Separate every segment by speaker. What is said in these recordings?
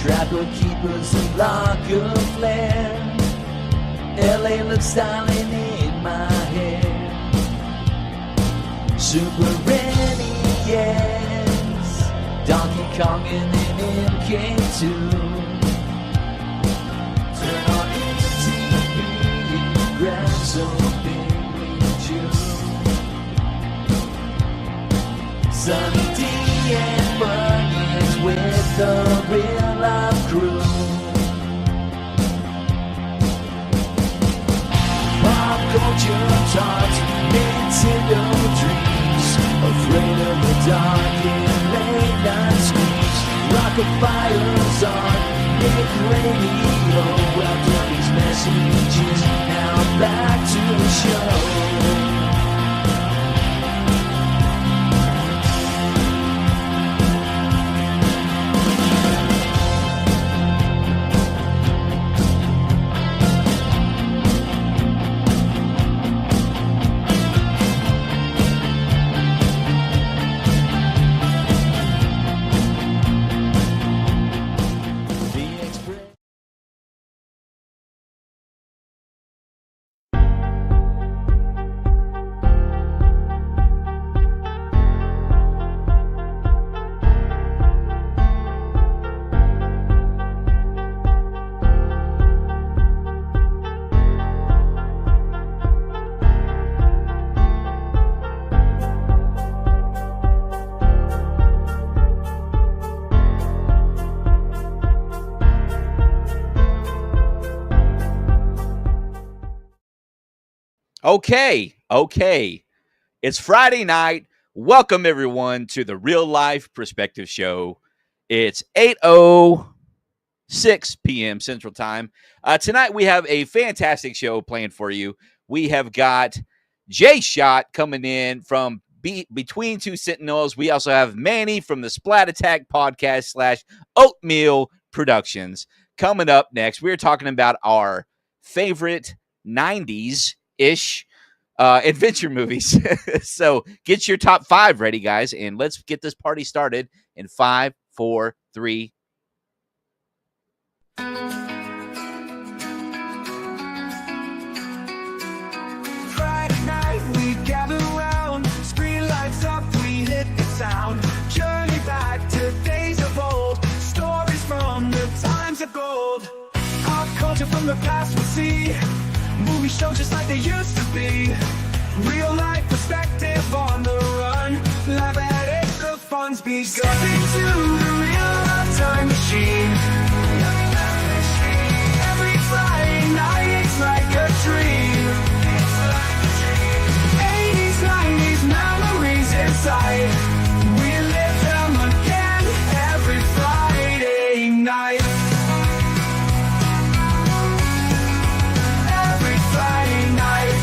Speaker 1: Trapper keepers and locker flair. LA looks styling in my hair. Super NES, Donkey Kong and then MK2. Turn on the TV, grab some Big Juice. Sunny D and Bunnies with the real life crew. Pop culture talks, Nintendo dreams. Afraid of the dark and late night screams. Rocket fires on Nick Radio. After these messages, now back to the show.
Speaker 2: Okay. It's Friday night. Welcome, everyone, to the Real Life Perspective Show. It's 8:06 p.m. Central Time. Tonight, we have a fantastic show playing for you. We have got Jay Shot coming in from Between Two Sentinels. We also have Manny from the Splat Attack podcast / Oatmeal Productions. Coming up next, we're talking about our favorite 90s-ish adventure movies. So get your top 5 ready, guys, and let's get this party started in 5, 4, 3.
Speaker 3: Friday night we gather round, screen lights up, we hit the sound. Journey back to days of old, stories from the times of gold. Pop culture from the past we'll see, movie shows just like they used to be. Real life perspective on the run, laugh at it, the fun's begun. Step into the real life time machine. Every Friday night it's like a dream. 80s, 90s, memories inside. We live them again every Friday night. Every Friday night.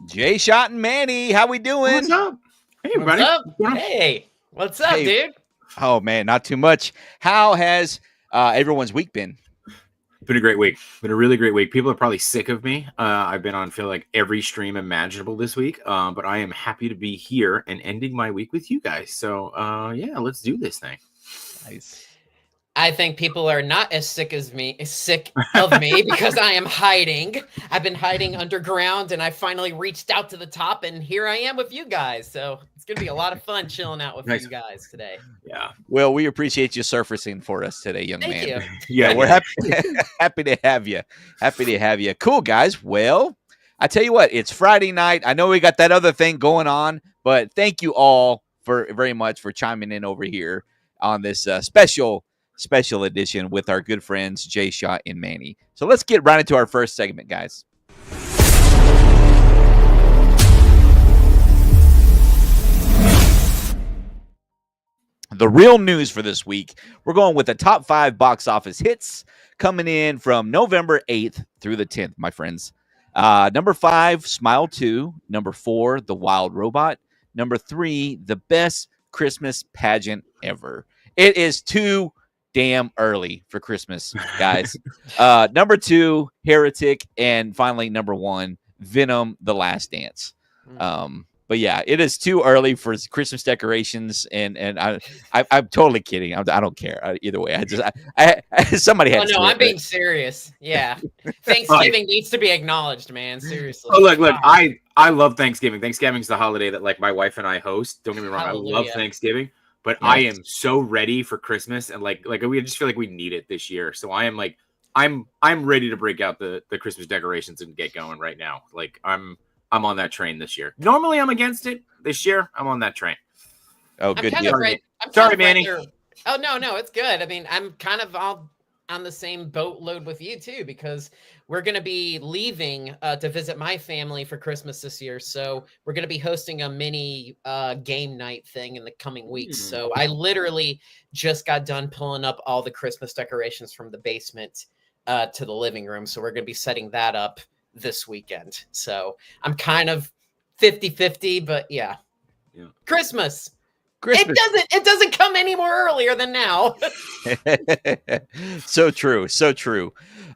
Speaker 2: Jay Shot and Manny, how we doing?
Speaker 4: What's up? Hey, everybody.
Speaker 5: Hey, what's up, dude?
Speaker 2: Oh, man, not too much. How has everyone's week been?
Speaker 4: Been a great week. Been a really great week. People are probably sick of me. I've been on, feel like, every stream imaginable this week. But I am happy to be here and ending my week with you guys. So, yeah, let's do this thing.
Speaker 2: Nice.
Speaker 5: I think people are not as sick of me because I am hiding. I've been hiding underground, and I finally reached out to the top, and here I am with you guys. So it's gonna be a lot of fun chilling out with you guys today.
Speaker 4: Yeah.
Speaker 2: Well, we appreciate you surfacing for us today, young man.
Speaker 5: Thank you.
Speaker 2: Yeah, we're happy to have you. Happy to have you. Cool, guys. Well, I tell you what, it's Friday night. I know we got that other thing going on, but thank you all very much for chiming in over here on this special edition with our good friends Jay Shot and Manny. So let's get right into our first segment, guys. The real news for this week, we're going with the top 5 box office hits coming in from November 8th through the 10th, my friends. Number 5, Smile 2. Number 4, The Wild Robot. Number 3, The Best Christmas Pageant Ever. It is two damn early for Christmas, guys. Number 2, Heretic, and finally number 1, Venom: The Last Dance. But yeah, it is too early for Christmas decorations, and I'm totally kidding. I don't care either way. I somebody had.
Speaker 5: Oh no, I'm being serious. Yeah, Thanksgiving needs to be acknowledged, man. Seriously.
Speaker 4: Oh look, I love Thanksgiving. Thanksgiving's the holiday that like my wife and I host. Don't get me wrong,
Speaker 5: Hallelujah.
Speaker 4: I love Thanksgiving, but
Speaker 2: Yes.
Speaker 4: I am so ready for Christmas, and like we just feel like we need it this year. So I am like, I'm ready to break out the Christmas decorations and get going right now. Like I'm on that train this year. Normally I'm against it. This year I'm on that train.
Speaker 2: Oh,
Speaker 5: I'm
Speaker 2: good
Speaker 5: kind
Speaker 2: deal.
Speaker 5: of right.
Speaker 4: Sorry, Manny.
Speaker 5: Oh no, it's good. I mean, I'm kind of all on the same boatload with you too, because we're going to be leaving to visit my family for Christmas this year. So we're going to be hosting a mini game night thing in the coming weeks. So I literally just got done pulling up all the Christmas decorations from the basement to the living room. So we're going to be setting that up this weekend. So I'm kind of 50-50, but yeah. Christmas. It doesn't come any more earlier than now.
Speaker 2: So true.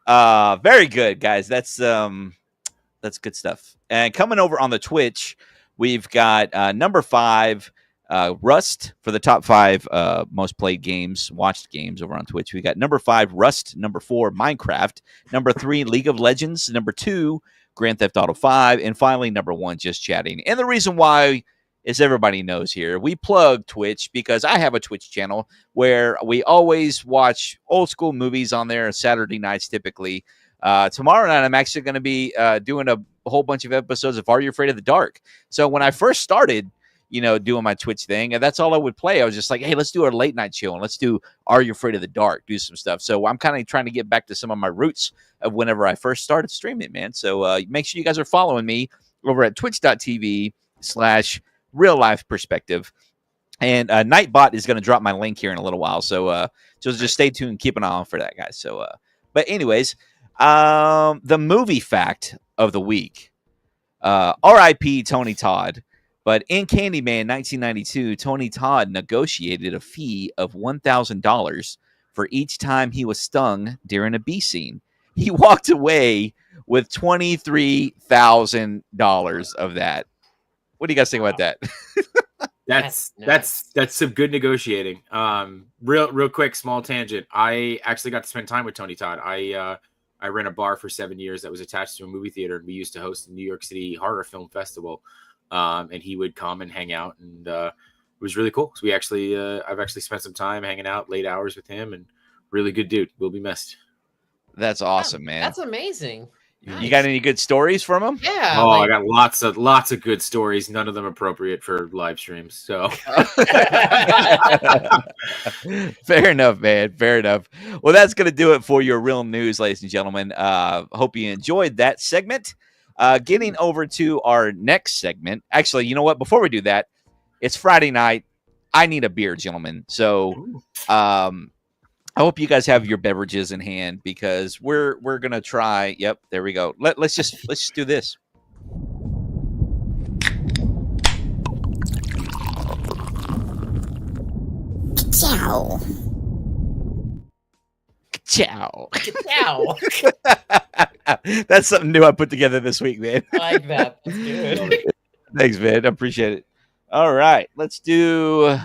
Speaker 2: Very good, guys. That's good stuff. And coming over on the Twitch, we've got number 5, Rust, for the top 5 most played games, watched games over on Twitch. We got number 5, Rust. Number 4, Minecraft. Number 3, League of Legends. Number 2, Grand Theft Auto 5. And finally, number 1, Just Chatting. And the reason why, as everybody knows here, we plug Twitch because I have a Twitch channel where we always watch old school movies on there Saturday nights typically. Tomorrow night, I'm actually going to be doing a whole bunch of episodes of Are You Afraid of the Dark? So when I first started, doing my Twitch thing, and that's all I would play. I was just like, hey, let's do a late night show and let's do Are You Afraid of the Dark? Do some stuff. So I'm kind of trying to get back to some of my roots of whenever I first started streaming, man. So make sure you guys are following me over at twitch.tv/real life perspective. And Nightbot is going to drop my link here in a little while. So just stay tuned and keep an eye on for that, guys. So, but anyways, the movie fact of the week, R.I.P. Tony Todd. But in Candyman 1992, Tony Todd negotiated a fee of $1,000 for each time he was stung during a bee scene. He walked away with $23,000 of that. What do you guys think about that?
Speaker 4: That's some good negotiating. Real quick, small tangent. I actually got to spend time with Tony Todd. I ran a bar for 7 years that was attached to a movie theater, and we used to host the New York City Horror Film Festival. And he would come and hang out, and it was really cool. So we actually, I've actually spent some time hanging out late hours with him, and really good dude. Will be missed.
Speaker 2: That's awesome, man.
Speaker 5: That's amazing.
Speaker 2: Nice. You got any good stories from him?
Speaker 5: Yeah.
Speaker 4: Oh, I got lots of good stories. None of them appropriate for live streams. So
Speaker 2: fair enough, man. Fair enough. Well, that's going to do it for your real news, ladies and gentlemen. Hope you enjoyed that segment. Getting over to our next segment. Actually, you know what? Before we do that, it's Friday night. I need a beer, gentlemen. So I hope you guys have your beverages in hand because we're gonna try. Yep, there we go. Let's just do this.
Speaker 6: Ciao.
Speaker 2: Ciao.
Speaker 5: Ciao.
Speaker 2: That's something new I put together this week, man.
Speaker 5: I like that. That's good.
Speaker 2: Thanks, man. I appreciate it. All right, let's do.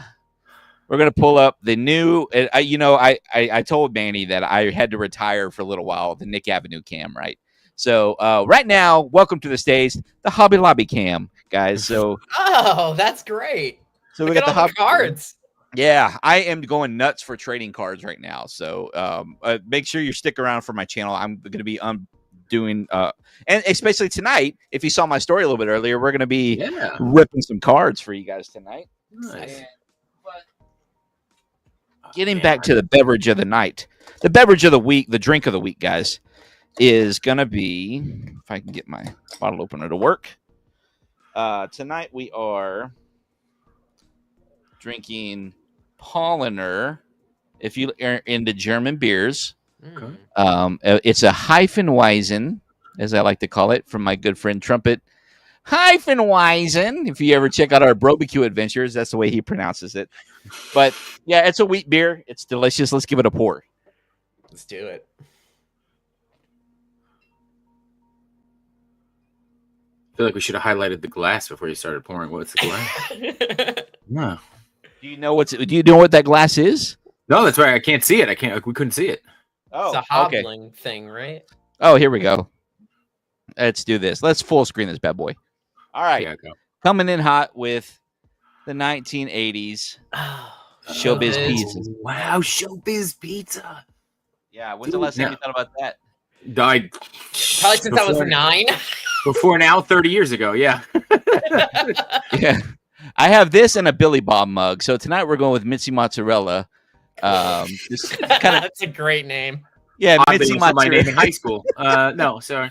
Speaker 2: We're gonna pull up the new. I told Manny that I had to retire for a little while. The Nick Avenue cam, right? So right now, welcome to the stage, the Hobby Lobby cam, guys. So
Speaker 5: that's great.
Speaker 2: So
Speaker 5: Look
Speaker 2: we got
Speaker 5: at all the cards.
Speaker 2: Yeah, I am going nuts for trading cards right now. So make sure you stick around for my channel. I'm going to be doing, and especially tonight, if you saw my story a little bit earlier, we're going to be ripping some cards for you guys tonight.
Speaker 4: Nice.
Speaker 2: Getting back to the beverage of the night, the beverage of the week, the drink of the week, guys, is going to be, if I can get my bottle opener to work. Tonight we are drinking Paulaner, if you are into German beers.
Speaker 4: Okay.
Speaker 2: It's a Hefeweizen, as I like to call it, from my good friend Trumpet. Hefeweizen. If you ever check out our barbecue adventures, that's the way he pronounces it. But yeah, it's a wheat beer. It's delicious. Let's give it a pour.
Speaker 5: Let's do it.
Speaker 4: I feel like we should have highlighted the glass before you started pouring. What's the glass? No.
Speaker 2: Do you know what that glass is?
Speaker 4: No, that's right. I can't see it. I can't. We couldn't see it.
Speaker 5: It's a hobbling thing, right?
Speaker 2: Oh, here we go. Let's do this. Let's full screen this bad boy. All right.
Speaker 4: Yeah, go.
Speaker 2: Coming in hot with the 1980s Showbiz Pizza.
Speaker 4: Wow, Showbiz Pizza.
Speaker 2: Yeah, when's the last time you thought about that?
Speaker 4: Died.
Speaker 5: Probably since I was 9.
Speaker 4: Before now, 30 years ago. Yeah.
Speaker 2: Yeah. I have this and a Billy Bob mug. So tonight we're going with Mitzi Mozzarella. Just kind of,
Speaker 5: That's a great name.
Speaker 2: yeah,
Speaker 4: Odd
Speaker 2: Mitzi
Speaker 4: thing for my name in
Speaker 2: Mozzarella.
Speaker 4: high school. No, sorry.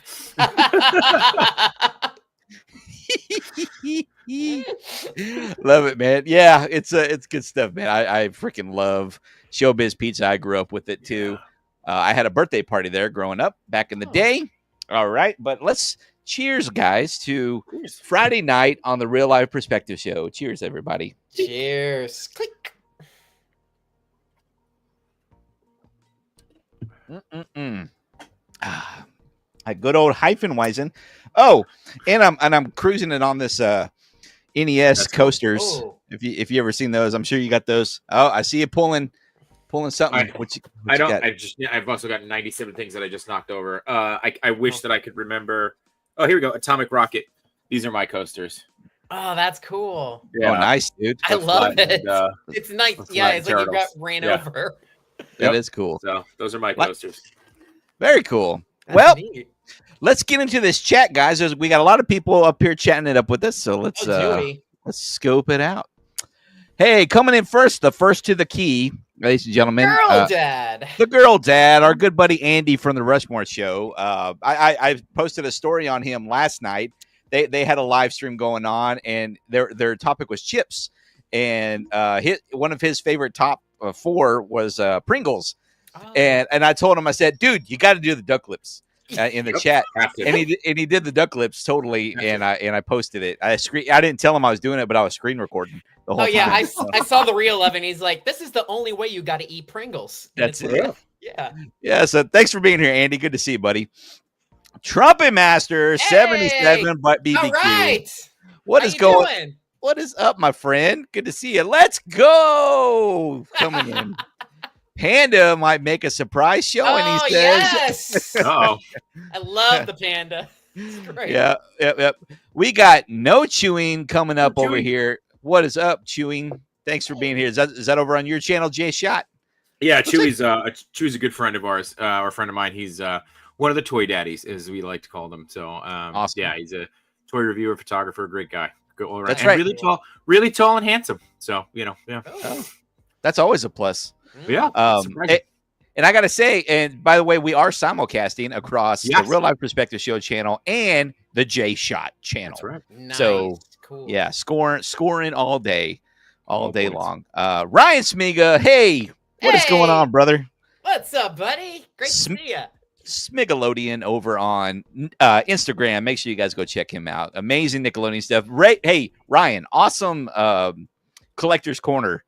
Speaker 2: Love it, man. Yeah, it's good stuff, man. I freaking love Showbiz Pizza. I grew up with it too. I had a birthday party there growing up back in the day. All right, but let's cheers, guys, to Friday night on the Real Life Perspective Show. Cheers, everybody.
Speaker 5: Cheers. Click.
Speaker 2: A good old Hefeweizen. Oh, and I'm cruising it on this NES coasters.
Speaker 5: Oh.
Speaker 2: If you ever seen those, I'm sure you got those. Oh, I see you pulling something.
Speaker 4: I've also got 97 things that I just knocked over. I wish that I could remember. Oh, here we go. Atomic Rocket. These are my coasters.
Speaker 5: Oh, that's cool.
Speaker 2: Oh, nice, dude.
Speaker 5: I love it.
Speaker 4: And,
Speaker 5: It's nice.
Speaker 4: Let's
Speaker 5: Yeah,
Speaker 4: let
Speaker 5: it's like you got
Speaker 4: turtles.
Speaker 5: ran
Speaker 4: Yeah.
Speaker 5: over.
Speaker 2: That is cool.
Speaker 4: So those are my
Speaker 2: What?
Speaker 4: coasters.
Speaker 2: Very cool.
Speaker 5: That's
Speaker 2: Well,
Speaker 5: neat.
Speaker 2: let's get into this chat, guys. We got a lot of people up here chatting it up with us, so let's
Speaker 5: Judy.
Speaker 2: scope it out. Hey, coming in first, the first to the key, ladies and gentlemen.
Speaker 5: Girl Dad.
Speaker 2: The girl dad, our good buddy Andy from the Rushmore Show. I posted a story on him last night. They had a live stream going on, and their topic was chips, and one of his favorite top 4 was Pringles,
Speaker 5: Oh.
Speaker 2: and I told him, I said, dude, you got to do the duck lips in the
Speaker 4: Yep.
Speaker 2: chat,
Speaker 4: Have to.
Speaker 2: and he did the duck lips totally, and I posted it. I didn't tell him I was doing it, but I was screen recording the whole
Speaker 5: Oh yeah,
Speaker 2: time.
Speaker 5: I saw the reel of it. And he's like, "This is the only way you got to eat Pringles." And
Speaker 2: That's
Speaker 5: it's
Speaker 2: it.
Speaker 5: like, yeah.
Speaker 2: Yeah, so thanks for being here, Andy. Good to see you, buddy. Trumpet Master 77 but BBQ.
Speaker 5: All right.
Speaker 2: What
Speaker 5: How
Speaker 2: is
Speaker 5: you
Speaker 2: going?
Speaker 5: doing?
Speaker 2: What is up, my friend? Good to see you. Let's go. Coming in. Panda might make a surprise show, and
Speaker 5: Oh
Speaker 2: he says,
Speaker 5: yes.
Speaker 4: Oh,
Speaker 5: I love the panda. It's great.
Speaker 2: "Yeah, yep. We got no chewing coming up
Speaker 4: No
Speaker 2: over
Speaker 4: chewing.
Speaker 2: here. What is up, chewing? Thanks for being here. Is that over on your channel, Jay Shot?
Speaker 4: yeah. Chewy's a good friend of ours, or a friend of mine. He's one of the toy daddies, as we like to call them. So,
Speaker 2: Awesome.
Speaker 4: yeah, he's a toy reviewer, photographer, great guy. Go all right.
Speaker 2: That's
Speaker 4: and
Speaker 2: right.
Speaker 4: really tall and handsome. So, yeah.
Speaker 5: Oh.
Speaker 2: That's always a plus.
Speaker 4: Yeah. surprising.
Speaker 2: And I got to say, and by the way, we are simulcasting across
Speaker 4: Yes.
Speaker 2: the Real Life Perspective Show channel and the J Shot channel.
Speaker 4: That's right.
Speaker 5: Nice.
Speaker 2: So,
Speaker 5: cool.
Speaker 2: Yeah, scoring all day
Speaker 4: Points.
Speaker 2: long. Ryan Smiga, hey, what is going
Speaker 5: Hey!
Speaker 2: on, brother?
Speaker 5: What's up, buddy? Great to
Speaker 2: Sm-
Speaker 5: see you.
Speaker 2: Smigalodian over on Instagram. Make sure you guys go check him out. Amazing Nickelodeon stuff. Hey, Ryan, awesome Collector's Corner.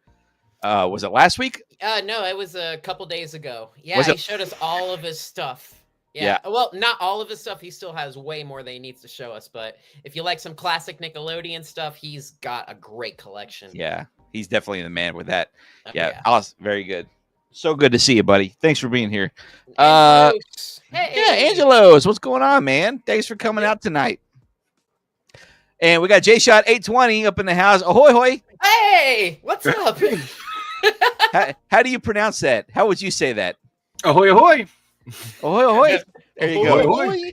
Speaker 2: Was it last week?
Speaker 5: No, it was a couple days ago. Yeah,
Speaker 2: Was
Speaker 5: he
Speaker 2: it-
Speaker 5: showed us all of his stuff.
Speaker 2: Yeah.
Speaker 5: Well, not all of his stuff. He still has way more that he needs to show us. But if you like some classic Nickelodeon stuff, he's got a great collection.
Speaker 2: Yeah, he's definitely the man with that.
Speaker 5: Oh,
Speaker 2: Yeah, awesome. Very good. So good to see you, buddy. Thanks for being here.
Speaker 5: Angelos. Hey.
Speaker 2: Yeah, Angelos, what's going on, man? Thanks for coming out tonight. And we got J Shot 820 up in the house. Ahoy, hoy.
Speaker 5: Hey, what's up?
Speaker 2: How do you pronounce that? How would you say that?
Speaker 4: Ahoy, ahoy.
Speaker 2: Ahoy, ahoy. There you go.
Speaker 4: Ahoy,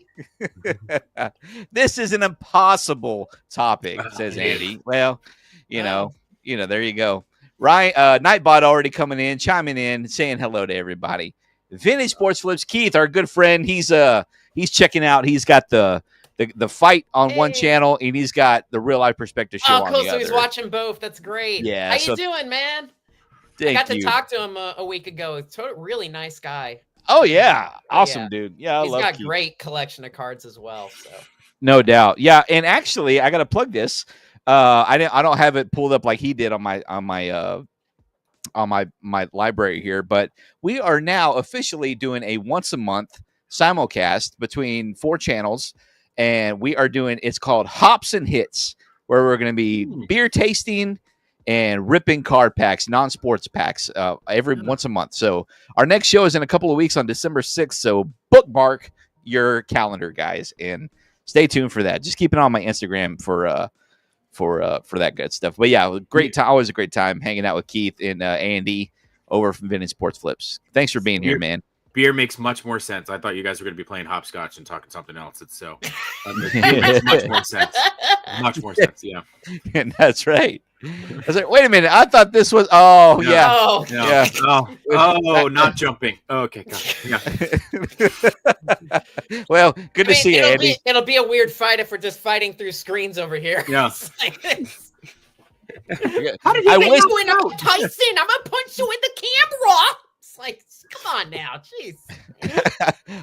Speaker 2: This is an impossible topic, says
Speaker 4: yeah.
Speaker 2: Andy. Well, you know, there you go. Ryan, Nightbot already coming in, chiming in, saying hello to everybody. Vintage Sports Flips, Keith, our good friend, he's checking out. He's got the fight on one
Speaker 5: Hey.
Speaker 2: channel, and he's got the Real Life Perspective show
Speaker 5: Oh,
Speaker 2: on
Speaker 5: cool.
Speaker 2: the
Speaker 5: So
Speaker 2: other.
Speaker 5: he's watching both. That's great.
Speaker 2: Yeah,
Speaker 5: How
Speaker 2: so
Speaker 5: you doing, man? I
Speaker 2: Thank
Speaker 5: got to
Speaker 2: you.
Speaker 5: talk to him a week ago. Really nice guy.
Speaker 2: Oh yeah,
Speaker 5: Oh,
Speaker 2: awesome
Speaker 5: yeah.
Speaker 2: dude. Yeah, I
Speaker 5: He's
Speaker 2: love
Speaker 5: got
Speaker 2: Keith.
Speaker 5: great collection of cards as well. So
Speaker 2: No doubt. Yeah, and actually, I got to plug this. I don't have it pulled up like he did on my library here, but we are now officially doing a once a month simulcast between 4 channels, and we are doing it's called Hops and Hits, where we're going to be beer tasting and ripping card packs, non-sports packs, every once a month. So our next show is in a couple of weeks on December 6th. So bookmark your calendar, guys, and stay tuned for that. Just keep it on my Instagram for that good stuff. But yeah, great time. Always a great time hanging out with Keith and A&D over from Vintage Sports Flips. Thanks for being here, man.
Speaker 4: Beer makes much more sense. I thought you guys were going to be playing hopscotch and talking something else. It's so beer makes much more sense. Much more sense. Yeah,
Speaker 2: and that's right. I was like, wait a minute. I thought this was. Oh,
Speaker 4: no,
Speaker 2: yeah.
Speaker 5: Oh,
Speaker 4: no,
Speaker 2: Yeah.
Speaker 4: oh, not jumping. Okay, yeah.
Speaker 2: Well, good to see you, Andy.
Speaker 5: It'll be a weird fight if we're just fighting through screens over here.
Speaker 4: Yeah.
Speaker 5: How did you
Speaker 2: I
Speaker 5: get
Speaker 2: wish-
Speaker 5: you in a Tyson? I'm gonna punch you in the camera. It's like, come on now, jeez.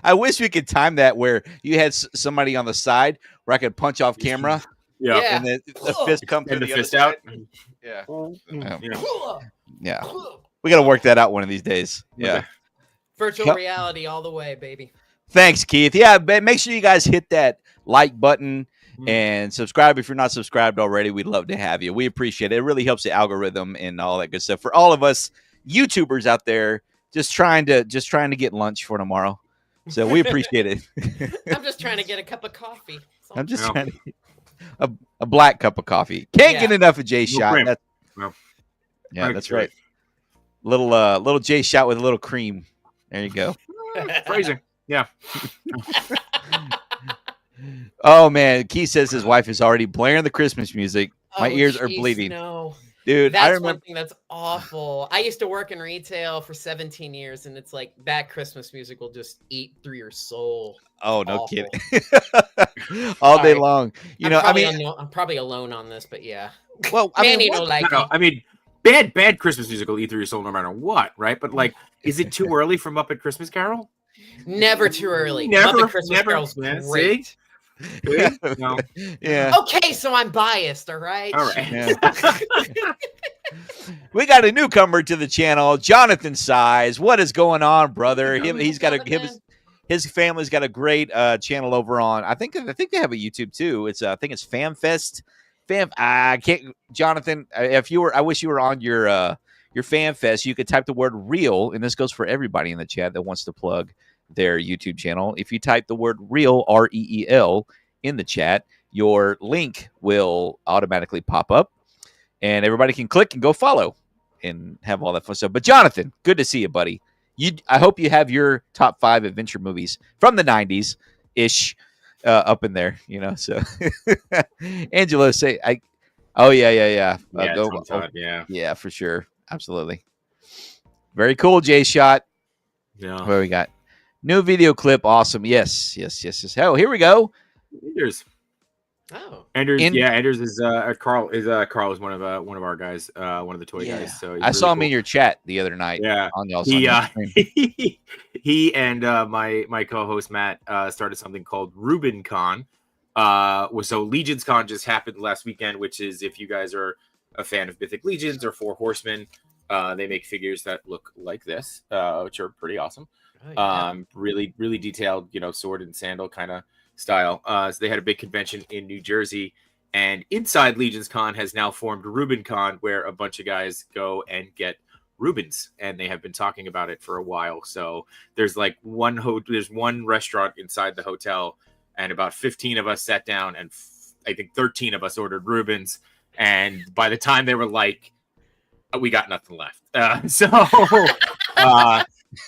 Speaker 2: I wish we could time that where you had somebody on the side where I could punch off camera
Speaker 4: Yeah.
Speaker 5: Yeah.
Speaker 2: and the fist come through
Speaker 4: And the
Speaker 2: the other
Speaker 4: fist out.
Speaker 2: side. Yeah.
Speaker 4: Yeah.
Speaker 2: Yeah. We got to work that out one of these days. Yeah.
Speaker 5: Virtual
Speaker 2: Yep.
Speaker 5: reality all the way, baby.
Speaker 2: Thanks, Keith. Yeah, but make sure you guys hit that like button and subscribe if you're not subscribed already. We'd love to have you. We appreciate it. It really helps the algorithm and all that good stuff. For all of us YouTubers out there just trying to get lunch for tomorrow. So we appreciate it.
Speaker 5: I'm just trying to get a cup of coffee. That's all.
Speaker 2: I'm just
Speaker 4: Yeah.
Speaker 2: trying to get a black cup of coffee. Can't get enough of Jay Shot.
Speaker 4: cream.
Speaker 2: That's,
Speaker 4: No.
Speaker 2: yeah,
Speaker 4: Right,
Speaker 2: that's
Speaker 4: right.
Speaker 2: right. Little Jay Shot with a little cream. There you go.
Speaker 4: Phrasing. Yeah.
Speaker 2: Oh man, Keith says his wife is already blaring the Christmas music. My
Speaker 5: Oh,
Speaker 2: ears are
Speaker 5: jeez,
Speaker 2: bleeding.
Speaker 5: No.
Speaker 2: Dude, I
Speaker 5: That's
Speaker 2: remember.
Speaker 5: one thing that's awful. I used to work in retail for 17 years, and it's like that Christmas music will just eat through your soul.
Speaker 2: Oh, no
Speaker 5: Awful.
Speaker 2: kidding. All day
Speaker 5: Sorry.
Speaker 2: long.
Speaker 5: I'm probably alone on this, but yeah.
Speaker 2: Well, I
Speaker 5: Manny
Speaker 2: mean,
Speaker 5: don't like
Speaker 4: No,
Speaker 5: it.
Speaker 4: I mean, bad Christmas music will eat through your soul no matter what, right? But like, is it too early for Muppet Christmas Carol?
Speaker 5: Never too early.
Speaker 4: Never,
Speaker 5: Muppet Christmas
Speaker 4: never.
Speaker 5: Carol's
Speaker 4: Yeah, see?
Speaker 5: great.
Speaker 4: No.
Speaker 2: yeah.
Speaker 5: Okay, so I'm biased, all right?
Speaker 4: All right.
Speaker 2: Yeah. We got a newcomer to the channel, Jonathan Size. What is going on, brother? His family's got a great channel over on. I think they have a YouTube too. It's I think it's FamFest. I can't, Jonathan. I wish you were on your FamFest. You could type the word "real," and this goes for everybody in the chat that wants to plug their YouTube channel. If you type the word "real" REEL in the chat, your link will automatically pop up, and everybody can click and go follow and have all that fun stuff. But Jonathan, good to see you, buddy. I hope you have your top 5 adventure movies from the 90s ish up in there, so Angela say yeah.
Speaker 4: Yeah, Tom Todd, yeah.
Speaker 2: Yeah, for sure. Absolutely. Very cool, Jay Shot.
Speaker 4: Yeah.
Speaker 2: What we got? New video clip. Awesome. Yes. Oh, here we go.
Speaker 4: Anders.
Speaker 5: Oh.
Speaker 4: Anders is Carl is one of our guys, one of the toy guys. So he's
Speaker 2: I saw
Speaker 4: really
Speaker 2: him
Speaker 4: cool.
Speaker 2: in your chat the other night.
Speaker 4: Yeah.
Speaker 2: On y'all's
Speaker 4: He he and my co-host Matt started something called Rubin Con. So Legions Con just happened last weekend, which is, if you guys are a fan of Mythic Legions or Four Horsemen, they make figures that look like this, which are pretty awesome.
Speaker 5: Oh, yeah.
Speaker 4: Really detailed, sword and sandal kind of style. So they had a big convention in New Jersey, and inside Legions Con has now formed Rubin Con, where a bunch of guys go and get Rubens, and they have been talking about it for a while. So there's like there's one restaurant inside the hotel, and about 15 of us sat down, and I think 13 of us ordered Rubens. And by the time they were like, we got nothing left.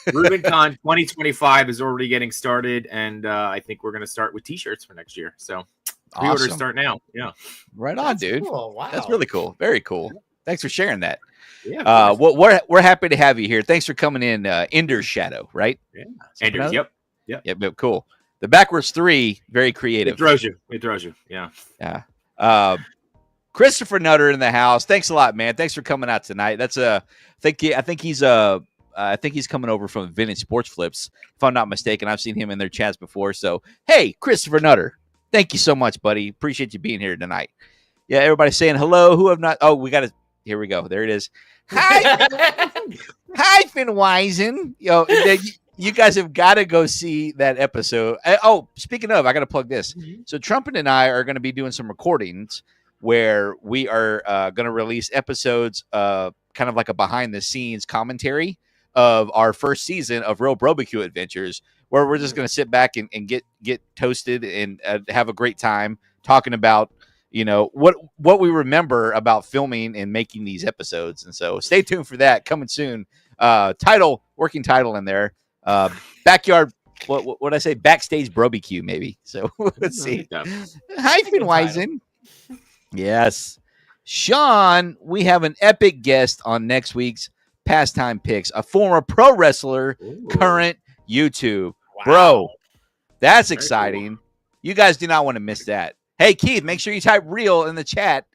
Speaker 4: RubinCon 2025 is already getting started, and I think we're going to start with T-shirts for next year. So pre-orders
Speaker 2: Awesome.
Speaker 4: start now. Yeah,
Speaker 2: Right on,
Speaker 5: That's
Speaker 2: dude.
Speaker 5: cool. Wow.
Speaker 2: That's really cool. Very cool. Thanks for sharing that.
Speaker 4: yeah.
Speaker 2: We're happy to have you here. Thanks for coming in. Ender's Shadow, right?
Speaker 4: Yeah.
Speaker 2: Something
Speaker 4: Andrew,
Speaker 2: else?
Speaker 4: yep.
Speaker 2: Yep. Cool. The backwards 3, very creative.
Speaker 4: It throws you. Yeah.
Speaker 2: Yeah. Christopher Nutter in the house. Thanks a lot, man. Thanks for coming out tonight. That's I think he's coming over from Vintage Sports Flips, if I'm not mistaken. I've seen him in their chats before. So, hey, Christopher Nutter, Thank you so much, buddy. Appreciate you being here tonight. Yeah, everybody saying hello. Who have not? Oh, we got to. Here we go. There it is. Hi, Finweisen. Yo, you guys have got to go see that episode. Oh, speaking of, I got to plug this. So Trumpet and I are going to be doing some recordings where we are going to release episodes, kind of like a behind the scenes commentary of our first season of Real Barbecue Adventures, where we're just going to sit back and get toasted and have a great time talking about, what we remember about filming and making these episodes. And so stay tuned for that coming soon. Working title in there. Backyard. What I say? Backstage barbecue, maybe. So let's see. Hi, Finweisen. Yes. Sean, we have an epic guest on next week's Pastime Picks, a former pro wrestler, current YouTube. Wow. Bro, that's very exciting. Cool. You guys do not want to miss that. Hey, Keith, make sure you type real in the chat,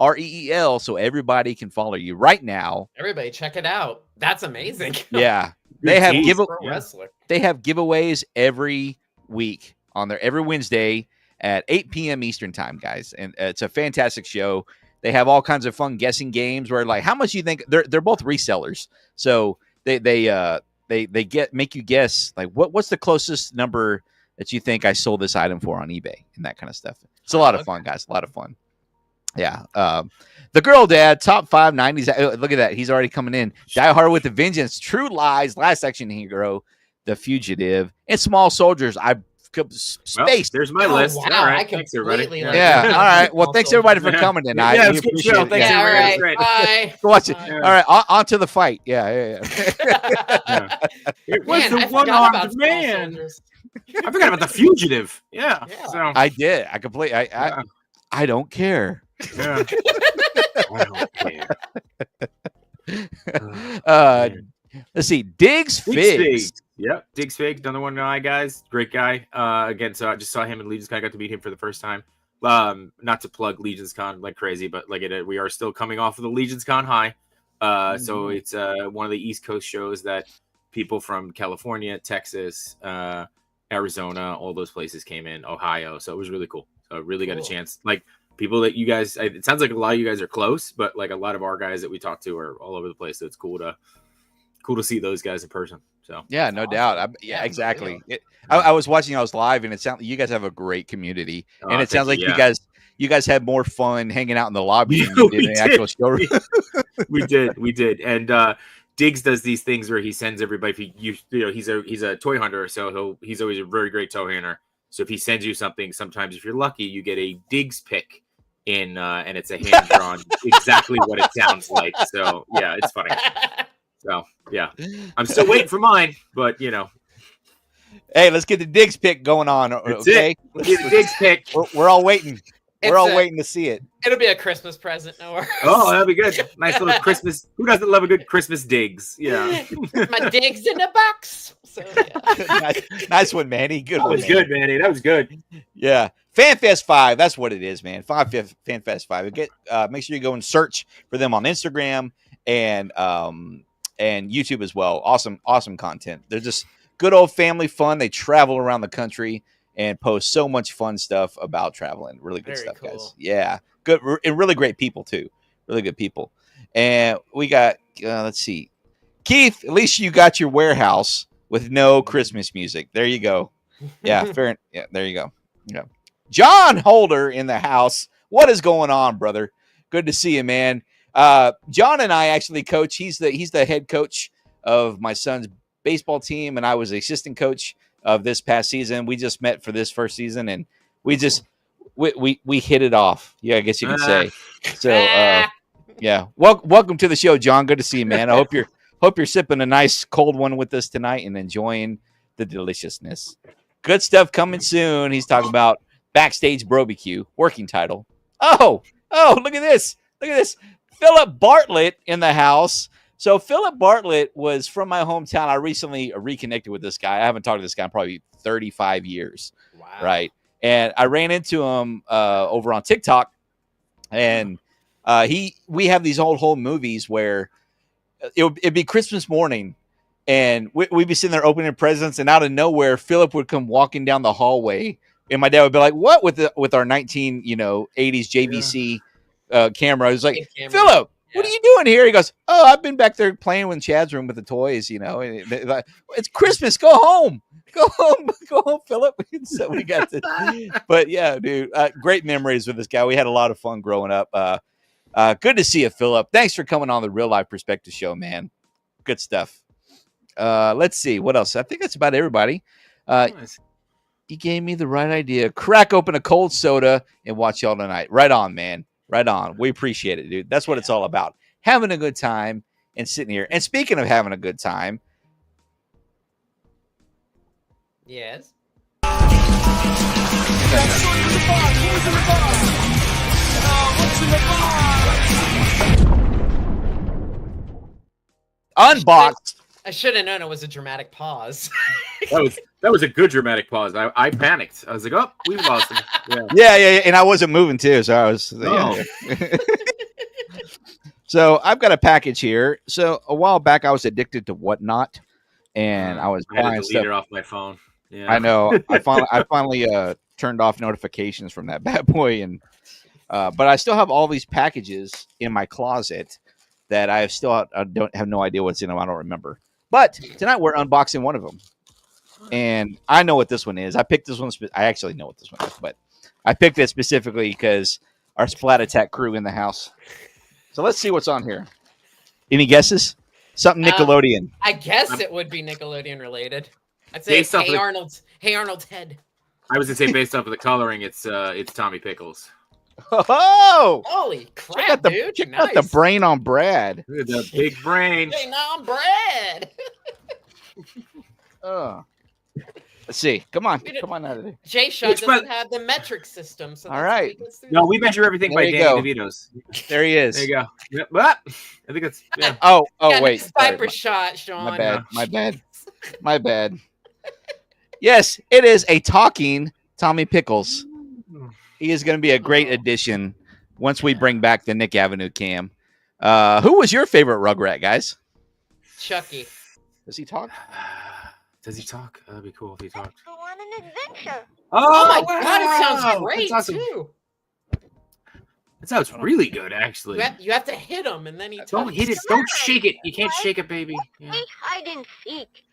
Speaker 2: REEL, so everybody can follow you right now.
Speaker 5: Everybody, check it out. That's amazing.
Speaker 2: Yeah. They have giveaways every week on there, every Wednesday at 8 p.m. Eastern time, guys. And it's a fantastic show. They have all kinds of fun guessing games where, like, how much you think they're both resellers. So they make you guess, like, what's the closest number that you think I sold this item for on eBay and that kind of stuff. It's a lot of fun, guys. A lot of fun. Yeah. The Girl Dad, top 5 90s. Look at that. He's already coming in. Die Hard with a Vengeance, True Lies, Last Action Hero, The Fugitive, and Small Soldiers. Space.
Speaker 4: There's my list.
Speaker 5: Wow.
Speaker 4: All right. Thanks, everybody.
Speaker 2: Yeah. All right. Well, thanks, everybody, for coming tonight.
Speaker 4: Yeah,
Speaker 2: we appreciate it.
Speaker 4: Thanks,
Speaker 5: all right. Bye.
Speaker 2: Go watch it. All right. On to the fight. Yeah.
Speaker 4: It was the one-armed man. I forgot about The Fugitive. Yeah. So.
Speaker 2: I did. I completely. I don't care.
Speaker 4: Yeah. I don't care.
Speaker 2: Let's see. Diggs Figs.
Speaker 4: Yep. Diggs Figs, another one of my guys. Great guy. Again, so I just saw him in Legion's Con. I got to meet him for the first time. Not to plug Legion's Con like crazy, but like we are still coming off of the Legion's Con high. So it's one of the East Coast shows that people from California, Texas, Arizona, all those places came in, Ohio. So it was really cool. So I really got a chance. Like, people that you guys, it sounds like a lot of you guys are close, but like a lot of our guys that we talk to are all over the place. So it's cool to see those guys in person. So
Speaker 2: yeah, no doubt. Exactly. I was watching. I was live, and it sounds you guys have a great community, and it sounds like you guys had more fun hanging out in the lobby than you did in the actual showroom.
Speaker 4: we did, and Diggs does these things where he sends everybody. He's a toy hunter, so he's always a very great toy hunter. So if he sends you something, sometimes if you're lucky, you get a Diggs pick in, and it's a hand drawn exactly what it sounds like. So yeah, it's funny. So yeah, I'm still waiting for mine, but
Speaker 2: Hey, let's get the Diggs pick going on. Okay,
Speaker 4: let's get the Diggs pick.
Speaker 2: We're all waiting. We're all waiting to see it.
Speaker 5: It'll be a Christmas present. No worries.
Speaker 4: Oh, that'll be good. Nice little Christmas. Who doesn't love a good Christmas Diggs? Yeah.
Speaker 5: My Diggs in a box. So, yeah.
Speaker 2: nice one, Manny. Good one.
Speaker 4: That was good, Manny. That was good.
Speaker 2: Yeah. FanFest 5. That's what it is, man. FanFest 5. Make sure you go and search for them on Instagram and YouTube as well. Awesome content. They're just good old family fun. They travel around the country and post so much fun stuff about traveling. Really good stuff, cool. Guys. Yeah. Good. And really great people, too. Really good people. And we got, let's see. Keith, at least you got your warehouse with no Christmas music. There you go. Yeah, fair. Yeah, there you go. Yeah. John Holder in the house. What is going on, brother? Good to see you, man. John and I actually coach. He's the head coach of my son's baseball team, and I was the assistant coach of this past season. We just met for this first season, and we hit it off. Yeah, I guess you could say. So, yeah. Welcome to the show, John. Good to see you, man. I hope you're sipping a nice cold one with us tonight and enjoying the deliciousness. Good stuff coming soon. He's talking about Backstage Barbecue, working title. Oh, look at this. Philip Bartlett in the house. So Philip Bartlett was from my hometown. I recently reconnected with this guy. I haven't talked to this guy in probably 35 years. Wow. Right. And I ran into him over on TikTok. And we have these old home movies where it'd be Christmas morning. And we'd be sitting there opening presents. And out of nowhere, Philip would come walking down the hallway And my dad would be like, "What with our 80s JVC camera?" I was like,
Speaker 5: Big camera.
Speaker 2: "Philip, what are
Speaker 5: Yeah.
Speaker 2: you doing here?" He goes, "Oh, I've been back there playing in Chad's room with the toys. And like, it's Christmas. Go home, go home, Philip." So we got to, but yeah, dude, great memories with this guy. We had a lot of fun growing up. Good to see you, Philip. Thanks for coming on the Real Life Perspective Show, man. Good stuff. Let's see what else. I think that's about everybody.
Speaker 4: Nice.
Speaker 2: He gave me the right idea. Crack open a cold soda and watch y'all tonight. Right on, man. Right on. We appreciate it, dude. That's what it's all about. Having a good time and sitting here. And speaking of having a good time,
Speaker 5: Yes.
Speaker 2: unboxed.
Speaker 5: I should have known it was a dramatic pause.
Speaker 4: That was a good dramatic pause. I panicked. I was like, "Oh, we lost him." Yeah.
Speaker 2: Yeah. And I wasn't moving too, so I was.
Speaker 4: Oh.
Speaker 2: Yeah. So I've got a package here. So a while back, I was addicted to Whatnot, and I was
Speaker 4: I had to
Speaker 2: buying
Speaker 4: delete
Speaker 2: stuff.
Speaker 4: it off my phone. Yeah.
Speaker 2: I know. I finally turned off notifications from that bad boy, and but I still have all these packages in my closet that I don't have no idea what's in them. I don't remember. But tonight we're unboxing one of them, and I know what this one is. I picked this one. I actually know what this one is, but I picked it specifically because our Splat Attack crew in the house. So let's see what's on here. Any guesses? Something Nickelodeon.
Speaker 5: I guess it would be Nickelodeon related. I'd say
Speaker 4: Based off
Speaker 5: Hey
Speaker 4: the-
Speaker 5: Arnold's head.
Speaker 4: I was gonna say based off of the coloring, it's Tommy Pickles.
Speaker 2: Oh,
Speaker 5: Holy
Speaker 2: check
Speaker 5: crap,
Speaker 2: out the
Speaker 5: dude!
Speaker 2: check
Speaker 5: nice.
Speaker 2: out the brain on Brad.
Speaker 4: Look at the big brain.
Speaker 5: Hey, now I'm bread.
Speaker 2: Let's see. Come on
Speaker 5: We did-
Speaker 2: out of there.
Speaker 5: Jay Shot
Speaker 4: Which
Speaker 5: doesn't
Speaker 4: one?
Speaker 5: have the metric system, so
Speaker 2: All
Speaker 5: that's
Speaker 2: right.
Speaker 5: what gets through
Speaker 4: No,
Speaker 5: this.
Speaker 4: we measure everything
Speaker 2: There
Speaker 4: by
Speaker 2: you
Speaker 4: Danny
Speaker 2: go.
Speaker 4: DeVito's.
Speaker 2: There he is.
Speaker 4: There you go. Yep. But I think it's
Speaker 2: Oh,
Speaker 5: Got
Speaker 2: wait.
Speaker 5: a
Speaker 2: Sorry.
Speaker 5: sniper shot, Sean.
Speaker 2: My bad. Yes, it is a talking Tommy Pickles. He is going to be a great addition once we bring back the Nick Avenue cam. Who was your favorite Rugrat, guys?
Speaker 5: Chucky.
Speaker 2: Does he talk?
Speaker 4: Does he talk? That'd be cool if he talked.
Speaker 6: Go on an adventure.
Speaker 5: Oh my
Speaker 4: wow.
Speaker 5: god, it sounds great
Speaker 4: That's awesome.
Speaker 5: too.
Speaker 4: That sounds really good, actually.
Speaker 5: You have to hit him and then he
Speaker 4: Don't
Speaker 5: talks.
Speaker 4: hit it. Don't shake it. You can't shake it, baby. Yeah.
Speaker 6: We hide and seek.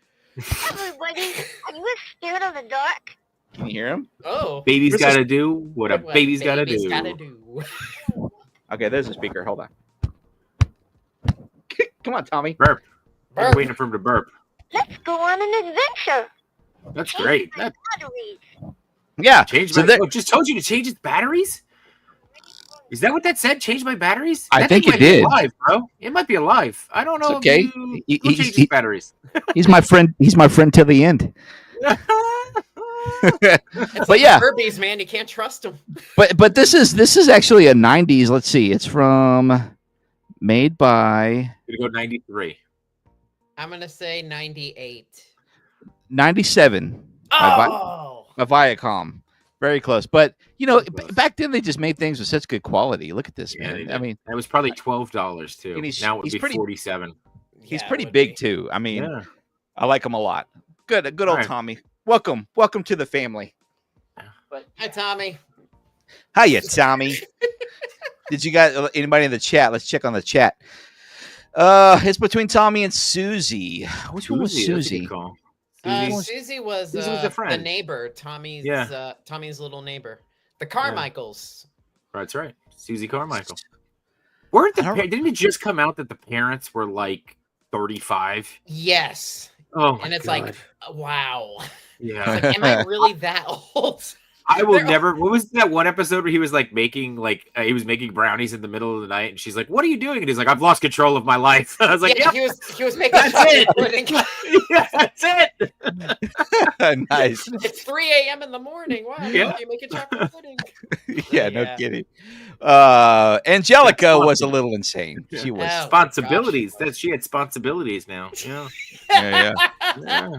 Speaker 6: Everybody, are you scared of the dark?
Speaker 2: Can you hear him?
Speaker 5: Oh.
Speaker 4: Baby's
Speaker 2: This
Speaker 4: got
Speaker 2: is-
Speaker 4: to do what a baby's got to
Speaker 5: baby's
Speaker 4: do.
Speaker 5: gotta do.
Speaker 2: Okay, there's a speaker. Hold on. Come on, Tommy.
Speaker 4: Burp. I'm
Speaker 5: Burp.
Speaker 4: waiting for him to burp.
Speaker 6: Let's go on an adventure.
Speaker 4: That's great. That
Speaker 6: Batteries.
Speaker 2: Yeah.
Speaker 4: changed
Speaker 2: So
Speaker 4: my.
Speaker 2: there-
Speaker 4: Oh, just told you to change its batteries. Is that what that said? Change my batteries?
Speaker 2: I
Speaker 4: That
Speaker 2: think
Speaker 4: thing
Speaker 2: it
Speaker 4: might be
Speaker 2: did.
Speaker 4: alive, bro. It might be alive. I don't know.
Speaker 2: It's okay.
Speaker 4: If you...
Speaker 2: He-
Speaker 4: Go
Speaker 2: he's-
Speaker 4: change
Speaker 2: he-
Speaker 4: its batteries.
Speaker 2: He's my friend. He's my friend till the end.
Speaker 5: It's
Speaker 2: But yeah.
Speaker 5: Herbies, man, you can't trust him.
Speaker 2: But this is actually a 90s. Let's see. It's made by
Speaker 4: Gonna go 93.
Speaker 5: I'm gonna say 98.
Speaker 2: 97
Speaker 5: Oh,
Speaker 2: by Viacom. Very close. But back then they just made things with such good quality. Look at this,
Speaker 4: Yeah, they
Speaker 2: man.
Speaker 4: did.
Speaker 2: I mean,
Speaker 4: That was probably $12 too.
Speaker 2: And he's-
Speaker 4: Now it would
Speaker 2: he's
Speaker 4: be
Speaker 2: pretty-
Speaker 4: 47.
Speaker 2: he's
Speaker 5: Yeah, it
Speaker 2: pretty
Speaker 5: would
Speaker 2: big
Speaker 5: be.
Speaker 2: too. I mean,
Speaker 4: Yeah.
Speaker 2: I like him a lot. Good old
Speaker 4: All right.
Speaker 2: Tommy. Welcome to the family.
Speaker 5: Hi, Tommy.
Speaker 2: Hiya, Tommy. Did you guys anybody in the chat? Let's check on the chat. It's between Tommy and Susie. Which one was
Speaker 4: Susie, that's a
Speaker 2: Susie?
Speaker 4: good call.
Speaker 5: Susie was
Speaker 4: Susie was a
Speaker 5: the
Speaker 4: friend.
Speaker 5: neighbor, Tommy's
Speaker 4: Yeah.
Speaker 5: Tommy's little neighbor. The Carmichaels.
Speaker 4: That's right. Susie Carmichael. Weren't the
Speaker 2: I don't-
Speaker 4: didn't it just come out that the parents were like 35?
Speaker 5: Yes.
Speaker 4: Oh,
Speaker 5: And it's
Speaker 4: God.
Speaker 5: like, wow.
Speaker 4: yeah.
Speaker 5: Like, am I really that old?
Speaker 4: I will
Speaker 5: they're-
Speaker 4: never. What was that one episode where he was like making he was making brownies in the middle of the night, and she's like, "What are you doing?" And he's like, "I've lost control of my life." I was like,
Speaker 5: Yeah,
Speaker 4: "Yep,
Speaker 5: he was making
Speaker 4: That's
Speaker 5: chocolate
Speaker 4: it.
Speaker 5: pudding.
Speaker 4: yeah, that's it."
Speaker 2: Nice.
Speaker 5: It's 3 a.m. in the morning. Wow,
Speaker 4: Yeah.
Speaker 5: you making chocolate pudding?
Speaker 2: Yeah, no
Speaker 5: Yeah.
Speaker 2: kidding. Angelica
Speaker 4: That's
Speaker 2: was a
Speaker 4: awesome.
Speaker 2: little insane. She was.
Speaker 5: Oh,
Speaker 4: Responsibilities.
Speaker 5: gosh.
Speaker 4: That she had responsibilities now. Yeah.
Speaker 2: Yeah,
Speaker 4: yeah.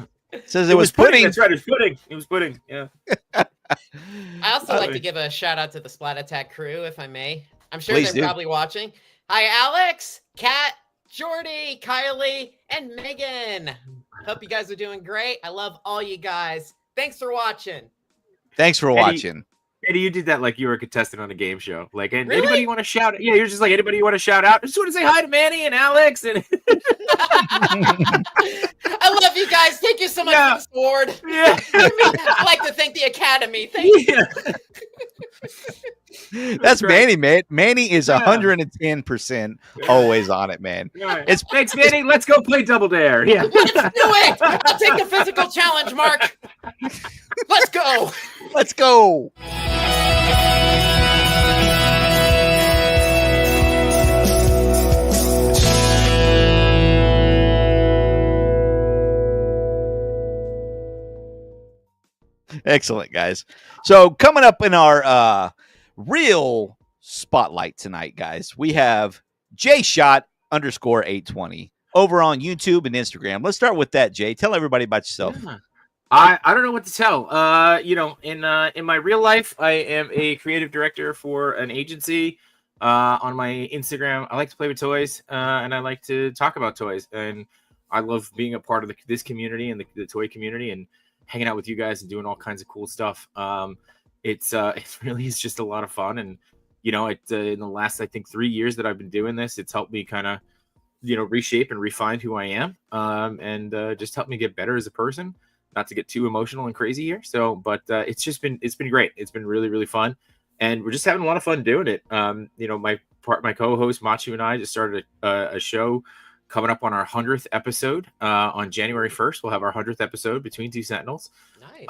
Speaker 2: Says it was pudding.
Speaker 4: That's right. It was pudding. It was pudding. Yeah.
Speaker 5: I also
Speaker 2: Uh,
Speaker 5: like to give a shout out to the Splat Attack crew, if I may. I'm sure
Speaker 2: Please
Speaker 5: they're
Speaker 2: do.
Speaker 5: probably watching. Hi, Alex, Kat, Jordy, Kylie, and Megan. Hope you guys are doing great. I love all you guys. Thanks for watching.
Speaker 2: Thanks for watching.
Speaker 4: Eddie, you did that like you were a contestant on a game show. Like, and
Speaker 5: Really?
Speaker 4: anybody you want to shout out? Yeah, you're just like, anybody you want to shout out? I just want to say hi to Manny and Alex. And
Speaker 5: I love you guys. Thank you so much for this award.
Speaker 4: yeah.
Speaker 5: I'd like to thank the Academy. Thank you.
Speaker 2: That's
Speaker 4: right.
Speaker 2: Manny, man. Manny is
Speaker 4: Yeah.
Speaker 2: 110% always on it, man.
Speaker 4: It's thanks, Manny. Let's go play Double Dare. Yeah.
Speaker 5: Let's do it. I'll take the physical challenge, Mark. Let's go.
Speaker 2: Let's go. Excellent, guys. So coming up in our real spotlight tonight, guys, we have JShot_820 over on YouTube and Instagram. Let's start with that, Jay. Tell everybody about yourself.
Speaker 4: Yeah. I don't know what to tell. You know, in my real life, I am a creative director for an agency. On my Instagram, I like to play with toys, and I like to talk about toys. And I love being a part of this community and the toy community, and hanging out with you guys and doing all kinds of cool stuff. It really is just a lot of fun. And you know, in the last, I think, 3 years that I've been doing this, it's helped me kind of, you know, reshape and refine who I am, and just helped me get better as a person. Not to get too emotional and crazy here. So, but it's been great. It's been really, really fun. And we're just having a lot of fun doing it. You know, my co-host Machu and I just started a show coming up on our 100th episode on January 1st. We'll have our 100th episode, Between Two Sentinels.
Speaker 5: Nice.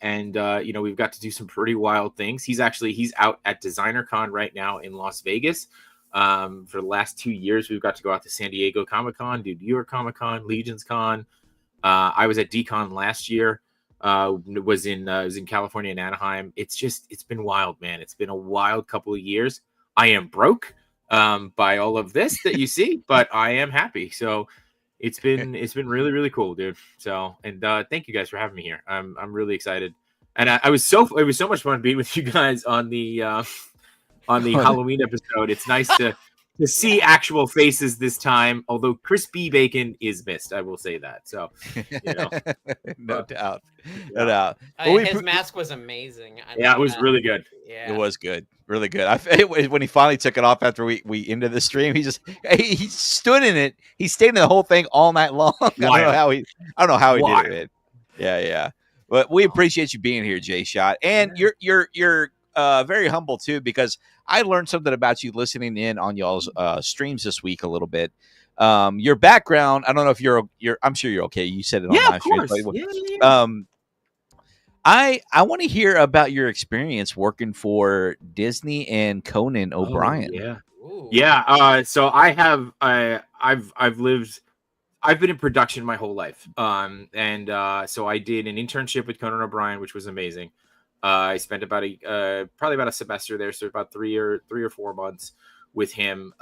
Speaker 4: And you know, we've got to do some pretty wild things. He's out at Designer Con right now in Las Vegas. For the last 2 years, we've got to go out to San Diego Comic-Con, do New York Comic-Con, Legion's Con. I was at DCon last year. Was in California and Anaheim. It's been wild, man. It's been a wild couple of years. I am broke by all of this that you see, but I am happy. So it's been really, really cool, dude. So, and thank you guys for having me here. I'm really excited. And it was so much fun being with you guys on the Halloween episode. It's nice to see actual faces this time, although Chris B. Bacon is missed. I will say that. So, you know.
Speaker 2: No doubt.
Speaker 4: Yeah.
Speaker 2: No doubt.
Speaker 5: His mask was amazing.
Speaker 4: Yeah, it was really good.
Speaker 5: Yeah.
Speaker 2: It was good. Really good. When he finally took it off after we ended the stream, he stood in it. He stayed in the whole thing all night long. I don't know how he did it. Yeah. But we appreciate you being here, Jay Shot. And you're very humble too, because I learned something about you listening in on y'all's streams this week a little bit. Your background, I don't know if you're I'm sure you're okay. You said it on live stream. I want to hear about your experience working for Disney and Conan O'Brien.
Speaker 4: So I've been in production my whole life. So I did an internship with Conan O'Brien, which was amazing. I spent probably about a semester there, so about 3 or 4 months with him,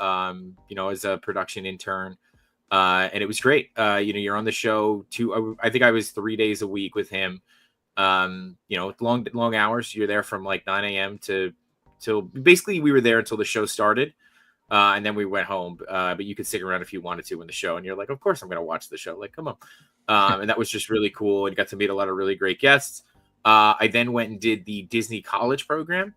Speaker 4: you know, as a production intern. And it was great. You know, you're on the show I think I was 3 days a week with him. You know, long hours. You're there from like 9 a.m. till basically we were there until the show started. And then we went home. But you could stick around if you wanted to in the show. And you're like, of course I'm going to watch the show. Like, come on. And that was just really cool. And got to meet a lot of really great guests. I then went and did the Disney College program,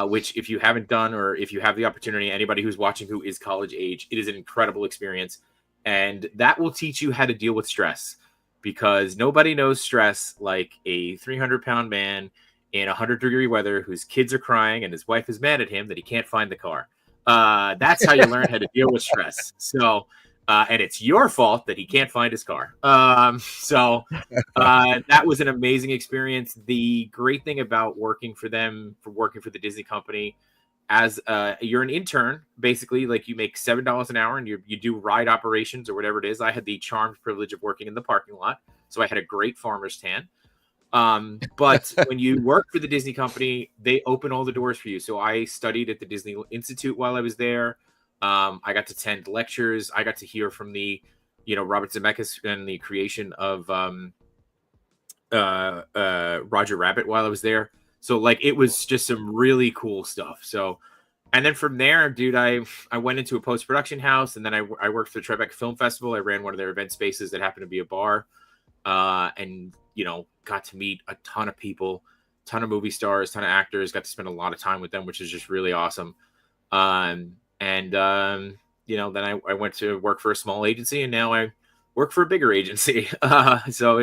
Speaker 4: which if you haven't done, or if you have the opportunity, anybody who's watching who is college age, it is an incredible experience. And that will teach you how to deal with stress, because nobody knows stress like a 300-pound man in 100-degree weather whose kids are crying and his wife is mad at him that he can't find the car. That's how you learn how to deal with stress. So, and it's your fault that he can't find his car. So that was an amazing experience. The great thing about working for them, working for the Disney company, as you're an intern, basically, like you make $7 an hour and you do ride operations or whatever it is. I had the charmed privilege of working in the parking lot, so I had a great farmer's tan. But when you work for the Disney company, they open all the doors for you. So I studied at the Disney Institute while I was there. I got to attend lectures. I got to hear from the, you know, Robert Zemeckis and the creation of Roger Rabbit while I was there. So like it was just some really cool stuff. So, and then from there, dude, I went into a post-production house, and then I worked for the Tribeca Film Festival. I ran one of their event spaces that happened to be a bar, and you know, got to meet a ton of people. ton of movie stars, ton of actors. Got to spend a lot of time with them, which is just really awesome. You know, then I went to work for a small agency, and now I work for a bigger agency. So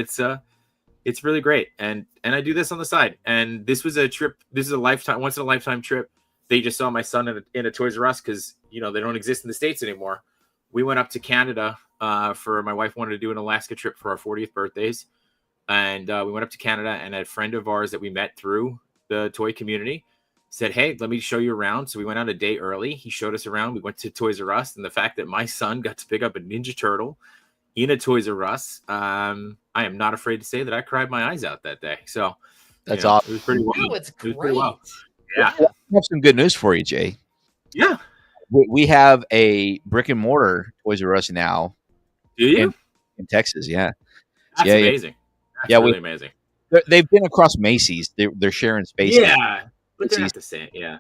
Speaker 4: it's really great, and I do this on the side. And this was a trip. This is a once in a lifetime trip. They just saw my son in a Toys R Us because, you know, they don't exist in the States anymore. We went up to Canada for my wife wanted to do an Alaska trip for our 40th birthdays. And we went up to Canada, and a friend of ours that we met through the toy community said, hey, let me show you around. So we went out a day early. He showed us around. We went to Toys R Us, and the fact that my son got to pick up a Ninja Turtle in a Toys R Us, I am not afraid to say that I cried my eyes out that day. So
Speaker 2: That's
Speaker 4: you know,
Speaker 2: awesome.
Speaker 4: It was pretty well.
Speaker 5: Oh, it's
Speaker 4: It was
Speaker 5: great.
Speaker 4: pretty well. Yeah.
Speaker 2: I have some good news for you, Jay.
Speaker 4: Yeah.
Speaker 2: We have a brick and mortar Toys R Us now
Speaker 4: Do you?
Speaker 2: in Texas. Yeah.
Speaker 4: That's
Speaker 2: yeah,
Speaker 4: amazing. That's
Speaker 2: Yeah,
Speaker 4: really amazing.
Speaker 2: They've been across Macy's. They're sharing space.
Speaker 4: Yeah. But they're not the same. Yeah.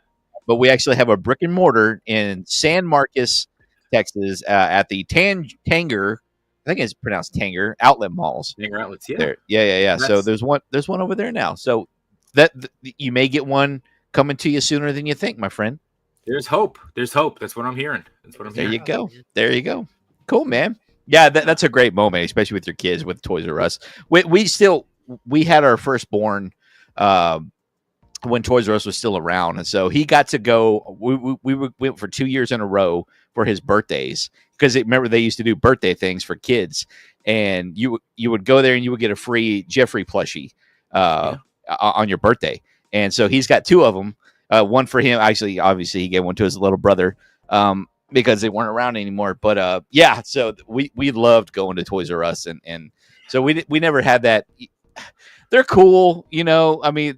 Speaker 2: But we actually have a brick and mortar in San Marcos, Texas, at the Tanger. I think it's pronounced Tanger Outlet Malls.
Speaker 4: Tanger Outlets. Yeah.
Speaker 2: There. Yeah. So
Speaker 4: That's-
Speaker 2: there's one over there now. So that you may get one coming to you sooner than you think, my friend.
Speaker 4: There's hope. There's hope. That's what I'm hearing. That's what I'm
Speaker 2: There
Speaker 4: hearing.
Speaker 2: you go. There you go. Cool, man. Yeah, that's a great moment, especially with your kids with Toys R Us. We had our firstborn when Toys R Us was still around, and so he got to go. We went for 2 years in a row for his birthdays because remember they used to do birthday things for kids, and you would go there and you would get a free Jeffrey plushie on your birthday, and so he's got 2 of them. One for him, actually. Obviously, he gave one to his little brother because they weren't around anymore. But yeah, so we loved going to Toys R Us, and so we never had that. They're cool, you know. I mean,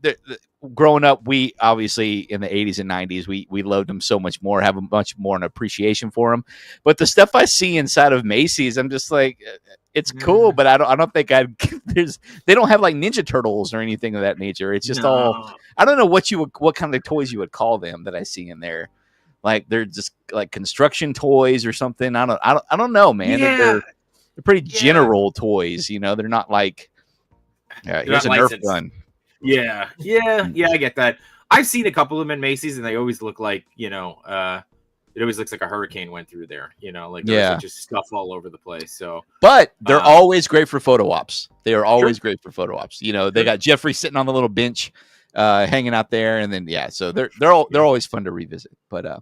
Speaker 2: growing up, we obviously in the 80s and 90s, we loved them so much more, have a much more an appreciation for them. But the stuff I see inside of Macy's, I'm just like, it's cool, but I don't think they don't have like Ninja Turtles or anything of that nature. It's just all, I don't know what kind of toys you would call them that I see in there. Like they're just like construction toys or something. I don't know, man.
Speaker 4: Yeah.
Speaker 2: They're pretty general toys, you know. They're not like here's a
Speaker 4: not
Speaker 2: Nerf
Speaker 4: licensed.
Speaker 2: gun.
Speaker 4: Yeah, I get that. I've seen a couple of them in Macy's, and they always look like, you know, it always looks like a hurricane went through there. You know, like there's like just stuff all over the place. So,
Speaker 2: but they're always great for photo ops. They are always
Speaker 4: Sure.
Speaker 2: great for photo ops. You know, they got Jeffrey sitting on the little bench, hanging out there, and then so they're always fun to revisit. But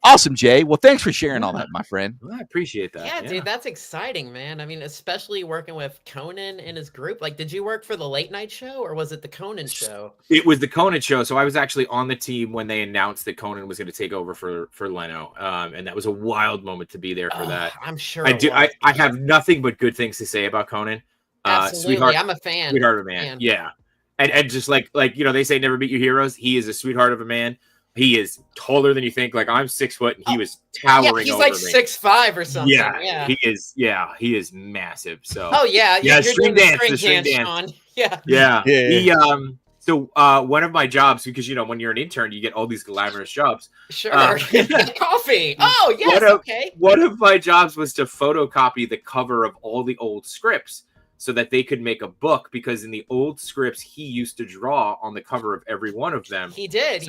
Speaker 2: awesome, Jay. Well, thanks for sharing all that, my friend.
Speaker 4: Well, I appreciate that.
Speaker 5: Yeah, dude, that's exciting, man. I mean, especially working with Conan and his group. Like, did you work for the late night show or was it the Conan show?
Speaker 4: It was the Conan show. So I was actually on the team when they announced that Conan was going to take over for Leno. And that was a wild moment to be there for that.
Speaker 5: I'm sure.
Speaker 4: I do. I have nothing but good things to say about Conan.
Speaker 5: Absolutely.
Speaker 4: Sweetheart,
Speaker 5: I'm a fan.
Speaker 4: sweetheart of a man. Yeah. And just like, you know, they say never meet your heroes. He is a sweetheart of a man. He is taller than you think. Like I'm 6 foot and he was towering
Speaker 5: he's
Speaker 4: over
Speaker 5: like
Speaker 4: me.
Speaker 5: 6'5" or something.
Speaker 4: Yeah, he is. Yeah, he is massive. So
Speaker 5: Oh yeah,
Speaker 4: Yeah,
Speaker 5: you're
Speaker 4: string
Speaker 5: doing the
Speaker 4: dance,
Speaker 5: string
Speaker 4: the string
Speaker 5: dance, Sean.
Speaker 4: yeah.
Speaker 2: Yeah.
Speaker 4: He so one of my jobs, because you know when you're an intern you get all these glamorous jobs.
Speaker 5: Sure.
Speaker 4: Uh,
Speaker 5: Coffee. Oh yes. Okay.
Speaker 4: One of my jobs was to photocopy the cover of all the old scripts so that they could make a book, because in the old scripts he used to draw on the cover of every one of them.
Speaker 5: He did.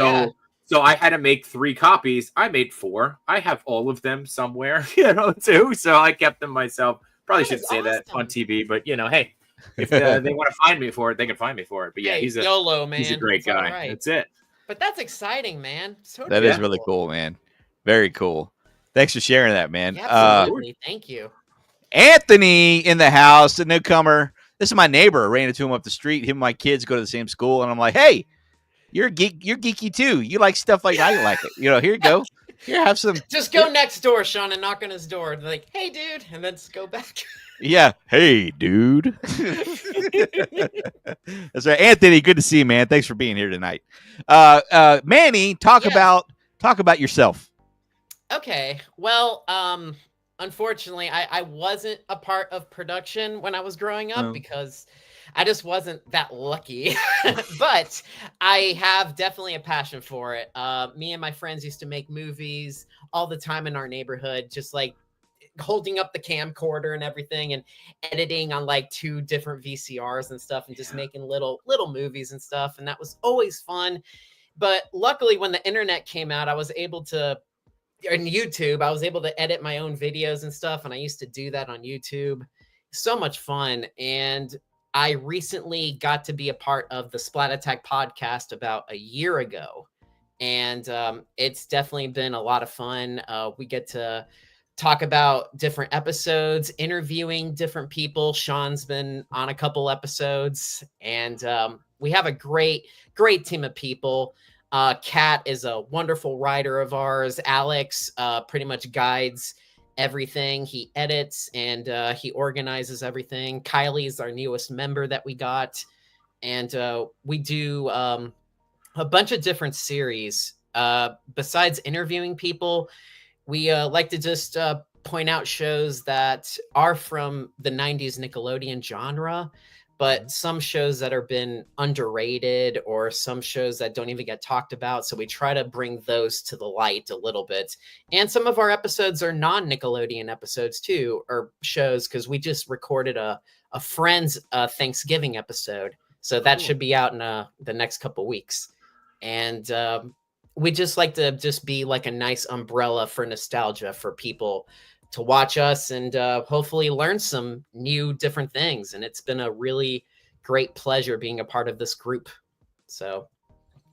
Speaker 4: So I had to make 3 copies. I made 4. I have all of them somewhere, you know, too. So I kept them myself. Probably
Speaker 5: That
Speaker 4: shouldn't
Speaker 5: is
Speaker 4: say that on
Speaker 5: awesome.
Speaker 4: TV, but you know, hey, if they want to find me for it, they can find me for it. But yeah,
Speaker 5: Hey,
Speaker 4: he's a
Speaker 5: YOLO, man.
Speaker 4: he's a great
Speaker 5: It's all
Speaker 4: guy.
Speaker 5: right.
Speaker 4: That's it.
Speaker 5: But that's exciting, man. So
Speaker 2: That is
Speaker 5: cool.
Speaker 2: really cool, man. Very cool. Thanks for sharing that, man.
Speaker 5: Yeah, absolutely. Thank you.
Speaker 2: Anthony in the house, a newcomer. This is my neighbor. I ran into him up the street. Him and my kids go to the same school, and I'm like, hey, you're a geek. You're geeky too. You like stuff like I like it. You know, here you go. Here, have some.
Speaker 5: Just go next door, Sean, and knock on his door. And like, hey, dude, and then just go back.
Speaker 2: Yeah. Hey, dude. That's right, Anthony. Good to see you, man. Thanks for being here tonight. Manny, talk
Speaker 5: Yes.
Speaker 2: about yourself.
Speaker 5: Okay. Well, unfortunately, I wasn't a part of production when I was growing up
Speaker 2: Oh.
Speaker 5: because I just wasn't that lucky. But I have definitely a passion for it. Me and my friends used to make movies all the time in our neighborhood, just like holding up the camcorder and everything and editing on like 2 different VCRs and stuff and just making little movies and stuff. And that was always fun. But luckily when the internet came out, I was able to, on YouTube, I was able to edit my own videos and stuff. And I used to do that on YouTube. So much fun. And I recently got to be a part of the Splat Attack podcast about a year ago. And it's definitely been a lot of fun. We get to talk about different episodes, interviewing different people. Sean's been on a couple episodes, and we have a great team of people. Kat is a wonderful writer of ours. Alex pretty much guides everything. He edits and he organizes everything. Kylie is our newest member that we got. And we do a bunch of different series. Besides interviewing people, we like to just point out shows that are from the 90s Nickelodeon genre, but some shows that have been underrated or some shows that don't even get talked about. So we try to bring those to the light a little bit. And some of our episodes are non-Nickelodeon episodes too, or shows, because we just recorded a Friends Thanksgiving episode. So that should be out in the next couple weeks. And we just like to just be like a nice umbrella for nostalgia for people to watch us and hopefully learn some new different things. And it's been a really great pleasure being a part of this group. So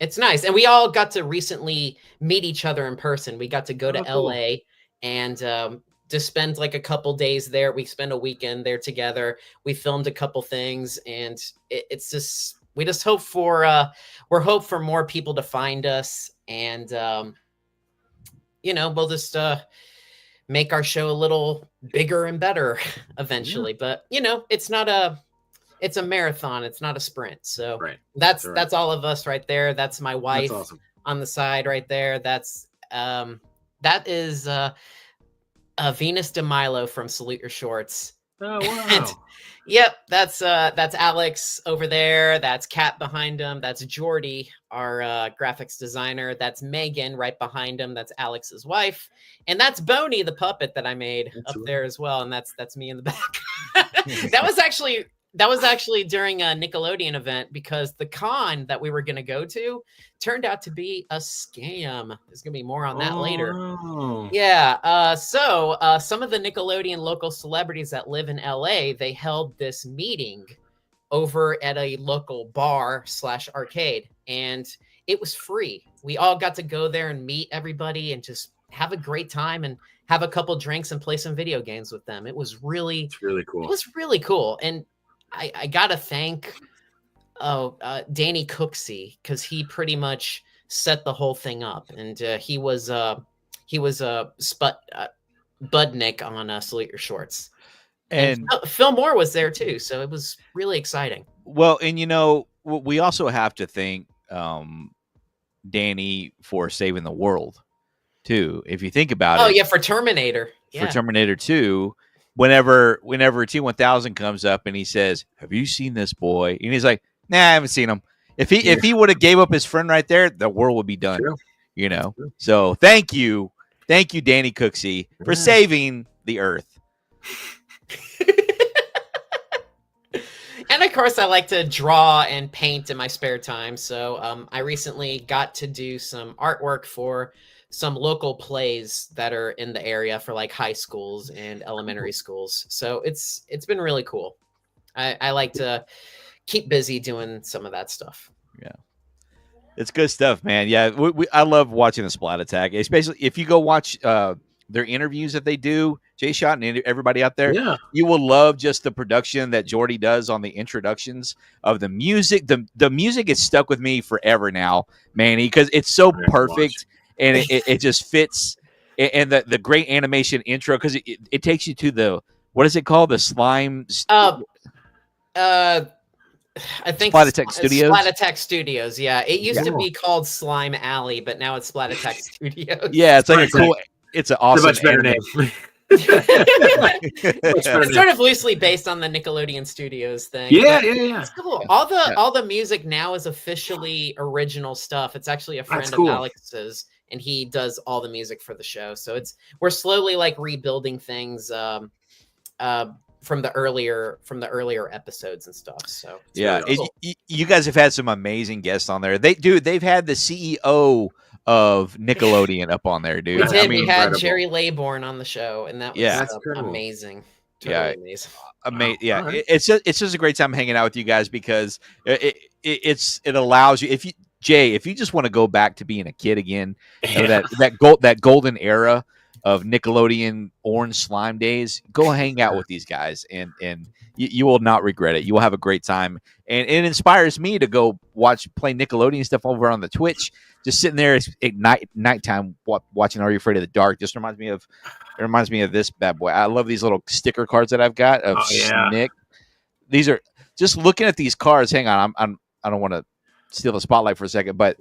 Speaker 5: it's nice. And we all got to recently meet each other in person. We got to go to LA and just spend like a couple days there. We spent a weekend there together. We filmed a couple things, and it's just, we just hope for, we're hope for more people to find us. And, you know, we'll just, make our show a little bigger and better eventually. But you know, it's a marathon. It's not a sprint. So that's all of us right there. That's my wife on the side right there. That's that is Venus de Milo from Salute Your Shorts.
Speaker 4: Oh wow.
Speaker 5: And, yep, that's Alex over there. That's Kat behind him. That's Jordy, our graphics designer. That's Megan right behind him. That's Alex's wife. And that's Boney, the puppet that I made there as well. And that's me in the back. That was actually during a Nickelodeon event, because the con that we were going to go to turned out to be a scam. There's going to be more on that later. Yeah. So some of the Nickelodeon local celebrities that live in LA, they held this meeting over at a local bar / arcade, and it was free. We all got to go there and meet everybody and just have a great time and have a couple drinks and play some video games with them. It's really cool. It was really cool. And I gotta thank Danny Cooksey, because he pretty much set the whole thing up, and he was Budnick on Salute Your Shorts, and Phil Moore was there too, so it was really exciting.
Speaker 2: Well, and you know, we also have to thank Danny for saving the world too. If you think about it.
Speaker 5: Oh yeah, for Terminator.
Speaker 2: For Terminator 2. Whenever T-1000 comes up and he says, "Have you seen this boy?" and he's like, "Nah, I haven't seen him." If he would have gave up his friend right there, the world would be done. True. You know. True. So thank you, Danny Cooksey, for saving the Earth.
Speaker 5: And of course, I like to draw and paint in my spare time. So I recently got to do some artwork for some local plays that are in the area for like high schools and elementary schools. So it's been really cool. I like to keep busy doing some of that stuff.
Speaker 2: Yeah. It's good stuff, man. Yeah. I love watching the Splat Attack. Especially if you go watch their interviews that they do, Jay Shot and everybody out there, you will love just the production that Jordy does on the introductions of the music. The music is stuck with me forever now, Manny, because it's so perfect. And it just fits, and the great animation intro, because it takes you to what is it called? The slime.
Speaker 5: I think
Speaker 2: Splat Attack Studios.
Speaker 5: Splat Attack Studios. Yeah, it used to be called Slime Alley, but now it's Splat Attack Studios.
Speaker 2: Yeah, it's like it's an awesome.
Speaker 4: It's a much better name.
Speaker 5: It's sort of loosely based on the Nickelodeon Studios thing.
Speaker 4: Yeah.
Speaker 5: It's cool. All the music now is officially original stuff. It's actually a friend of Alex's. and he does all the music for the show. So we're slowly like rebuilding things from the earlier episodes and stuff. So it's
Speaker 2: Yeah,
Speaker 5: really cool.
Speaker 2: you guys have had some amazing guests on there. They've had the CEO of Nickelodeon up on there, dude.
Speaker 5: We did.
Speaker 2: I mean,
Speaker 5: We had
Speaker 4: incredible.
Speaker 5: Jerry Laybourne on the show, and that was
Speaker 2: Yeah.
Speaker 4: That's cool.
Speaker 5: amazing.
Speaker 2: Yeah.
Speaker 5: Totally amazing.
Speaker 2: Yeah,
Speaker 4: All right.
Speaker 2: it's just a great time hanging out with you guys because it allows you, if you just want to go back to being a kid again, you know, that golden era of Nickelodeon orange slime days, go hang out with these guys and you will not regret it. You will have a great time, and it inspires me to go play Nickelodeon stuff over on the Twitch. Just sitting there at nighttime watching Are You Afraid of the Dark just reminds me of this bad boy. I love these little sticker cards that I've got of Snick. These are just looking at these cards. Hang on, I don't want to steal the spotlight for a second, but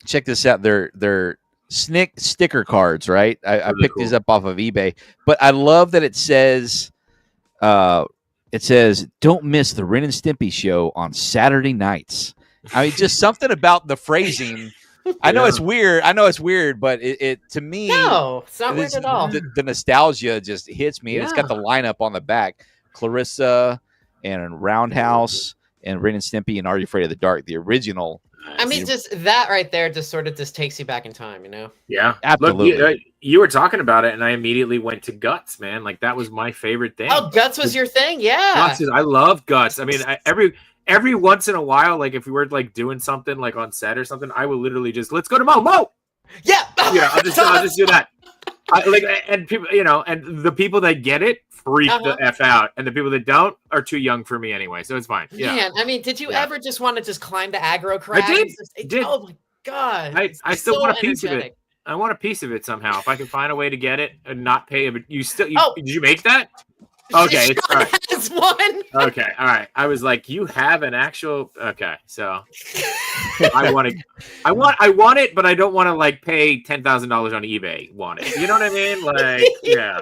Speaker 2: check this out. They're Snick sticker cards, right? I
Speaker 4: Really
Speaker 2: picked these up off of eBay, but I love that it says don't miss the Ren and Stimpy show on Saturday nights. I mean, just something about the phrasing. I know it's weird, but it to me,
Speaker 5: No, it's not weird at all.
Speaker 2: The nostalgia just hits me. And it's got the lineup on the back: Clarissa and Roundhouse and Ren and Stimpy and Are You Afraid of the Dark? The original.
Speaker 5: I mean, just that right there just sort of just takes you back in time, you know?
Speaker 4: Yeah,
Speaker 2: Absolutely.
Speaker 4: Look, you were talking about it, and I immediately went to Guts, man. Like that was my favorite thing.
Speaker 5: Oh, Guts was your thing, yeah.
Speaker 4: I love Guts. I mean, every once in a while, like if we were like doing something like on set or something, I would literally just let's go to Mo.
Speaker 5: Yeah,
Speaker 4: Yeah, I'll just do that. And people, you know, and the people that get it freak the F out, and the people that don't are too young for me anyway, so it's fine. Yeah.
Speaker 5: Man, I mean, did you ever just want to just climb to aggro crags?
Speaker 4: I did.
Speaker 5: Oh my god!
Speaker 4: I still want a piece of it. I want a piece of it somehow. If I can find a way to get it and not pay it, did you make that? Okay, it's all right.
Speaker 5: Has one.
Speaker 4: Okay, all right. I was like, you have an actual. Okay, so I want it, but I don't want to like pay $10,000 on eBay. Want it? You know what I mean? Like, yeah.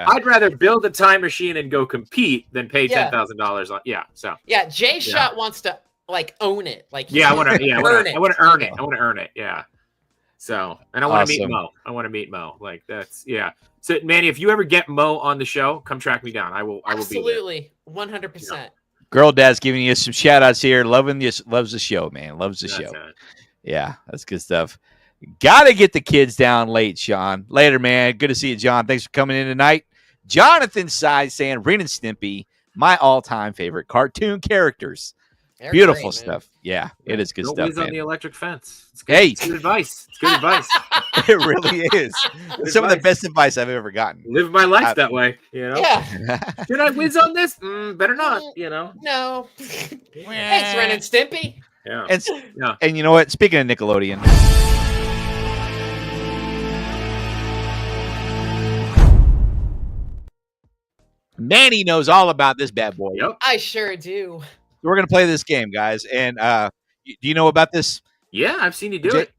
Speaker 4: I'd rather build a time machine and go compete than pay $10,000 on. Yeah. So.
Speaker 5: Yeah, Jay Shot wants to like own it. Like,
Speaker 4: I want to earn it. I want to earn it. Yeah. So, and I want to meet Mo. Like that's So, Manny, if you ever get Mo on the show, come track me down. I will be there.
Speaker 5: Absolutely, 100%.
Speaker 2: Girl Dad's giving you some shout outs here. Loves the show, man. Loves the show. Yeah, that's good stuff. Gotta get the kids down late, Sean. Later, man. Good to see you, John. Thanks for coming in tonight. Jonathan Side saying Ren and Stimpy, my all-time favorite cartoon characters.
Speaker 5: They're
Speaker 2: Beautiful
Speaker 5: great,
Speaker 2: stuff. Yeah, it is good
Speaker 4: Don't
Speaker 2: stuff,
Speaker 4: whiz on
Speaker 2: man.
Speaker 4: the electric fence. It's good.
Speaker 2: Hey.
Speaker 4: It's good advice. It's good advice.
Speaker 2: It really is. It's some of the best advice I've ever gotten.
Speaker 4: Live my life that way, you know?
Speaker 5: Yeah.
Speaker 4: Should I whiz on this? Better not, you know?
Speaker 5: No. Thanks, Ren and Stimpy.
Speaker 4: Yeah.
Speaker 2: And you know what? Speaking of Nickelodeon. Manny knows all about this bad boy.
Speaker 4: Yep.
Speaker 5: I sure do.
Speaker 2: We're going to play this game, guys. And do you know about this?
Speaker 4: Yeah, I've seen you do it.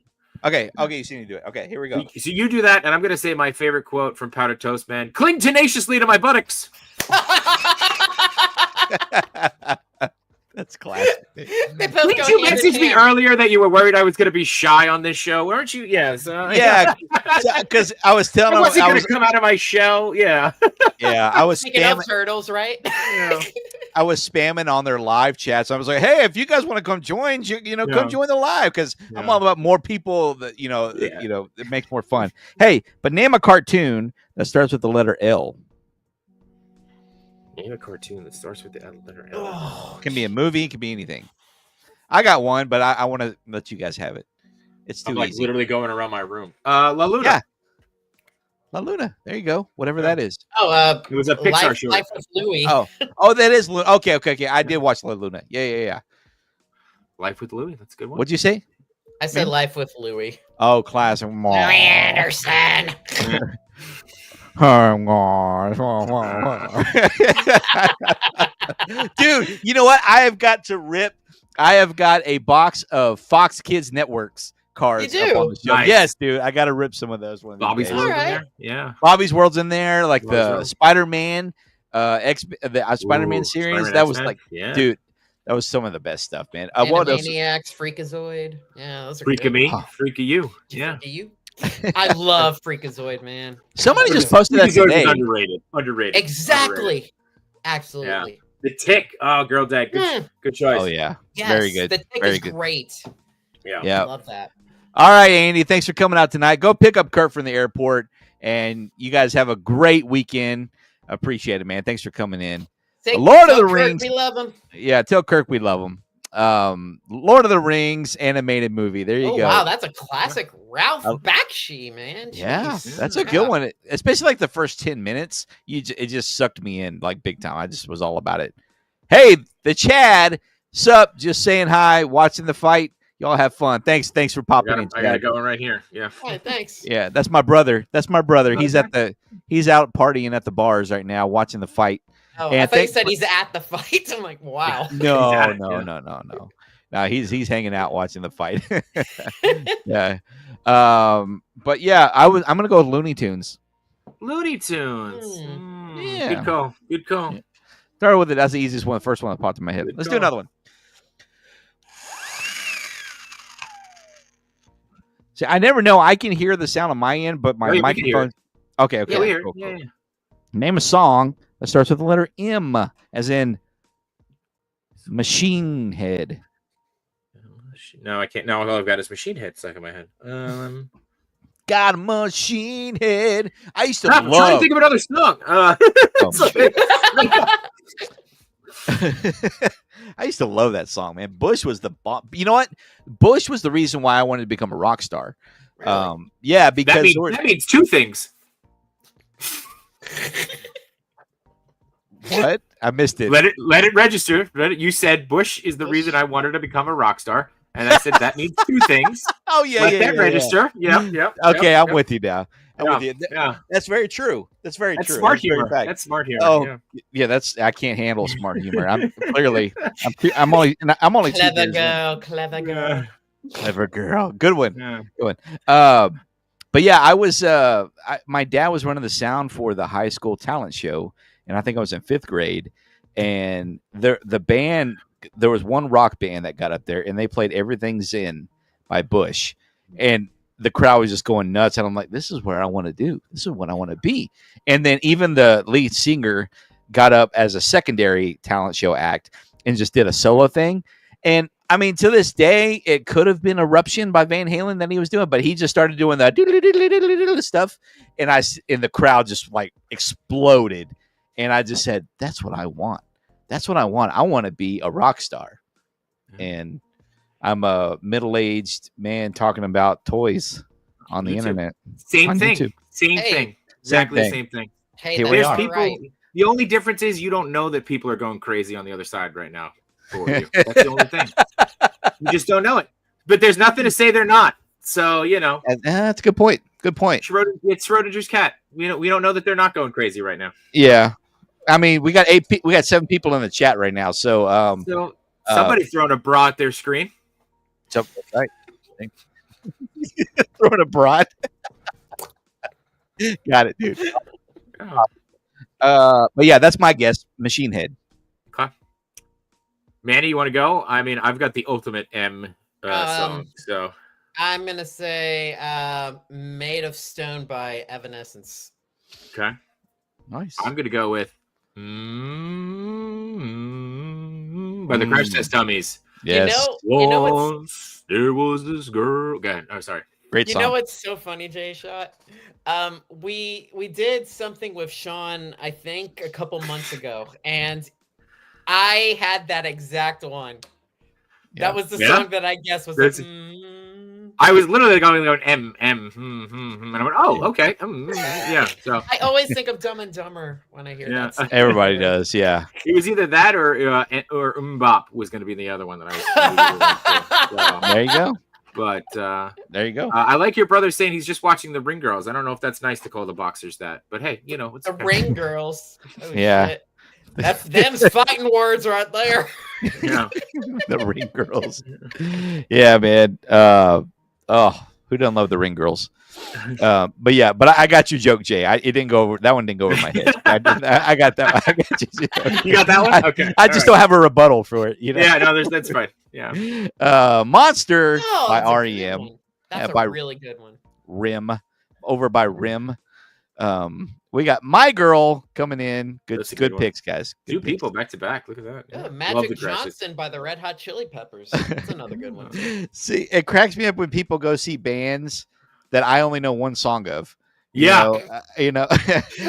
Speaker 2: Okay, you see me do it. Okay, here we go.
Speaker 4: So you do that, and I'm going to say my favorite quote from Powdered Toast Man. Cling tenaciously to my buttocks.
Speaker 2: That's classic.
Speaker 5: Didn't
Speaker 4: you message me earlier that you were worried I was going to be shy on this show? Weren't you? Yeah. So,
Speaker 2: yeah, because I was telling him
Speaker 4: I wasn't going to come out of my shell. Yeah.
Speaker 2: Yeah, I was
Speaker 5: Speaking of turtles, right?
Speaker 4: Yeah.
Speaker 2: I was spamming on their live chats. I was like, "Hey, if you guys want to come join, come join the live because I'm all about more people. That it makes more fun. Hey, but name a cartoon that starts with the letter L.
Speaker 4: Name a cartoon that starts with the letter L.
Speaker 2: Oh, can be a movie, can be anything. I got one, but I want to let you guys have it. It's too easy.
Speaker 4: Literally going around my room. La Luna.
Speaker 2: Yeah. La Luna. There you go. Whatever that is.
Speaker 5: Oh,
Speaker 4: it was a Pixar show.
Speaker 5: Life with Louie.
Speaker 2: Oh, that is Luna. Okay. I did watch La Luna. Yeah.
Speaker 4: Life with Louie. That's a good one.
Speaker 2: What'd you say?
Speaker 5: I said Life with Louie.
Speaker 2: Oh, classic.
Speaker 5: Louie Anderson.
Speaker 2: Dude, you know what? I have got a box of Fox Kids Networks cards.
Speaker 5: You do?
Speaker 2: Up on the show.
Speaker 4: Nice.
Speaker 2: Yes, dude. I got to rip some of those.
Speaker 4: Bobby's World in there. Yeah.
Speaker 2: Bobby's World's in there, like the
Speaker 4: World.
Speaker 2: Spider-Man, the Spider-Man series.
Speaker 4: Spider-Man
Speaker 2: that was
Speaker 4: X-Men.
Speaker 2: like,
Speaker 4: Yeah.
Speaker 2: dude, That was some of the best stuff, man. What else?
Speaker 5: Animaniacs, Freakazoid. Yeah, those are
Speaker 4: Freak
Speaker 5: good.
Speaker 4: of me,
Speaker 2: Huh.
Speaker 4: freak of you. Yeah.
Speaker 5: Freak of you. I love Freakazoid, man.
Speaker 2: Somebody
Speaker 5: God,
Speaker 2: just
Speaker 5: those are-
Speaker 2: posted that
Speaker 4: Freakazoid was
Speaker 2: today.
Speaker 4: underrated. Underrated.
Speaker 5: Exactly. Absolutely.
Speaker 4: The Tick. Oh, girl, dad. Good choice.
Speaker 2: Oh yeah,
Speaker 5: Yes.
Speaker 2: very good.
Speaker 5: The Tick
Speaker 2: Very
Speaker 5: is
Speaker 2: good.
Speaker 5: great.
Speaker 4: Yeah.
Speaker 2: Yeah.
Speaker 5: I love that.
Speaker 2: All right, Andy. Thanks for coming out tonight. Go pick up Kurt from the airport, and you guys have a great weekend. Appreciate it, man. Thanks for coming in.
Speaker 5: Say,
Speaker 2: Lord of
Speaker 5: tell
Speaker 2: the
Speaker 5: Kurt
Speaker 2: Rings.
Speaker 5: we love him.
Speaker 2: Yeah, tell Kirk we love him. Lord of the Rings animated movie. There you
Speaker 5: Oh
Speaker 2: go.
Speaker 5: wow, that's a classic Ralph
Speaker 2: Oh.
Speaker 5: Bakshi, man.
Speaker 2: Yeah,
Speaker 5: Jeez.
Speaker 2: that's a good one. Especially like the first 10 minutes. It just sucked me in like big time. I just was all about it. Hey, the Chad, sup? Just saying hi, watching the fight. Y'all have fun. Thanks for popping in.
Speaker 4: I got
Speaker 2: Chad.
Speaker 4: it going right here. Yeah.
Speaker 5: All right, thanks.
Speaker 2: Yeah, that's my brother. He's
Speaker 4: Okay.
Speaker 2: he's out partying at the bars right now, watching the fight.
Speaker 5: Oh,
Speaker 2: And
Speaker 5: I thought you
Speaker 2: thanks
Speaker 5: said
Speaker 2: for-
Speaker 5: he's at the fight. I'm like, wow.
Speaker 2: No,
Speaker 4: at it,
Speaker 2: no,
Speaker 4: yeah.
Speaker 2: no. No, he's hanging out watching the fight. Yeah. But yeah, I'm gonna go with Looney Tunes.
Speaker 4: Looney Tunes.
Speaker 2: Yeah.
Speaker 4: Good call. Good call.
Speaker 2: Yeah. Start with it. That's the easiest one. The first one that popped in my head.
Speaker 4: Good
Speaker 2: Let's do
Speaker 4: call.
Speaker 2: another one. See, I never know. I can hear the sound on my end, but my
Speaker 4: Oh, yeah, we can hear
Speaker 2: microphone. Okay.
Speaker 4: Yeah, we hear.
Speaker 2: Cool,
Speaker 4: Yeah,
Speaker 2: cool.
Speaker 4: yeah.
Speaker 2: Name a song that starts with the letter M, as in Machine Head.
Speaker 4: No, I can't. No, all I've got is Machine Head stuck in my head.
Speaker 2: Got a machine head. I used to
Speaker 4: I'm trying to
Speaker 2: love.
Speaker 4: think of another song.
Speaker 2: I used to love that song, man. Bush was the bomb. You know what? Bush was the reason why I wanted to become a rock star.
Speaker 5: Really?
Speaker 2: Yeah, because
Speaker 4: that means two things.
Speaker 2: what? I missed it.
Speaker 4: Let it register. You said Bush is the reason I wanted to become a rock star, and I said that means two things.
Speaker 2: Oh yeah,
Speaker 4: Let
Speaker 2: yeah,
Speaker 4: that
Speaker 2: yeah,
Speaker 4: register. Yep.
Speaker 2: Okay,
Speaker 4: yep,
Speaker 2: I'm
Speaker 4: yep.
Speaker 2: with you now. I'm with you.
Speaker 4: Yeah,
Speaker 2: That's very true. That's very
Speaker 4: that's
Speaker 2: true.
Speaker 4: smart
Speaker 2: That's very
Speaker 4: humor.
Speaker 2: fact.
Speaker 4: That's smart humor.
Speaker 2: Oh,
Speaker 4: yeah.
Speaker 2: I can't handle smart humor. I'm only 2
Speaker 5: Clever
Speaker 2: years in.
Speaker 5: girl, clever girl.
Speaker 2: Clever girl. Good one.
Speaker 4: Yeah.
Speaker 2: But yeah, I was my dad was running the sound for the high school talent show, and I think I was in 5th grade. And the band, there was one rock band that got up there, and they played "Everything's In" by Bush, and the crowd was just going nuts. And I'm like, this is where I want to do. This is what I want to be. And then even the lead singer got up as a secondary talent show act and just did a solo thing. And I mean, to this day, it could have been Eruption by Van Halen that he was doing, but he just started doing that stuff, and the crowd just like exploded. And I just said, that's what I want. That's what I want. I want to be a rock star. And I'm a middle-aged man talking about toys on the
Speaker 4: YouTube.
Speaker 2: internet.
Speaker 4: Same
Speaker 2: On
Speaker 4: thing.
Speaker 2: YouTube.
Speaker 4: Same
Speaker 5: Hey.
Speaker 4: thing. Exactly
Speaker 2: thing.
Speaker 4: the same thing.
Speaker 5: Hey,
Speaker 2: Here we
Speaker 5: that's
Speaker 2: are.
Speaker 5: all
Speaker 4: People.
Speaker 5: right.
Speaker 4: The only difference is you don't know that people are going crazy on the other side right now for you. That's the only thing. You just don't know it. But there's nothing to say they're not. So
Speaker 2: That's a good point. Good point.
Speaker 4: it's Schrodinger's cat. We don't know that they're not going crazy right now.
Speaker 2: Yeah. I mean, we got 7 people in the chat right now. So,
Speaker 4: So somebody throwing a bra at their screen.
Speaker 2: so right. Throwing a broad. Got it, dude. But yeah, that's my guess. Machine Head.
Speaker 4: Okay. Manny, you want to go? I mean, I've got the ultimate M song. So
Speaker 5: I'm gonna say "Made of Stone" by Evanescence.
Speaker 4: okay,
Speaker 2: Nice.
Speaker 4: I'm gonna go with by the Crash Test Dummies.
Speaker 2: Yes.
Speaker 5: You know what's
Speaker 4: Once there was this girl. Go ahead. Oh, sorry.
Speaker 2: Great
Speaker 5: You
Speaker 2: song.
Speaker 5: know what's so funny, Jay Shot? We did something with Sean, I think, a couple months ago, and I had that exact one.
Speaker 2: Yeah.
Speaker 5: That was the
Speaker 4: Yeah?
Speaker 5: song that I guess was
Speaker 4: That's- I was literally going M, and I went, oh, okay, yeah. So
Speaker 5: I always think of Dumb and Dumber when I hear
Speaker 4: Yeah.
Speaker 5: that song.
Speaker 2: Everybody does. Yeah.
Speaker 4: it was either that or Mbop was going to be the other one that I was.
Speaker 2: There you go.
Speaker 4: But
Speaker 2: There you go.
Speaker 4: I like your brother saying he's just watching the Ring Girls. I don't know if that's nice to call the boxers that, but hey, it's
Speaker 5: The
Speaker 4: okay.
Speaker 5: Ring Girls. Oh,
Speaker 2: Yeah.
Speaker 5: shit. That's them's fighting words right there.
Speaker 4: Yeah.
Speaker 2: The Ring Girls. Yeah, man. Who doesn't love the Ring Girls? But yeah, but I got your joke, Jay. It didn't go over. That one didn't go over my head. I got that one. I got you.
Speaker 4: You got that one? Okay.
Speaker 2: I just don't have a rebuttal for it. You know?
Speaker 4: Yeah, no, that's fine. Yeah.
Speaker 2: Monster
Speaker 5: Oh,
Speaker 2: by
Speaker 5: that's a good
Speaker 2: REM.
Speaker 5: one. That's
Speaker 2: by
Speaker 5: a really good one.
Speaker 2: Rim. Over by Rim. We got My Girl coming in. Good
Speaker 4: one.
Speaker 2: picks, guys. Good
Speaker 4: Two
Speaker 2: picks.
Speaker 4: people back to back. Look at that.
Speaker 5: Yeah,
Speaker 4: Love
Speaker 5: Magic
Speaker 4: the Crashes.
Speaker 5: Johnson by the Red Hot Chili Peppers. That's another good one.
Speaker 2: See, it cracks me up when people go see bands that I only know one song of.
Speaker 4: Yeah.
Speaker 2: You know.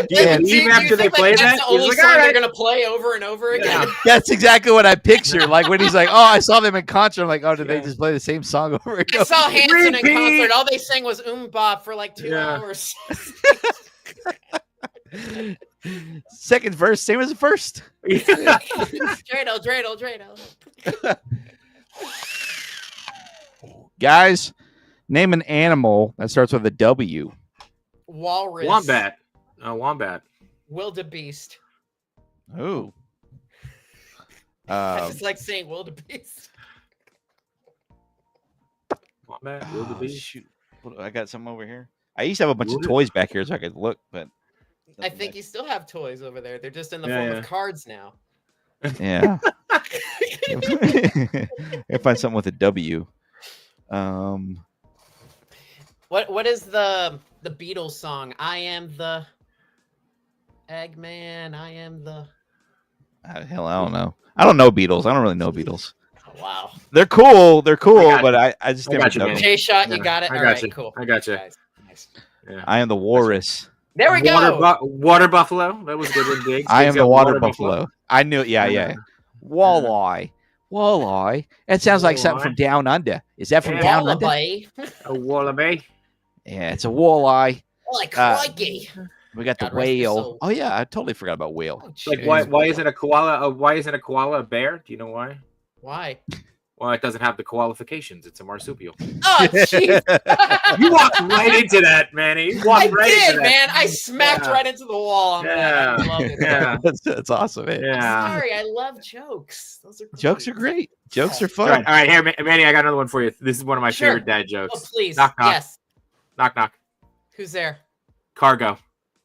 Speaker 4: Yeah, even after they play
Speaker 5: that's
Speaker 4: that,
Speaker 5: the only
Speaker 4: he's like,
Speaker 5: song
Speaker 4: "All
Speaker 5: they're
Speaker 4: right."
Speaker 5: gonna play over and over again.
Speaker 4: Yeah.
Speaker 2: That's exactly what I picture. Like when he's like, "Oh, I saw them in concert." I'm like, "Oh, did they just play the same song over and
Speaker 5: I
Speaker 2: over?"
Speaker 5: saw Hanson in
Speaker 4: Repeat.
Speaker 5: concert. All they sang was Bop for like 2
Speaker 4: Yeah.
Speaker 5: hours.
Speaker 2: Second verse, same as the first.
Speaker 5: Dreidel.
Speaker 2: Guys, name an animal that starts with a W.
Speaker 5: Walrus.
Speaker 4: Wombat. Wombat.
Speaker 5: Wildebeest.
Speaker 2: Ooh.
Speaker 5: I just like saying wildebeest.
Speaker 4: Wombat.
Speaker 2: Oh,
Speaker 4: Wildebeest.
Speaker 2: shoot. I got some over here. I used to have a bunch of toys back here so I could look, but
Speaker 5: I think you still have toys over there. They're just in the
Speaker 4: Yeah,
Speaker 5: form
Speaker 4: yeah.
Speaker 5: of cards now.
Speaker 2: yeah. I find something with a W.
Speaker 5: What is the Beatles song? I am the Eggman. I am the.
Speaker 2: Hell, I don't know. I don't know Beatles. I don't really know Beatles.
Speaker 5: Oh, wow.
Speaker 2: They're cool. They're cool,
Speaker 4: got
Speaker 2: but I just
Speaker 4: I
Speaker 2: never
Speaker 4: got you,
Speaker 2: know.
Speaker 4: man.
Speaker 5: J shot, you
Speaker 4: Yeah,
Speaker 5: got it.
Speaker 4: I
Speaker 5: All
Speaker 4: got
Speaker 5: right,
Speaker 4: you.
Speaker 5: cool.
Speaker 4: I got you.
Speaker 5: Guys, nice.
Speaker 4: Yeah.
Speaker 2: I am the walrus.
Speaker 5: There we go.
Speaker 4: Water buffalo. That was good one, Diggs.
Speaker 2: I am
Speaker 4: Diggs
Speaker 2: the
Speaker 4: got
Speaker 2: water buffalo. I knew it. Yeah. Walleye. Walleye. That sounds like something
Speaker 4: Walleye.
Speaker 2: from down under. Is that from
Speaker 4: Yeah.
Speaker 2: down under?
Speaker 5: Wallaby.
Speaker 4: A wallaby.
Speaker 2: Yeah, it's a walleye.
Speaker 5: Like crikey.
Speaker 2: We got the
Speaker 5: God rest his
Speaker 2: whale.
Speaker 5: soul.
Speaker 2: Oh yeah, I totally forgot about whale.
Speaker 5: Oh,
Speaker 4: Like
Speaker 5: jeez.
Speaker 4: why isn't a koala? Why isn't a koala a bear? Do you know why?
Speaker 5: Why?
Speaker 4: Well, it doesn't have the qualifications. It's a marsupial.
Speaker 5: Oh, jeez.
Speaker 4: You walked right into that, Manny. You walked
Speaker 5: I
Speaker 4: right
Speaker 5: did,
Speaker 4: into that.
Speaker 5: man. I smacked
Speaker 4: Yeah.
Speaker 5: right into the wall on that. I love it.
Speaker 4: Yeah.
Speaker 2: That's awesome. Man.
Speaker 4: Yeah.
Speaker 5: Sorry, I love jokes. Those are great.
Speaker 2: Jokes are great. Jokes are
Speaker 4: All
Speaker 2: fun.
Speaker 4: right, here, Manny. I got another one for you. This is one of my
Speaker 5: Sure.
Speaker 4: favorite dad
Speaker 5: Oh,
Speaker 4: jokes.
Speaker 5: please.
Speaker 4: Knock, knock.
Speaker 5: Yes.
Speaker 4: Knock, knock.
Speaker 5: Who's there?
Speaker 4: Cargo.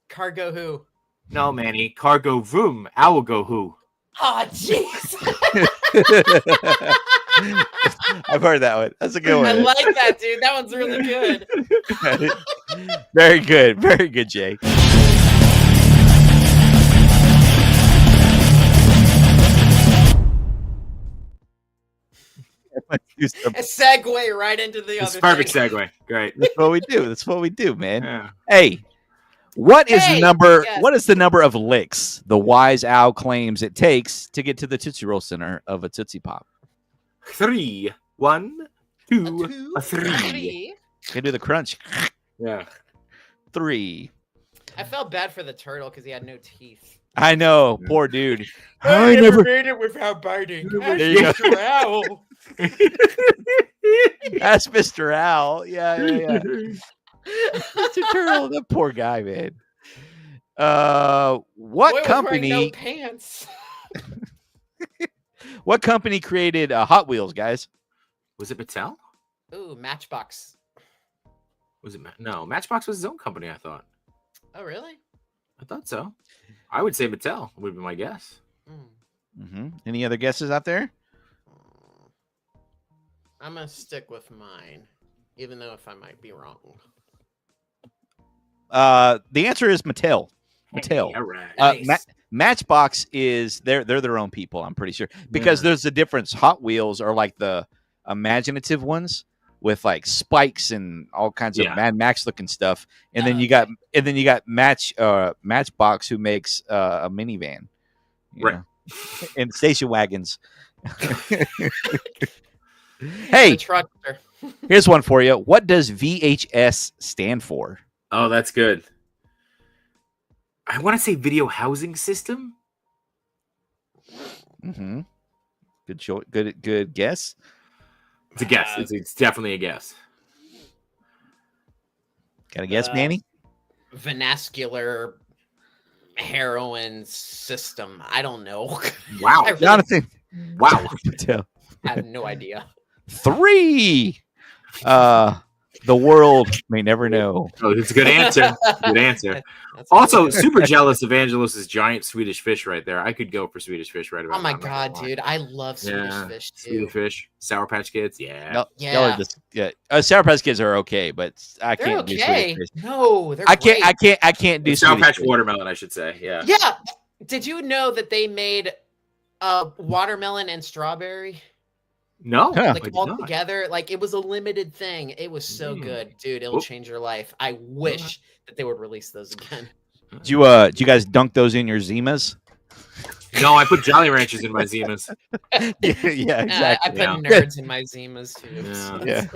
Speaker 5: Cargo who?
Speaker 4: No, Manny. Cargo vroom. Owl go who.
Speaker 5: Oh, jeez.
Speaker 2: I've heard that one. That's a good
Speaker 5: I
Speaker 2: one.
Speaker 5: like that, dude. That one's really good.
Speaker 2: Very good. Very good, Jay.
Speaker 5: A segue right into the
Speaker 4: It's
Speaker 5: other
Speaker 4: perfect
Speaker 5: thing.
Speaker 4: segue. Great.
Speaker 2: That's what we do. That's what we do, man.
Speaker 4: Yeah.
Speaker 2: Hey, what is
Speaker 5: Hey,
Speaker 2: the number?
Speaker 5: yes.
Speaker 2: What is the number of licks the wise owl claims it takes to get to the Tootsie Roll center of a Tootsie Pop?
Speaker 4: 3, 1, 2,
Speaker 5: Two,
Speaker 4: a 3.
Speaker 5: three.
Speaker 2: Can do the crunch.
Speaker 4: Yeah.
Speaker 2: 3.
Speaker 5: I felt bad for the turtle because he had no teeth.
Speaker 2: I know, poor dude.
Speaker 5: I never made it without biting.
Speaker 2: There you go.
Speaker 5: Mr. Owl.
Speaker 2: That's Mr. Owl. Yeah. Mr. Turtle, that poor guy, man. What
Speaker 5: Boy was wearing
Speaker 2: company?
Speaker 5: no pants.
Speaker 2: What company created Hot Wheels, guys?
Speaker 4: Was it Mattel?
Speaker 5: Ooh, Matchbox.
Speaker 4: Was it? No, Matchbox was his own company. I thought.
Speaker 5: Oh, really?
Speaker 4: I thought so. I would say Mattel would be my guess.
Speaker 2: Any other guesses out there?
Speaker 5: I'm gonna stick with mine, even though if I might be wrong.
Speaker 2: The answer is Mattel. Mattel.
Speaker 4: All right.
Speaker 5: Nice.
Speaker 2: Matchbox is they're their own people. I'm pretty sure because there's a difference. Hot Wheels are like the imaginative ones with like spikes and all kinds of Mad Max looking stuff, and then you got Matchbox who makes a minivan, you know, and station wagons. Hey,
Speaker 5: The trucker.
Speaker 2: here's one for you. What does VHS stand for?
Speaker 4: Oh, that's good. I want to say video housing system.
Speaker 2: Good choice. Good guess.
Speaker 4: It's a guess. It's definitely a guess.
Speaker 2: Got a guess, Manny?
Speaker 5: Vanascular heroin system. I don't know.
Speaker 4: Wow.
Speaker 5: I really
Speaker 2: Jonathan.
Speaker 4: Wow.
Speaker 5: have no idea.
Speaker 2: 3. The world may never know.
Speaker 4: Oh, it's a good answer. Good answer.
Speaker 5: That's
Speaker 4: Also,
Speaker 5: good.
Speaker 4: super jealous of Angelos's giant Swedish fish right there. I could go for Swedish fish right about
Speaker 5: Oh my
Speaker 4: now, I'm not
Speaker 5: god,
Speaker 4: gonna lie.
Speaker 5: dude! I love Swedish
Speaker 4: Yeah,
Speaker 5: fish too.
Speaker 4: Swedish fish, Sour Patch Kids. Yeah.
Speaker 2: No,
Speaker 5: Yeah.
Speaker 2: y'all are just Sour Patch Kids are okay, but I
Speaker 5: They're
Speaker 2: can't do
Speaker 5: okay.
Speaker 2: Swedish fish.
Speaker 5: No, they're
Speaker 2: I can't.
Speaker 5: great.
Speaker 2: I can't do
Speaker 4: Sour
Speaker 2: Swedish
Speaker 4: Patch
Speaker 2: fish.
Speaker 4: watermelon, I should say. Yeah.
Speaker 5: Yeah. Did you know that they made watermelon and strawberry
Speaker 4: No,
Speaker 2: Huh.
Speaker 4: I
Speaker 5: like
Speaker 4: did
Speaker 5: all
Speaker 4: not.
Speaker 5: together? Like it was a limited thing. It was so good, dude. It'll
Speaker 4: Oop.
Speaker 5: change your life. I wish that they would release those again.
Speaker 2: Do you guys dunk those in your Zimas?
Speaker 4: No, I put Jolly Ranchers in my Zimas.
Speaker 2: yeah, exactly.
Speaker 5: I put
Speaker 4: Yeah.
Speaker 5: nerds in my Zimas too.
Speaker 4: Yeah.
Speaker 5: so
Speaker 2: Yeah.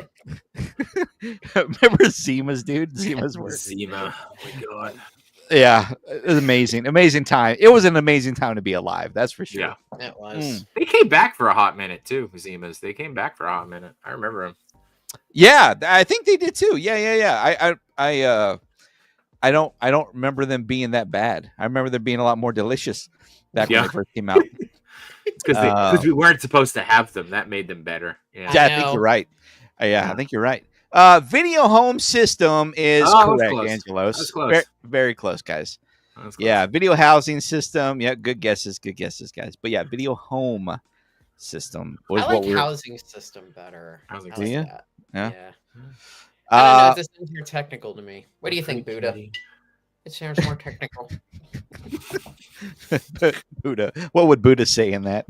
Speaker 5: it's like-
Speaker 2: Remember Zimas, dude? Zimas were.
Speaker 4: Zima. Oh my god.
Speaker 2: Yeah, it was amazing. Amazing time. It was an amazing time to be alive. That's for sure.
Speaker 4: Yeah.
Speaker 5: It was.
Speaker 4: They came back for a hot minute too, Zimas. They came back for a hot minute. I remember them.
Speaker 2: Yeah, I think they did too. Yeah. I don't remember them being that bad. I remember them being a lot more delicious back when
Speaker 4: Yeah.
Speaker 2: they first came out.
Speaker 4: It's because we weren't supposed to have them. That made them better. Yeah.
Speaker 2: Yeah, I
Speaker 5: know.
Speaker 2: think you're right. Yeah, I think you're right. Video home system is
Speaker 4: Oh, that was
Speaker 2: correct,
Speaker 4: close.
Speaker 2: Angelos.
Speaker 4: That was close.
Speaker 2: Very, very close, guys.
Speaker 4: That's close.
Speaker 2: Yeah, video housing system. Yeah, good guesses, guys. But yeah, video home system was
Speaker 5: I
Speaker 2: what
Speaker 5: like
Speaker 2: we were.
Speaker 5: housing system better.
Speaker 4: Housing
Speaker 5: I
Speaker 2: Do
Speaker 5: like
Speaker 2: ya?
Speaker 5: that.
Speaker 2: Yeah.
Speaker 5: Yeah. I don't know
Speaker 2: Uh,
Speaker 5: if this is more technical to me. What do you think, Buddha? It sounds more technical.
Speaker 2: Buddha. What would Buddha say in that?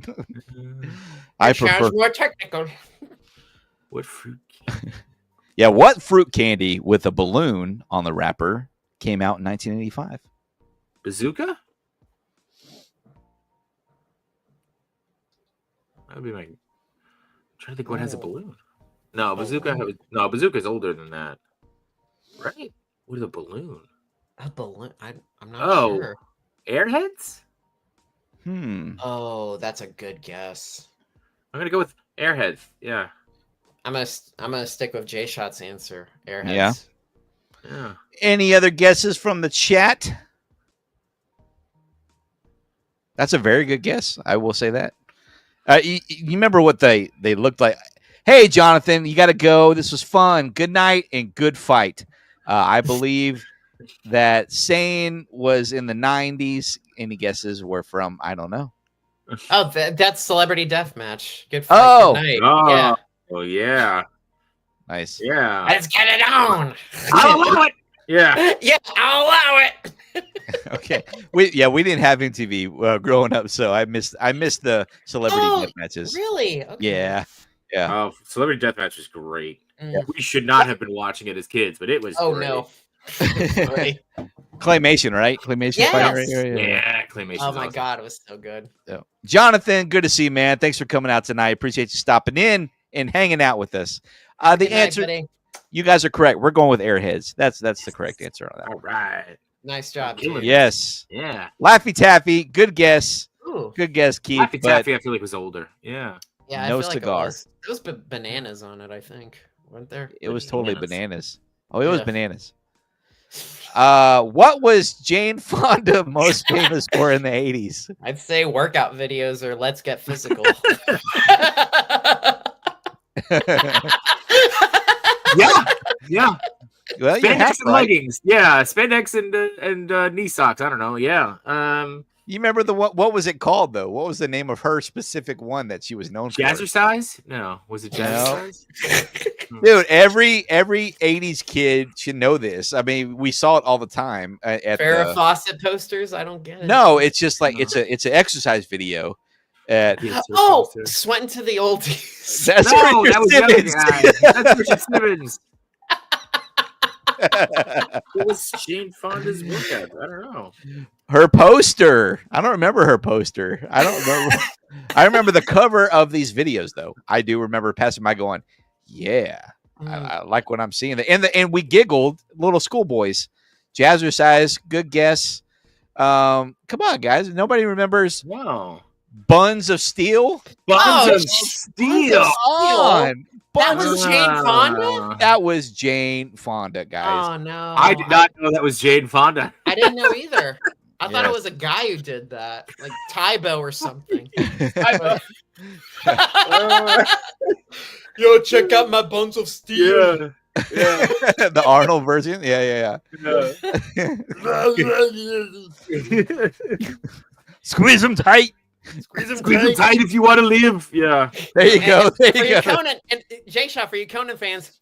Speaker 2: I
Speaker 5: It
Speaker 2: prefer.
Speaker 5: sounds more technical.
Speaker 4: What fruit?
Speaker 2: Yeah, what fruit candy with a balloon on the wrapper came out in 1985?
Speaker 4: Bazooka? That would be my. I'm trying to think what has a
Speaker 5: Oh.
Speaker 4: balloon. No, Bazooka's older than that. Right? What is a balloon?
Speaker 5: A balloon? I'm not
Speaker 4: Oh.
Speaker 5: sure.
Speaker 4: Airheads?
Speaker 5: Oh, that's a good guess.
Speaker 4: I'm gonna go with Airheads. Yeah.
Speaker 5: I'm gonna stick with J Shot's answer. Airheads.
Speaker 2: Yeah.
Speaker 4: Yeah.
Speaker 2: Any other guesses from the chat? That's a very good guess. I will say that. You remember what they looked like? Hey, Jonathan, you got to go. This was fun. Good night and good fight. I believe that saying was in the 90s. Any guesses were from, I don't know.
Speaker 5: Oh, that's Celebrity Deathmatch. Good fight.
Speaker 2: Oh.
Speaker 5: Good night.
Speaker 4: Oh,
Speaker 5: Yeah.
Speaker 4: oh yeah.
Speaker 2: Nice.
Speaker 4: Yeah.
Speaker 5: Let's get it on.
Speaker 4: I'll allow it. Yeah.
Speaker 5: Yeah, I'll allow it.
Speaker 2: Okay. We didn't have MTV growing up, so I missed the celebrity
Speaker 5: Oh,
Speaker 2: death matches.
Speaker 5: Really? Okay.
Speaker 2: Yeah. Yeah.
Speaker 4: Oh, Celebrity Deathmatch was great.
Speaker 5: Mm.
Speaker 4: We should not have been watching it as kids, but it was
Speaker 5: Oh
Speaker 4: great.
Speaker 5: no. Great.
Speaker 2: Claymation, right? Claymation
Speaker 5: Yes.
Speaker 2: fighting right here.
Speaker 4: Yeah, Claymation.
Speaker 5: Oh my god, it was so good.
Speaker 2: Yeah. Jonathan, good to see you, man. Thanks for coming out tonight. Appreciate you stopping in and hanging out with us. The
Speaker 5: Good night,
Speaker 2: answer,
Speaker 5: buddy.
Speaker 2: you guys are correct. We're going with Airheads. That's the correct answer on that.
Speaker 4: All right.
Speaker 5: Nice job,
Speaker 4: Killing
Speaker 5: dude.
Speaker 4: it.
Speaker 2: Yes.
Speaker 4: Yeah.
Speaker 2: Laffy Taffy, good guess.
Speaker 5: Ooh.
Speaker 2: Good guess, Keith.
Speaker 4: Laffy
Speaker 2: but
Speaker 4: Taffy, I feel like was older. Yeah.
Speaker 5: Yeah,
Speaker 2: No
Speaker 5: I feel
Speaker 2: cigar.
Speaker 5: Like there was bananas on it, I think. Weren't there?
Speaker 2: it was totally
Speaker 4: Bananas.
Speaker 2: bananas. Oh, it was
Speaker 5: Yeah.
Speaker 2: bananas. What was Jane Fonda most famous for in the 80s?
Speaker 5: I'd say workout videos or let's get physical.
Speaker 4: Yeah. Yeah.
Speaker 2: Well, you
Speaker 4: Spandex
Speaker 2: have
Speaker 4: and leggings. Yeah. Spandex and knee socks. I don't know. Yeah.
Speaker 2: You remember what was it called though? What was the name of her specific one that she was known for?
Speaker 4: Jazzercise? No. Was it Jazzercise?
Speaker 2: Dude, every 80s kid should know this. I mean, we saw it all the time at
Speaker 5: Farrah
Speaker 2: the,
Speaker 5: Fawcett posters? I don't get it.
Speaker 2: No, it's just like it's an exercise video. At,
Speaker 5: Oh, Sweating to the Oldies.
Speaker 2: that's
Speaker 4: No,
Speaker 2: Richard
Speaker 4: that was the other
Speaker 2: Simmons.
Speaker 4: guy. That's Richard Simmons. What was Jane Fonda's workout? I don't know.
Speaker 2: Her poster. I don't remember her poster. I don't remember. I remember the cover of these videos though. I do remember passing by going, "Yeah, I like what I'm seeing." And we giggled, little schoolboys. Jazzercise, good guess. Come on, guys. Nobody remembers
Speaker 4: No.
Speaker 2: Buns of Steel.
Speaker 4: Buns
Speaker 5: Oh,
Speaker 4: of Steel.
Speaker 2: On.
Speaker 5: That
Speaker 2: Buns
Speaker 5: was
Speaker 2: of-
Speaker 5: Jane Fonda?
Speaker 2: That was Jane Fonda, guys.
Speaker 5: Oh no.
Speaker 4: I did not know that was Jane Fonda.
Speaker 5: I didn't know either. I thought it
Speaker 2: Yes.
Speaker 5: was a guy who did that, like Tybo or something. Yo, check out my buns of steel.
Speaker 4: Yeah.
Speaker 2: The Arnold version. Yeah. Squeeze them tight.
Speaker 4: Squeeze them tight if you want to live. Yeah.
Speaker 2: There you go. There
Speaker 5: For
Speaker 2: you
Speaker 5: you
Speaker 2: go.
Speaker 5: Conan and J-Shot, for you Conan fans,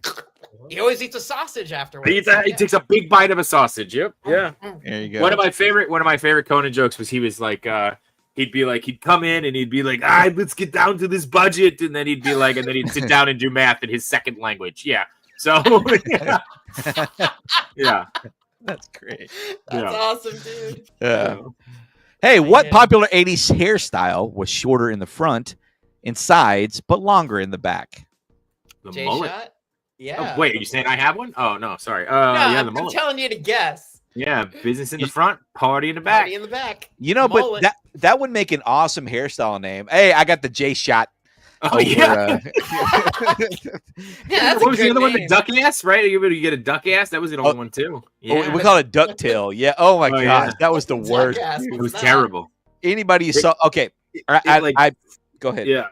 Speaker 5: he always eats a sausage afterwards.
Speaker 4: He takes a big bite of a sausage. Yep. Yeah.
Speaker 2: There you go.
Speaker 4: One of my favorite Conan jokes was he was like, he'd come in and he'd be like, let's get down to this budget, and then he'd sit down and do math in his second language. Yeah. So yeah.
Speaker 2: That's great.
Speaker 5: That's awesome, dude.
Speaker 2: Yeah. Hey, what popular 80s hairstyle was shorter in the front and sides, but longer in the back?
Speaker 4: The mullet.
Speaker 5: J-Shot? Yeah.
Speaker 4: Oh, wait, are you saying I have one? Oh no, sorry.
Speaker 5: No,
Speaker 4: Yeah, the
Speaker 5: I'm
Speaker 4: mullet.
Speaker 5: telling you to guess.
Speaker 4: Yeah, business in the front, party in the back.
Speaker 5: Party in the back.
Speaker 2: You know,
Speaker 5: Mullet.
Speaker 2: but that would make an awesome hairstyle name. Hey, I got the J-Shot.
Speaker 4: Oh yeah.
Speaker 5: Yeah, that's
Speaker 4: What
Speaker 5: a
Speaker 4: was
Speaker 5: good
Speaker 4: the other one? The
Speaker 5: name.
Speaker 4: duck ass, right? You get a duck ass. That was the only one too. Yeah.
Speaker 2: We call it ducktail. Yeah. Oh my gosh,
Speaker 4: yeah.
Speaker 2: that was the worst.
Speaker 5: Jackass,
Speaker 4: It
Speaker 5: what's
Speaker 4: was
Speaker 5: that?
Speaker 4: terrible.
Speaker 2: Anybody saw? Okay, I go ahead.
Speaker 4: Yeah.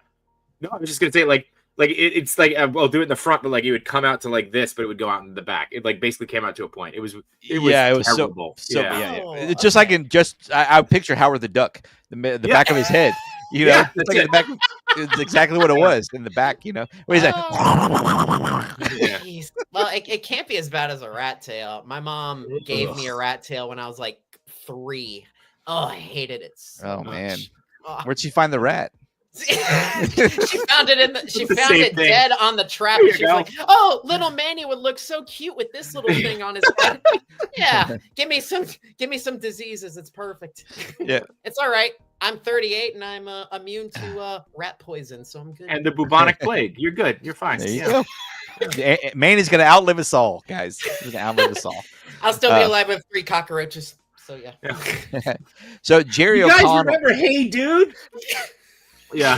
Speaker 4: No, I was just gonna say it's like I'll do it in the front, but like it would come out to like this, but it would go out in the back. It like basically came out to a point. It was terrible.
Speaker 5: Oh,
Speaker 2: It's just like I picture Howard the Duck, the back of his head. You know,
Speaker 4: Yeah,
Speaker 2: it's like in the back. It's exactly what it was in the back. You know, what is that?
Speaker 4: Yeah.
Speaker 5: Jeez. Well, it can't be as bad as a rat tail. My mom gave me a rat tail when I was like 3. Oh, I hated it so
Speaker 2: Oh
Speaker 5: much.
Speaker 2: man,
Speaker 5: Oh.
Speaker 2: where'd she find the rat?
Speaker 5: She found it she
Speaker 4: The
Speaker 5: found
Speaker 4: same
Speaker 5: it
Speaker 4: thing.
Speaker 5: dead on the trap.
Speaker 4: There
Speaker 5: And
Speaker 4: you
Speaker 5: she was
Speaker 4: go.
Speaker 5: like, "Oh, little Manny would look so cute with this little thing on his head." Yeah, give me some diseases. It's perfect.
Speaker 2: Yeah.
Speaker 5: It's all right. I'm 38 and I'm immune to rat poison, so I'm good.
Speaker 4: And the bubonic plague. You're good. You're fine.
Speaker 2: There you
Speaker 4: Yeah.
Speaker 2: go. Manny's gonna outlive us all, guys. He's gonna outlive us all.
Speaker 5: I'll still be alive with 3 cockroaches. So yeah.
Speaker 2: So Jerry
Speaker 4: You guys
Speaker 2: O'Connell.
Speaker 4: remember Hey Dude? Yeah.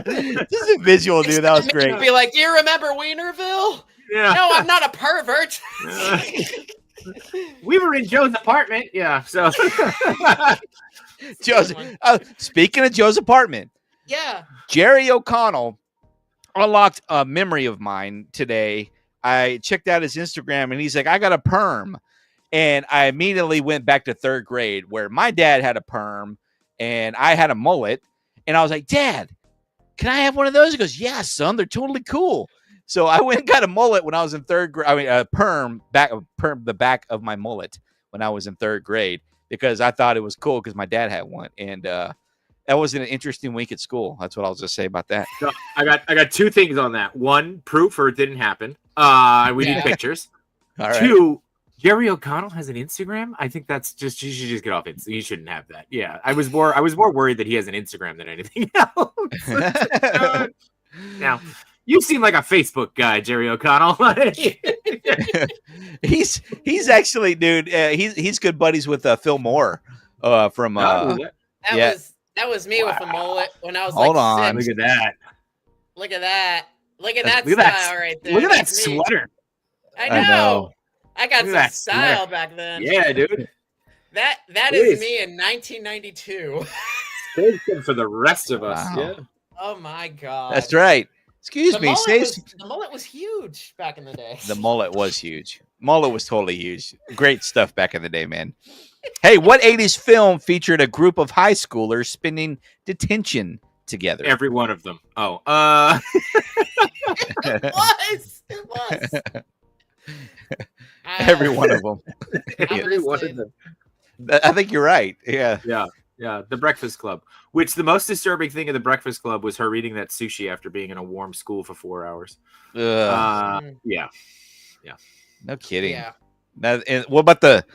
Speaker 2: This is a visual, dude. That was great.
Speaker 5: Be like, "Do you remember Wienerville?"
Speaker 4: Yeah.
Speaker 5: No, I'm not a pervert.
Speaker 4: We were in Joe's apartment. Yeah. So
Speaker 2: Joe's, speaking of Joe's apartment,
Speaker 5: Yeah.
Speaker 2: Jerry O'Connell unlocked a memory of mine today. I checked out his Instagram and he's like, I got a perm. And I immediately went back to 3rd grade where my dad had a perm and I had a mullet. And I was like, Dad, can I have one of those? He goes, yeah, son, they're totally cool. So I went and got a mullet when I was in 3rd grade. I mean, a perm, the back of my mullet when I was in 3rd grade because I thought it was cool because my dad had one. And that was an interesting week at school. That's what I'll just say about that.
Speaker 4: So I got 2 things on that. 1, proof or it didn't happen. We need pictures.
Speaker 2: All right.
Speaker 4: 2, Jerry O'Connell has an Instagram. I think that's just you should just get off it. You shouldn't have that. Yeah, I was more worried that he has an Instagram than anything else. Now, you seem like a Facebook guy, Jerry O'Connell.
Speaker 2: he's actually, dude. He's good buddies with Phil Moore from.
Speaker 5: That was me with a mullet when I was
Speaker 2: Hold
Speaker 5: like
Speaker 2: on.
Speaker 5: 6.
Speaker 4: Look at that.
Speaker 5: Look at that. Look at that
Speaker 4: Look at that.
Speaker 5: style right there.
Speaker 4: Look at that
Speaker 5: That's me.
Speaker 4: sweater.
Speaker 5: I
Speaker 2: I
Speaker 5: know.
Speaker 2: know.
Speaker 5: I got
Speaker 4: Look at
Speaker 5: some
Speaker 4: that
Speaker 5: style
Speaker 4: sweater.
Speaker 5: back then.
Speaker 4: Yeah, dude.
Speaker 5: That
Speaker 4: Jeez.
Speaker 5: is me in 1992.
Speaker 4: Same thing for the rest of us.
Speaker 2: Wow.
Speaker 4: Yeah.
Speaker 5: Oh my god.
Speaker 2: That's right. Excuse me.
Speaker 5: The mullet was huge back in the day.
Speaker 2: The mullet was huge. Mullet was totally huge. Great stuff back in the day, man. Hey, what 80s film featured a group of high schoolers spending detention together?
Speaker 4: Every one of them. Oh,
Speaker 5: It was. It was.
Speaker 2: Every one of them.
Speaker 4: every one of them.
Speaker 2: I think you're right. Yeah.
Speaker 4: Yeah, The Breakfast Club. Which the most disturbing thing of The Breakfast Club was her eating that sushi after being in a warm school for 4 hours. Yeah.
Speaker 2: No kidding.
Speaker 5: Yeah.
Speaker 2: And what about the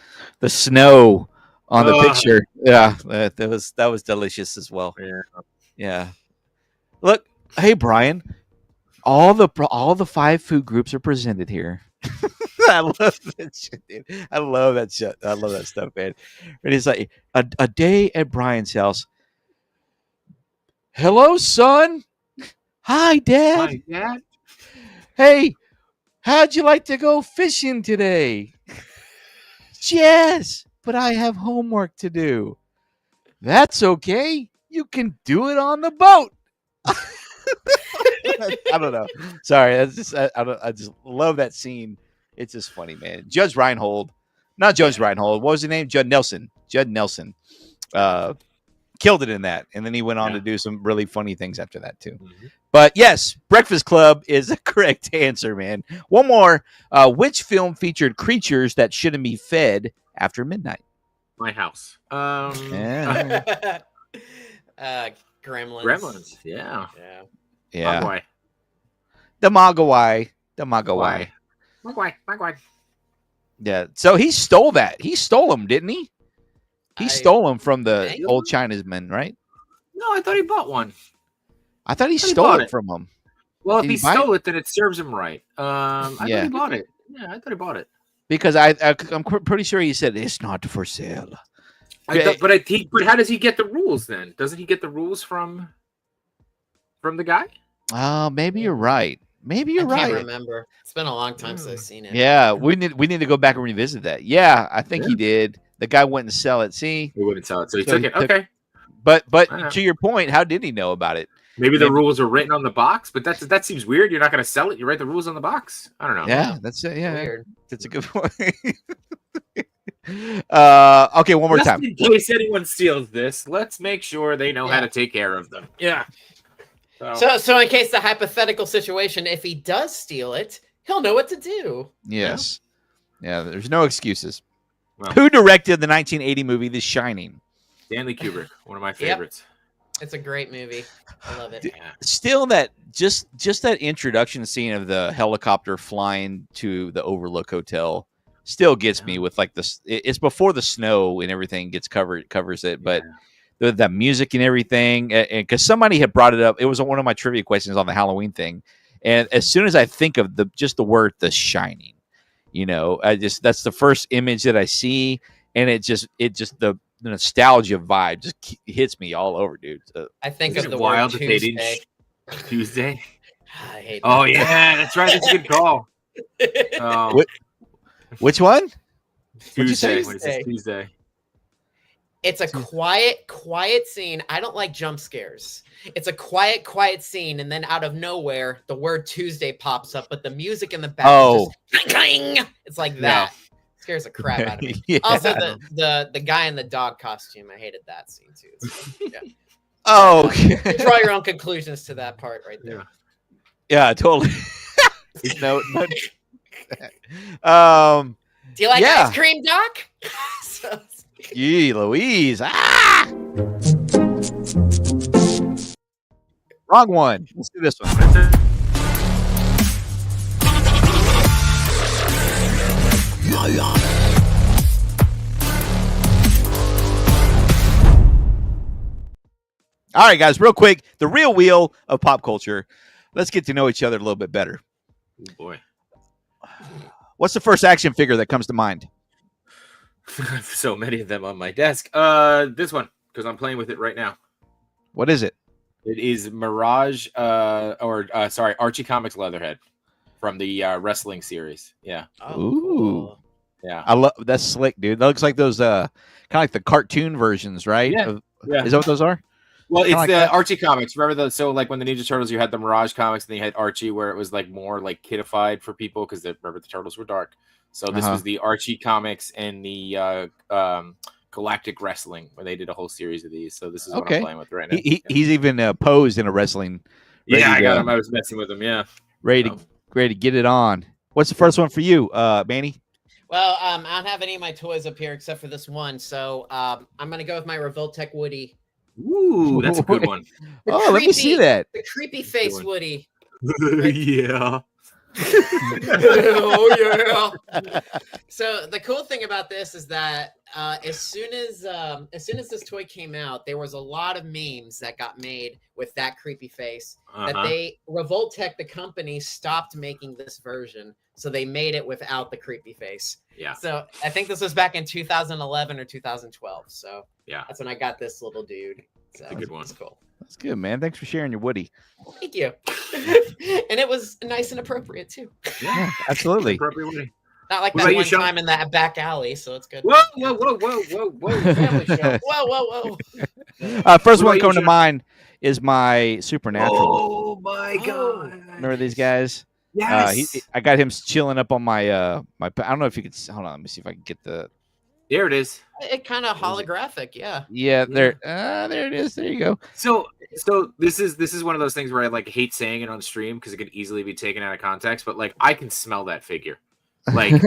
Speaker 2: snow on the picture? Yeah, that was delicious as well.
Speaker 4: Yeah.
Speaker 2: Yeah. Look, hey Brian, all the 5 food groups are presented here. I love that shit, dude. I love that shit. I love that stuff, man. And it's like a day at Brian's house. Hello, son. Hi, Dad.
Speaker 4: Hi, Dad.
Speaker 2: Hey, how'd you like to go fishing today? Yes. but I have homework to do. That's okay. You can do it on the boat. I don't know. Sorry, that's just I just love that scene. It's just funny, man. Judge Reinhold, not Judge Reinhold. What was his name? Judd Nelson. Judd Nelson killed it in that, and then he went on to do some really funny things after that too.
Speaker 4: Mhm.
Speaker 2: But yes, Breakfast Club is the correct answer, man. One more. Which film featured creatures that shouldn't be fed after midnight?
Speaker 4: My house.
Speaker 2: Yeah.
Speaker 5: Gremlins.
Speaker 4: Gremlins. Yeah.
Speaker 5: Yeah.
Speaker 2: Yeah.
Speaker 4: Mogwai.
Speaker 2: The Mogwai. The Mogwai.
Speaker 4: Mogwai.
Speaker 2: Yeah. So he stole that. He stole them, didn't he? He stole them from the
Speaker 5: Think-
Speaker 2: old Chinaman, right?
Speaker 4: No, I thought he bought one.
Speaker 2: I thought he
Speaker 4: thought he
Speaker 2: stole
Speaker 4: bought
Speaker 2: it
Speaker 4: it.
Speaker 2: from him.
Speaker 4: Well,
Speaker 2: Did
Speaker 4: if he
Speaker 2: he buy
Speaker 4: stole it, then it serves him right. I thought
Speaker 2: Yeah.
Speaker 4: he bought it. Yeah, I thought he bought it.
Speaker 2: Because I'm pretty sure he said it's not for sale.
Speaker 4: But how does he get the rules then? Doesn't he get the rules from the guy?
Speaker 2: Oh, maybe you're right. Maybe you're
Speaker 5: I can't
Speaker 2: right.
Speaker 5: remember. It's been a long time since I've seen it.
Speaker 2: Yeah, we need to go back and revisit that. Yeah, I think he did. The guy went and sell it. See,
Speaker 4: He wouldn't sell it, so he
Speaker 2: So
Speaker 4: took
Speaker 2: he
Speaker 4: it.
Speaker 2: took-
Speaker 4: Okay,
Speaker 2: but
Speaker 4: Yeah.
Speaker 2: to your point, how did he know about it?
Speaker 4: maybe the
Speaker 2: Maybe-
Speaker 4: rules are written on the box, but that seems weird. You're not going to sell it. You write the rules on the box. I don't know.
Speaker 2: Yeah, that's it. Yeah,
Speaker 5: Weird.
Speaker 2: that's a good point. Okay, one more
Speaker 4: Just
Speaker 2: time.
Speaker 4: in case anyone steals this, let's make sure they know how
Speaker 5: Yeah.
Speaker 4: to take care of them. Yeah.
Speaker 5: So in case the hypothetical situation, if he does steal it, he'll know what to do.
Speaker 2: Yes. Yeah, there's no excuses.
Speaker 4: Well.
Speaker 2: Who directed the 1980 movie The Shining?
Speaker 4: Stanley Kubrick, one of my favorites.
Speaker 5: It's a great movie. I love it.
Speaker 4: Yeah.
Speaker 2: Still, that just that introduction scene of the helicopter flying to the Overlook Hotel still gets me with like this. It's before the snow and everything covers it, but the music and everything. And because somebody had brought it up, it was one of my trivia questions on the Halloween thing. And as soon as I think of the word The Shining, that's the first image that I see, and it just the nostalgia vibe just hits me all over, dude. So,
Speaker 5: I think
Speaker 4: Is
Speaker 5: of
Speaker 4: it
Speaker 5: the
Speaker 4: wild
Speaker 5: word
Speaker 4: that they didn't
Speaker 5: Tuesday.
Speaker 4: Tuesday.
Speaker 5: I hate
Speaker 4: Oh
Speaker 5: that.
Speaker 4: yeah, that's right. That's a good call. Oh,
Speaker 2: which one? you say?
Speaker 4: Tuesday. When it says Tuesday.
Speaker 5: It's a quiet scene. I don't like jump scares. It's a quiet scene, and then out of nowhere, the word Tuesday pops up, but the music in the back is just clang. It's like that. Scares the crap out of me.
Speaker 2: Yeah.
Speaker 5: Also, the guy in the dog costume, I hated that scene too. Yeah.
Speaker 2: Oh,
Speaker 5: You draw your own conclusions to that part right there.
Speaker 2: yeah, totally. no.
Speaker 5: Do you like
Speaker 2: Yeah.
Speaker 5: ice cream, Doc? So-
Speaker 2: Yee, Louise. Ah! Wrong one. Let's do this one. All right, guys, real quick. The real wheel of pop culture. Let's get to know each other a little bit better.
Speaker 4: Oh boy.
Speaker 2: What's the first action figure that comes to mind?
Speaker 4: So many of them on my desk. This one, because I'm playing with it right now.
Speaker 2: What is it?
Speaker 4: It is Mirage, Archie Comics Leatherhead from the wrestling series. Yeah,
Speaker 5: Oh,
Speaker 2: Ooh.
Speaker 5: cool.
Speaker 4: yeah.
Speaker 2: I love that's slick, dude. That looks like those kind of like the cartoon versions, right?
Speaker 4: Yeah. Yeah.
Speaker 2: Is that what those are?
Speaker 4: Well, it's
Speaker 2: like
Speaker 4: the
Speaker 2: that.
Speaker 4: Archie comics. Remember like when the Ninja Turtles, you had the Mirage comics, and then you had Archie, where it was like more like kidified for people because remember the Turtles were dark. So this was the Archie comics and the Galactic Wrestling, where they did a whole series of these. So this is what
Speaker 2: Okay.
Speaker 4: I'm playing with right now.
Speaker 2: He's even posed in a wrestling.
Speaker 4: Yeah, I
Speaker 2: ready
Speaker 4: got
Speaker 2: to-
Speaker 4: him. I was messing with him. Yeah.
Speaker 2: Ready to get it on. What's the first one for you, Manny?
Speaker 5: Well, I don't have any of my toys up here except for this one, so I'm gonna go with my Revoltech Woody.
Speaker 4: Ooh, that's a good one.
Speaker 5: The
Speaker 2: Oh, let me see
Speaker 5: creepy-
Speaker 2: that.
Speaker 5: The creepy face
Speaker 4: one.
Speaker 5: Woody.
Speaker 4: Yeah.
Speaker 5: Oh yeah. So the cool thing about this is that as soon as this toy came out, there was a lot of memes that got made with that creepy face. That Revoltech, the company, stopped making this version, so they made it without the creepy face.
Speaker 4: Yeah.
Speaker 5: So I think this was back in 2011 or 2012. So
Speaker 4: Yeah.
Speaker 5: that's when I got this little dude. So
Speaker 4: That's a good one.
Speaker 5: It's cool.
Speaker 2: That's good, man. Thanks for sharing your Woody.
Speaker 5: Thank you. And it was nice and appropriate too.
Speaker 2: Yeah, absolutely.
Speaker 4: Appropriate Woody.
Speaker 5: Not like
Speaker 4: What
Speaker 5: that
Speaker 4: about you,
Speaker 5: one
Speaker 4: Sean?
Speaker 5: time in that back alley, so it's good.
Speaker 4: Whoa, whoa, whoa, whoa, whoa, whoa, family show.
Speaker 5: Whoa.
Speaker 2: First
Speaker 4: What
Speaker 2: one
Speaker 4: about
Speaker 2: coming
Speaker 4: you,
Speaker 2: to
Speaker 4: Sean?
Speaker 2: mind is my Supernatural.
Speaker 4: Oh my god!
Speaker 2: Remember these guys?
Speaker 4: Yes.
Speaker 2: I got him chilling up on my my. I don't know if you could. Hold on, let me see if I can get the.
Speaker 4: There it is.
Speaker 5: It kind of holographic, yeah.
Speaker 2: Yeah, there it is. There you go.
Speaker 4: So this is one of those things where I like hate saying it on stream because it could easily be taken out of context. But like, I can smell that figure. Like,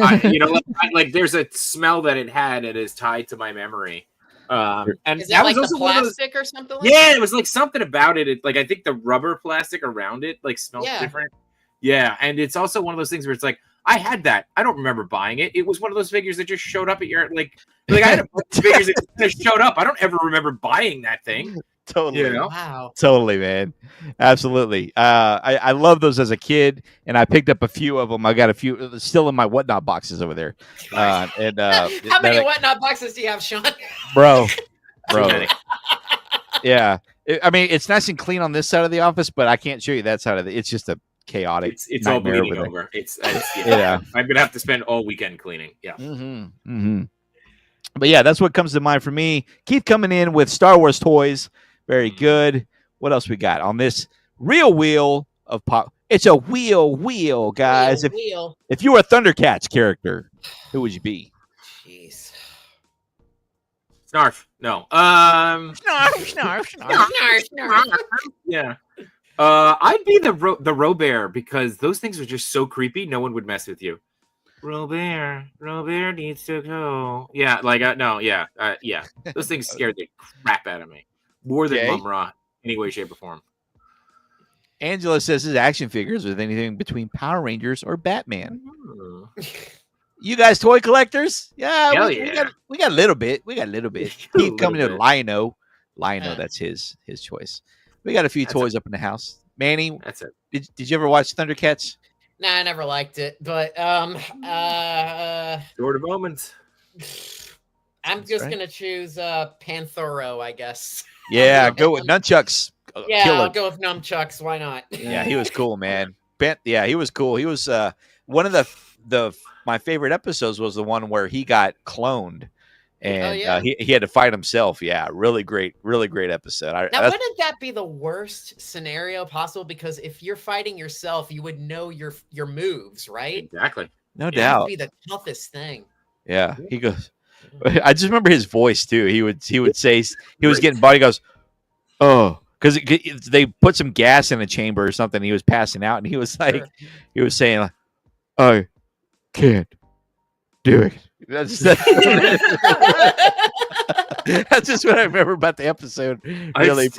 Speaker 4: like there's a smell that it had that is tied to my memory. And
Speaker 5: Is
Speaker 4: that
Speaker 5: it like
Speaker 4: was
Speaker 5: the
Speaker 4: also one of those.
Speaker 5: plastic or something? Like
Speaker 4: Yeah, it was like something about it. Like I think the rubber plastic around it like smelled different. Yeah, and it's also one of those things where it's like I had that. I don't remember buying it. It was one of those figures that just showed up at your like I had a bunch of figures that just showed up. I don't ever remember buying that thing.
Speaker 2: Totally.
Speaker 4: You know?
Speaker 5: Wow.
Speaker 2: Totally, man. Absolutely. I love those as a kid, and I picked up a few of them. I got a few still in my whatnot boxes over there.
Speaker 5: How many whatnot boxes do you have, Sean?
Speaker 2: bro? Yeah. I mean, it's nice and clean on this side of the office, but I can't show you that side of it. It's just a chaotic.
Speaker 4: It's all
Speaker 2: nightmare
Speaker 4: bleeding
Speaker 2: there.
Speaker 4: over. It's
Speaker 2: Yeah.
Speaker 4: I'm gonna have to spend all weekend cleaning. Yeah.
Speaker 2: But yeah, that's what comes to mind for me. Keith coming in with Star Wars toys. Very good. What else we got on this real wheel of pop? It's a wheel, guys.
Speaker 5: Wheel.
Speaker 2: If you were a Thundercats character, who would you be?
Speaker 5: Jeez.
Speaker 4: Snarf. No.
Speaker 5: Snarf.
Speaker 4: Yeah. I'd be the Robert because those things are just so creepy. No one would mess with you. Robert needs to go. Yeah, like yeah. Those things scared the crap out of me more than Mum-Ra, any way, shape, or form.
Speaker 2: Angela says his action figures with anything between Power Rangers or Batman. You guys toy collectors? Yeah, we got a little bit. Keith coming to Lino. That's his choice. We got a few toys up in the house. Manny,
Speaker 4: that's it.
Speaker 2: Did you ever watch Thundercats?
Speaker 5: Nah, I never liked it, but
Speaker 4: Short of moments.
Speaker 5: I'm just gonna choose Panthoro, I guess.
Speaker 2: Yeah, go with nunchucks.
Speaker 5: I'll go with nunchucks. Why not?
Speaker 2: Yeah, he was cool, man. He was cool. He was one of the my favorite episodes was the one where he got cloned. And he had to fight himself. Yeah, really great episode.
Speaker 5: Now, wouldn't that be the worst scenario possible? Because if you're fighting yourself, you would know your moves, right?
Speaker 4: Exactly.
Speaker 2: No doubt.
Speaker 5: That would be the toughest thing.
Speaker 2: Yeah, he goes. I just remember his voice too. He would say he was getting body. He goes, oh, because they put some gas in a chamber or something. He was passing out, and he was like, he was saying, I can't do it. That's just what I remember about the episode. Really,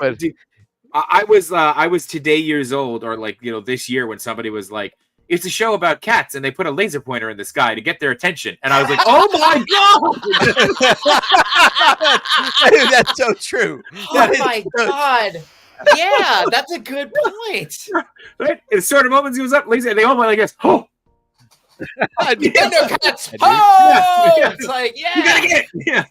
Speaker 4: I was today years old, or like this year when somebody was like, "It's a show about cats," and they put a laser pointer in the sky to get their attention, and I was like, "Oh my
Speaker 2: god, that's so true."
Speaker 5: Oh my god. Yeah, that's a good point.
Speaker 4: Right? In certain moments, he was up laser, and they all went like this. Oh.
Speaker 5: Thundercats! Oh, it's like, yeah,
Speaker 4: you gotta get it. Yeah.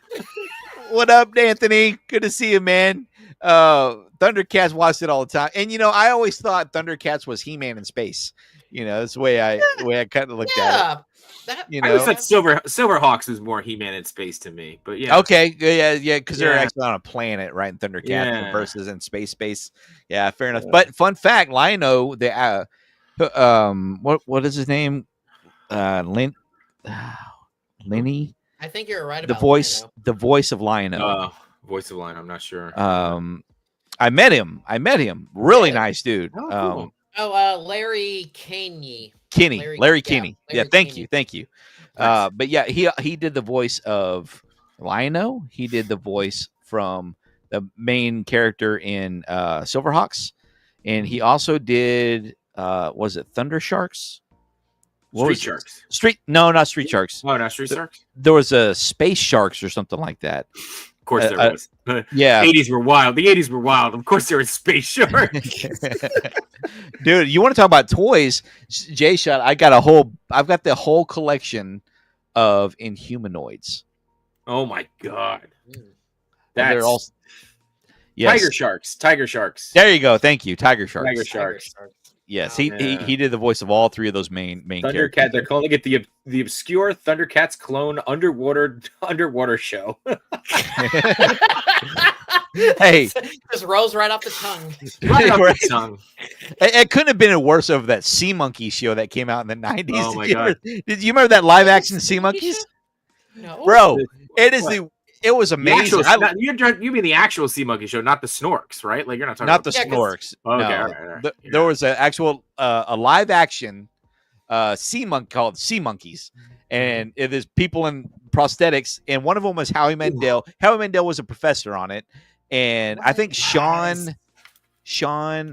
Speaker 2: What up, Anthony? Good to see you, man. Thundercats watched it all the time, and I always thought Thundercats was He-Man in space. That's the way I kind of looked at it.
Speaker 4: I always thought Silverhawks was more He-Man in space to me, but yeah.
Speaker 2: Okay, yeah, because they're actually on a planet, right? In Thundercats versus in space. Yeah, fair enough. But fun fact, Lino, the what is his name? Lenny.
Speaker 5: I think you're right
Speaker 2: the
Speaker 5: about
Speaker 2: voice.
Speaker 5: Lino.
Speaker 2: The voice of Lino.
Speaker 4: Voice of Lino. I'm not sure.
Speaker 2: I met him. Really nice dude.
Speaker 4: Oh,
Speaker 5: cool. Larry Kinney.
Speaker 2: Larry Kinney. Yeah, thank
Speaker 5: Kinney.
Speaker 2: you. But yeah, he did the voice of Lino. He did the voice from the main character in Silverhawks, and he also did was it Thunder Sharks?
Speaker 4: Street Sharks.
Speaker 2: Not Street Sharks.
Speaker 4: Oh, not Street Sharks.
Speaker 2: There was a Space Sharks or something like that.
Speaker 4: Of course there was.
Speaker 2: Yeah.
Speaker 4: 80s were wild. The 80s were wild. Of course there was Space Sharks.
Speaker 2: Dude, you want to talk about toys? J-Shot, I've got the whole collection of Inhumanoids.
Speaker 4: Oh my god.
Speaker 2: They're all
Speaker 4: Tiger Sharks.
Speaker 2: There you go. Thank you. Tiger Sharks.
Speaker 4: Tiger Sharks.
Speaker 2: Yes,
Speaker 5: Oh,
Speaker 2: he did the voice of all three of those main
Speaker 4: Thundercat.
Speaker 2: characters.
Speaker 4: They're calling it the obscure Thundercats clone underwater show.
Speaker 2: Hey,
Speaker 5: just rolls right off the tongue.
Speaker 4: Right off
Speaker 2: Right.
Speaker 4: the tongue.
Speaker 2: It couldn't have been worse of that Sea Monkey show that came out in the 90s.
Speaker 4: Oh my God.
Speaker 2: Did you remember that live action Sea Monkeys?
Speaker 5: No,
Speaker 2: Bro, it is
Speaker 4: What?
Speaker 2: it was
Speaker 4: The
Speaker 2: amazing.
Speaker 4: actual, you mean the actual Sea Monkey show, not the Snorks, right? Like you're not talking
Speaker 2: Not the
Speaker 4: about
Speaker 5: Yeah, 'cause-
Speaker 2: Snorks.
Speaker 4: Okay,
Speaker 2: no.
Speaker 4: all right.
Speaker 2: Th- There was an actual a live action sea monkey called Sea Monkeys, and it is people in prosthetics, and one of them was Howie Mandel. Howie Mandel was a professor on it, and I think Sean,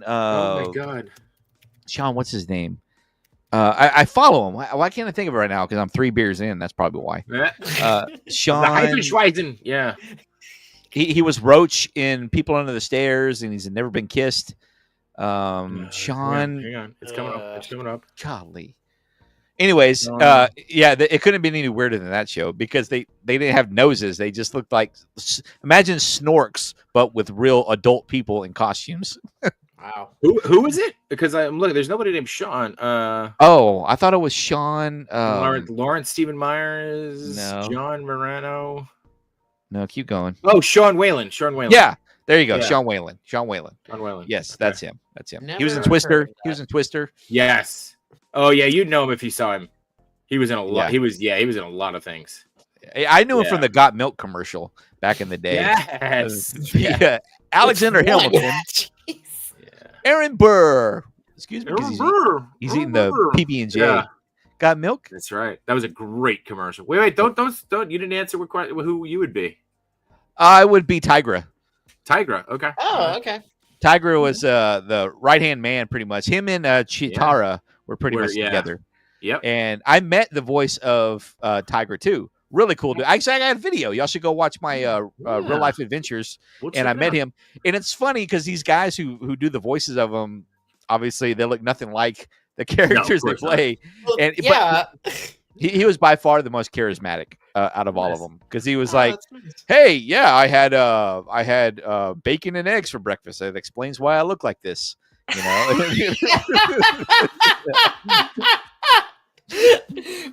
Speaker 4: oh my God.
Speaker 2: Sean, what's his name? I follow him. Why can't I think of it right now? Because I'm 3 beers in. That's probably why.
Speaker 4: The
Speaker 2: Sean,
Speaker 4: Heisenschweisen. Yeah.
Speaker 2: he was Roach in People Under the Stairs, and he's never been kissed. Sean,
Speaker 4: Hang on. It's coming up. It's coming up.
Speaker 2: golly. Anyways,
Speaker 4: Sean.
Speaker 2: it couldn't have been any weirder than that show because they didn't have noses. They just looked like imagine Snorks, but with real adult people in costumes.
Speaker 5: Wow.
Speaker 4: Who is it? Because I'm looking. There's nobody named Sean.
Speaker 2: Oh, I thought it was Sean.
Speaker 4: Lawrence Stephen Myers.
Speaker 2: no.
Speaker 4: John Morano.
Speaker 2: No, keep going.
Speaker 4: Oh, Sean Whalen.
Speaker 2: Yeah, there you go.
Speaker 4: Yeah.
Speaker 2: Sean Whalen. Sean Whalen. Yes,
Speaker 4: Okay.
Speaker 2: that's him. That's him.
Speaker 5: Never
Speaker 2: He was in
Speaker 5: heard
Speaker 2: Twister.
Speaker 5: of
Speaker 2: He was in Twister.
Speaker 4: Yes. Oh yeah, you'd know him if you saw him. He was in a lot.
Speaker 2: Yeah.
Speaker 4: He was in a lot of things.
Speaker 2: I knew him
Speaker 4: Yeah.
Speaker 2: from the Got Milk commercial back in the day.
Speaker 4: Yes.
Speaker 2: Yeah. Alexander
Speaker 5: Which one?
Speaker 2: Hamilton.
Speaker 5: Jeez.
Speaker 2: Aaron Burr. Excuse me. 'cause
Speaker 4: Burr.
Speaker 2: he's eating the PB&J.
Speaker 4: Yeah.
Speaker 2: Got milk?
Speaker 4: That's right. That was a great commercial. Wait, don't. You didn't answer who you would be.
Speaker 2: I would be Tigra.
Speaker 4: Tigra. Okay.
Speaker 5: Oh, okay.
Speaker 2: Tigra was the right hand man, pretty much. Him and Chitara were pretty much together.
Speaker 4: Yep.
Speaker 2: And I met the voice of Tigra too. Really cool dude. Actually, I got a video. Y'all should go watch my real life adventures.
Speaker 4: We'll
Speaker 2: And
Speaker 4: check
Speaker 2: I
Speaker 4: it
Speaker 2: met
Speaker 4: out.
Speaker 2: him. And it's funny because these guys who do the voices of them, obviously they look nothing like the characters they
Speaker 4: course not.
Speaker 2: play.
Speaker 5: Well,
Speaker 2: And- but-
Speaker 5: yeah.
Speaker 2: He was by far the most charismatic out of all of
Speaker 4: Nice.
Speaker 2: them because he was
Speaker 5: Oh,
Speaker 2: like,
Speaker 5: that's nice.
Speaker 2: "Hey, yeah, I had bacon and eggs for breakfast. That explains why I look like this." You know.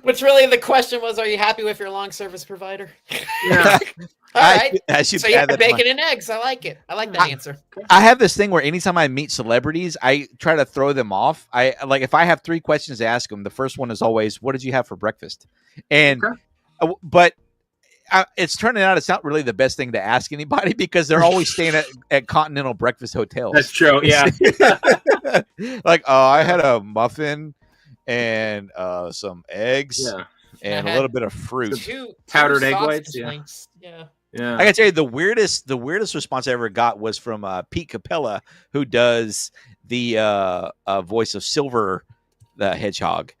Speaker 5: Which really the question was, are you happy with your long service provider?
Speaker 4: Yeah.
Speaker 5: All right.
Speaker 2: I should
Speaker 5: So you
Speaker 2: add
Speaker 5: have
Speaker 2: that to my-
Speaker 5: bacon and eggs. I like it. I like that answer.
Speaker 2: I have this thing where anytime I meet celebrities, I try to throw them off. I like if I have 3 questions to ask them, the first one is always, "What did you have for breakfast?" And
Speaker 4: Okay.
Speaker 2: but it's turning out it's not really the best thing to ask anybody because they're always staying at continental breakfast hotels.
Speaker 4: That's true. Yeah.
Speaker 2: Like, I had a muffin and some eggs
Speaker 4: Yeah.
Speaker 2: and
Speaker 5: I
Speaker 2: a
Speaker 5: had
Speaker 2: little bit of fruit.
Speaker 5: Two
Speaker 4: Powdered egg
Speaker 5: sausage
Speaker 4: whites, yeah.
Speaker 5: links. Yeah.
Speaker 4: Yeah.
Speaker 2: I gotta tell you, the weirdest response I ever got was from Pete Capella, who does the voice of Silver the Hedgehog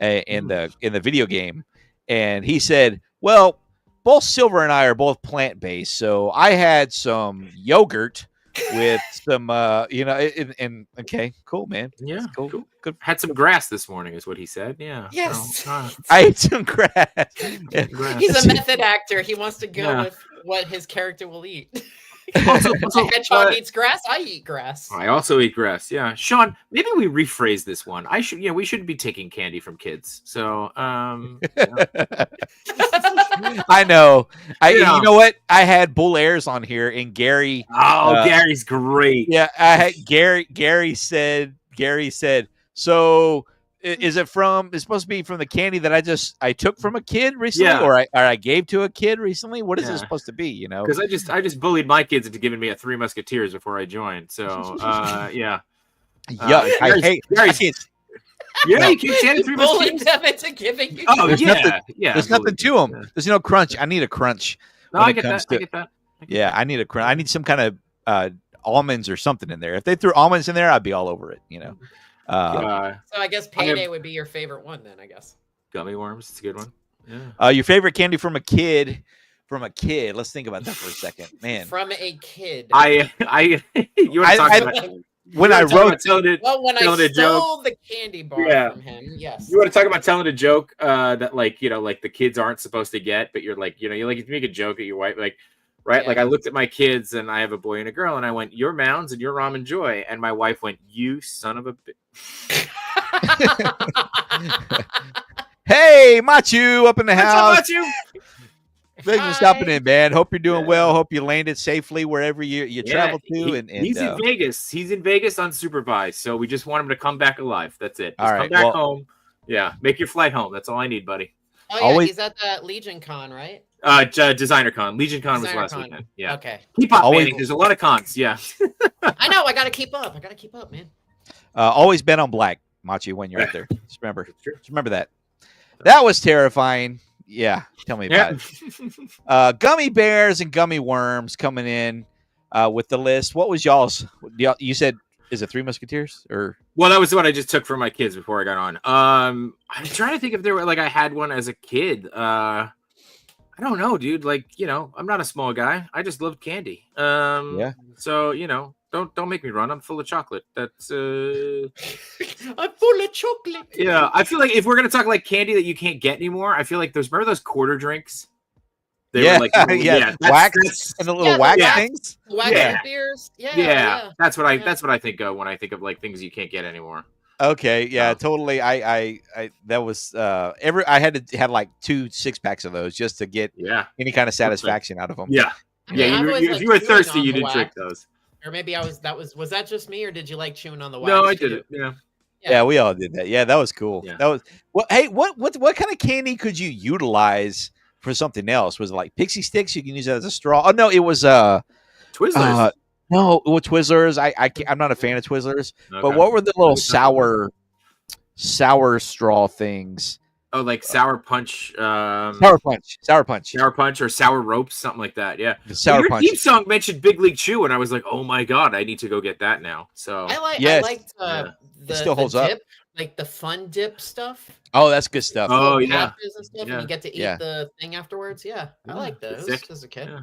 Speaker 2: in the video game, and he said, "Well, both Silver and I are both plant based, so I had some yogurt with some, and okay, cool, man,
Speaker 4: Yeah.
Speaker 2: That's cool, good."
Speaker 4: Had some grass this morning, is what he said. Yeah.
Speaker 5: Yes.
Speaker 2: I ate some grass.
Speaker 4: Grass.
Speaker 5: He's a method actor. He wants to go
Speaker 4: Yeah.
Speaker 5: with what his character will eat.
Speaker 4: Also,
Speaker 5: A hedgehog eats grass. I eat grass.
Speaker 4: I also eat grass. Yeah, Sean. Maybe we rephrase this one. We shouldn't be taking candy from kids. So,
Speaker 2: I know.
Speaker 4: Yeah.
Speaker 2: You know what? I had Bull Ayers on here, and Gary.
Speaker 4: Gary's great.
Speaker 2: Yeah, I had Gary. Gary said. So, is it from? It's supposed to be from the candy that I took from a kid recently,
Speaker 4: Yeah.
Speaker 2: or I gave to a kid recently. What is
Speaker 4: Yeah.
Speaker 2: this supposed to be? You know?
Speaker 4: Because I just bullied my kids into giving me a Three Musketeers before I joined. So, yeah.
Speaker 2: Yeah, I
Speaker 4: Gary's-
Speaker 2: hate. I
Speaker 4: Gary's-
Speaker 2: can't,
Speaker 4: Yeah, you keep chanting Three
Speaker 5: Bullying
Speaker 4: Musketeers.
Speaker 5: them into giving you.
Speaker 4: Oh
Speaker 2: There's
Speaker 4: yeah,
Speaker 2: nothing-
Speaker 4: yeah.
Speaker 2: there's nothing to them.
Speaker 4: Yeah.
Speaker 2: There's no crunch. I need a crunch.
Speaker 4: No,
Speaker 2: when
Speaker 4: I
Speaker 2: it
Speaker 4: get
Speaker 2: comes
Speaker 4: that. I
Speaker 2: to-
Speaker 4: get that.
Speaker 2: Yeah, I need a crunch. I need some kind of almonds or something in there. If they threw almonds in there, I'd be all over it. You know.
Speaker 5: So I guess payday would be your favorite one then. I guess.
Speaker 4: Gummy worms. It's a good one. Yeah.
Speaker 2: Your favorite candy from a kid? From a kid. Let's think about that for a second, man.
Speaker 5: From a kid.
Speaker 4: You want to talk about?
Speaker 2: When I
Speaker 4: you wanna talk
Speaker 2: wrote,
Speaker 4: about telling it,
Speaker 5: Well, when I
Speaker 4: telling a joke.
Speaker 5: stole the candy bar
Speaker 4: Yeah.
Speaker 5: from him, yes.
Speaker 4: You want to talk about telling a joke that like the kids aren't supposed to get, but you're like, you make a joke at your wife, like, right?
Speaker 5: Yeah.
Speaker 4: Like I looked at my kids, and I have a boy and a girl, and I went, "You're Mounds and you're Ramen Joy," and my wife went, "You son of a bitch."
Speaker 2: Hey, Machu up in the
Speaker 4: What's up,
Speaker 2: house.
Speaker 4: Machu?
Speaker 2: Thanks for stopping
Speaker 5: Hi.
Speaker 2: in, man. Hope you're doing
Speaker 4: Yeah.
Speaker 2: well. Hope you landed safely wherever you travel to. And
Speaker 4: he's in Vegas. He's in Vegas unsupervised, so we just want him to come back alive. That's it. Just
Speaker 2: All
Speaker 4: come
Speaker 2: right,
Speaker 4: back
Speaker 2: well-
Speaker 4: home. Yeah, make your flight home. That's all I need, buddy.
Speaker 5: Oh yeah,
Speaker 2: Always-
Speaker 5: he's at that Legion Con, right?
Speaker 4: Designer Con. Legion Con was
Speaker 5: Designer
Speaker 4: last
Speaker 5: Con.
Speaker 4: weekend. Yeah.
Speaker 5: Okay.
Speaker 4: Keep up,
Speaker 2: Always-
Speaker 4: Manny. There's a lot of cons. Yeah.
Speaker 5: I know. I gotta keep up. I gotta keep up, man.
Speaker 2: always bet on black, Machu, when you're out there. Just remember.
Speaker 4: True.
Speaker 2: Just remember that. That was terrifying. Yeah, tell me about it. Gummy bears and gummy worms coming in with the list. What was y'all's? You said, is it Three Musketeers or?
Speaker 4: Well, that was what I just took for my kids before I got on. I'm trying to think if there were like I had one as a kid. I don't know, dude. Like, I'm not a small guy. I just loved candy.
Speaker 2: Yeah.
Speaker 4: So don't make me run. I'm full of chocolate. That's
Speaker 5: I'm full of chocolate.
Speaker 4: yeah. I feel like if we're gonna talk like candy that you can't get anymore, I feel like remember those quarter drinks. They
Speaker 2: Yeah,
Speaker 4: were like
Speaker 2: yeah,
Speaker 4: that's-
Speaker 2: wax
Speaker 4: that's-
Speaker 2: and the little
Speaker 5: Yeah, the
Speaker 2: wax
Speaker 4: wax.
Speaker 2: things.
Speaker 5: Wax
Speaker 4: Yeah.
Speaker 5: beers. Yeah.
Speaker 4: yeah, that's what I
Speaker 5: Yeah.
Speaker 4: that's what I think of when I think of like things you can't get anymore.
Speaker 2: Okay, yeah,
Speaker 4: Oh.
Speaker 2: totally. I that was I had to have like 2 6-packs of those just to get
Speaker 4: Yeah,
Speaker 2: any kind of satisfaction out of them.
Speaker 4: yeah,
Speaker 5: I mean,
Speaker 4: yeah.
Speaker 5: I've always
Speaker 4: If
Speaker 5: liked
Speaker 4: you were
Speaker 5: chewing
Speaker 4: thirsty,
Speaker 5: on
Speaker 4: you
Speaker 5: the
Speaker 4: didn't drink
Speaker 5: wax.
Speaker 4: those.
Speaker 5: Or maybe was that just me, or did you like chewing on the wax?
Speaker 4: No, I
Speaker 5: too?
Speaker 4: did it. Yeah.
Speaker 2: Yeah, we all did that. Yeah, that was cool.
Speaker 4: Yeah.
Speaker 2: That was hey, what kind of candy could you utilize for something else? Was it like pixie sticks? You can use that as a straw. Oh no, it was
Speaker 4: Twizzlers.
Speaker 2: no, Twizzlers. I'm not a fan of Twizzlers. But
Speaker 4: Okay.
Speaker 2: what were the little
Speaker 4: Maybe
Speaker 2: sour straw things?
Speaker 4: Oh, like sour punch,
Speaker 2: Sour punch,
Speaker 4: or sour ropes, something like that. Yeah.
Speaker 2: the sour
Speaker 4: Your
Speaker 2: punch.
Speaker 4: theme song mentioned Big League Chew, and I was like, oh my god, I need to go get that now. So
Speaker 5: I
Speaker 2: Yes.
Speaker 5: liked
Speaker 4: Yeah.
Speaker 5: the
Speaker 2: still holds
Speaker 5: the
Speaker 2: up.
Speaker 5: dip, like the fun dip stuff.
Speaker 2: Oh, that's good stuff.
Speaker 4: Oh,
Speaker 5: The
Speaker 4: yeah.
Speaker 5: nachos and stuff,
Speaker 4: Yeah.
Speaker 5: and you get to eat
Speaker 2: Yeah.
Speaker 5: the thing afterwards. Yeah, I
Speaker 4: Yeah,
Speaker 5: like those
Speaker 4: sick.
Speaker 5: as a kid.
Speaker 4: Yeah.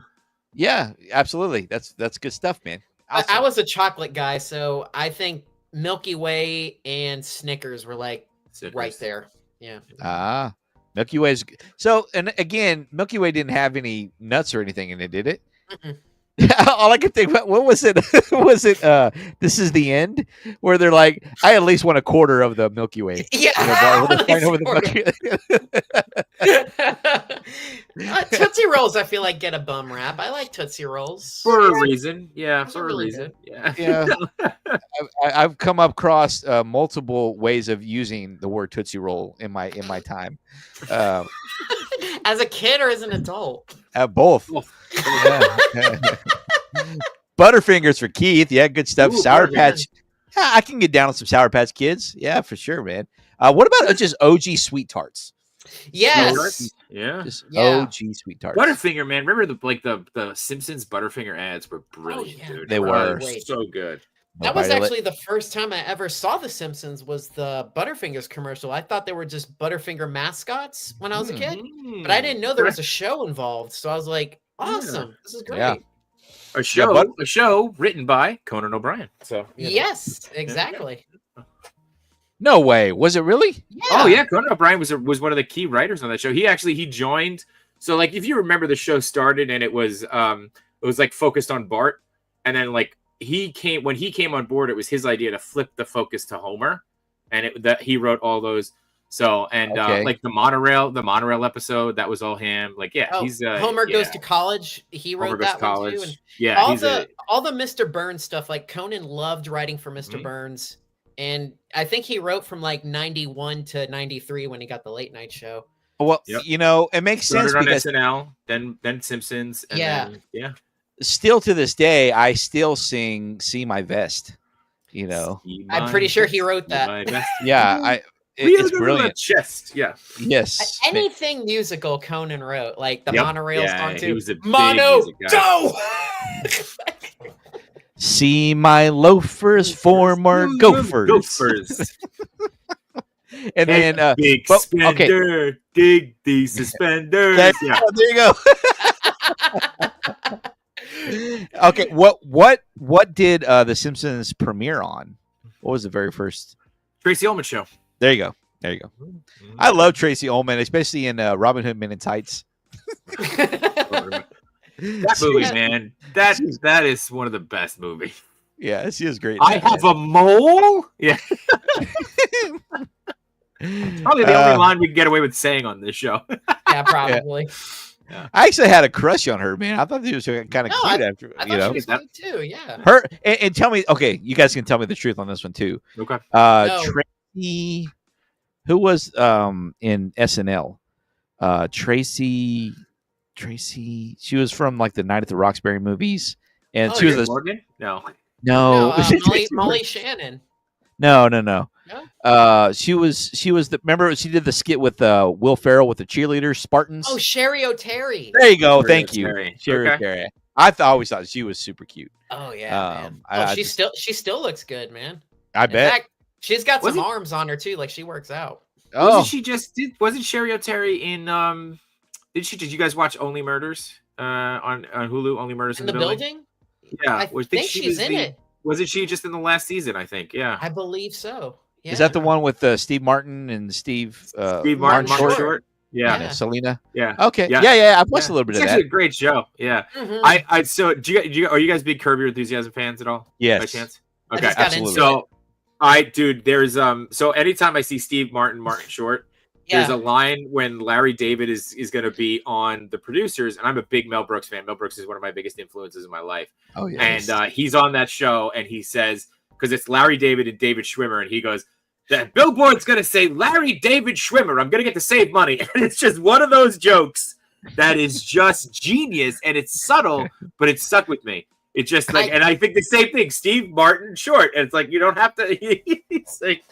Speaker 2: Yeah, absolutely. That's good stuff, man.
Speaker 5: I
Speaker 2: Awesome.
Speaker 5: was a chocolate guy, so I think Milky Way and Snickers were like right
Speaker 4: Sickers.
Speaker 5: there. Yeah.
Speaker 2: Milky Way's so, and again, Milky Way didn't have any nuts or anything in it, did it?
Speaker 5: Mm-mm.
Speaker 2: All I could think about, what was it? Was it This Is the End, where they're like, I at least want a quarter of the Milky Way.
Speaker 5: Yeah.
Speaker 2: Where they're fighting over the Milky-
Speaker 5: Tootsie Rolls, I feel like get a bum rap. I like Tootsie Rolls.
Speaker 4: For a reason. Yeah,
Speaker 5: Those
Speaker 4: for
Speaker 5: are
Speaker 4: a
Speaker 5: really
Speaker 4: reason. Yeah.
Speaker 2: Yeah. I've come across multiple ways of using the word Tootsie Roll in my time.
Speaker 5: As a kid or as an adult?
Speaker 2: Both.
Speaker 4: Both.
Speaker 2: Yeah. Butterfingers for Keith. Yeah, good stuff.
Speaker 4: Ooh,
Speaker 2: Sour
Speaker 4: Butterfingers.
Speaker 2: Patch. Yeah, I can get down on some Sour Patch Kids. Yeah, for sure, man. What about just OG Sweet Tarts?
Speaker 5: Yes.
Speaker 4: Yeah.
Speaker 2: Just
Speaker 5: Yeah.
Speaker 2: OG Sweet Tarts.
Speaker 4: Butterfinger, man. Remember the Simpsons Butterfinger ads were brilliant,
Speaker 5: yeah.
Speaker 4: dude.
Speaker 2: They were.
Speaker 4: so good.
Speaker 5: That was
Speaker 2: Nobody
Speaker 5: actually the first time I ever saw The Simpsons was the Butterfingers commercial. I thought they were just Butterfinger mascots when I was a kid, but I didn't know there was a show involved. So I was like, awesome. This is great.
Speaker 2: Yeah.
Speaker 4: A show,
Speaker 2: but-
Speaker 4: a show written by Conan O'Brien. So
Speaker 5: Yes, exactly.
Speaker 2: No way. Was it really?
Speaker 5: Yeah.
Speaker 4: Oh yeah, Conan O'Brien was one of the key writers on that show. He joined. So like, if you remember, the show started and it was like focused on Bart, and then like when he came on board, it was his idea to flip the focus to Homer, and he wrote all those. So and
Speaker 2: Okay.
Speaker 4: like the monorail episode, that was all him. Like yeah,
Speaker 5: Oh,
Speaker 4: he's
Speaker 5: Homer
Speaker 4: yeah.
Speaker 5: Goes to College. He wrote
Speaker 4: Homer Goes
Speaker 5: that
Speaker 4: to College.
Speaker 5: one too. And
Speaker 4: Yeah,
Speaker 5: all
Speaker 4: he's
Speaker 5: all the Mr. Burns stuff, like Conan loved writing for mister
Speaker 4: Mhm.
Speaker 5: Burns. And I think he wrote from like 91 to 93 when he got the late night show.
Speaker 2: Well,
Speaker 4: Yep.
Speaker 2: it makes sense
Speaker 4: started on
Speaker 2: because
Speaker 4: SNL, then Simpsons, and
Speaker 5: Yeah.
Speaker 4: then, yeah.
Speaker 2: still to this day, I still sing "See My Vest." You know,
Speaker 4: See
Speaker 5: I'm
Speaker 4: my
Speaker 5: pretty sure he
Speaker 4: best,
Speaker 5: wrote
Speaker 4: see
Speaker 5: that.
Speaker 4: my best.
Speaker 2: yeah,
Speaker 4: Real
Speaker 2: it's
Speaker 4: good
Speaker 2: brilliant.
Speaker 4: Chest, yeah.
Speaker 2: Yes,
Speaker 5: Anything musical Conan wrote, like the
Speaker 4: Yep.
Speaker 5: monorail
Speaker 4: Yeah,
Speaker 5: song
Speaker 4: he
Speaker 5: too.
Speaker 4: was a big
Speaker 5: Mono
Speaker 4: music guy.
Speaker 5: go.
Speaker 2: see my loafers, former Gophers,
Speaker 4: Gophers.
Speaker 2: and then
Speaker 4: Big
Speaker 2: but- okay.
Speaker 4: spender, dig these suspenders.
Speaker 2: There,
Speaker 4: Yeah.
Speaker 2: there you go. Okay, what did The Simpsons premiere on? What was the very first?
Speaker 4: Tracy Ullman show.
Speaker 2: There you go. There you go. I love Tracy Ullman, especially in Robin Hood Men in Tights.
Speaker 4: That movie, man. That is one of the best movies.
Speaker 2: Yeah, she is great.
Speaker 4: I have a mole. Yeah. Probably the only line we can get away with saying on this show.
Speaker 5: Yeah, probably.
Speaker 2: I actually had a crush on her, man. I thought she was kind of
Speaker 5: No,
Speaker 2: cute after,
Speaker 5: I
Speaker 2: you
Speaker 5: thought
Speaker 2: know.
Speaker 5: she was cute too. Yeah.
Speaker 2: Her and tell me, okay, you guys can tell me the truth on this one too.
Speaker 4: Okay.
Speaker 5: No.
Speaker 2: Tracy, who was in SNL? Tracy, she was from like the Night at the Roxbury movies, and
Speaker 4: Oh,
Speaker 2: she was
Speaker 4: Grace Morgan? No.
Speaker 2: no,
Speaker 5: Molly Shannon.
Speaker 2: no.
Speaker 5: No?
Speaker 2: She was the remember she did the skit with Will Ferrell with the cheerleaders Spartans.
Speaker 5: Oh, Sherry O'Terry.
Speaker 2: There you go.
Speaker 4: Sherry
Speaker 2: Thank you,
Speaker 4: O'Terry.
Speaker 2: Sherry
Speaker 4: Okay.
Speaker 2: O'Terry. Always thought she was super cute.
Speaker 5: Oh yeah, man.
Speaker 2: I
Speaker 5: she
Speaker 2: just-
Speaker 5: still looks good, man.
Speaker 2: I
Speaker 5: In
Speaker 2: bet.
Speaker 5: fact, she's got
Speaker 4: Was
Speaker 5: some
Speaker 4: it-
Speaker 5: arms on her too. Like she works out.
Speaker 2: Oh,
Speaker 4: Wasn't Sherry O'Terry in did you guys watch Only Murders on Hulu? Only Murders
Speaker 5: In the building?
Speaker 4: Yeah.
Speaker 5: I think she's in it.
Speaker 4: Wasn't she just in the last season, I think? Yeah.
Speaker 5: I believe so. Yeah.
Speaker 2: is that the one with Steve Martin and Steve
Speaker 4: Steve Martin,
Speaker 5: Martin
Speaker 4: Martin
Speaker 5: Short.
Speaker 4: Short? Yeah.
Speaker 5: Yeah.
Speaker 2: Selena?
Speaker 4: Yeah.
Speaker 2: Okay.
Speaker 4: Yeah.
Speaker 2: Yeah. I've watched a
Speaker 4: Yeah.
Speaker 2: little bit
Speaker 4: It's
Speaker 2: of
Speaker 4: actually
Speaker 2: that.
Speaker 4: a great show. Yeah.
Speaker 5: Mhm.
Speaker 4: So are you guys big Curb Your Enthusiasm fans at all?
Speaker 2: Yes.
Speaker 4: By chance?
Speaker 5: I
Speaker 4: Okay.
Speaker 5: just got
Speaker 2: absolutely.
Speaker 5: into it.
Speaker 4: Dude, there's so anytime I see Steve Martin Short, there's
Speaker 5: Yeah.
Speaker 4: a line when Larry David is going to be on The Producers, and I'm a big Mel Brooks fan. Mel Brooks is one of my biggest influences in my life.
Speaker 2: Oh yeah.
Speaker 4: And he's on that show, and he says, because it's Larry David and David Schwimmer, and he goes, "The billboard's going to say Larry David Schwimmer. I'm going to get to save money." And it's just one of those jokes that is just genius, and it's subtle, but it stuck with me. It's just like, and I think the same thing, Steve Martin Short. And it's like, you don't have to, he's like,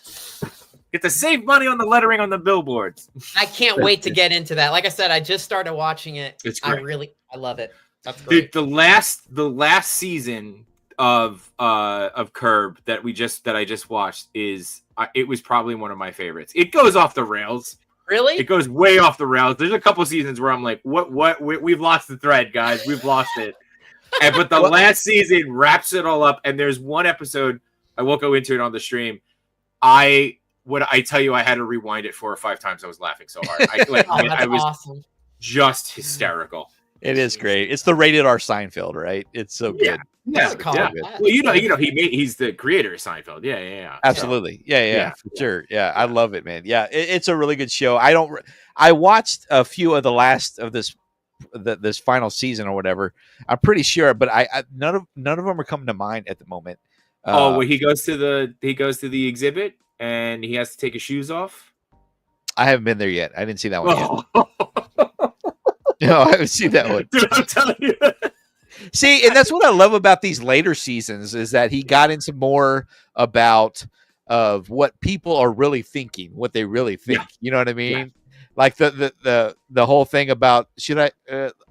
Speaker 4: get to save money on the lettering on the billboards.
Speaker 5: I can't wait to get into that. Like I said, I just started watching it.
Speaker 4: It's great.
Speaker 5: I love it. That's
Speaker 4: Dude,
Speaker 5: great.
Speaker 4: the last season of Curb that I just watched it was probably one of my favorites. It goes off the rails.
Speaker 5: Really?
Speaker 4: It goes way off the rails. There's a couple seasons where I'm like, we've lost the thread, guys. We've lost it. But the last season wraps it all up. And there's one episode, I won't go into it on the stream. I tell you, I had to rewind it 4 or 5 times. I was laughing so hard. I was
Speaker 5: awesome.
Speaker 4: just hysterical.
Speaker 2: It is great. It's the rated R Seinfeld, right? It's so good.
Speaker 4: Yeah.
Speaker 5: Call
Speaker 4: Yeah.
Speaker 5: it that.
Speaker 4: Well, he's the creator of Seinfeld. Yeah.
Speaker 2: Absolutely. Yeah,
Speaker 4: Yeah.
Speaker 2: for sure. Yeah, I love it, man. Yeah, it's a really good show. I watched a few of the last of this final season or whatever. I'm pretty sure, but I none of them are coming to mind at the moment.
Speaker 4: Well, he goes to the exhibit and he has to take his shoes off.
Speaker 2: I haven't been there yet. I didn't see that one yet.
Speaker 4: Oh.
Speaker 2: No, I haven't seen that one.
Speaker 4: Dude, I'm telling you.
Speaker 2: See, and that's what I love about these later seasons is that he got into more about of what people are really thinking, what they really think.
Speaker 4: Yeah.
Speaker 2: You know what I mean?
Speaker 4: Yeah.
Speaker 2: Like the whole thing about should I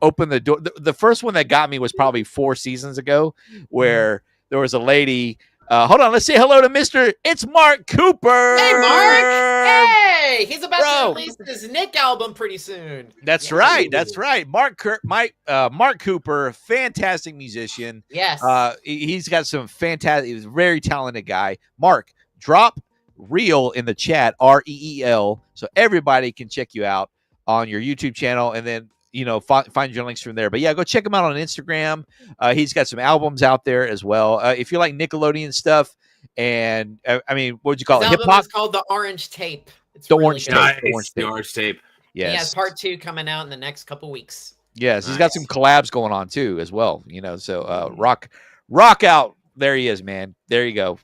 Speaker 2: open the door? The first one that got me was probably 4 seasons ago, where there was a lady. Hold on, let's say hello to Mr. It's Mark Cooper.
Speaker 5: Hey, Mark! Hey, he's about
Speaker 2: Bro.
Speaker 5: to release his Nick album pretty soon.
Speaker 2: That's
Speaker 5: Yeah.
Speaker 2: right. That's right. Mark Cooper, fantastic musician.
Speaker 5: Yes.
Speaker 2: He's got some fantastic. He's a very talented guy. Mark, drop real in the chat, REEL, so everybody can check you out on your YouTube channel, and then find your links from there. But yeah, go check him out on Instagram. He's got some albums out there as well. If you like Nickelodeon stuff, and I mean, what would you call
Speaker 5: His
Speaker 2: it? Hip
Speaker 5: album
Speaker 2: hop.
Speaker 5: is called The Orange Tape. It's
Speaker 2: The
Speaker 5: really
Speaker 2: Orange
Speaker 5: good.
Speaker 2: Tape.
Speaker 4: Nice. The orange tape.
Speaker 5: He has
Speaker 2: Yes,
Speaker 5: part 2 coming out in the next couple weeks.
Speaker 2: yes, he's got
Speaker 4: Nice.
Speaker 2: some collabs going on too as well. So rock out. There he is, man. There you go.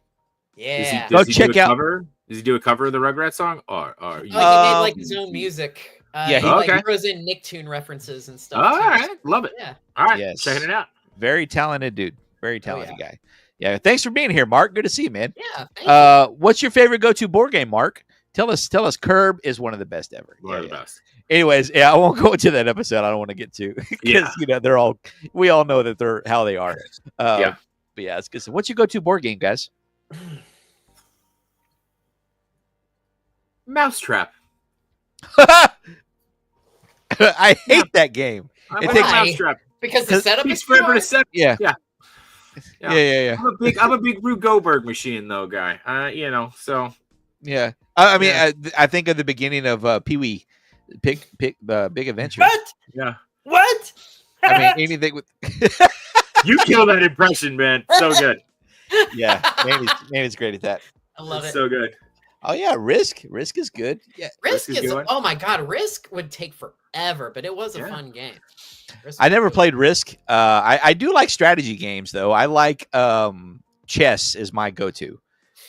Speaker 5: Yeah.
Speaker 2: Go
Speaker 4: Does he
Speaker 2: check
Speaker 4: do a
Speaker 2: out-
Speaker 4: cover? Does he do a cover of the Rugrats song? Or
Speaker 5: He made like
Speaker 2: Um,
Speaker 5: his own music.
Speaker 2: yeah,
Speaker 5: he
Speaker 4: Okay.
Speaker 5: throws in Nicktoon references and stuff.
Speaker 4: all
Speaker 5: too.
Speaker 4: right, love it.
Speaker 5: Yeah.
Speaker 4: All right,
Speaker 2: Yes.
Speaker 4: checking it out.
Speaker 2: Very talented dude. Very
Speaker 5: Oh,
Speaker 2: talented guy. Yeah, thanks for being here, Mark. Good to see you, man.
Speaker 5: Yeah. Thank you.
Speaker 2: What's your favorite go-to board game, Mark? Tell us. Curb is one of the best ever.
Speaker 4: One of the best.
Speaker 2: Anyways, I won't go into that episode. I don't want to get to because
Speaker 4: Yeah.
Speaker 2: we all know that they're how they are.
Speaker 4: Yeah.
Speaker 2: But yeah, it's good. So what's your go-to board game, guys?
Speaker 4: Mousetrap.
Speaker 2: I hate that game.
Speaker 4: I
Speaker 2: It
Speaker 4: like
Speaker 2: takes-
Speaker 4: Mousetrap.
Speaker 5: Because the setup
Speaker 4: Takes
Speaker 5: is
Speaker 4: forever to
Speaker 5: hard.
Speaker 4: set.
Speaker 2: Yeah.
Speaker 4: Yeah.
Speaker 2: Yeah.
Speaker 4: I'm a big Rube Goldberg machine though, guy. So
Speaker 2: Yeah. I mean,
Speaker 4: Yeah.
Speaker 2: I think of the beginning of Pee Wee, Big Adventure.
Speaker 5: What?
Speaker 4: yeah.
Speaker 5: What?
Speaker 2: I mean, anything with
Speaker 4: You kill that impression, man. So good.
Speaker 2: yeah, Manny's great at that.
Speaker 5: I love
Speaker 4: It's
Speaker 5: it.
Speaker 4: so good.
Speaker 2: Oh yeah, Risk is good. Yeah,
Speaker 5: Risk
Speaker 4: Risk is
Speaker 5: is,
Speaker 4: a good one.
Speaker 5: oh my god, Risk would take forever, but it was a
Speaker 4: Yeah.
Speaker 5: fun game. Risk
Speaker 2: I
Speaker 5: was
Speaker 2: never
Speaker 5: good.
Speaker 2: played Risk. I do like strategy games though. I like chess is my go-to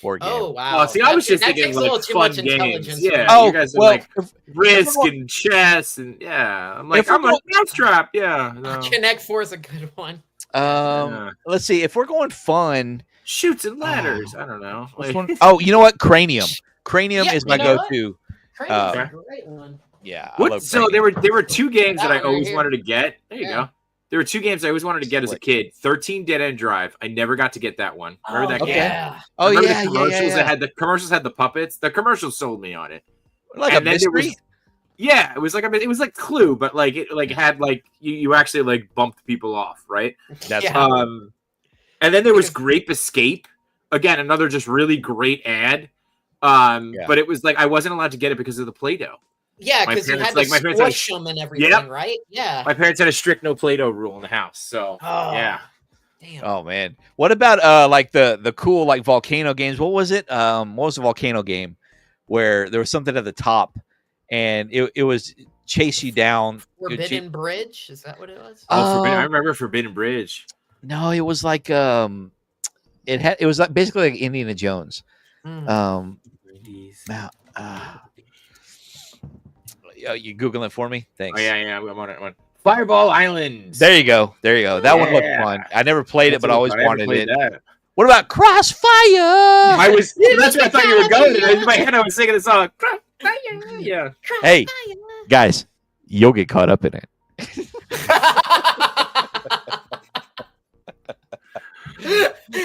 Speaker 2: board game.
Speaker 5: Oh wow.
Speaker 4: See, I was just
Speaker 5: that
Speaker 4: thinking
Speaker 5: takes a
Speaker 4: like
Speaker 5: little too
Speaker 4: fun
Speaker 5: much
Speaker 4: games.
Speaker 5: intelligence.
Speaker 4: Yeah,
Speaker 2: Oh,
Speaker 4: you guys are
Speaker 2: well,
Speaker 4: like
Speaker 2: if
Speaker 4: Risk
Speaker 2: we're
Speaker 4: and chess, and yeah, I'm like
Speaker 2: if we're
Speaker 4: I'm a mousetrap. Yeah, no.
Speaker 5: Connect 4 is a good one.
Speaker 4: Yeah.
Speaker 2: let's see if we're going fun.
Speaker 4: Shoots and ladders. I don't know.
Speaker 2: Which
Speaker 4: Like,
Speaker 2: one? Oh, you know what? Cranium. Cranium
Speaker 5: Yeah,
Speaker 2: is my
Speaker 5: you know what?
Speaker 2: go-to.
Speaker 5: Cranium's
Speaker 4: Uh,
Speaker 5: a great one.
Speaker 2: Yeah. I
Speaker 4: what?
Speaker 2: love
Speaker 4: So
Speaker 2: Cranium.
Speaker 4: there were two games
Speaker 5: That
Speaker 4: that I
Speaker 5: one right
Speaker 4: always
Speaker 5: here.
Speaker 4: wanted to get. There you
Speaker 5: Yeah.
Speaker 4: go. There were two games I always wanted to get as a
Speaker 2: Slick.
Speaker 4: kid. 13 Dead End Drive. I never got to get that one. Remember that
Speaker 2: okay.
Speaker 4: game?
Speaker 5: Yeah.
Speaker 2: Oh
Speaker 4: Remember
Speaker 2: yeah,
Speaker 4: the commercials
Speaker 2: yeah.
Speaker 4: that had the commercials had the puppets. The commercials sold me on it.
Speaker 2: Like
Speaker 4: And
Speaker 2: a
Speaker 4: then there
Speaker 2: mystery.
Speaker 4: was- Yeah, it was like it was like Clue, but like it like had like you actually like bumped people off, right?
Speaker 2: That's
Speaker 5: Yeah.
Speaker 4: And then there was Grape Escape. Again, another just really great ad.
Speaker 2: Yeah.
Speaker 4: But it was like I wasn't allowed to get it because of the Play-Doh.
Speaker 5: Yeah,
Speaker 4: My
Speaker 5: because you
Speaker 4: parents-
Speaker 5: had
Speaker 4: like,
Speaker 5: to
Speaker 4: my parents had-
Speaker 5: squish them and everything,
Speaker 4: Yep.
Speaker 5: right? Yeah.
Speaker 4: My parents had a strict no Play-Doh rule in the house, so
Speaker 5: Oh,
Speaker 4: yeah.
Speaker 5: Damn.
Speaker 2: Oh man. What about like the cool like volcano games? What was it? What was the volcano game where there was something at the top and it was chase you down? It would
Speaker 5: Forbidden Bridge? Is that what it was?
Speaker 4: I remember Forbidden Bridge.
Speaker 2: No, it was like it was like basically like Indiana Jones.
Speaker 5: Mm.
Speaker 2: Now, you Googling it for me? Thanks.
Speaker 4: Oh yeah, I'm on it. Fireball Island.
Speaker 2: There you go. That one looked
Speaker 4: Yeah.
Speaker 2: fun. I never played it, but I always wanted it.
Speaker 4: That.
Speaker 2: What about Crossfire?
Speaker 4: I was. That's where I thought you were going. And in my head, I was singing the song. Yeah.
Speaker 2: Hey, guys, you'll get caught up in it.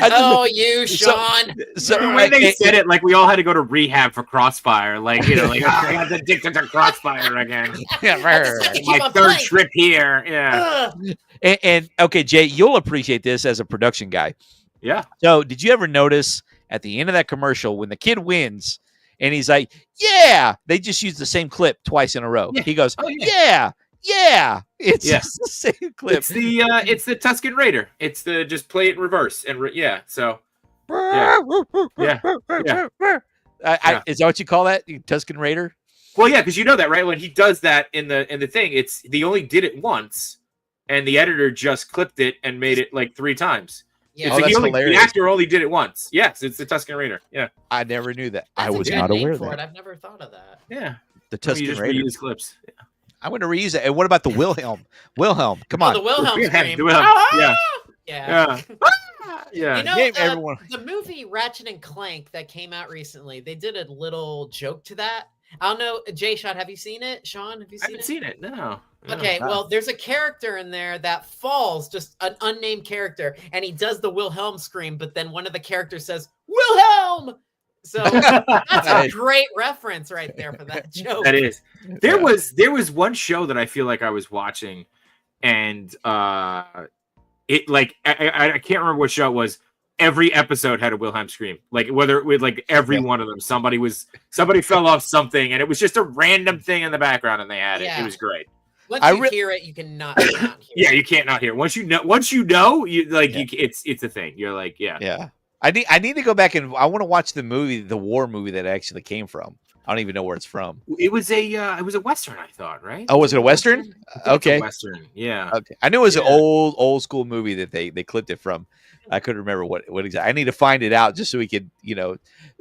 Speaker 5: Oh, you,
Speaker 2: so-
Speaker 5: Sean.
Speaker 2: So
Speaker 4: The way they said it, like we all had to go to rehab for Crossfire. Like like I got addicted to Crossfire again.
Speaker 5: Keep
Speaker 4: My
Speaker 5: on
Speaker 4: third
Speaker 5: playing.
Speaker 4: trip here. Yeah.
Speaker 5: Ugh.
Speaker 2: and okay, Jay, you'll appreciate this as a production guy.
Speaker 4: Yeah.
Speaker 2: So, did you ever notice at the end of that commercial when the kid wins and he's like, "Yeah," they just use the same clip twice in a row.
Speaker 4: Yeah.
Speaker 2: He goes,
Speaker 4: Oh, yeah.
Speaker 2: "Yeah." It's
Speaker 4: Yeah.
Speaker 2: just the same clip.
Speaker 4: It's the Tuscan Raider. It's the just play it in reverse and yeah. So Yeah. Yeah. Yeah.
Speaker 2: Is that what you call that? Tuscan Raider?
Speaker 4: well, yeah, because you know that right when he does that in the thing, it's they only did it once, and the editor just clipped it and made it like 3 times.
Speaker 5: Yeah.
Speaker 2: Oh,
Speaker 4: It's like
Speaker 2: that's
Speaker 4: the
Speaker 2: hilarious.
Speaker 4: actor only did it once. Yes, it's the Tuscan Raider. Yeah.
Speaker 2: I never knew that. I
Speaker 5: That's a
Speaker 2: was
Speaker 5: good
Speaker 2: not
Speaker 5: name
Speaker 2: aware of
Speaker 5: for
Speaker 2: that.
Speaker 5: it. I've never thought of that.
Speaker 4: Yeah.
Speaker 2: The
Speaker 4: You
Speaker 2: Tuscan
Speaker 4: just
Speaker 2: Raider.
Speaker 4: reuse clips.
Speaker 2: I'm going to reuse it. And what about the Wilhelm? Come
Speaker 5: Oh,
Speaker 2: on.
Speaker 5: the Wilhelm
Speaker 4: Yeah,
Speaker 5: scream.
Speaker 4: the Wilhelm.
Speaker 5: Ah!
Speaker 4: Yeah.
Speaker 5: Yeah.
Speaker 4: Yeah. Yeah.
Speaker 5: You know,
Speaker 2: Name everyone.
Speaker 5: the movie Ratchet and Clank that came out recently, they did a little joke to that. I don't know, Jay Shot, have you seen it? Sean, have you
Speaker 4: I
Speaker 5: seen
Speaker 4: haven't
Speaker 5: it?
Speaker 4: seen it. No.
Speaker 5: Okay, well, there's a character in there that falls, just an unnamed character, and he does the Wilhelm scream, but then one of the characters says, Wilhelm! So that's a great reference right there for that joke.
Speaker 4: That is. There
Speaker 2: Yeah.
Speaker 4: was one show that I feel like I was watching, and it like I can't remember what show it was. Every episode had a Wilhelm scream, like whether it was like every one of them. Somebody fell off something, and it was just a random thing in the background, and they had it.
Speaker 5: Yeah.
Speaker 4: It was great.
Speaker 5: Once
Speaker 2: I
Speaker 5: you
Speaker 2: re-
Speaker 5: hear it, you cannot not hear
Speaker 4: Yeah,
Speaker 5: it.
Speaker 4: you can't not hear. Once you know, you like
Speaker 2: Yeah.
Speaker 4: it's a thing. You're like, yeah.
Speaker 2: Yeah. I need to go back and I want to watch the movie, the war movie that it actually came from. I don't even know where it's from.
Speaker 4: It was a western, I thought, right?
Speaker 2: Oh, was it a Western?
Speaker 4: I think it's
Speaker 2: Okay.
Speaker 4: a western. Yeah.
Speaker 2: Okay. I knew it was an
Speaker 4: Yeah.
Speaker 2: old school movie that they clipped it from. I couldn't remember what exactly. I need to find it out just so we could,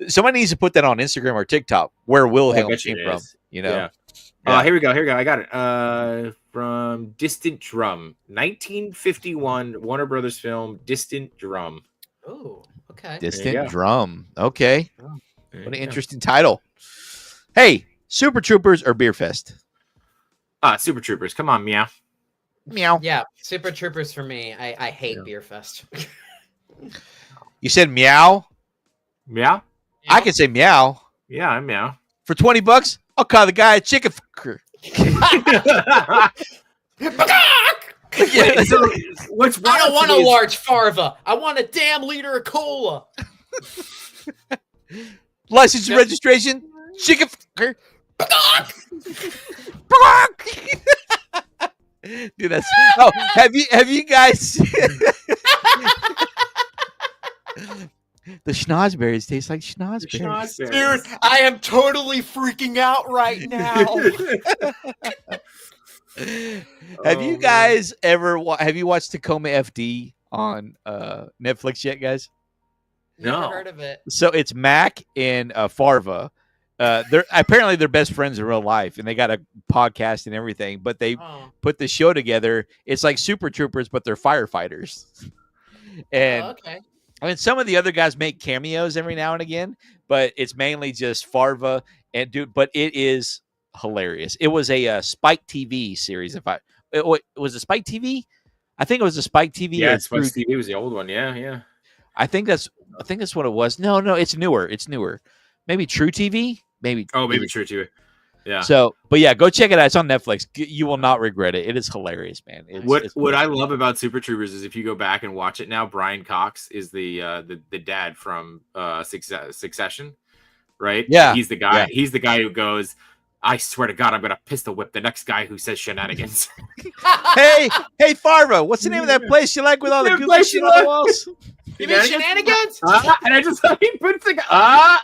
Speaker 2: somebody needs to put that on Instagram or TikTok where Wilhelm
Speaker 4: bet you
Speaker 2: came
Speaker 4: it
Speaker 2: from.
Speaker 4: is.
Speaker 2: Yeah.
Speaker 4: Yeah. Here we go. I got it. From Distant Drum, 1951 Warner Brothers film, Distant Drum.
Speaker 5: Oh, okay.
Speaker 2: Distant
Speaker 4: go.
Speaker 2: Drum. Okay.
Speaker 4: There
Speaker 2: What
Speaker 4: you
Speaker 2: an
Speaker 4: go.
Speaker 2: interesting title. Hey, Super Troopers or Beer Fest?
Speaker 4: Super Troopers. Come on, meow.
Speaker 2: Meow.
Speaker 5: Yeah, Super Troopers for me. I hate Beer Fest.
Speaker 2: You said meow?
Speaker 4: Meow?
Speaker 2: I can say meow.
Speaker 4: Yeah, I'm meow.
Speaker 2: For $20, I'll call the guy a chicken fucker.
Speaker 4: Wait, so what's
Speaker 5: I don't want a
Speaker 4: is-
Speaker 5: large farva. I want a damn liter of cola.
Speaker 2: License and registration, chicken fucker. Dude, that's have you guys the schnozberries taste like schnozberries.
Speaker 5: Dude, I am totally freaking out right now.
Speaker 2: Have you guys ever have you watched Tacoma FD on Netflix yet, guys?
Speaker 5: Never
Speaker 4: No.
Speaker 5: heard of it.
Speaker 2: So it's Mac and Farva. They're apparently they're best friends in real life, and they got a podcast and everything. But they
Speaker 5: Oh,
Speaker 2: put the show together. It's like Super Troopers, but they're firefighters. And
Speaker 5: okay.
Speaker 2: I mean, some of the other guys make cameos every now and again, but it's mainly just Farva and dude. But it is hilarious. It was a Spike TV series. Was it Spike TV? I think it was a Spike TV.
Speaker 4: Yeah,
Speaker 2: or
Speaker 4: it's supposed
Speaker 2: True-
Speaker 4: to be. It was the old one. Yeah, yeah.
Speaker 2: I think that's what it was. No, it's newer. It's newer. Maybe True TV. Maybe.
Speaker 4: Oh, maybe true too. Yeah.
Speaker 2: So, but yeah, go check it out. It's on Netflix. You will not regret it. It is hilarious, man. It's
Speaker 4: What I love about Super Troopers is if you go back and watch it now, Brian Cox is the dad from Succession, right?
Speaker 2: Yeah.
Speaker 4: He's the guy. He's the guy who goes, I swear to God, I'm gonna pistol whip the next guy who says shenanigans.
Speaker 2: hey, Farva, what's the name of that place you like with all the
Speaker 4: Yeah,
Speaker 2: goofy
Speaker 4: place
Speaker 2: shit
Speaker 4: you
Speaker 2: on the
Speaker 4: like.
Speaker 2: walls?
Speaker 5: You mean shenanigans?
Speaker 4: And I just he puts the
Speaker 5: Ah!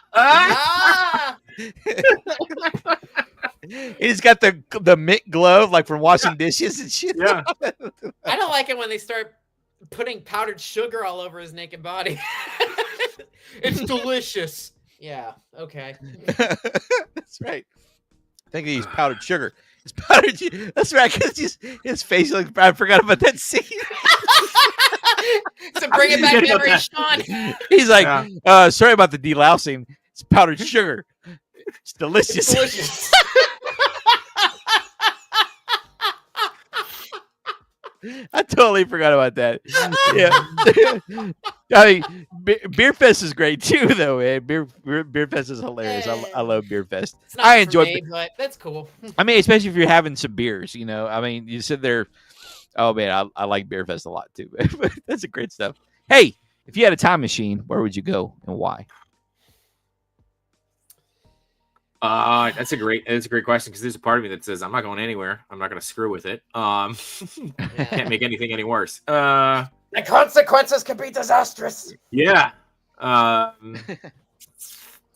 Speaker 2: He's got the mint glove like from washing dishes and shit.
Speaker 4: yeah.
Speaker 5: I don't like it when they start putting powdered sugar all over his naked body. It's delicious. Yeah. Okay.
Speaker 2: That's right. I think he used powdered sugar. It's powdered. That's right. Because his face looks. I forgot about that scene.
Speaker 5: So bring it back memories, Sean.
Speaker 2: He's like, sorry about the delousing. It's powdered sugar. It's delicious.
Speaker 5: Delicious.
Speaker 2: I totally forgot about that. Yeah. I mean, Beer Fest is great too, though, man. Beer Fest is hilarious. I love Beer Fest.
Speaker 5: It's not
Speaker 2: I
Speaker 5: for
Speaker 2: enjoy.
Speaker 5: me, but that's cool.
Speaker 2: I mean, especially if you're having some beers, you know. I mean, you sit there. Oh man, I like Beer Fest a lot too. That's a great stuff. Hey, if you had a time machine, where would you go and why?
Speaker 4: That's a great question because there's a part of me that says I'm not going anywhere. I'm not going to screw with it. Can't make anything any worse.
Speaker 5: The consequences could be disastrous.
Speaker 4: Yeah.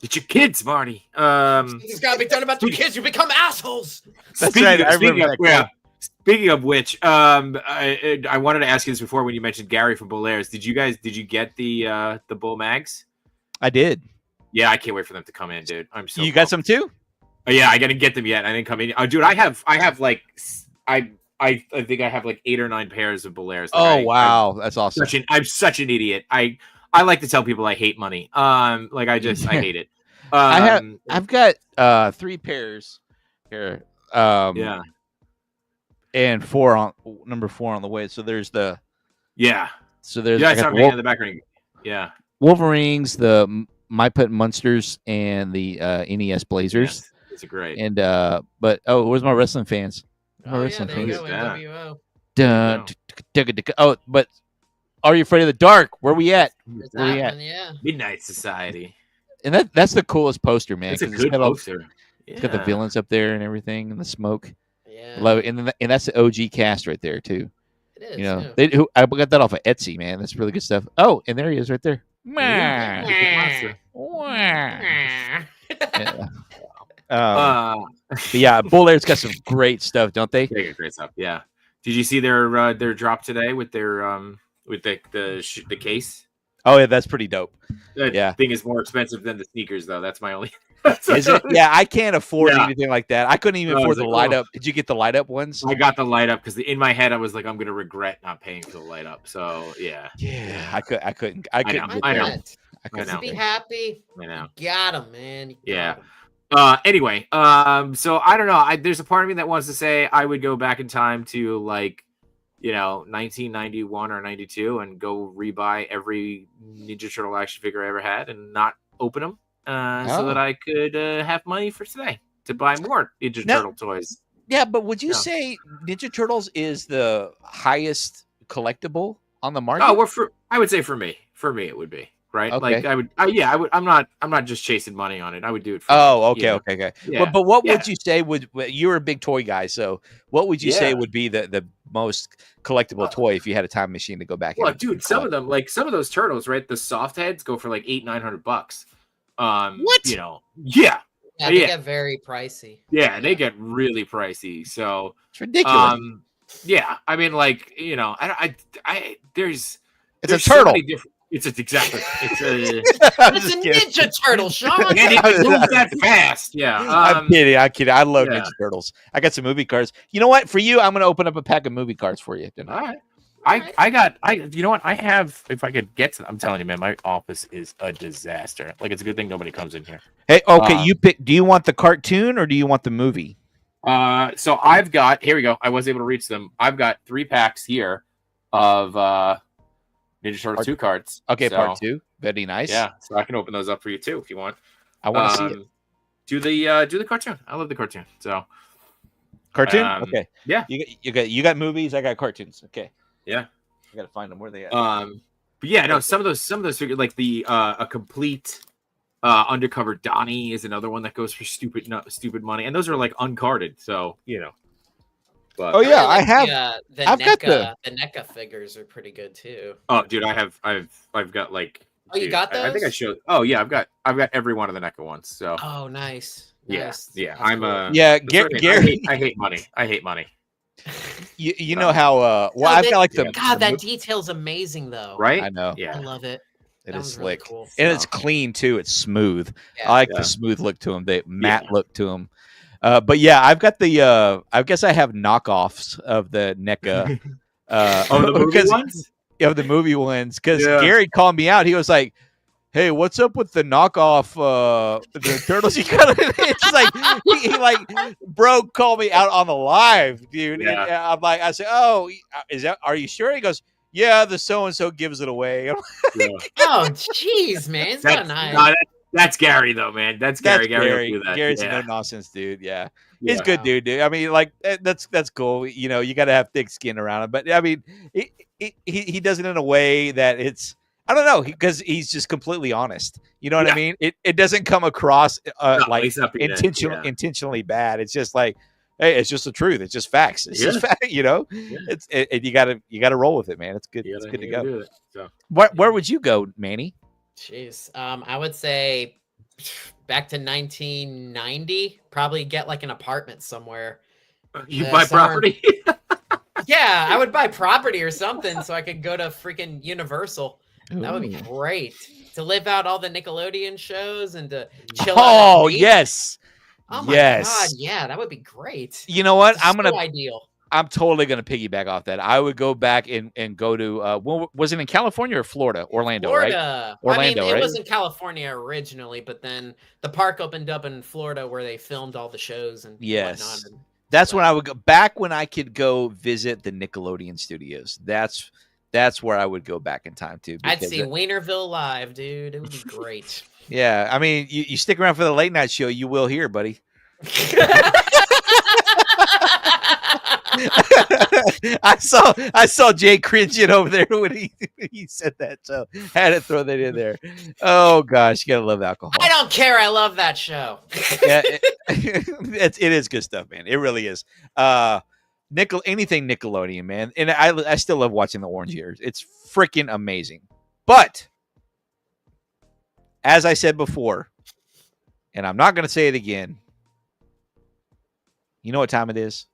Speaker 4: It's your kids, Marty.
Speaker 5: It's got to be done about the kids. You become assholes.
Speaker 2: That's
Speaker 4: speaking
Speaker 2: right.
Speaker 4: Of,
Speaker 2: I
Speaker 4: speaking,
Speaker 2: remember
Speaker 4: of,
Speaker 2: that
Speaker 4: yeah, speaking of which, I wanted to ask you this before when you mentioned Gary from Bolaires. Did you get the Bull Mags?
Speaker 2: I did.
Speaker 4: Yeah, I can't wait for them to come in, dude. I'm so.
Speaker 2: You got some too?
Speaker 4: Oh, yeah, I didn't get them yet. I didn't come in. Oh, dude, I have like I think I have like 8 or 9 pairs of Bolaires.
Speaker 2: Oh wow, that's awesome.
Speaker 4: I'm such an idiot. I like to tell people I hate money. Like I hate it.
Speaker 2: I've got 3 pairs here.
Speaker 4: Yeah.
Speaker 2: And number 4 on the way. So there's the
Speaker 4: Yeah.
Speaker 2: So there's
Speaker 4: Yeah,
Speaker 2: I
Speaker 4: I
Speaker 2: got
Speaker 4: saw
Speaker 2: the
Speaker 4: in the background. Yeah.
Speaker 2: Wolverines, the My Pet Munsters, and the NES Blazers.
Speaker 4: Yes, it's a great.
Speaker 2: And but where's my wrestling fans? My
Speaker 5: Oh, yeah,
Speaker 2: wrestling
Speaker 5: there you
Speaker 2: fans.
Speaker 5: go.
Speaker 4: Yeah.
Speaker 5: NWO.
Speaker 2: Dun, oh, but Are You Afraid of the Dark? Where we at?
Speaker 5: There's
Speaker 2: Where we
Speaker 5: that
Speaker 2: at?
Speaker 5: one, yeah.
Speaker 4: Midnight Society.
Speaker 2: And that's the coolest poster, man.
Speaker 4: It's a
Speaker 2: 'cause
Speaker 4: good
Speaker 2: got all-
Speaker 4: poster.
Speaker 2: It's got the
Speaker 4: Yeah.
Speaker 2: villains up there and everything, and the smoke.
Speaker 5: Yeah.
Speaker 2: Love it, and that's the OG cast right there too.
Speaker 5: It is.
Speaker 2: You know,
Speaker 5: yeah.
Speaker 2: I got that off of Etsy, man. That's really good stuff. Oh, and there he is, right there.
Speaker 4: Yeah.
Speaker 2: Yeah.
Speaker 4: Uh,
Speaker 2: But yeah, Bull Air's got some great stuff, don't they?
Speaker 4: they got great stuff. Yeah. Did you see their drop today with their with the case?
Speaker 2: Oh yeah, that's pretty dope.
Speaker 4: That
Speaker 2: Yeah.
Speaker 4: thing is more expensive than the sneakers, though. That's my only.
Speaker 2: Is it? Yeah, I can't afford
Speaker 4: Yeah.
Speaker 2: anything like that. I couldn't even
Speaker 4: No, I
Speaker 2: afford
Speaker 4: was
Speaker 2: the
Speaker 4: like,
Speaker 2: light up. Did you get the light up ones?
Speaker 4: I got the light up because in my head I was like, I'm gonna regret not paying for the light up. So yeah,
Speaker 2: Yeah, I couldn't.
Speaker 4: know,
Speaker 2: couldn't
Speaker 4: I
Speaker 2: do
Speaker 4: know.
Speaker 2: that. I couldn't.
Speaker 4: know.
Speaker 5: Be happy.
Speaker 4: I know.
Speaker 5: You got him, man. You got
Speaker 4: Yeah.
Speaker 5: 'em.
Speaker 4: Anyway, so I don't know. There's a part of me that wants to say I would go back in time to 1991 or 92 and go rebuy every Ninja Turtle action figure I ever had and not open them so that I could have money for today to buy more Ninja Turtle toys.
Speaker 2: Yeah, but would you
Speaker 4: Yeah.
Speaker 2: say Ninja Turtles is the highest collectible on the market?
Speaker 4: Oh, I would say for me it would be. right?
Speaker 2: Okay.
Speaker 4: Like I would, I would. I'm not just chasing money on it. I would do it. For
Speaker 2: Oh,
Speaker 4: you know?
Speaker 2: okay.
Speaker 4: Yeah,
Speaker 2: But what
Speaker 4: yeah.
Speaker 2: would you say would you're a big toy guy, so what would you say
Speaker 4: Yeah.
Speaker 2: would be the most collectible toy if you had a time machine to go back
Speaker 4: Well,
Speaker 2: and
Speaker 4: dude, some
Speaker 2: collect?
Speaker 4: of them, like some of those turtles, right? The soft heads go for like $800-900.
Speaker 2: What?
Speaker 4: You know, yeah,
Speaker 5: Yeah, they
Speaker 4: yeah.
Speaker 5: get very pricey.
Speaker 4: Yeah, they get really pricey. So,
Speaker 2: It's ridiculous.
Speaker 4: yeah, I mean, like, you know, there's
Speaker 2: It's a
Speaker 4: so
Speaker 2: turtle.
Speaker 4: many different. It's exactly. It's a.
Speaker 2: I'm
Speaker 5: It's
Speaker 2: just
Speaker 5: a
Speaker 2: kidding.
Speaker 5: Ninja Turtle, Sean.
Speaker 4: And it moves that fast. Yeah.
Speaker 2: I'm kidding. I love
Speaker 4: yeah.
Speaker 2: Ninja Turtles. I got some movie cards. You know what? For you, I'm going to open up a pack of movie cards for you
Speaker 4: All
Speaker 2: tonight.
Speaker 4: right. You know what? I have, if I could get to, I'm telling you, man, my office is a disaster. Like, it's a good thing nobody comes in here.
Speaker 2: Hey, okay, you pick. Do you want the cartoon or do you want the movie?
Speaker 4: So I've got, here we go. I was able to reach them. I've got 3 packs here of Ninja Turtles 2 cards.
Speaker 2: Okay,
Speaker 4: So,
Speaker 2: part 2. Very nice.
Speaker 4: Yeah, so I can open those up for you too if you want.
Speaker 2: I want to see it.
Speaker 4: Do the cartoon. I love the cartoon. So
Speaker 2: Cartoon?
Speaker 4: okay.
Speaker 2: Okay.
Speaker 4: Yeah.
Speaker 2: You got movies, I got cartoons. Okay.
Speaker 4: Yeah.
Speaker 2: I got to find them where they at.
Speaker 4: But yeah, no, some of those figures, like the a complete undercover Donnie is another one that goes for stupid money, and those are like uncarded, so you know. But
Speaker 2: Oh yeah, I have.
Speaker 5: The
Speaker 2: I've got
Speaker 5: NECA, the NECA figures are pretty good too.
Speaker 4: Oh, dude, I've got like.
Speaker 5: Oh, you
Speaker 4: dude,
Speaker 5: got those?
Speaker 4: I think I showed. Oh yeah, I've got every one of the NECA ones. So.
Speaker 5: Oh, nice.
Speaker 4: Yeah,
Speaker 5: Nice.
Speaker 4: yeah.
Speaker 5: That's
Speaker 4: I'm
Speaker 5: cool.
Speaker 2: Yeah,
Speaker 4: that's what I mean.
Speaker 2: Gary.
Speaker 4: I hate money. I hate money.
Speaker 2: You know how well
Speaker 5: No,
Speaker 2: I've
Speaker 5: that-
Speaker 2: got like the
Speaker 5: God,
Speaker 2: the
Speaker 5: that
Speaker 2: mo-
Speaker 5: detail's amazing though.
Speaker 4: Right?
Speaker 2: I know.
Speaker 5: I
Speaker 4: Yeah.
Speaker 5: love it.
Speaker 2: It
Speaker 5: That
Speaker 2: is
Speaker 5: one's really
Speaker 2: slick.
Speaker 5: cool.
Speaker 2: And it's clean too. It's smooth.
Speaker 5: Yeah.
Speaker 2: I like
Speaker 4: Yeah.
Speaker 2: the smooth look to them. The matte look to them. But yeah, I've got the. I guess I have knockoffs of the NECA.
Speaker 4: Oh, the movie
Speaker 2: because-
Speaker 4: ones.
Speaker 2: of the movie ones because
Speaker 4: Yeah.
Speaker 2: Gary called me out. He was like, "Hey, what's up with the knockoff the turtles you got?" It's like he like bro called me out on the live, dude.
Speaker 4: Yeah.
Speaker 2: And I'm like, I said, "Oh, are you sure?" He goes, "Yeah, the so and so gives it away." I'm
Speaker 4: Yeah.
Speaker 5: Oh, jeez, man. It's not
Speaker 4: That's,
Speaker 5: nice.
Speaker 4: no, that's Gary though, man. That's Gary. Gary will do that.
Speaker 2: Gary's
Speaker 4: yeah.
Speaker 2: a no nonsense dude. Yeah.
Speaker 4: Yeah.
Speaker 2: He's a good dude. I mean, like that's cool. You know, you got to have thick skin around him. But I mean, he does it in a way that it's I don't know because he's just completely honest. You know what I mean? It doesn't come across
Speaker 4: No,
Speaker 2: like
Speaker 4: he's not being
Speaker 2: intentionally bad. It's just like, hey, it's just the truth. It's just facts. It's just fact. You know, you gotta roll with it, man. It's good. It's good to go.
Speaker 4: Do it, so.
Speaker 2: Where would you go, Manny?
Speaker 5: Jeez. I would say back to 1990. Probably get like an apartment somewhere.
Speaker 4: You
Speaker 5: Yeah,
Speaker 4: buy
Speaker 5: summer.
Speaker 4: property.
Speaker 5: Yeah, I would buy property or something so I could go to freaking Universal. That would be
Speaker 2: Ooh.
Speaker 5: great to live out all the Nickelodeon shows and to chill.
Speaker 2: Oh
Speaker 5: out at the beach.
Speaker 2: yes.
Speaker 5: Oh my
Speaker 2: yes.
Speaker 5: god, yeah, that would be great.
Speaker 2: You know what?
Speaker 5: It's
Speaker 2: I'm gonna.
Speaker 5: so ideal.
Speaker 2: I'm totally gonna piggyback off that. I would go back and go to. Was it in California or Florida? Orlando, right?
Speaker 5: Florida.
Speaker 2: Orlando,
Speaker 5: I mean,
Speaker 2: right?
Speaker 5: it was in California originally, but then the park opened up in Florida where they filmed all the shows and
Speaker 2: Yes.
Speaker 5: whatnot. And
Speaker 2: That's when I would go back when I could go visit the Nickelodeon studios. That's where I would go back in time to.
Speaker 5: I'd
Speaker 2: because
Speaker 5: see Wienerville live, dude. It would be great.
Speaker 2: Yeah, I mean, you stick around for the late night show, you will hear, buddy. I saw Jay cringing over there when he said that, so had to throw that in there. Oh gosh, you gotta love alcohol.
Speaker 5: I don't care. I love that show.
Speaker 2: Yeah, it is good stuff, man. It really is. Anything Nickelodeon, man, and I still love watching the Orange Years. It's freaking amazing. But as I said before, and I'm not going to say it again. You know what time it is?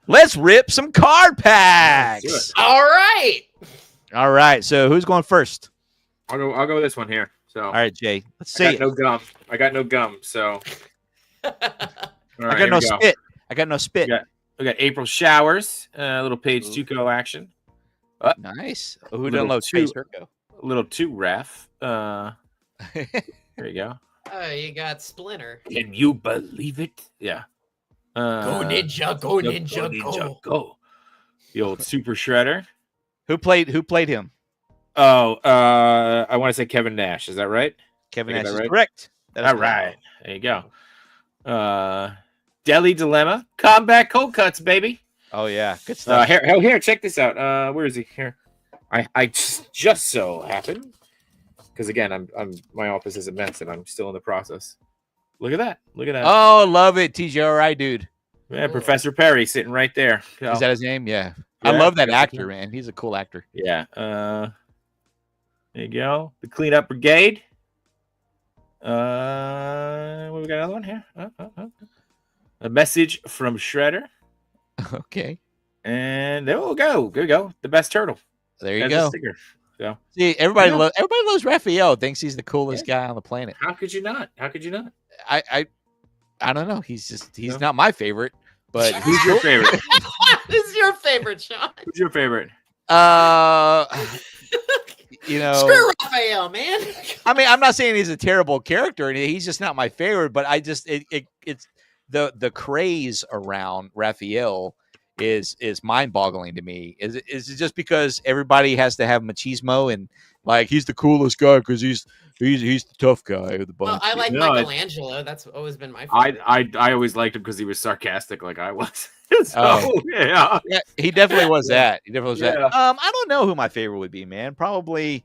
Speaker 2: Let's rip some card packs.
Speaker 5: All right.
Speaker 2: All right. So who's going first?
Speaker 4: I'll go with this one here. So
Speaker 2: All right, Jay. Let's
Speaker 4: I
Speaker 2: see.
Speaker 4: got no gum. I got no gum. So all
Speaker 2: I
Speaker 4: right,
Speaker 2: got
Speaker 4: here
Speaker 2: no
Speaker 4: we go.
Speaker 2: spit. I got no spit.
Speaker 4: Yeah. We got April showers. A little Page Tuco action.
Speaker 2: Nice. Who
Speaker 4: Little
Speaker 2: doesn't love
Speaker 4: two-
Speaker 2: Space Herco?
Speaker 4: A little two ref. There you go.
Speaker 5: Oh, you got Splinter.
Speaker 4: Can you believe it? Yeah.
Speaker 5: Go Ninja, go Ninja, go.
Speaker 4: go. The old Super Shredder.
Speaker 2: Who played him?
Speaker 4: Oh, I want to say Kevin Nash. Is that right?
Speaker 2: Kevin
Speaker 4: I get
Speaker 2: Nash
Speaker 4: that
Speaker 2: is
Speaker 4: right?
Speaker 2: correct.
Speaker 4: All right. There you go. Deli Dilemma. Combat cold cuts, baby.
Speaker 2: Oh yeah, good stuff.
Speaker 4: Here, check this out. Where is he? Here. I just so happen, because again, I'm my office is a mess and I'm still in the process. Look at that. Look at that.
Speaker 2: Oh, love it, TJRI dude.
Speaker 4: Yeah, Professor Perry sitting right there.
Speaker 2: Is that his name? Yeah. I love that actor, man. He's a cool actor.
Speaker 4: Yeah. There you go. The Cleanup Brigade. We got another one here. A message from Shredder.
Speaker 2: Okay.
Speaker 4: And there we go. There we go. The best turtle.
Speaker 2: There you
Speaker 4: That's a
Speaker 2: go.
Speaker 4: sticker. So
Speaker 2: See, everybody loves Raphael. Thinks he's the coolest guy on the planet.
Speaker 4: how could you not? How could you not?
Speaker 2: I don't know. He's not my favorite, but
Speaker 4: Who's your favorite?
Speaker 5: Who's your favorite, Sean?
Speaker 4: Who's your favorite?
Speaker 2: You know,
Speaker 5: Screw Raphael, man.
Speaker 2: I mean, I'm not saying he's a terrible character or anything. He's just not my favorite, but I just it's the craze around Raphael is mind-boggling to me. Is it just because everybody has to have machismo and like he's the coolest guy because he's the tough guy of the bunch?
Speaker 5: Well, I like
Speaker 4: No,
Speaker 5: Michelangelo. That's always been my favorite.
Speaker 4: I always liked him because he was sarcastic like I was. So,
Speaker 2: Oh.
Speaker 4: yeah.
Speaker 2: Yeah, he definitely was that. He definitely was that.
Speaker 4: Yeah.
Speaker 2: I don't know who my favorite would be, man. Probably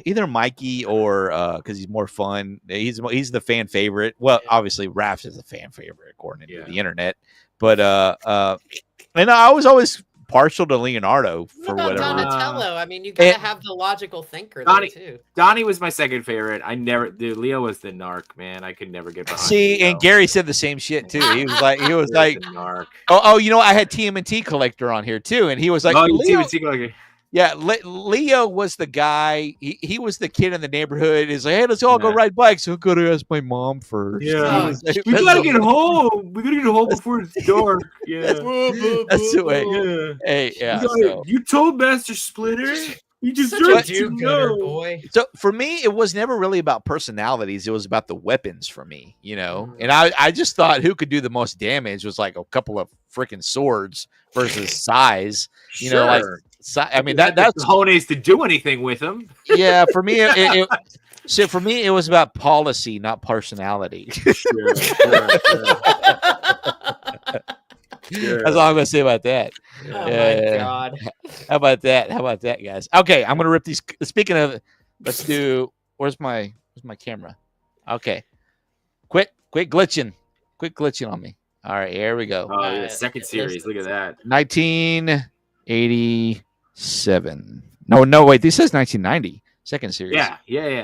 Speaker 2: either Mikey or because he's more fun. He's the fan favorite. Well, obviously Raph is a fan favorite according to the internet. But and I was always partial to Leonardo for
Speaker 5: What about
Speaker 2: whatever.
Speaker 5: Donatello? I mean, you gotta have the logical thinker there too.
Speaker 4: Donnie was my second favorite. Dude, Leo was the narc, man. I could never get behind.
Speaker 2: See,
Speaker 4: Leo.
Speaker 2: and Gary said the same shit too. He was like,
Speaker 4: The narc.
Speaker 2: oh, you know, I had TMNT Collector on here too, and he was like, Leo,
Speaker 4: TMNT Collector.
Speaker 2: yeah, Leo was the guy. He was the kid in the neighborhood. He's like, hey, let's all go ride bikes. So I gotta ask my mom first.
Speaker 4: Yeah, we
Speaker 2: That's
Speaker 4: gotta get home. We gotta get home before it's dark. Yeah,
Speaker 2: that's the way.
Speaker 4: yeah.
Speaker 2: Hey, yeah.
Speaker 4: You told Master Splitter. You just
Speaker 5: Such a do-gooder, boy.
Speaker 2: So for me, it was never really about personalities. It was about the weapons for me, you know. And I just thought who could do the most damage was like a couple of freaking swords versus size. You know, like I mean that's
Speaker 4: cojones to do anything with them.
Speaker 2: Yeah, for me, so for me, it was about policy, not personality.
Speaker 4: Sure.
Speaker 2: That's all I'm gonna say about that.
Speaker 5: Oh my god!
Speaker 2: How about that? How about that, guys? Okay, I'm gonna rip these. Speaking of, let's do. Where's my camera? Okay, quit glitching on me. All right, here we go.
Speaker 4: Oh, yeah, second series. Look at that.
Speaker 2: 1987. No, wait. This says 1990. Second series.
Speaker 4: Yeah,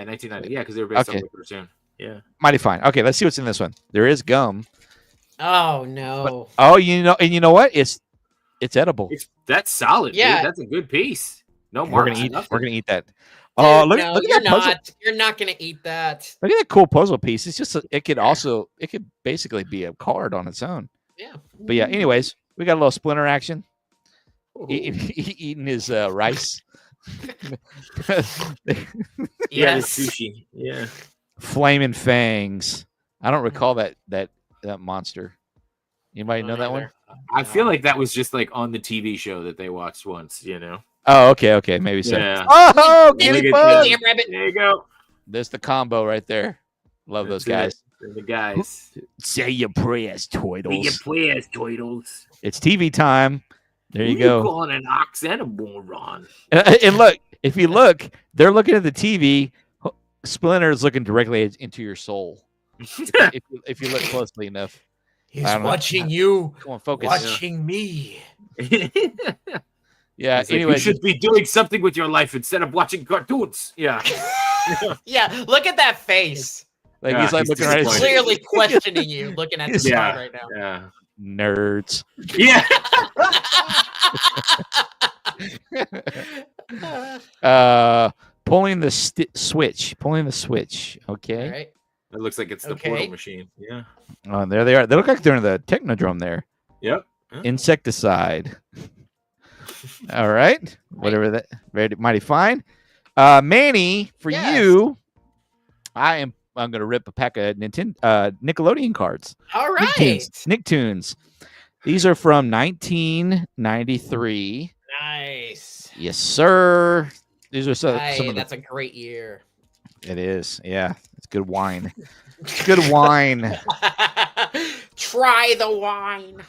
Speaker 4: 1990. Yeah, because they were based on the cartoon. Yeah,
Speaker 2: mighty fine. Okay, let's see what's in this one. There is gum.
Speaker 5: Oh no!
Speaker 2: But, you know what? It's edible.
Speaker 4: That's solid.
Speaker 5: Yeah,
Speaker 4: dude. That's a good piece. No,
Speaker 2: we're gonna eat that.
Speaker 5: Dude,
Speaker 2: look
Speaker 5: no,
Speaker 2: at
Speaker 5: you're
Speaker 2: that puzzle.
Speaker 5: You're not gonna eat that.
Speaker 2: Look at that cool puzzle piece. It's just it could basically be a card on its own.
Speaker 5: Yeah.
Speaker 2: But yeah. Anyways, we got a little Splinter action. Eating his rice.
Speaker 4: Yeah, the sushi. Yeah.
Speaker 2: Flaming fangs. I don't recall that monster. Anybody know that one?
Speaker 4: I feel like that was just like on the TV show that they watched once, you know.
Speaker 2: Oh, okay, maybe so.
Speaker 4: Yeah.
Speaker 2: Oh, guinea pig!
Speaker 5: Damn rabbit.
Speaker 4: There you go.
Speaker 2: There's the combo right there. Love those guys.
Speaker 4: The guys.
Speaker 2: Say your prayers, Toidles.
Speaker 4: Say your prayers, Toidles.
Speaker 2: It's TV time. There you
Speaker 4: Who
Speaker 2: go.
Speaker 4: You calling an ox and a moron?
Speaker 2: And look, if you look, they're looking at the TV. Splinter's looking directly into your soul. if you look closely enough.
Speaker 5: He's watching you.
Speaker 2: Come on, focus.
Speaker 5: Watching me.
Speaker 2: Yeah.
Speaker 4: Anyway, you should be doing something with your life instead of watching cartoons. Yeah.
Speaker 5: Yeah. Look at that face.
Speaker 2: Like he's like looking right at you.
Speaker 5: Clearly questioning you, looking at the side right now.
Speaker 4: Yeah.
Speaker 2: Nerds.
Speaker 4: Yeah.
Speaker 2: Pulling the switch. Okay.
Speaker 5: All right.
Speaker 4: It looks like it's the portal machine. Yeah.
Speaker 2: Oh, there they are. They look like they're in the Technodrome there.
Speaker 4: Yep.
Speaker 2: Insecticide. All right. Whatever that. Very mighty fine. Manny, for you, I'm gonna rip a pack of Nickelodeon cards.
Speaker 5: All right.
Speaker 2: Nicktoons. These are from 1993.
Speaker 5: Nice.
Speaker 2: Yes, sir. These are some of
Speaker 5: that's a great year.
Speaker 2: It is. Yeah, it's good wine. It's good wine.
Speaker 5: Try the wine.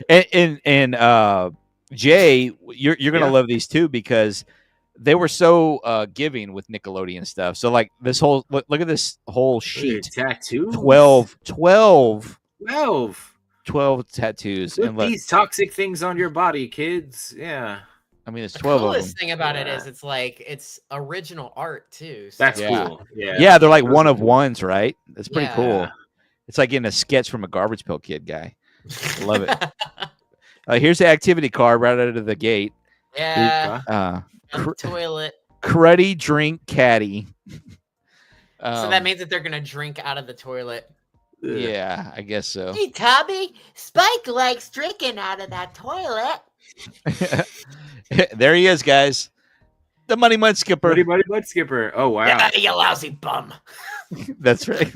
Speaker 2: and Jay, you're gonna
Speaker 4: Yeah.
Speaker 2: love these too because they were so giving with Nickelodeon stuff. So like this whole look at this whole sheet.
Speaker 4: Tattoos.
Speaker 2: 12
Speaker 4: 12.
Speaker 2: tattoos.
Speaker 4: Put
Speaker 2: And look,
Speaker 4: these toxic things on your body, kids. Yeah.
Speaker 2: I mean, it's
Speaker 5: The
Speaker 2: 12 of them.
Speaker 5: coolest thing about it
Speaker 4: Yeah.
Speaker 5: is it's original art too. So
Speaker 4: That's
Speaker 2: Yeah.
Speaker 4: cool. Yeah.
Speaker 2: Yeah, they're like one of ones, right? That's pretty
Speaker 5: Yeah.
Speaker 2: cool. It's like getting a sketch from a Garbage Pail Kid guy. Love it. Here's the activity card right out of the gate.
Speaker 5: Yeah.
Speaker 2: Uh,
Speaker 5: On the toilet.
Speaker 2: cruddy drink caddy.
Speaker 5: So that means that they're gonna drink out of the toilet.
Speaker 2: Yeah, I guess so.
Speaker 7: Hey, Tommy, Spike likes drinking out of that toilet.
Speaker 2: There he is, guys. The Money Mud Skipper.
Speaker 4: Buddy Mud Skipper. Oh wow.
Speaker 5: Yeah, you lousy bum.
Speaker 2: That's right.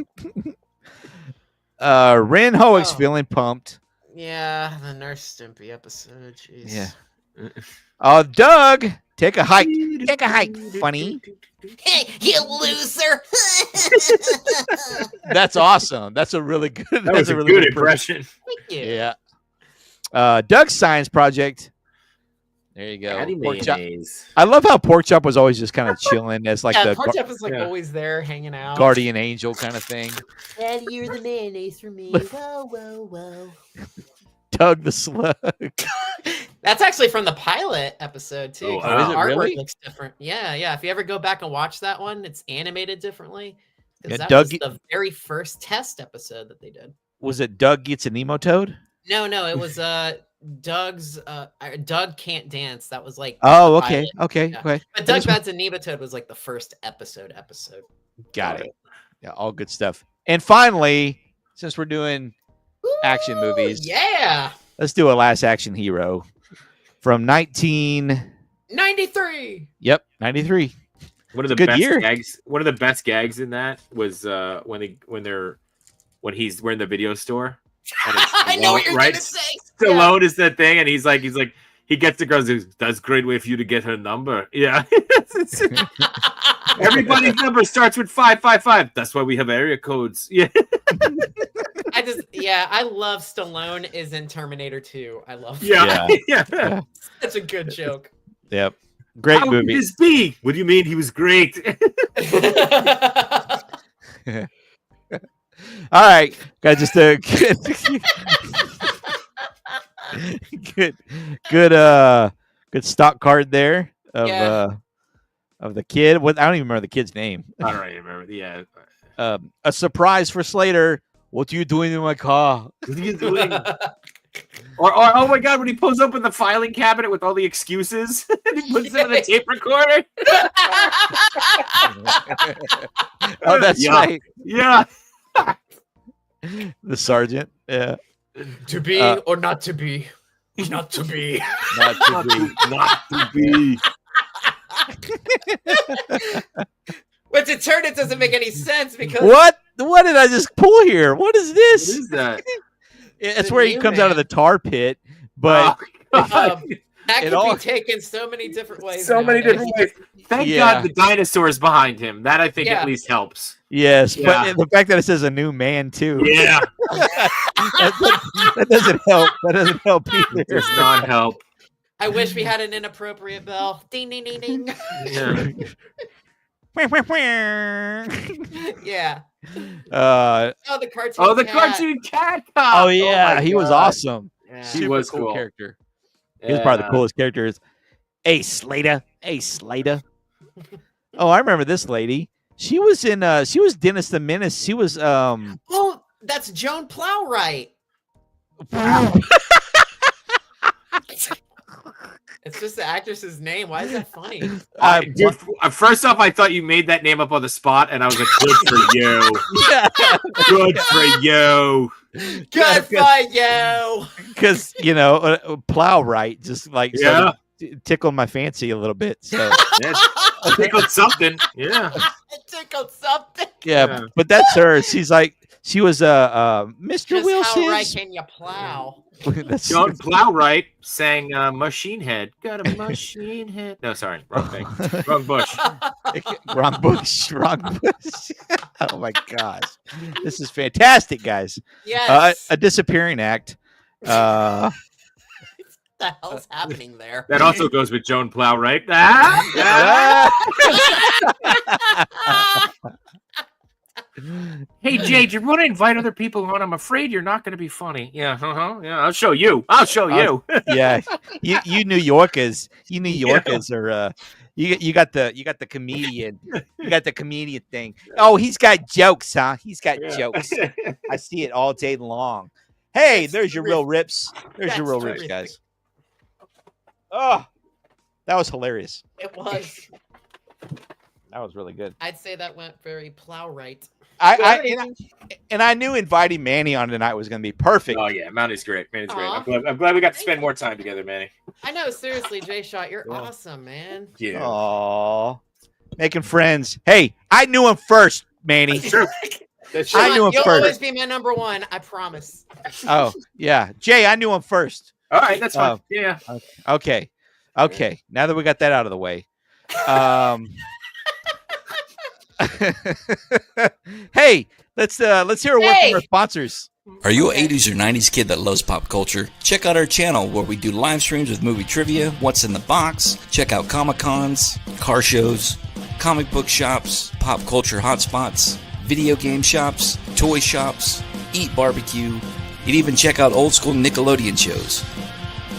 Speaker 2: Ren Hoek's
Speaker 5: Oh.
Speaker 2: feeling pumped.
Speaker 5: Yeah, the Nurse Stimpy episode. Jeez.
Speaker 2: Yeah. Doug, take a hike. Take a hike, funny.
Speaker 7: Hey, you loser.
Speaker 2: That's awesome. That's a really good.
Speaker 4: That
Speaker 2: that's
Speaker 4: was a
Speaker 2: really
Speaker 4: good impression.
Speaker 5: Thank you.
Speaker 2: Yeah. Doug's science project. There you go.
Speaker 4: Patty
Speaker 2: Pork chop.
Speaker 4: mayonnaise.
Speaker 2: I love how Pork Chop was always just kind of chilling as like
Speaker 5: Yeah,
Speaker 2: the
Speaker 5: Pork Chop is like
Speaker 4: yeah.
Speaker 5: always there hanging out.
Speaker 2: guardian angel kind of thing.
Speaker 7: Daddy, you're the mayonnaise for me. Whoa, whoa, whoa.
Speaker 2: Doug the slug.
Speaker 5: That's actually from the pilot episode too.
Speaker 4: Oh,
Speaker 5: 'cause
Speaker 4: wow.
Speaker 5: the
Speaker 2: Is it
Speaker 5: artwork
Speaker 2: really?
Speaker 5: looks different. Yeah, yeah. If you ever go back and watch that one, it's animated differently. 'Cause
Speaker 2: Yeah,
Speaker 5: that
Speaker 2: Doug-
Speaker 5: was the very first test episode that they did.
Speaker 2: Was it Doug gets a Nemotoad?
Speaker 5: No, it was Doug's Doug Can't Dance. That was like
Speaker 2: Oh,
Speaker 5: the
Speaker 2: okay,
Speaker 5: pilot.
Speaker 2: okay,
Speaker 5: Yeah.
Speaker 2: okay.
Speaker 5: But
Speaker 2: I
Speaker 5: Doug
Speaker 2: just-
Speaker 5: Bats and Nemotoad was like the first episode.
Speaker 2: Got it. Yeah, all good stuff. And finally, since we're doing action
Speaker 5: Ooh,
Speaker 2: movies,
Speaker 5: Yeah.
Speaker 2: let's do a Last Action Hero from
Speaker 5: 93.
Speaker 2: 93.
Speaker 4: One of the
Speaker 2: Good
Speaker 4: best
Speaker 2: year.
Speaker 4: gags. One of the best gags in that was when he's we're in the video store. And it's
Speaker 5: I know what
Speaker 4: Stallone,
Speaker 5: you're
Speaker 4: right?
Speaker 5: gonna say.
Speaker 4: Stallone is that thing, and he's like he gets the girls. He goes, that's a great way for you to get her number. Yeah. Everybody's number starts with 555. That's why we have area codes. Yeah.
Speaker 5: I love Stallone is in Terminator 2. I love
Speaker 4: Yeah.
Speaker 2: Yeah.
Speaker 4: Yeah.
Speaker 5: That's a good joke.
Speaker 2: Yep. Great
Speaker 4: How
Speaker 2: movie.
Speaker 4: could this be? What do you mean he was great?
Speaker 2: All right, guys, just a good stock card there of
Speaker 5: Yeah.
Speaker 2: of the kid. What I don't even remember the kid's name.
Speaker 4: I don't even remember. Yeah.
Speaker 2: A surprise for Slater. What are you doing in my car?
Speaker 4: What are you doing? Or oh my god, when he pulls up in the filing cabinet with all the excuses and he puts them in the tape recorder.
Speaker 2: Oh, that's
Speaker 4: Yeah.
Speaker 2: right.
Speaker 4: Yeah.
Speaker 2: The sergeant. Yeah.
Speaker 5: To be or not to be. Not to be.
Speaker 2: Not to be.
Speaker 4: Not to be.
Speaker 5: But to turn it doesn't make any sense because
Speaker 2: What? What did I just pull here? What is
Speaker 4: What
Speaker 2: this?
Speaker 4: is that?
Speaker 2: It's
Speaker 5: The
Speaker 2: where he
Speaker 5: new
Speaker 2: comes out of the
Speaker 5: man.
Speaker 2: tar pit, but
Speaker 5: that
Speaker 2: It
Speaker 5: could
Speaker 2: all-
Speaker 5: be taken so many different ways.
Speaker 4: So many
Speaker 5: nowadays.
Speaker 4: different ways. Thank
Speaker 2: Yeah.
Speaker 4: God the dinosaurs behind him. That I think
Speaker 5: Yeah.
Speaker 4: at least helps.
Speaker 2: yes,
Speaker 4: Yeah.
Speaker 2: but the fact that it says a new man too,
Speaker 4: Yeah.
Speaker 2: that doesn't help. That doesn't help either.
Speaker 4: Does not help.
Speaker 5: I wish we had an inappropriate bell. Ding ding ding ding.
Speaker 4: Yeah.
Speaker 5: Yeah.
Speaker 2: Oh
Speaker 5: Oh, the cartoon.
Speaker 4: Oh, the
Speaker 5: cat.
Speaker 4: cartoon cat cop.
Speaker 2: yeah,
Speaker 4: my
Speaker 2: he was
Speaker 4: God.
Speaker 2: awesome.
Speaker 5: Yeah.
Speaker 4: He
Speaker 2: Super
Speaker 4: was
Speaker 2: cool
Speaker 4: cool.
Speaker 2: character. He was probably the
Speaker 4: Yeah.
Speaker 2: coolest characters. Hey Slater. Hey Slater. Oh, I remember this lady. She was in she was Dennis the Menace. She was
Speaker 5: Oh, that's Joan Plowright. It's just the actress's name. Why is that funny?
Speaker 4: Dude, first off, I thought you made that name up on the spot, and I was like, "Good for you, good for you."
Speaker 5: Good for you.
Speaker 2: because plow right just like
Speaker 4: Yeah.
Speaker 2: tickled my fancy a little bit. So
Speaker 4: Yeah, tickled something. Yeah,
Speaker 5: It tickled something.
Speaker 2: yeah,
Speaker 4: Yeah.
Speaker 2: but that's her. She's like She was Mr.
Speaker 5: Just
Speaker 2: Wilson.
Speaker 5: how right can you plow?
Speaker 2: That's
Speaker 4: John Plowright sang Machine Head. Got a machine head. No, sorry. Wrong thing. Wrong bush.
Speaker 2: wrong bush. Wrong bush. Oh my gosh, this is fantastic, guys.
Speaker 5: Yes.
Speaker 2: A disappearing act.
Speaker 5: What the hell's happening there?
Speaker 4: That also goes with Joan Plowright. Ah! Hey, Jay, do you want to invite other people on? I'm afraid you're not going to be funny. Yeah, yeah. I'll show you. I'll show you.
Speaker 2: Yeah, you New Yorkers. You New Yorkers are. You got the comedian. You got the comedian thing. Oh, he's got jokes, huh? He's got jokes. I see it all day long. Hey, there's your real rips. There's your real rips, guys. Oh, that was hilarious.
Speaker 5: It was.
Speaker 2: That was really good.
Speaker 5: I'd say that went very plow right.
Speaker 2: I knew inviting Manny on tonight was going to be perfect.
Speaker 4: Oh yeah, Manny's great. Manny's great. I'm glad we got to spend more time together, Manny.
Speaker 5: I know, seriously, Jay Shot, you're awesome, man.
Speaker 4: Yeah.
Speaker 2: Aw, making friends. Hey, I knew him first, Manny.
Speaker 4: That's true. That's
Speaker 2: I
Speaker 4: true.
Speaker 2: knew him
Speaker 5: You'll
Speaker 2: first.
Speaker 5: always be my number one. I promise.
Speaker 2: Oh yeah, Jay, I knew him first.
Speaker 4: All right, that's fine. Yeah.
Speaker 2: Okay. Now that we got that out of the way, hey, let's hear a word from our sponsors.
Speaker 8: Are you an 80s or 90s kid that loves pop culture? Check out our channel where we do live streams with movie trivia, what's in the box, check out Comic-Cons, car shows, comic book shops, pop culture hotspots, video game shops, toy shops, eat barbecue, and even check out old school Nickelodeon shows.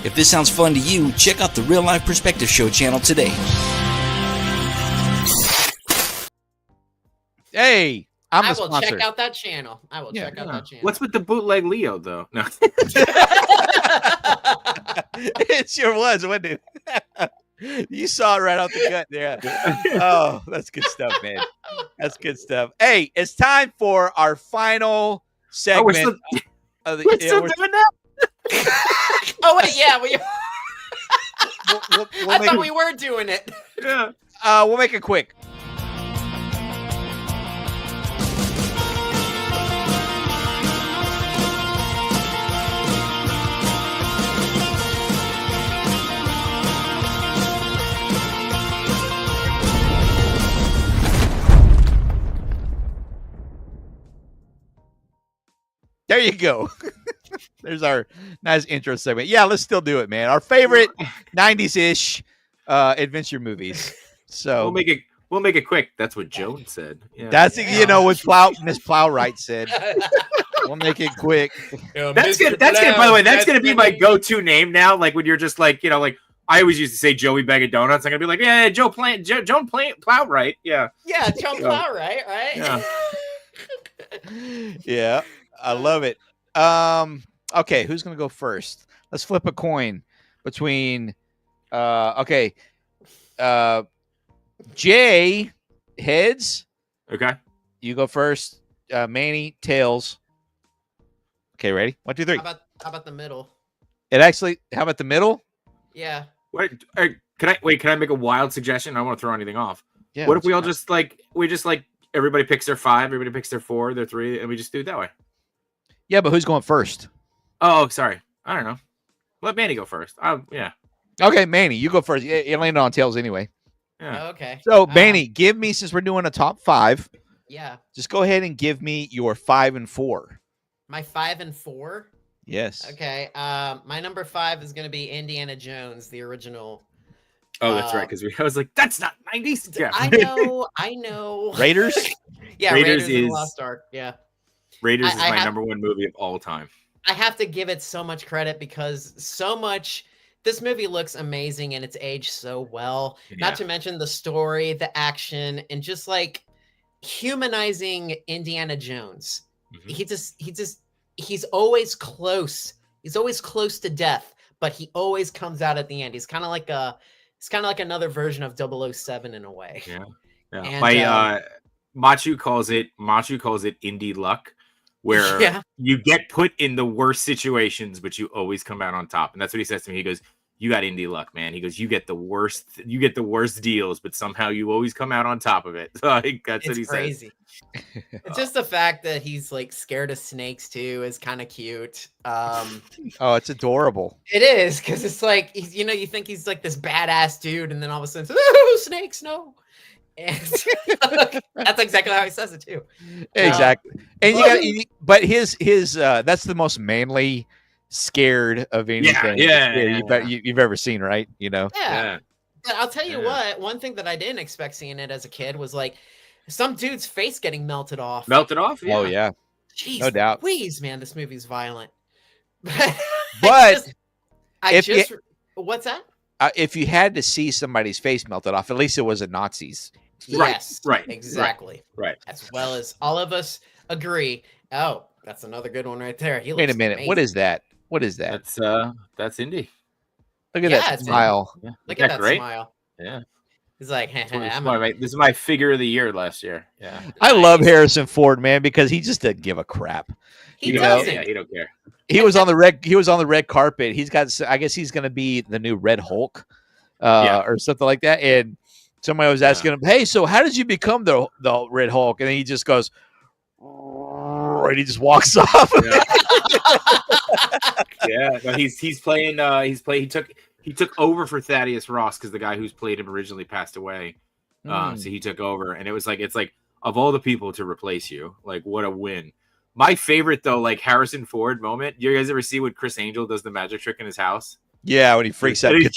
Speaker 8: If this sounds fun to you, check out the Real Life Perspective Show channel today.
Speaker 2: Hey, I
Speaker 5: will
Speaker 2: sponsor.
Speaker 5: check out that channel. I will check out that channel.
Speaker 4: What's with the bootleg Leo though? No.
Speaker 2: It sure was, wasn't it? You saw it right out the gut there. Oh, that's good stuff, man. That's good stuff. Hey, it's time for our final segment.
Speaker 4: We're still doing that?
Speaker 5: Oh wait, yeah, we.
Speaker 2: We'll
Speaker 5: I
Speaker 2: make
Speaker 5: thought we were doing it.
Speaker 4: Yeah.
Speaker 2: we'll make it quick. There you go. There's our nice intro segment. Yeah, let's still do it, man. Our favorite 90s-ish adventure movies. So
Speaker 4: we'll make it quick. That's what Joan said. Yeah.
Speaker 2: that's what Miss Plowright said. We'll make it quick.
Speaker 4: That's gonna by the way, that's gonna be my go-to name now. Like when you're just like, like I always used to say Joey Bag of Donuts. I'm gonna be like, yeah, Joan Plowright. Yeah.
Speaker 5: Yeah, Joan Plowright, right?
Speaker 4: Yeah.
Speaker 2: Yeah, I love it. Okay, who's gonna go first? Let's flip a coin between Jay heads.
Speaker 4: Okay.
Speaker 2: You go first. Manny tails. Okay, ready? 1, 2, 3.
Speaker 5: How about the middle?
Speaker 2: How about the middle?
Speaker 5: Yeah.
Speaker 4: Wait, can I make a wild suggestion? I don't want to throw anything off.
Speaker 2: Yeah.
Speaker 4: What if we all just everybody picks their 5, everybody picks their 4, their 3, and we just do it that way?
Speaker 2: Yeah, but who's going first?
Speaker 4: Oh, sorry. I don't know. Let Manny go first. Yeah.
Speaker 2: Okay, Manny, you go first. It landed on tails anyway.
Speaker 4: Yeah.
Speaker 5: Oh, okay.
Speaker 2: So, Manny, give me, since we're doing a top 5,
Speaker 5: Yeah.
Speaker 2: just go ahead and give me your 5 and 4.
Speaker 5: My 5 and 4.
Speaker 2: Yes.
Speaker 5: Okay. My number 5 is gonna be Indiana Jones, the original.
Speaker 4: Oh, that's right. Because I was like, that's not 90s. Yeah.
Speaker 5: I know.
Speaker 2: Raiders?
Speaker 5: Yeah,
Speaker 4: Raiders
Speaker 5: Raiders of the
Speaker 4: is-
Speaker 5: Lost Ark. Yeah.
Speaker 4: Raiders is
Speaker 5: I
Speaker 4: my
Speaker 5: have-
Speaker 4: number 1 movie of all time.
Speaker 5: I have to give it so much credit because this movie looks amazing and it's aged so well.
Speaker 4: Yeah.
Speaker 5: Not to mention the story, the action, and just like humanizing Indiana Jones.
Speaker 4: Mhm.
Speaker 5: He's always close. He's always close to death, but he always comes out at the end. He's kind of like another version of 007 in a way.
Speaker 4: Yeah.
Speaker 5: And,
Speaker 4: Machu calls it indie luck, where
Speaker 5: Yeah.
Speaker 4: you get put in the worst situations, but you always come out on top. And that's what he says to me. He goes, you got indie luck, man. He goes, you get the worst deals, but somehow you always come out on top of it. Like, that's what he
Speaker 5: crazy.
Speaker 4: says.
Speaker 5: It's just the fact that he's like scared of snakes too is kind of cute.
Speaker 2: Oh, it's adorable.
Speaker 5: It is, because it's like you think he's like this badass dude, and then all of a sudden, oh, snakes, no. And that's exactly how he says it too.
Speaker 2: Exactly. And but his that's the most manly scared of anything you've ever seen, right?
Speaker 5: Yeah. But I'll tell you what, one thing that I didn't expect seeing it as a kid was like some dude's face getting melted off.
Speaker 4: Yeah.
Speaker 2: Oh yeah.
Speaker 5: Jeez,
Speaker 2: no doubt.
Speaker 5: Please, man, this movie's violent.
Speaker 2: But
Speaker 5: what's that?
Speaker 2: If you had to see somebody's face melted off, at least it was a Nazis.
Speaker 5: Yes,
Speaker 4: right,
Speaker 5: exactly.
Speaker 4: Right.
Speaker 5: As well as all of us agree. Oh, that's another good one right there.
Speaker 2: Wait a minute.
Speaker 5: Amazing.
Speaker 2: What is that? What is that?
Speaker 4: That's Indy.
Speaker 2: Look at that smile.
Speaker 4: Yeah.
Speaker 5: Look at that smile.
Speaker 4: Yeah.
Speaker 5: He's like,
Speaker 4: this is my figure of the year last year. Yeah.
Speaker 2: I love Harrison Ford, man, because he just doesn't give a crap.
Speaker 5: He doesn't.
Speaker 4: Yeah, he don't care.
Speaker 2: He was on the red carpet. I guess he's going to be the new Red Hulk, or something like that. And somebody was asking him, "Hey, so how did you become the Red Hulk?" And then he just goes, and he just walks off.
Speaker 4: No, he's playing. He took over for Thaddeus Ross because the guy who's played him originally passed away. So he took over, and it's like of all the people to replace you, like what a win. My favorite though, like Harrison Ford moment. You guys ever see when Chris Angel does the magic trick in his house?
Speaker 2: Yeah, when he freaks out.
Speaker 4: And he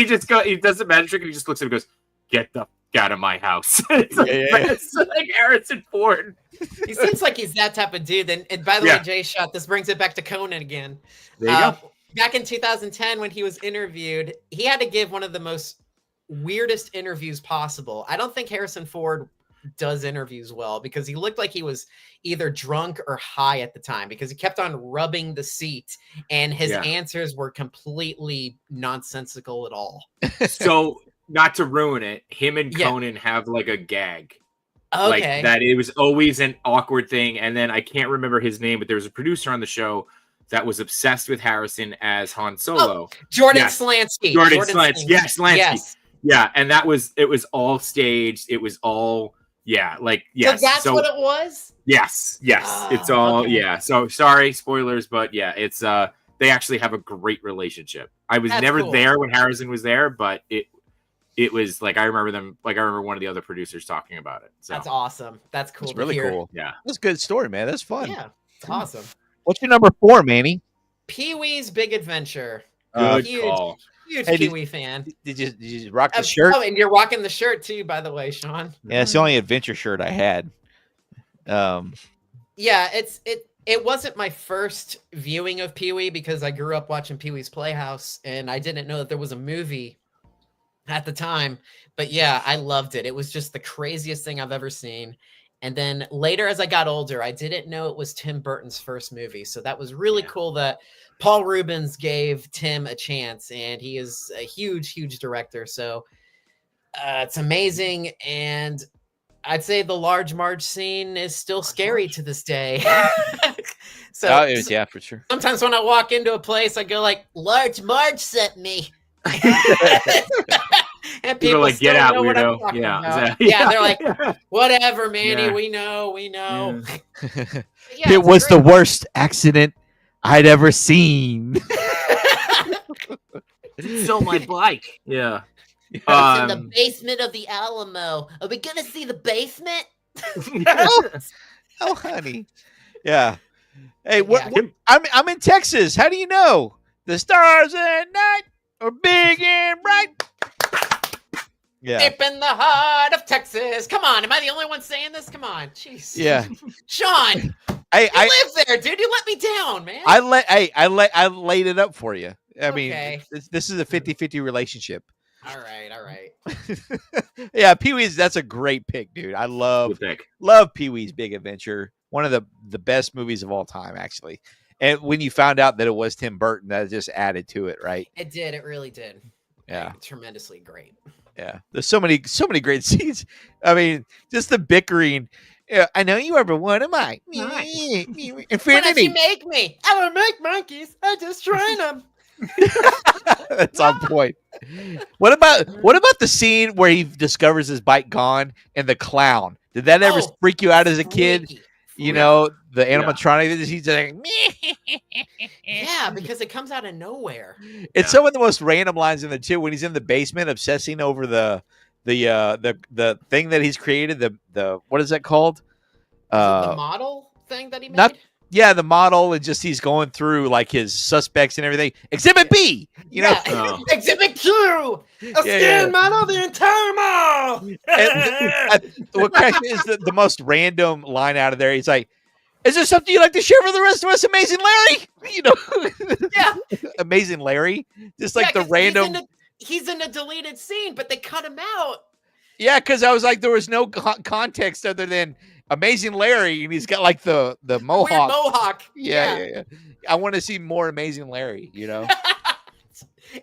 Speaker 4: just he does the magic trick and he just looks at him and goes, "Get the f out of my house." It's like Harrison Ford.
Speaker 5: He seems like he's that type of dude. And by the way, Jay Shot, this brings it back to Conan again.
Speaker 4: There you go.
Speaker 5: Back in 2010, when he was interviewed, he had to give one of the most weirdest interviews possible. I don't think Harrison Ford does interviews well because he looked like he was either drunk or high at the time because he kept on rubbing the seat and his answers were completely nonsensical at all.
Speaker 4: So, not to ruin it, him and Conan have like a gag.
Speaker 5: Okay.
Speaker 4: Like that it was always an awkward thing. And then I can't remember his name, but there was a producer on the show that was obsessed with Harrison as Han Solo.
Speaker 5: Jordan Slansky.
Speaker 4: Jordan Slansky. Yes, Slansky.
Speaker 5: Yes.
Speaker 4: Yeah, and it was all staged. It was all
Speaker 5: So that's what it was?
Speaker 4: Yes. It's all So sorry, spoilers, but it's they actually have a great relationship. I was never there when Harrison was there, but it was like I remember one of the other producers talking about it. So
Speaker 5: that's awesome. That's cool.
Speaker 2: That's really cool.
Speaker 4: Yeah.
Speaker 2: That's a good story, man. That's fun.
Speaker 5: Yeah. It's awesome.
Speaker 2: What's your number 4, Manny?
Speaker 5: Pee-wee's Big Adventure.
Speaker 4: Good
Speaker 5: Huge
Speaker 4: call.
Speaker 5: Huge Pee-wee fan.
Speaker 2: Did you rock the shirt?
Speaker 5: Oh, and you're rocking the shirt too, by the way, Sean.
Speaker 2: Yeah, it's the only adventure shirt I had.
Speaker 5: Yeah, it wasn't my first viewing of Pee-wee because I grew up watching Pee-wee's Playhouse and I didn't know that there was a movie at the time. But yeah, I loved it. It was just the craziest thing I've ever seen. And then later, as I got older, I didn't know it was Tim Burton's first movie. So that was really cool that Paul Rubens gave Tim a chance. And he is a huge, huge director. So it's amazing. And I'd say the Large Marge scene is still scary to this day.
Speaker 2: Yeah, for sure.
Speaker 5: Sometimes when I walk into a place, I go like, Large Marge sent me. And people
Speaker 4: like, get out, weirdo.
Speaker 5: They're like, whatever, Manny, we know.
Speaker 2: It was the worst accident I'd ever seen.
Speaker 4: So my bike. Yeah.
Speaker 7: It's in the basement of the Alamo. Are we gonna see the basement?
Speaker 2: Oh, honey. Yeah. Hey, I'm in Texas. How do you know? The stars at night are big and bright. Yeah.
Speaker 5: Deep in the heart of Texas. Come on, am I the only one saying this? Come on, jeez.
Speaker 2: Yeah.
Speaker 5: Sean,
Speaker 2: I
Speaker 5: live there, dude. You let me down, man.
Speaker 2: I laid it up for you. I
Speaker 5: Okay.
Speaker 2: mean, this is a 50-50 relationship.
Speaker 5: All right.
Speaker 2: Yeah, Pee-wee's, that's a great pick, dude. I love Pee-wee's Big Adventure. One of the best movies of all time, actually. And when you found out that it was Tim Burton, that just added to it, right?
Speaker 5: It did. It really did.
Speaker 2: Yeah.
Speaker 5: Like, tremendously great.
Speaker 2: Yeah. There's so many great scenes. I mean, just the bickering. Yeah, I know you ever one of mine.
Speaker 5: Why
Speaker 2: Infinity.
Speaker 5: don't you make me? I don't make monkeys. I just train them.
Speaker 2: That's on point. What about the scene where he discovers his bike gone and the clown? Did that ever
Speaker 5: Oh,
Speaker 2: freak you out as a kid?
Speaker 5: freaky.
Speaker 2: You
Speaker 4: Yeah.
Speaker 2: know, the
Speaker 4: Yeah.
Speaker 2: animatronic. He's like,
Speaker 5: Yeah, because it comes out of nowhere.
Speaker 2: it's some of the most random lines in there too. When he's in the basement obsessing over the thing that he's created. The what is that called?
Speaker 5: Is it the model thing that he made?
Speaker 2: not- Yeah, the model, and just he's going through like his suspects and everything. Exhibit B, you know.
Speaker 4: Oh.
Speaker 5: Exhibit 2! A
Speaker 2: Yeah,
Speaker 5: scan
Speaker 2: yeah.
Speaker 5: model of the entire mall!
Speaker 2: What cracks me is the most random line out of there. He's like, "Is there something you'd like to share for the rest of us, Amazing Larry?" You know,
Speaker 5: Yeah.
Speaker 2: Amazing Larry, just like
Speaker 5: Yeah,
Speaker 2: the
Speaker 5: 'cause
Speaker 2: random.
Speaker 5: He's in a deleted scene, but they cut him out.
Speaker 2: Yeah, because I was like, there was no context other than Amazing Larry, and he's got like the
Speaker 5: Weird
Speaker 2: mohawk.
Speaker 5: mohawk.
Speaker 2: Yeah. I want to see more Amazing Larry. You know.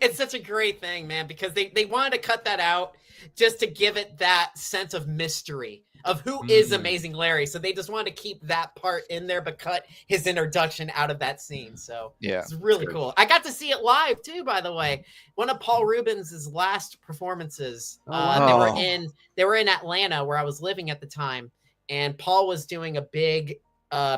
Speaker 5: It's such a great thing, man, because they wanted to cut that out just to give it that sense of mystery of who is Amazing Larry. So they just wanted to keep that part in there, but cut his introduction out of that scene. So
Speaker 2: Yeah.
Speaker 5: it's really
Speaker 4: Good.
Speaker 5: cool. I got to see it live too, by the way. One of Paul Rubens' last performances.
Speaker 2: wow.
Speaker 5: They were in Atlanta where I was living at the time, and Paul was doing a big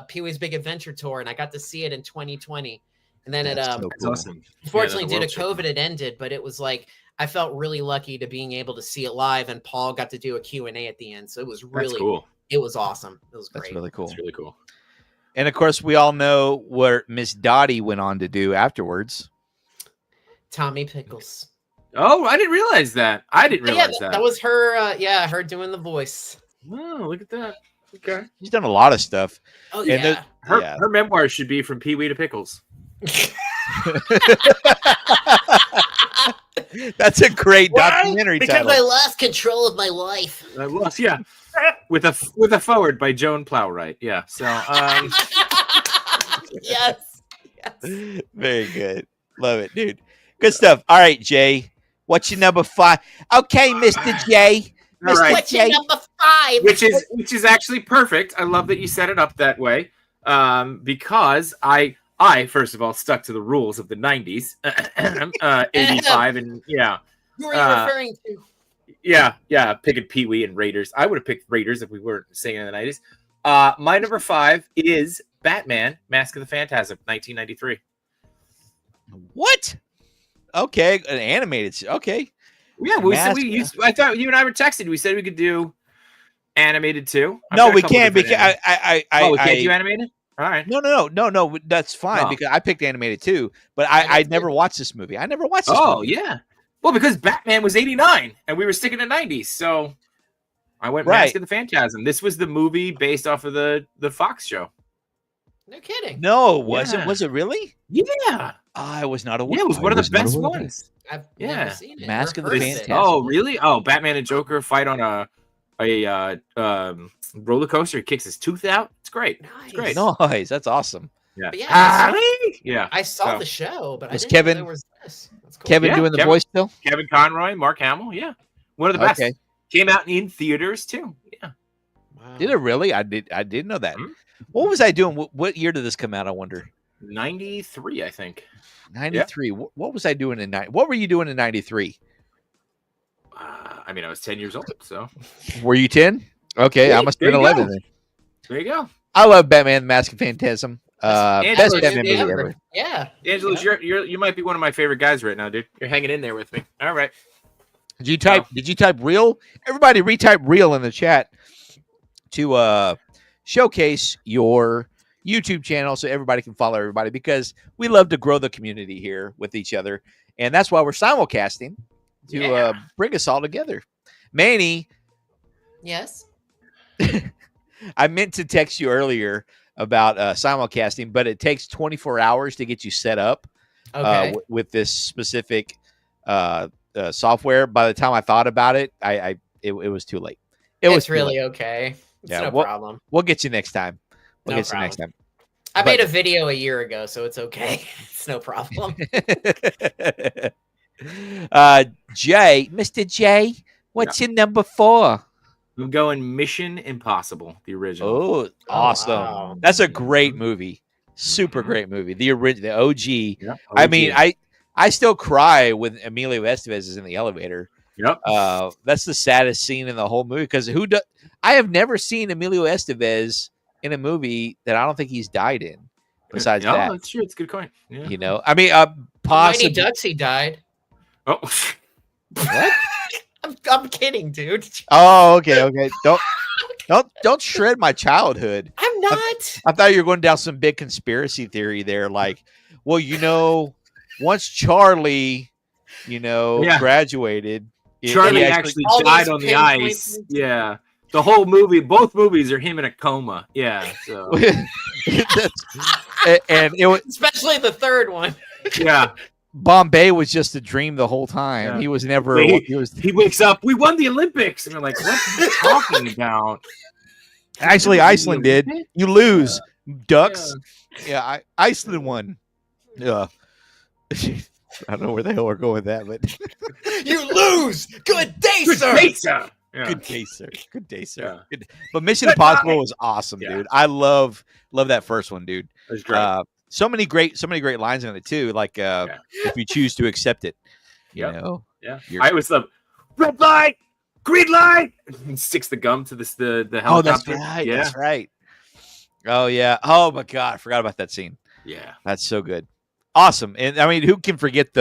Speaker 5: Pee-wee's Big Adventure tour, and I got to see it in 2020. And then
Speaker 2: That's
Speaker 5: it
Speaker 2: so
Speaker 4: That's
Speaker 2: cool.
Speaker 4: awesome.
Speaker 5: unfortunately,
Speaker 4: Yeah,
Speaker 5: due
Speaker 4: the
Speaker 5: to
Speaker 4: world
Speaker 5: COVID, it ended, but it was like I felt really lucky to being able to see it live, and Paul got to do a Q&A at the end. So it was
Speaker 4: That's
Speaker 5: really
Speaker 4: cool.
Speaker 5: It was awesome. It was
Speaker 2: That's
Speaker 5: great.
Speaker 2: really cool.
Speaker 4: That's really cool.
Speaker 2: And of course, we all know what Miss Dottie went on to do afterwards.
Speaker 5: Tommy Pickles.
Speaker 4: Oh, I didn't realize that. I didn't
Speaker 5: Yeah,
Speaker 4: realize
Speaker 5: that
Speaker 4: that.
Speaker 5: was her. Her doing the voice.
Speaker 4: Oh, look at that. Okay.
Speaker 2: She's done a lot of stuff.
Speaker 5: Oh
Speaker 2: And
Speaker 5: yeah.
Speaker 4: Her memoir should be From Pee Wee to Pickles.
Speaker 2: That's a great documentary
Speaker 7: Because
Speaker 2: title.
Speaker 7: I lost control of my life.
Speaker 4: I lost, yeah. With a forward by Joan Plowright. Yeah. So
Speaker 5: Yes.
Speaker 2: Very good. Love it, dude. Good stuff. All right, Jay. What's your number 5? Okay, Mr. J.
Speaker 4: all right.
Speaker 7: What's your number 5?
Speaker 4: Which is actually perfect. I love that you set it up that way. Because I first of all stuck to the rules of the 90s. 85 and yeah.
Speaker 5: Who are you referring to?
Speaker 4: Yeah, picking Pee Wee and Raiders. I would have picked Raiders if we weren't singing in the 90s. My number 5 is Batman: Mask of the Phantasm, 1993.
Speaker 2: What? Okay, an animated. Okay.
Speaker 4: Yeah, I thought you and I were texting. We said we could do animated too. I've
Speaker 2: No,
Speaker 4: got a
Speaker 2: we
Speaker 4: couple
Speaker 2: can't
Speaker 4: different
Speaker 2: because
Speaker 4: we can't do animated. All right.
Speaker 2: No. That's fine
Speaker 4: Oh.
Speaker 2: because I picked animated too. But
Speaker 5: that's
Speaker 2: I
Speaker 5: good.
Speaker 2: never watched this movie. I never watched this
Speaker 4: Oh
Speaker 2: movie.
Speaker 4: yeah. Well, because Batman was 89 and we were sticking to 90s, so I went
Speaker 2: Right.
Speaker 4: Mask of the Phantasm. This was the movie based off of the Fox show.
Speaker 5: No kidding.
Speaker 2: No, it wasn't.
Speaker 4: Yeah.
Speaker 2: Was it really?
Speaker 4: Yeah.
Speaker 2: I was not aware.
Speaker 4: Yeah, it was one of the best
Speaker 2: not aware.
Speaker 4: ones.
Speaker 5: I've
Speaker 4: Yeah.
Speaker 5: never seen it.
Speaker 2: Mask
Speaker 5: or
Speaker 2: of the
Speaker 5: heard
Speaker 2: Phantasm.
Speaker 5: it.
Speaker 4: Oh, really? Oh, Batman and Joker fight on a roller coaster. He kicks his tooth out. It's great. It's great.
Speaker 2: Nice. That's awesome.
Speaker 4: Yeah.
Speaker 5: But yeah,
Speaker 4: Yeah.
Speaker 5: I saw
Speaker 4: So,
Speaker 5: the show, but
Speaker 2: Was
Speaker 5: I didn't know
Speaker 2: Kevin-
Speaker 5: there was this. That's cool.
Speaker 2: Kevin
Speaker 4: Yeah,
Speaker 2: doing the
Speaker 4: Kevin-
Speaker 2: voice still?
Speaker 4: Kevin Conroy, Mark Hamill. Yeah. One of the best.
Speaker 2: Okay.
Speaker 4: Came out in theaters too. Yeah.
Speaker 5: Wow.
Speaker 2: Did it really? I didn't know that.
Speaker 4: Mhm.
Speaker 2: What was I doing? What year did this come out? I wonder.
Speaker 4: 93, I think.
Speaker 2: 93. What was I doing in 90? What were you doing in 93?
Speaker 4: I mean, I was 10 years old, so
Speaker 2: Were you 10? Okay, I
Speaker 4: Hey,
Speaker 2: must
Speaker 4: there
Speaker 2: have been
Speaker 4: you
Speaker 2: 11
Speaker 4: go.
Speaker 2: then.
Speaker 4: there you go.
Speaker 2: I love Batman: Mask of Phantasm.
Speaker 4: Angela,
Speaker 2: Best
Speaker 4: you
Speaker 2: Batman movie
Speaker 4: did.
Speaker 2: ever.
Speaker 5: Yeah.
Speaker 4: Angela, you might be one of my favorite guys right now, dude. You're hanging in there with me. All right.
Speaker 2: Did you type real? Everybody retype real in the chat to showcase your YouTube channel so everybody can follow everybody, because we love to grow the community here with each other. And that's why we're simulcasting to bring us all together. Manny,
Speaker 5: Yes.
Speaker 2: I meant to text you earlier about simulcasting, but it takes 24 hours to get you set up
Speaker 5: Okay.
Speaker 2: with this specific software. By the time I thought about it, it was too late.
Speaker 5: It's really okay. It's
Speaker 2: Yeah,
Speaker 5: no
Speaker 2: well-
Speaker 5: problem.
Speaker 2: We'll get you next time. We'll
Speaker 5: No
Speaker 2: get you next time.
Speaker 5: I
Speaker 2: but-
Speaker 5: made a video a year ago, so it's okay. It's no problem.
Speaker 2: Jay, Mr. J, what's your number 4?
Speaker 4: I'm going Mission Impossible, the original.
Speaker 2: Oh, awesome.
Speaker 5: wow.
Speaker 2: That's a great movie. Super great movie. The original, the OG.
Speaker 4: Yeah,
Speaker 2: I mean,
Speaker 4: OG.
Speaker 2: I still cry when Emilio Estevez is in the elevator.
Speaker 4: Yep.
Speaker 2: That's the saddest scene in the whole movie because I have never seen Emilio Estevez in a movie that I don't think he's died in. Besides
Speaker 4: no,
Speaker 2: that,
Speaker 4: that's true. It's a good coin. Yeah.
Speaker 2: you know, I mean,
Speaker 5: Mighty
Speaker 2: possibly.
Speaker 5: Ducks, he died.
Speaker 4: Oh.
Speaker 2: What?
Speaker 5: I'm kidding, dude.
Speaker 2: Oh, okay. Don't shred my childhood.
Speaker 5: I'm not.
Speaker 2: I thought you were going down some big conspiracy theory there. Like, well, once Charlie,
Speaker 4: Yeah.
Speaker 2: graduated,
Speaker 4: Charlie
Speaker 2: he
Speaker 4: actually
Speaker 5: All
Speaker 4: died
Speaker 5: these
Speaker 4: on the
Speaker 5: pinpoint
Speaker 4: ice.
Speaker 5: things.
Speaker 4: Yeah. The whole movie, both movies are him in a coma. Yeah. So
Speaker 2: and it was
Speaker 5: Especially the third one.
Speaker 4: yeah.
Speaker 2: Bombay was just a dream the whole time.
Speaker 4: Yeah.
Speaker 2: He was never.
Speaker 4: Wait,
Speaker 2: He was
Speaker 4: He wakes up. We won the Olympics, and we're like, "What are you talking about?"
Speaker 2: actually Iceland did. You lose, ducks.
Speaker 4: Yeah.
Speaker 2: Yeah, Iceland won. Yeah. I don't know where the hell we're going with that, but
Speaker 5: You lose. Good day,
Speaker 4: Good
Speaker 5: sir.
Speaker 4: day, sir. Yeah.
Speaker 2: good day, sir. Good day, sir.
Speaker 4: Yeah.
Speaker 2: Good. But Mission
Speaker 4: Good
Speaker 2: Impossible
Speaker 4: night.
Speaker 2: was awesome,
Speaker 4: Yeah.
Speaker 2: dude. I love that first one, dude.
Speaker 4: That's great.
Speaker 2: So many great lines in it too. Like if you choose to accept it, you
Speaker 4: Yep.
Speaker 2: know.
Speaker 4: Yeah.
Speaker 2: you're-
Speaker 4: I always love red light, green light, and sticks the gum to the
Speaker 2: Oh,
Speaker 4: helicopter.
Speaker 2: that's right.
Speaker 4: Yeah.
Speaker 2: That's right. Oh yeah. Oh my god, I forgot about that scene.
Speaker 4: Yeah.
Speaker 2: That's so good. Awesome. And I mean, who can forget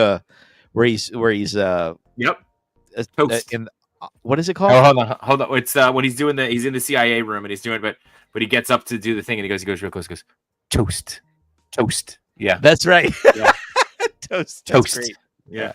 Speaker 2: where he's
Speaker 4: Yep. Toast.
Speaker 2: in what is it called?
Speaker 4: Oh, hold on. It's when he's in the CIA room and he's doing but he gets up to do the thing and he goes real close, goes, toast. Yeah.
Speaker 2: That's right.
Speaker 4: Yeah.
Speaker 2: Toast. That's
Speaker 4: Toast.
Speaker 2: great.
Speaker 4: Yeah.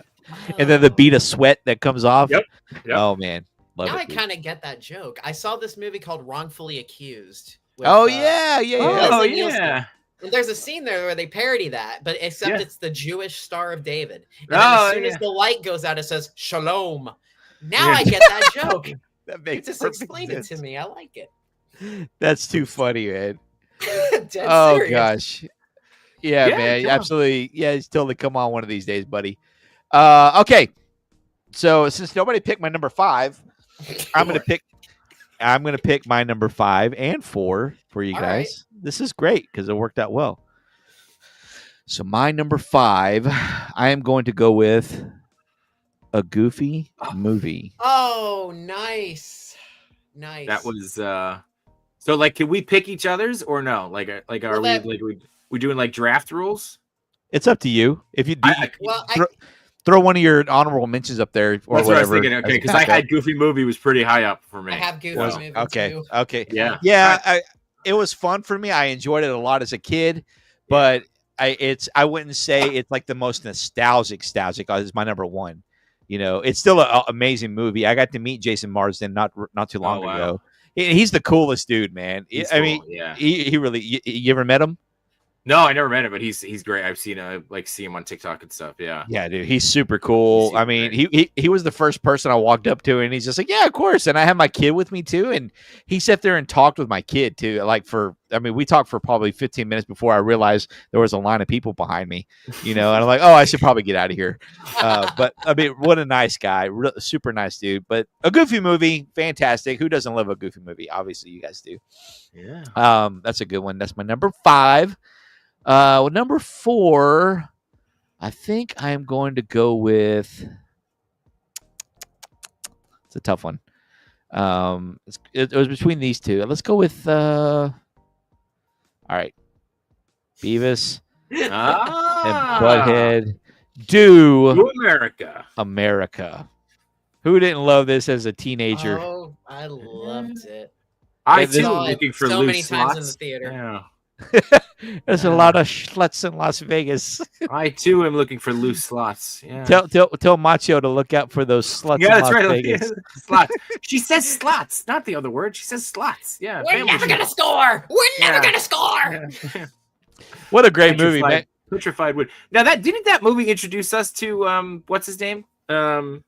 Speaker 2: And then the beat of sweat that comes off.
Speaker 4: Yep. Yep.
Speaker 2: Oh man. Love
Speaker 5: Now
Speaker 2: it.
Speaker 5: I
Speaker 2: dude.
Speaker 5: kind of get that joke. I saw this movie called Wrongfully Accused. with,
Speaker 2: Oh yeah.
Speaker 4: Oh
Speaker 5: Leslie Nielsen.
Speaker 4: yeah.
Speaker 5: And there's a scene there where they parody that, but except
Speaker 4: Yeah.
Speaker 5: it's the Jewish Star of David. And then
Speaker 4: Oh,
Speaker 5: as soon
Speaker 4: yeah.
Speaker 5: as the light goes out, it says Shalom. Now
Speaker 4: Yeah.
Speaker 5: I get that joke.
Speaker 2: That
Speaker 5: You
Speaker 2: makes
Speaker 5: just
Speaker 2: perfect
Speaker 5: explained it to
Speaker 2: sense.
Speaker 5: me. I like it.
Speaker 2: That's too funny, man.
Speaker 5: Dead
Speaker 2: Oh
Speaker 5: serious.
Speaker 2: gosh. Yeah,
Speaker 4: Yeah,
Speaker 2: man.
Speaker 4: come on.
Speaker 2: Absolutely. Yeah, it's totally come on one of these days, buddy. Okay. So since nobody picked my number 5, I'm gonna pick my number 5 and 4 for you
Speaker 5: All
Speaker 2: guys.
Speaker 5: right.
Speaker 2: This is great because it worked out well. So my number 5, I am going to go with a Goofy movie.
Speaker 5: Oh, nice. Nice.
Speaker 4: That was so like can we pick each other's or no? Like are
Speaker 5: Well,
Speaker 4: we
Speaker 5: that-
Speaker 4: like we doing like draft rules?
Speaker 2: It's up to you. If you do,
Speaker 5: Well,
Speaker 2: throw one of your honorable mentions up there or
Speaker 4: That's what I was
Speaker 2: whatever.
Speaker 4: thinking.
Speaker 2: as
Speaker 4: Okay,
Speaker 2: a
Speaker 4: because I
Speaker 2: backup.
Speaker 4: had Goofy movie was pretty high up for me.
Speaker 5: I have Goofy
Speaker 4: Was-
Speaker 5: movie
Speaker 2: Okay.
Speaker 5: too.
Speaker 2: Okay.
Speaker 4: Yeah.
Speaker 2: Yeah, it was fun for me. I enjoyed it a lot as a kid, but I wouldn't say it's like the most nostalgic. It's my number 1. It's still an amazing movie. I got to meet Jason Marsden not too long
Speaker 4: wow.
Speaker 2: ago. He's the coolest dude, man.
Speaker 4: He's
Speaker 2: I mean,
Speaker 4: cool, yeah.
Speaker 2: he really. You ever met him?
Speaker 4: No, I never met him, but he's great. I've seen see him on TikTok and stuff. Yeah.
Speaker 2: Yeah, dude, he's super cool.
Speaker 4: He's
Speaker 2: I mean, he was the first person I walked up to, and he's just like, "Yeah, of course." And I had my kid with me too, and he sat there and talked with my kid too. We talked for probably 15 minutes before I realized there was a line of people behind me, and I'm like, "Oh, I should probably get out of here." But I mean, what a nice guy, super nice dude. But a Goofy movie, fantastic. Who doesn't love a Goofy movie? Obviously, you guys do.
Speaker 4: Yeah.
Speaker 2: That's a good one. That's my number 5. Number 4, I think I am going to go with. It's a tough one. It was between these two. Let's go with. All right, Beavis and Butthead do
Speaker 4: To America.
Speaker 2: America. Who didn't love this as a teenager?
Speaker 5: Oh, I loved it.
Speaker 4: I
Speaker 2: And
Speaker 4: too
Speaker 2: this-
Speaker 4: am looking for
Speaker 5: so
Speaker 4: loose
Speaker 5: many times in the
Speaker 4: slots.
Speaker 5: theater.
Speaker 4: Yeah.
Speaker 2: There's a lot of schluts in Las Vegas.
Speaker 4: I too am looking for loose slots. Yeah.
Speaker 2: Tell Macho to look out for those sluts
Speaker 4: Yeah,
Speaker 2: in
Speaker 4: that's
Speaker 2: Las
Speaker 4: right.
Speaker 2: Vegas.
Speaker 4: Slots. She says slots, not the other word. She says slots. Yeah.
Speaker 5: We're
Speaker 4: family
Speaker 5: never
Speaker 4: shit.
Speaker 5: gonna score. We're never
Speaker 4: Yeah.
Speaker 5: gonna score.
Speaker 4: Yeah.
Speaker 2: What a great movie, man.
Speaker 4: Petrified wood. Now didn't that movie introduce us to what's his name? King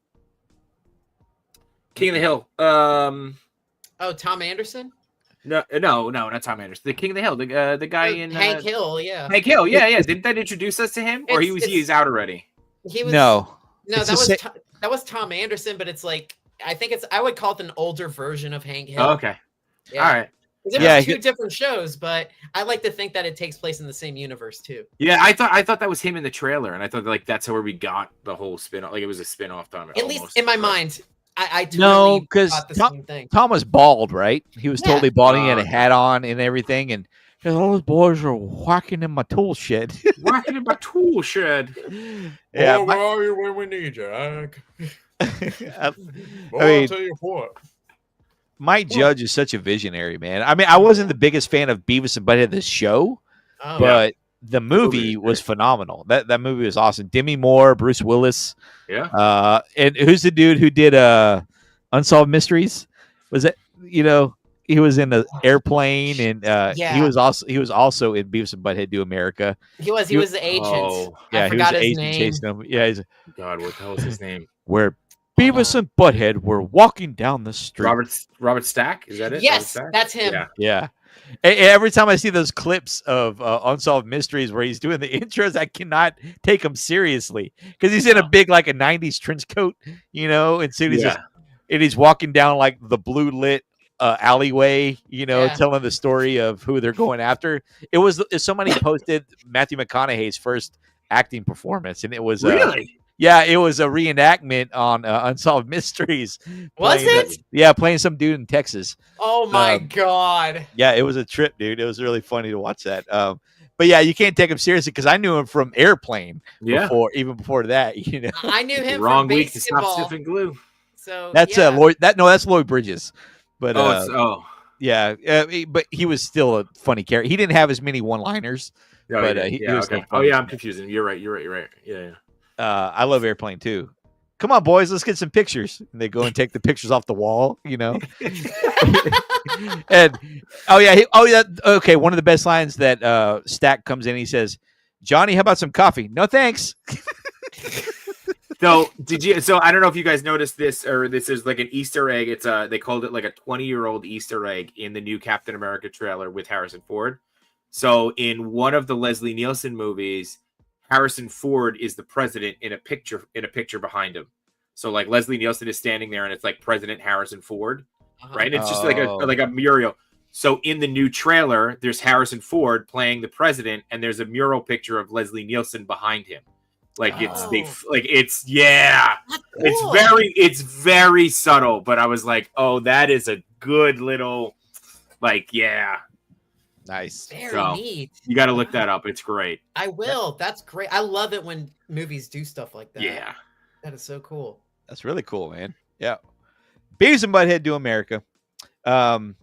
Speaker 4: of the Hill.
Speaker 5: Oh, Tom Anderson.
Speaker 4: No, not Tom Anderson. The King of the Hill. The guy in
Speaker 5: Hank Hill. Yeah.
Speaker 4: Hank Hill. Yeah. Didn't that introduce us to him, or
Speaker 5: It's-
Speaker 4: he's out already?
Speaker 5: He was.
Speaker 2: No.
Speaker 5: No,
Speaker 2: It's
Speaker 5: that
Speaker 2: the
Speaker 5: was that was Tom Anderson, but it's like I think I would call it an older version of Hank Hill.
Speaker 4: Oh, okay.
Speaker 5: Yeah.
Speaker 4: All right.
Speaker 5: It
Speaker 2: Yeah,
Speaker 5: was two different shows, but I like to think that it takes place in the same universe too.
Speaker 4: Yeah, I thought that was him in the trailer, and I thought like that's where we got the whole spin off. Like it was a spin off time.
Speaker 5: At least in my mind, I
Speaker 2: No,
Speaker 5: totally
Speaker 2: because
Speaker 5: thought the same thing.
Speaker 2: Tom was bald, right? He was
Speaker 5: Yeah.
Speaker 2: totally bald. He had a hat on and everything, and all those boys are whacking in my tool shed.
Speaker 4: Whacking in my tool shed.
Speaker 2: Yeah,
Speaker 9: where are you when we need you? I
Speaker 2: I mean,
Speaker 9: tell you what.
Speaker 2: Mike Judge is such a visionary, man. I mean, I wasn't the biggest fan of Beavis and Butthead the show,
Speaker 5: Oh,
Speaker 2: but the movie was phenomenal. That movie was awesome. Demi Moore, Bruce Willis.
Speaker 4: Yeah.
Speaker 2: And who's the dude who did Unsolved Mysteries? Was it, he was in the airplane, and he was also in Beavis and Butthead Do America.
Speaker 5: He was the agent.
Speaker 4: Oh,
Speaker 2: Yeah,
Speaker 5: I forgot
Speaker 2: he was the
Speaker 5: his
Speaker 2: agent
Speaker 5: name.
Speaker 2: chasing him. Yeah, he's
Speaker 4: God, what the hell is his name?
Speaker 2: where Beavis and Butthead were walking down the street.
Speaker 4: Robert Stack? Is that it?
Speaker 5: Yes,
Speaker 4: Robert Stack?
Speaker 5: that's him.
Speaker 4: Yeah.
Speaker 2: Yeah. Every time I see those clips of Unsolved Mysteries where he's doing the intros, I cannot take him seriously because he's in a big, like a 90s trench coat, and so he's walking down like the blue lit alleyway, telling the story of who they're going after. Somebody posted Matthew McConaughey's first acting performance, and it was
Speaker 4: Really?
Speaker 2: Yeah, it was a reenactment on Unsolved Mysteries.
Speaker 5: Was it?
Speaker 2: Playing some dude in Texas.
Speaker 5: Oh my God.
Speaker 2: Yeah, it was a trip, dude. It was really funny to watch that. But yeah, you can't take him seriously because I knew him from Airplane.
Speaker 4: Yeah.
Speaker 2: Even before that,
Speaker 5: I knew him
Speaker 4: Wrong
Speaker 5: from
Speaker 4: week to stop
Speaker 5: basketball.
Speaker 4: sniffing glue.
Speaker 5: So
Speaker 2: that's
Speaker 5: yeah.
Speaker 2: Lloyd. That's Lloyd Bridges. But
Speaker 4: Yeah.
Speaker 2: but he was still a funny character. He didn't have as many one-liners.
Speaker 4: Oh,
Speaker 2: but
Speaker 4: yeah.
Speaker 2: he
Speaker 4: Yeah,
Speaker 2: was
Speaker 4: okay.
Speaker 2: still
Speaker 4: Oh
Speaker 2: funny.
Speaker 4: yeah, I'm confusing. You're right. Yeah.
Speaker 2: I love Airplane too. Come on, boys, let's get some pictures. And they go and take the pictures off the wall, and okay. One of the best lines that Stack comes in, he says, "Johnny, how about some coffee?" "No, thanks."
Speaker 4: So I don't know if you guys noticed this, or this is like an Easter egg. It's they called it like a 20-year-old Easter egg in the new Captain America trailer with Harrison Ford. So in one of the Leslie Nielsen movies, Harrison Ford is the president in a picture behind him. So like Leslie Nielsen is standing there and it's like President Harrison Ford, right? And it's just like a mural. So in the new trailer, there's Harrison Ford playing the president, and there's a mural picture of Leslie Nielsen behind him. Like it's very subtle, but I was like, oh, that is a good little
Speaker 2: Nice.
Speaker 5: Very neat.
Speaker 4: You got to look that up. It's great.
Speaker 5: I will. That's great. I love it when movies do stuff like that.
Speaker 4: Yeah.
Speaker 5: That is so cool.
Speaker 2: That's really cool, man. Yeah. Beavis and Butthead Do America. Well,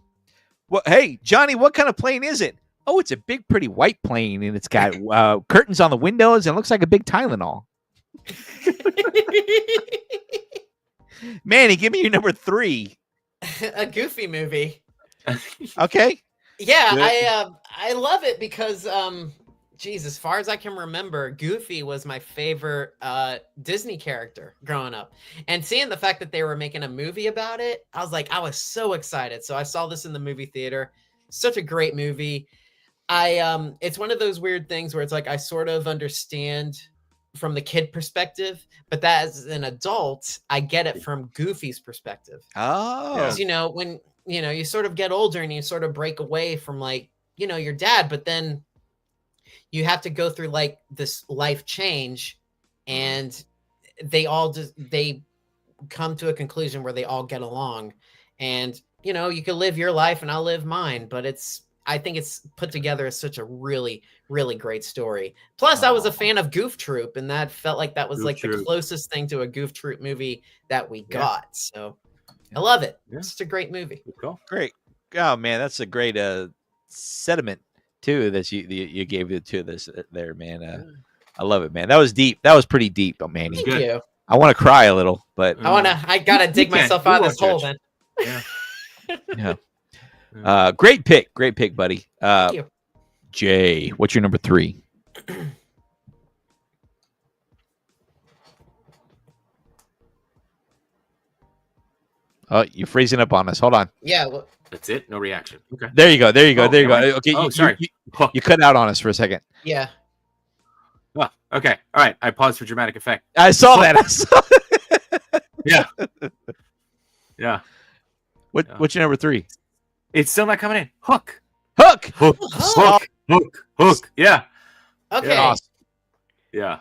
Speaker 2: hey, Johnny, what kind of plane is it? Oh, it's a big, pretty white plane, and it's got curtains on the windows, and it looks like a big Tylenol. Manny, give me your number 3.
Speaker 5: A Goofy movie.
Speaker 2: Okay.
Speaker 5: Yeah, I love it because as far as I can remember, Goofy was my favorite Disney character growing up. And seeing the fact that they were making a movie about it, I was so excited. So I saw this in the movie theater. Such a great movie. It's one of those weird things where it's like I sort of understand from the kid perspective, but that as an adult, I get it from Goofy's perspective.
Speaker 2: Oh.
Speaker 5: Because, when you sort of get older and you sort of break away from your dad, but then you have to go through like this life change, and they come to a conclusion where they all get along, and you can live your life and I'll live mine, but I think it's put together as such a really, really great story. Plus, I was a fan of Goof Troop, and that felt like that was the closest thing to a Goof Troop movie that we got. So I love it. Yeah. It's just a great movie.
Speaker 4: Cool.
Speaker 2: Great. Oh man, that's a great sentiment too that you gave it to this there, man. I love it, man. That was deep. That was pretty deep, Manny.
Speaker 5: Thank you.
Speaker 2: I want to cry a little, but
Speaker 5: I gotta dig myself out of this hole then.
Speaker 2: Yeah. Great pick, buddy.
Speaker 5: Thank you.
Speaker 2: Jay, what's your number 3? Oh, you're freezing up on us. Hold on.
Speaker 5: Yeah. Well,
Speaker 4: that's it. No reaction. Okay.
Speaker 2: There you go. Okay.
Speaker 4: Oh, sorry.
Speaker 2: You cut out on us for a second.
Speaker 5: Yeah.
Speaker 4: Oh, okay. All right. I paused for dramatic effect.
Speaker 2: I saw that.
Speaker 4: Yeah. Yeah.
Speaker 2: What's your number 3?
Speaker 4: It's still not coming in. Hook.
Speaker 2: Hook.
Speaker 4: Hook.
Speaker 5: Hook.
Speaker 4: Hook. Yeah.
Speaker 5: Okay.
Speaker 4: Yeah. Awesome. Yeah.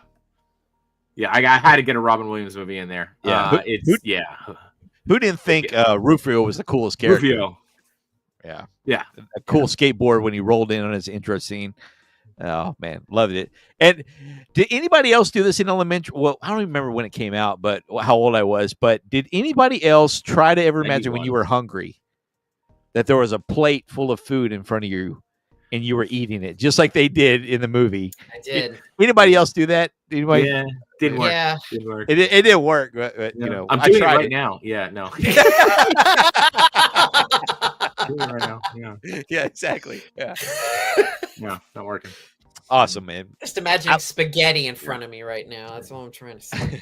Speaker 4: Yeah. I had to get a Robin Williams movie in there.
Speaker 2: Yeah. Who didn't think Rufio was the coolest character?
Speaker 4: Rufio.
Speaker 2: Yeah.
Speaker 4: Yeah.
Speaker 2: A cool skateboard when he rolled in on his intro scene. Oh man, loved it. And did anybody else do this in elementary? Well, I don't even remember when it came out, but how old I was. But did anybody else try to ever imagine when you were hungry that there was a plate full of food in front of you and you were eating it, just like they did in the movie?
Speaker 5: I did.
Speaker 2: Anybody else do that? Anybody?
Speaker 4: Yeah, didn't work.
Speaker 5: Yeah.
Speaker 4: Didn't work.
Speaker 2: It didn't work. But you know,
Speaker 4: I'm
Speaker 2: I
Speaker 4: doing it
Speaker 2: tried
Speaker 4: right now. Yeah, no. Doing it right now. Yeah.
Speaker 2: Yeah, exactly. Yeah.
Speaker 4: No, not working.
Speaker 2: Awesome, man.
Speaker 5: Just imagine spaghetti in front of me right now. That's all I'm trying to say.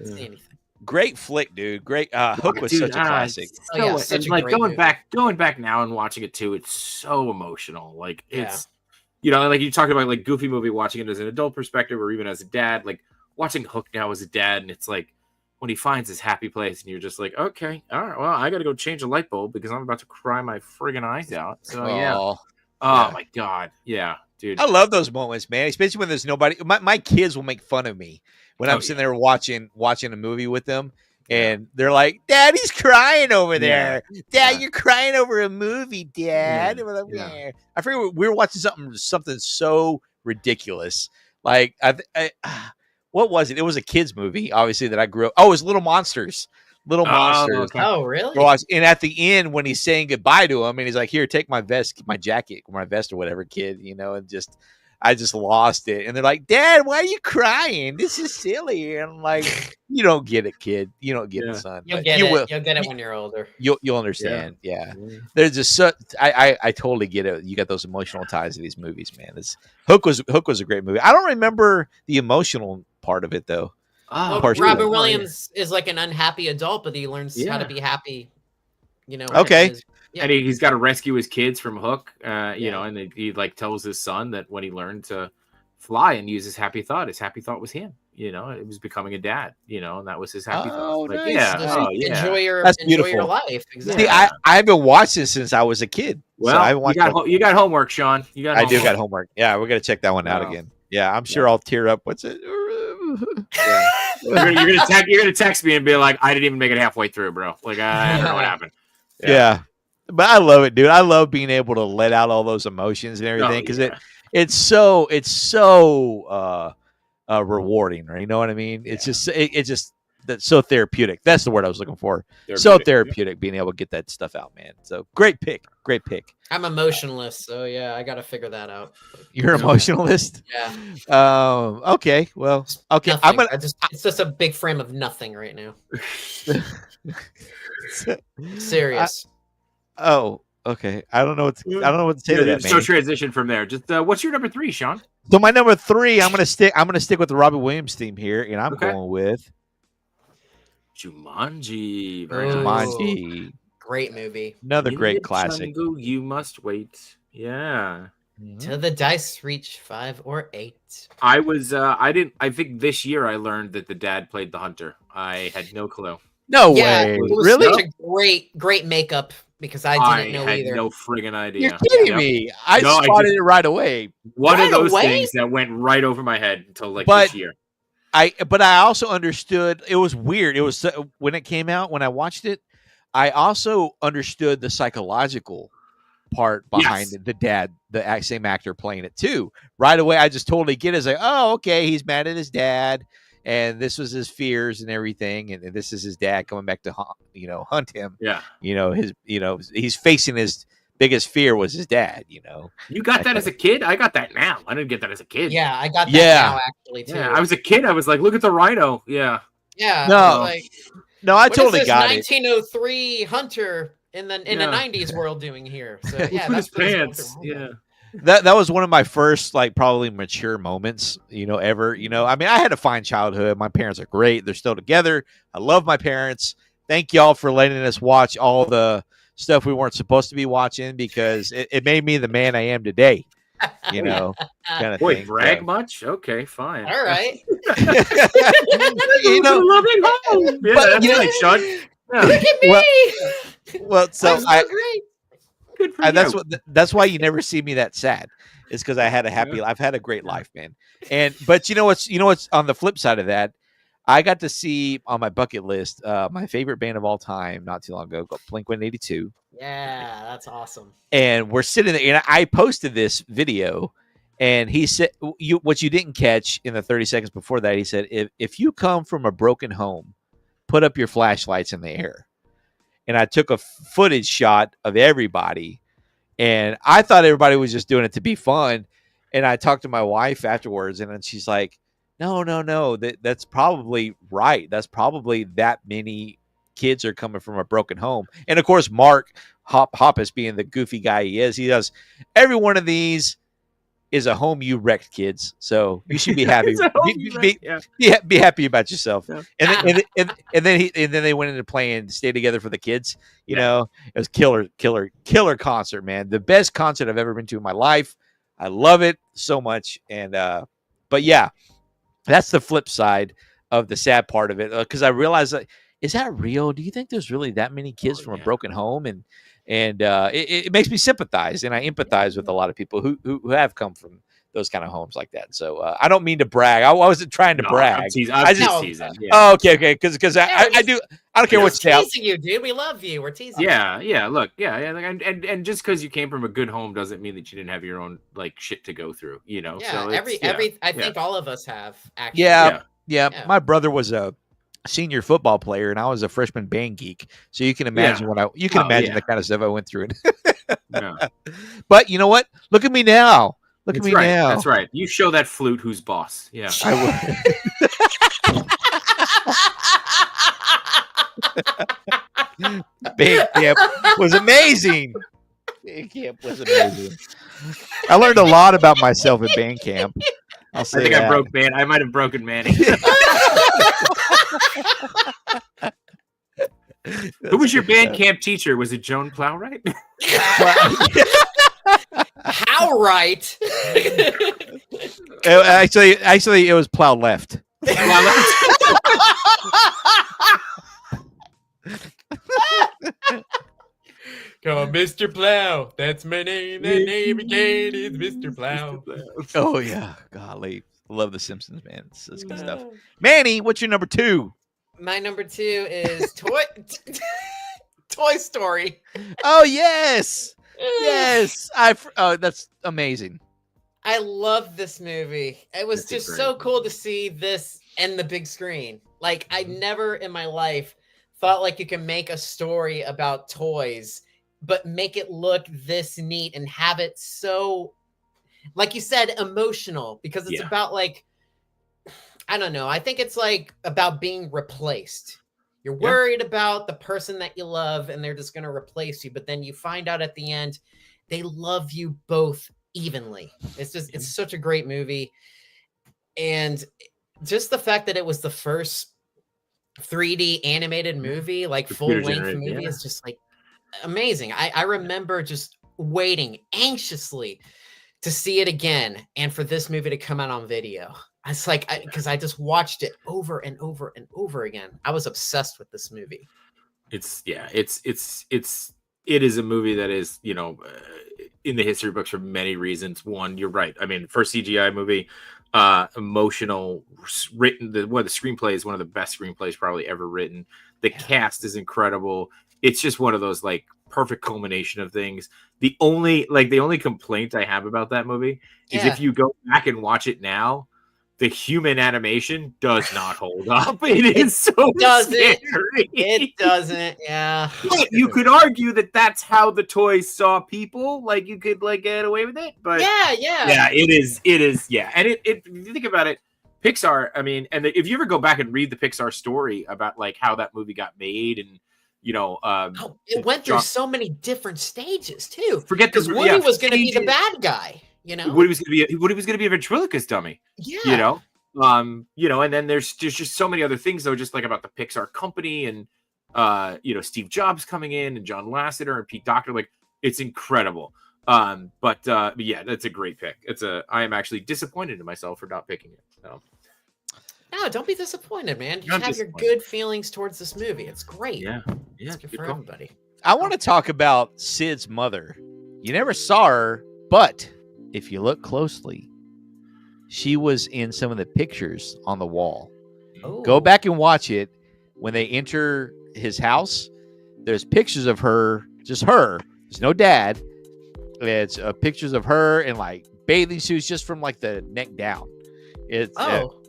Speaker 5: See anything.
Speaker 2: Great flick, dude. Great. Hook was such a classic.
Speaker 5: Such a
Speaker 4: like
Speaker 5: great
Speaker 4: going
Speaker 5: movie.
Speaker 4: back now and watching it too. It's so emotional. Like it's, like you talked about like Goofy movie, watching it as an adult perspective or even as a dad. Like watching Hook now as a dad, and it's like when he finds his happy place, and you're just like, okay, all right, well, I got to go change a light bulb because I'm about to cry my friggin' eyes out. So yeah. Oh my god, yeah, dude.
Speaker 2: I love those moments, man. Especially when there's nobody. My kids will make fun of me when I'm sitting there watching a movie with them, and they're like, "Daddy's crying over there. Dad, you're crying over a movie, Dad." I forget we were watching something so ridiculous. Like what was it? It was a kids movie, obviously, that I grew up. Oh, it was Little Monsters. Little Monsters.
Speaker 5: Okay. Oh, really?
Speaker 2: And at the end, when he's saying goodbye to him, and he's like, "Here, take my vest, my jacket, my vest, or whatever, kid," and I just lost it. And they're like, "Dad, why are you crying? This is silly." And I'm like, "You don't get it, kid. You don't get it, son.
Speaker 5: You'll get it. You'll get it when you're older.
Speaker 2: You'll understand." Yeah. There's just I totally get it. You got those emotional ties to these movies, man. Hook was a great movie. I don't remember the emotional part of it though.
Speaker 5: Robin Williams is like an unhappy adult, but he learns how to be happy.
Speaker 2: Okay.
Speaker 4: And he's got to rescue his kids from Hook. And he like tells his son that when he learned to fly and use his happy thought was him. It was becoming a dad. And that was his happy thought. Like,
Speaker 2: nice.
Speaker 5: Enjoy your life. Exactly.
Speaker 2: See, I haven't watched this since I was a kid.
Speaker 4: Well,
Speaker 2: so I haven't watched
Speaker 4: you got homework, Sean.
Speaker 2: I do got homework. Yeah, we're gonna check that one out again. Yeah, I'm sure I'll tear up. What's it?
Speaker 4: You're gonna text me and be like, "I didn't even make it halfway through, bro. Like, I don't know what happened."
Speaker 2: Yeah. But I love it, dude. I love being able to let out all those emotions and everything because it's so rewarding, right? You know what I mean? It's just that's so therapeutic. That's the word I was looking for. So therapeutic being able to get that stuff out, man. So great pick.
Speaker 5: I'm emotionless, so yeah, I got to figure that out.
Speaker 2: You're emotionalist?
Speaker 5: Yeah.
Speaker 2: Okay. Well, okay.
Speaker 5: Nothing. It's just a big frame of nothing right now. Serious.
Speaker 2: Okay. I don't know what to say to that, man.
Speaker 4: So transition from there. Just what's your number 3, Sean?
Speaker 2: So my number 3, I'm gonna stick with the Robin Williams theme here, and I'm going with
Speaker 4: Jumanji.
Speaker 2: Jumanji.
Speaker 5: Great movie.
Speaker 2: Another great classic.
Speaker 4: Jungle, you must wait. Yeah.
Speaker 5: Till the dice reach 5 or 8.
Speaker 4: I was I think this year I learned that the dad played the hunter. I had no clue.
Speaker 2: No way.
Speaker 5: It was
Speaker 2: really?
Speaker 5: such a great makeup because I didn't know either.
Speaker 4: No friggin' idea.
Speaker 2: You're kidding me. I spotted it right away.
Speaker 4: One of those things that went right over my head until this year.
Speaker 2: But I also understood it was weird. It was when it came out, when I watched it, I also understood the psychological part behind the dad, the same actor playing it too. Right away, I just totally get it. It's like, oh, okay, he's mad at his dad, and this was his fears and everything, and this is his dad coming back to hunt him.
Speaker 4: Yeah,
Speaker 2: he's facing his biggest fear was his dad.
Speaker 4: You got that as a kid? I got that now. I didn't get that as a kid.
Speaker 5: Yeah, I got that now actually too.
Speaker 4: Yeah, I was a kid. I was like, look at the rhino. Yeah.
Speaker 5: Yeah.
Speaker 2: No, I totally got
Speaker 5: 1903 Hunter in the 90s world doing here. So yeah,
Speaker 4: that's pants. Yeah.
Speaker 2: That was one of my first probably mature moments, ever. I mean, I had a fine childhood. My parents are great. They're still together. I love my parents. Thank y'all for letting us watch all the stuff we weren't supposed to be watching because it made me the man I am today. Kind of
Speaker 4: Boy,
Speaker 2: thing.
Speaker 4: brag much? Okay, fine.
Speaker 5: All right.
Speaker 4: Loving home. Yeah, that's like Sean. Yeah.
Speaker 5: Look at me.
Speaker 2: Well, so
Speaker 5: I'm so great.
Speaker 4: good for you.
Speaker 2: That's why you never see me that sad. It's because I had a happy. I've had a great life, man. But you know what's on the flip side of that. I got to see on my bucket list my favorite band of all time not too long ago, called Blink-182.
Speaker 5: Yeah, that's awesome.
Speaker 2: And we're sitting there, and I posted this video, and he said, what you didn't catch in the 30 seconds before that, he said, if you come from a broken home, put up your flashlights in the air. And I took a footage shot of everybody, and I thought everybody was just doing it to be fun. And I talked to my wife afterwards, and then she's like, no, that's probably right. That's probably that many kids are coming from a broken home. And of course, Mark Hoppus, being the goofy guy he is, he does every one of these is a home you wrecked, kids. So you should be happy. Be happy about yourself. Yeah. And then they went into playing Stay Together for the Kids. You know, it was killer concert, man. The best concert I've ever been to in my life. I love it so much. And but yeah, that's the flip side of the sad part of it, because I realized, is that real? Do you think there's really that many kids from a broken home? And it makes me sympathize, and I empathize with a lot of people who have come from those kind of homes like that. So I don't mean to brag. I wasn't trying to brag.
Speaker 4: I'm just teasing. Yeah.
Speaker 2: Oh, okay. Because I don't care what
Speaker 5: we're teasing you, dude. We love you. We're teasing.
Speaker 4: Yeah. Look, and just because you came from a good home doesn't mean that you didn't have your own like shit to go through. You know.
Speaker 5: Yeah.
Speaker 4: So
Speaker 5: I think all of us have. Actually.
Speaker 2: Yeah. My brother was a senior football player, and I was a freshman band geek. So you can imagine the kind of stuff I went through. But you know what? Look at me now. Look at me now.
Speaker 4: That's right. You show that flute who's boss. Yeah.
Speaker 2: I will. Band camp was amazing. Band camp was amazing. I learned a lot about myself at band camp. I think
Speaker 4: I broke Manny. I might have broken Manny. Who was your band camp teacher? Was it Joan Plowright?
Speaker 5: How right?
Speaker 2: Actually, it was Plow Left.
Speaker 9: Come on, Mr. Plow. That's my name. That name again is Mr. Plow.
Speaker 2: Oh yeah, golly, love The Simpsons, man. It's good stuff. Manny, what's your number 2?
Speaker 5: My number 2 is Toy Story.
Speaker 2: Oh yes. Yes, that's amazing.
Speaker 5: I love this movie. It was just so cool to see this in the big screen. Like, I never in my life thought like you can make a story about toys, but make it look this neat and have it so, like you said, emotional, because it's about like, I don't know. I think it's like about being replaced. You're worried about the person that you love, and they're just going to replace you. But then you find out at the end, they love you both evenly. It's just, it's such a great movie. And just the fact that it was the first 3D animated movie, like full-length movie, is just like amazing. I remember just waiting anxiously to see it again, and for this movie to come out on video. It's like, because I just watched it over and over and over again. I was obsessed with this movie.
Speaker 4: It is a movie that is, in the history books for many reasons. One, you're right. I mean, first CGI movie, emotional, written. The screenplay is one of the best screenplays probably ever written. The cast is incredible. It's just one of those like perfect culmination of things. The only complaint I have about that movie is if you go back and watch it now, the human animation does not hold up. It is so scary.
Speaker 5: It doesn't. Yeah.
Speaker 4: But you could argue that that's how the toys saw people. Like you could like get away with it. But yeah, it is. Yeah, and it if you think about it, Pixar. I mean, and if you ever go back and read the Pixar story about like how that movie got made, and
Speaker 5: it went through so many different stages too.
Speaker 4: Forget
Speaker 5: because Woody was going to be the bad guy.
Speaker 4: Woody was going to be a ventriloquist dummy. Yeah. And then there's just so many other things though, just like about the Pixar company and Steve Jobs coming in and John Lasseter and Pete Docter. Like it's incredible. But yeah, that's a great pick. I am actually disappointed in myself for not picking it. So.
Speaker 5: No, don't be disappointed, man. You have your good feelings towards this movie. It's great.
Speaker 4: Yeah.
Speaker 5: It's good for everybody.
Speaker 2: I want to talk about Sid's mother. You never saw her, but if you look closely, she was in some of the pictures on the wall. Go back and watch it. When they enter his house, there's pictures of her, just her. There's no dad. It's pictures of her in like bathing suits, just from like the neck down. It's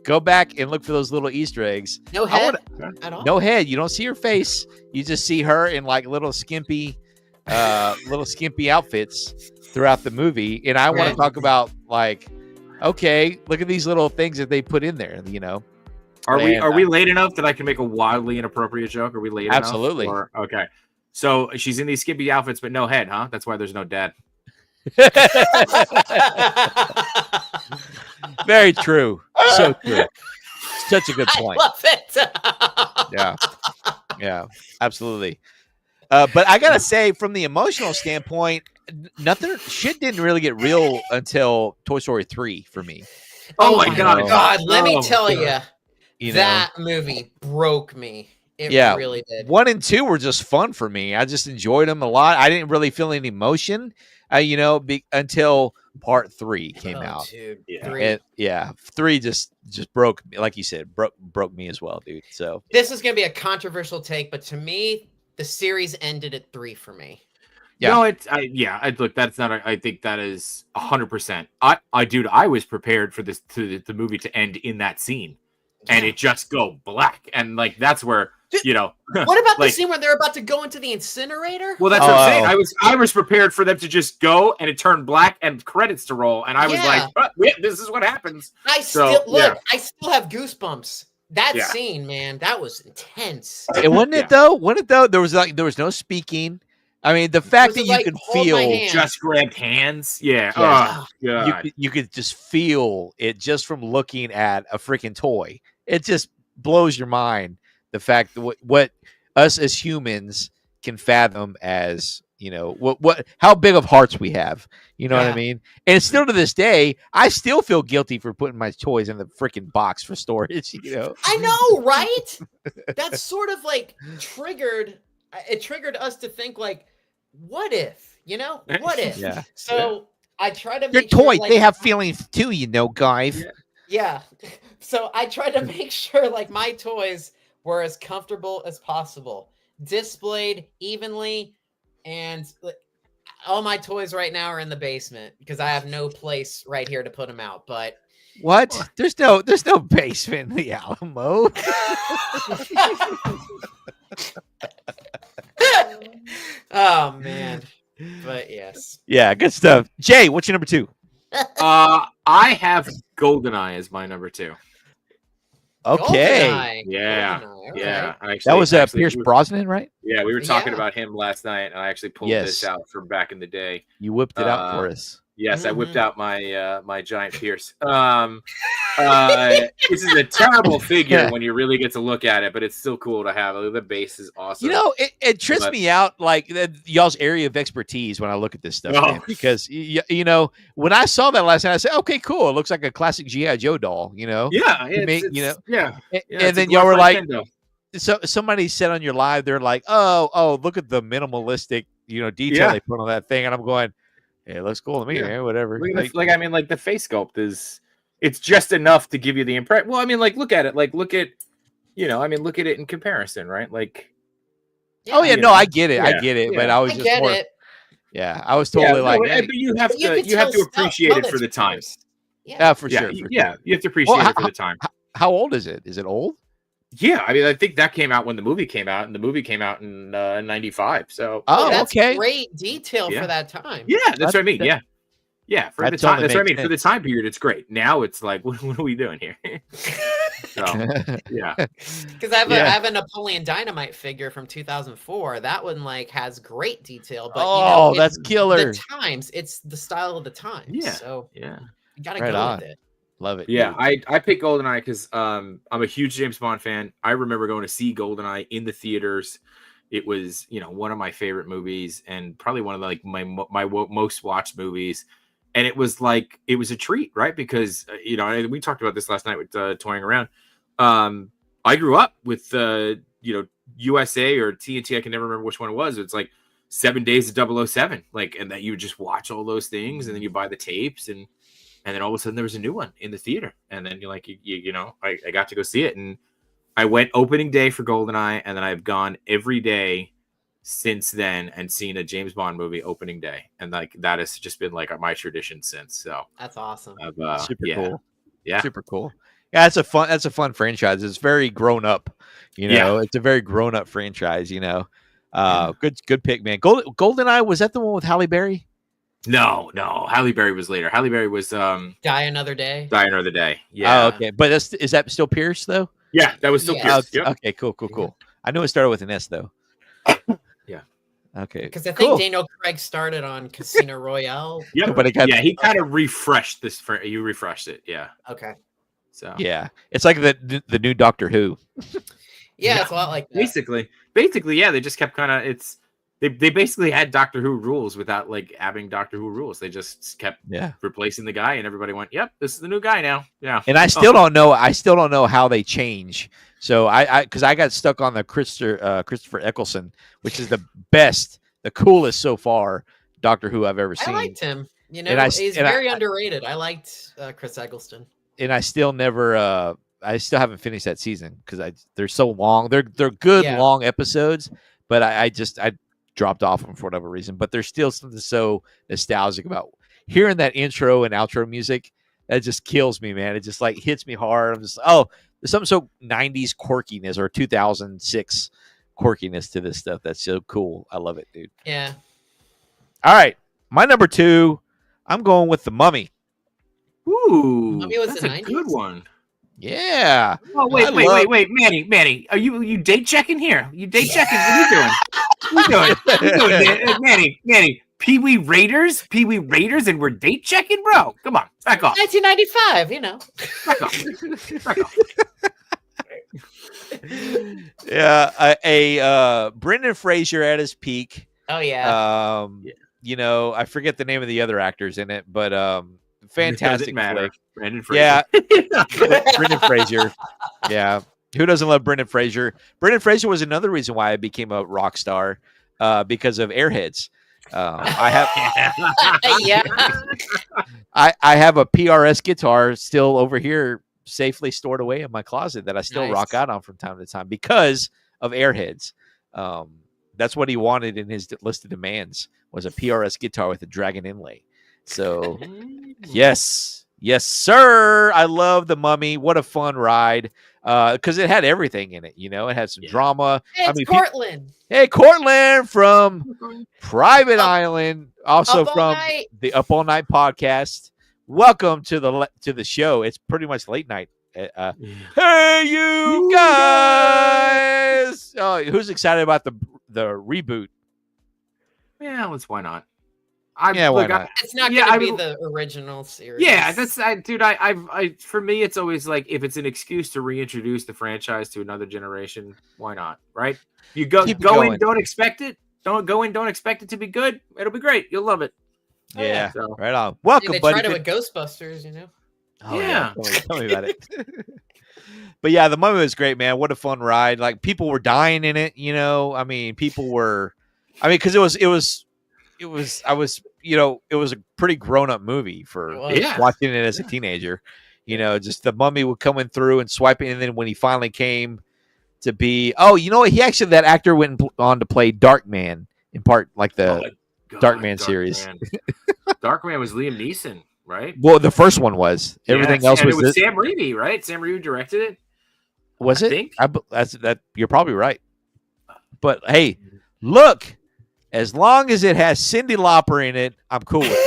Speaker 2: go back and look for those little Easter eggs.
Speaker 5: No head at all.
Speaker 2: No head. You don't see her face. You just see her in like little skimpy outfits throughout the movie. And I want to talk about like, okay, look at these little things that they put in there. You know,
Speaker 4: are we late enough that I can make a wildly inappropriate joke? Are we late
Speaker 2: absolutely.
Speaker 4: enough? Absolutely. Okay. So she's in these skimpy outfits, but no head, huh? That's why there's no dad.
Speaker 2: Very true. So true. Such a good point.
Speaker 5: I love it.
Speaker 2: Yeah, absolutely. But I gotta say, from the emotional standpoint, shit didn't really get real until Toy Story 3 for me.
Speaker 4: Oh my God!
Speaker 5: Let me tell you, that movie broke me. It really did.
Speaker 2: 1 and 2 were just fun for me. I just enjoyed them a lot. I didn't really feel any emotion, until part 3 came out.
Speaker 5: Dude,
Speaker 2: yeah. 3 just broke me, like you said, broke me as well, dude. So
Speaker 5: this is gonna be a controversial take, but to me, the series ended at 3 for me.
Speaker 2: Yeah.
Speaker 4: No, look, that's not. I think that is 100%. I was prepared for the movie to end in that scene, and it just go black, and like that's where.
Speaker 5: What about the scene where they're about to go into the incinerator?
Speaker 4: Well, that's what I'm saying. I was prepared for them to just go and it turned black and credits to roll, and I was like, "This is what happens."
Speaker 5: I still have goosebumps. That scene, man, that was intense.
Speaker 2: It wasn't it though. There was no speaking. I mean, the fact that you could feel
Speaker 4: just grabbed hands. Yeah. Oh, God.
Speaker 2: You could just feel it just from looking at a freaking toy. It just blows your mind. The fact that what us as humans can fathom as, how big of hearts we have. You know what I mean? And still to this day, I still feel guilty for putting my toys in the freaking box for storage.
Speaker 5: I know, right? That's sort of like triggered us to think like, what if? What if?
Speaker 2: Yeah.
Speaker 5: So I try to
Speaker 2: make toys, they have feelings too, guys.
Speaker 5: Yeah. So I try to make sure like my toys were as comfortable as possible, displayed evenly, and all my toys right now are in the basement because I have no place right here to put them out. But
Speaker 2: what? There's no basement in the Alamo.
Speaker 5: Oh man. But yes.
Speaker 2: Yeah, good stuff. Jay, what's your number 2?
Speaker 4: I have GoldenEye as my number 2.
Speaker 2: Okay.
Speaker 5: GoldenEye.
Speaker 4: Yeah.
Speaker 5: GoldenEye.
Speaker 4: Yeah.
Speaker 2: That was Pierce Brosnan, right?
Speaker 4: Yeah, we were talking about him last night, and I actually pulled this out from back in the day.
Speaker 2: You whipped it out for us.
Speaker 4: Yes, I whipped out my my giant Pierce. This is a terrible figure when you really get to look at it, but it's still cool to have. The base is awesome.
Speaker 2: It trips me out, like y'all's area of expertise when I look at this stuff, man, because when I saw that last night, I said, "Okay, cool. It looks like a classic GI Joe doll."
Speaker 4: Yeah,
Speaker 2: and then y'all were like, so somebody said on your live, they're like, "Oh, look at the minimalistic, detail they put on that thing," and I'm going. Yeah, it looks cool to me, man. Whatever.
Speaker 4: The face sculpt it's just enough to give you the impression. Well, I mean, look at it. Look at it in comparison, right?
Speaker 2: I get it. I get it. But I was just more.
Speaker 5: It.
Speaker 2: Yeah, I was totally
Speaker 4: but you have to appreciate it for the times.
Speaker 2: Yeah, for sure.
Speaker 4: You have to appreciate it for the time.
Speaker 2: How old is it? Is it old?
Speaker 4: Yeah, I mean, I think that came out when the movie came out, and the movie came out in '95. So,
Speaker 5: that's great detail for that time.
Speaker 4: Yeah, that's what I mean. Yeah, for the time. That's what I mean. For the time period, it's great. Now it's like, what are we doing here? So, yeah,
Speaker 5: because I have a Napoleon Dynamite figure from 2004. That one has great detail, but
Speaker 2: that's killer.
Speaker 5: The times, it's the style of the times.
Speaker 4: Yeah,
Speaker 5: so
Speaker 4: you
Speaker 5: gotta go with it.
Speaker 2: Love it.
Speaker 4: Yeah, I picked GoldenEye because I'm a huge James Bond fan. I remember going to see GoldenEye in the theaters. It was one of my favorite movies and probably one of my most watched movies. And it was a treat, right? Because we talked about this last night with toying around. I grew up with USA or TNT. I can never remember which one it was. It's 7 Days of 007, like, and that you would just watch all those things, and then you buy the tapes, and then all of a sudden there was a new one in the theater, and then you're like, I got to go see it, and I went opening day for GoldenEye, and then I've gone every day since then and seen a James Bond movie opening day, and like that has just been like my tradition since. So
Speaker 5: That's awesome.
Speaker 2: Super
Speaker 4: yeah.
Speaker 2: cool.
Speaker 4: Yeah.
Speaker 2: Super cool. Yeah, that's a fun franchise. It's very grown up. It's a very grown up franchise. Good pick, man. GoldenEye, was that the one with Halle Berry?
Speaker 4: No, Halle Berry was later. Halle Berry was
Speaker 5: Die Another Day.
Speaker 4: Die Another Day. Yeah.
Speaker 2: Oh, okay. But is that still Pierce though?
Speaker 4: Yeah, that was still Pierce. Yep.
Speaker 2: Okay, cool. I knew it started with an S though.
Speaker 4: Yeah.
Speaker 2: Okay.
Speaker 5: Because I think Daniel Craig started on Casino Royale.
Speaker 4: Yeah,
Speaker 2: but
Speaker 4: he kind of refreshed this. You refreshed it. Yeah.
Speaker 5: Okay.
Speaker 4: So
Speaker 2: yeah, it's like the new Doctor Who.
Speaker 5: Yeah, it's a lot like that.
Speaker 4: Basically, yeah. They just kept kind of They basically had Doctor Who rules without like adding Doctor Who rules. They just kept replacing the guy, and everybody went, "Yep, this is the new guy now." Yeah.
Speaker 2: And I still don't know. I still don't know how they change. So because I got stuck on the Christopher Eccleston, which is the best, the coolest so far Doctor Who I've ever seen.
Speaker 5: I liked him. He's very underrated. I liked Chris Eccleston.
Speaker 2: And I still never. I still haven't finished that season because they're so long. They're good long episodes, but I dropped off them for whatever reason, but there's still something so nostalgic about hearing that intro and outro music. That just kills me, man. It just like hits me hard. I'm just, there's something so 90s quirkiness or 2006 quirkiness to this stuff. That's so cool. I love it, dude.
Speaker 5: Yeah.
Speaker 2: All right. My number 2, I'm going with The Mummy.
Speaker 4: Ooh,
Speaker 5: Mummy was
Speaker 4: that's
Speaker 5: the
Speaker 4: a
Speaker 5: 90s?
Speaker 4: good one.
Speaker 2: Yeah.
Speaker 4: Oh, wait, Manny, are you date checking here? You date checking? What are you doing? What are you doing, Manny? Pee Wee Raiders, and we're date checking, bro. Come on, back off.
Speaker 5: 1995,
Speaker 4: Back off.
Speaker 2: Yeah, Brendan Fraser at his peak.
Speaker 5: Oh yeah.
Speaker 2: I forget the name of the other actors in it, but fantastic.
Speaker 4: Doesn't matter.
Speaker 2: Flick.
Speaker 4: Brendan Fraser.
Speaker 2: Yeah, Brendan Fraser. Yeah, who doesn't love Brendan Fraser? Brendan Fraser was another reason why I became a rock star, because of Airheads. I have a PRS guitar still over here, safely stored away in my closet that I still rock out on from time to time because of Airheads. That's what he wanted in his list of demands, was a PRS guitar with a dragon inlay. So, yes, sir. I love The Mummy. What a fun ride. Because it had everything in it. It had some drama.
Speaker 5: Hey, Cortland.
Speaker 2: Hey, Cortland from Private Island, also from the Up All Night podcast. Welcome to the show. It's pretty much late night. Hey, you guys! Oh, who's excited about the reboot?
Speaker 4: Yeah, why not?
Speaker 2: Why not?
Speaker 5: It's not going to be the original series.
Speaker 4: Yeah, dude. For me, it's always like if it's an excuse to reintroduce the franchise to another generation, why not? Right? You go in, don't expect it. Don't go in, don't expect it to be good. It'll be great. You'll love it.
Speaker 2: Yeah, so. Right on. Welcome,
Speaker 5: they
Speaker 2: buddy.
Speaker 5: They tried it with Ghostbusters,
Speaker 2: Oh, yeah. Tell me about it. But yeah, The Mummy was great, man. What a fun ride! Like people were dying in it. I mean, because it was a pretty grown up movie for watching it as a teenager. Just the mummy would coming through and swiping, and then when he finally came to be, he actually, that actor went on to play Darkman in part, like the Darkman series.
Speaker 4: Darkman was Liam Neeson, right?
Speaker 2: Well, the first one was. Everything else was
Speaker 4: Sam Raimi, right? Sam Raimi directed it.
Speaker 2: Was
Speaker 4: I
Speaker 2: it?
Speaker 4: Think?
Speaker 2: That you're probably right. But hey, look. As long as it has Cyndi Lauper in it, I'm cool with it.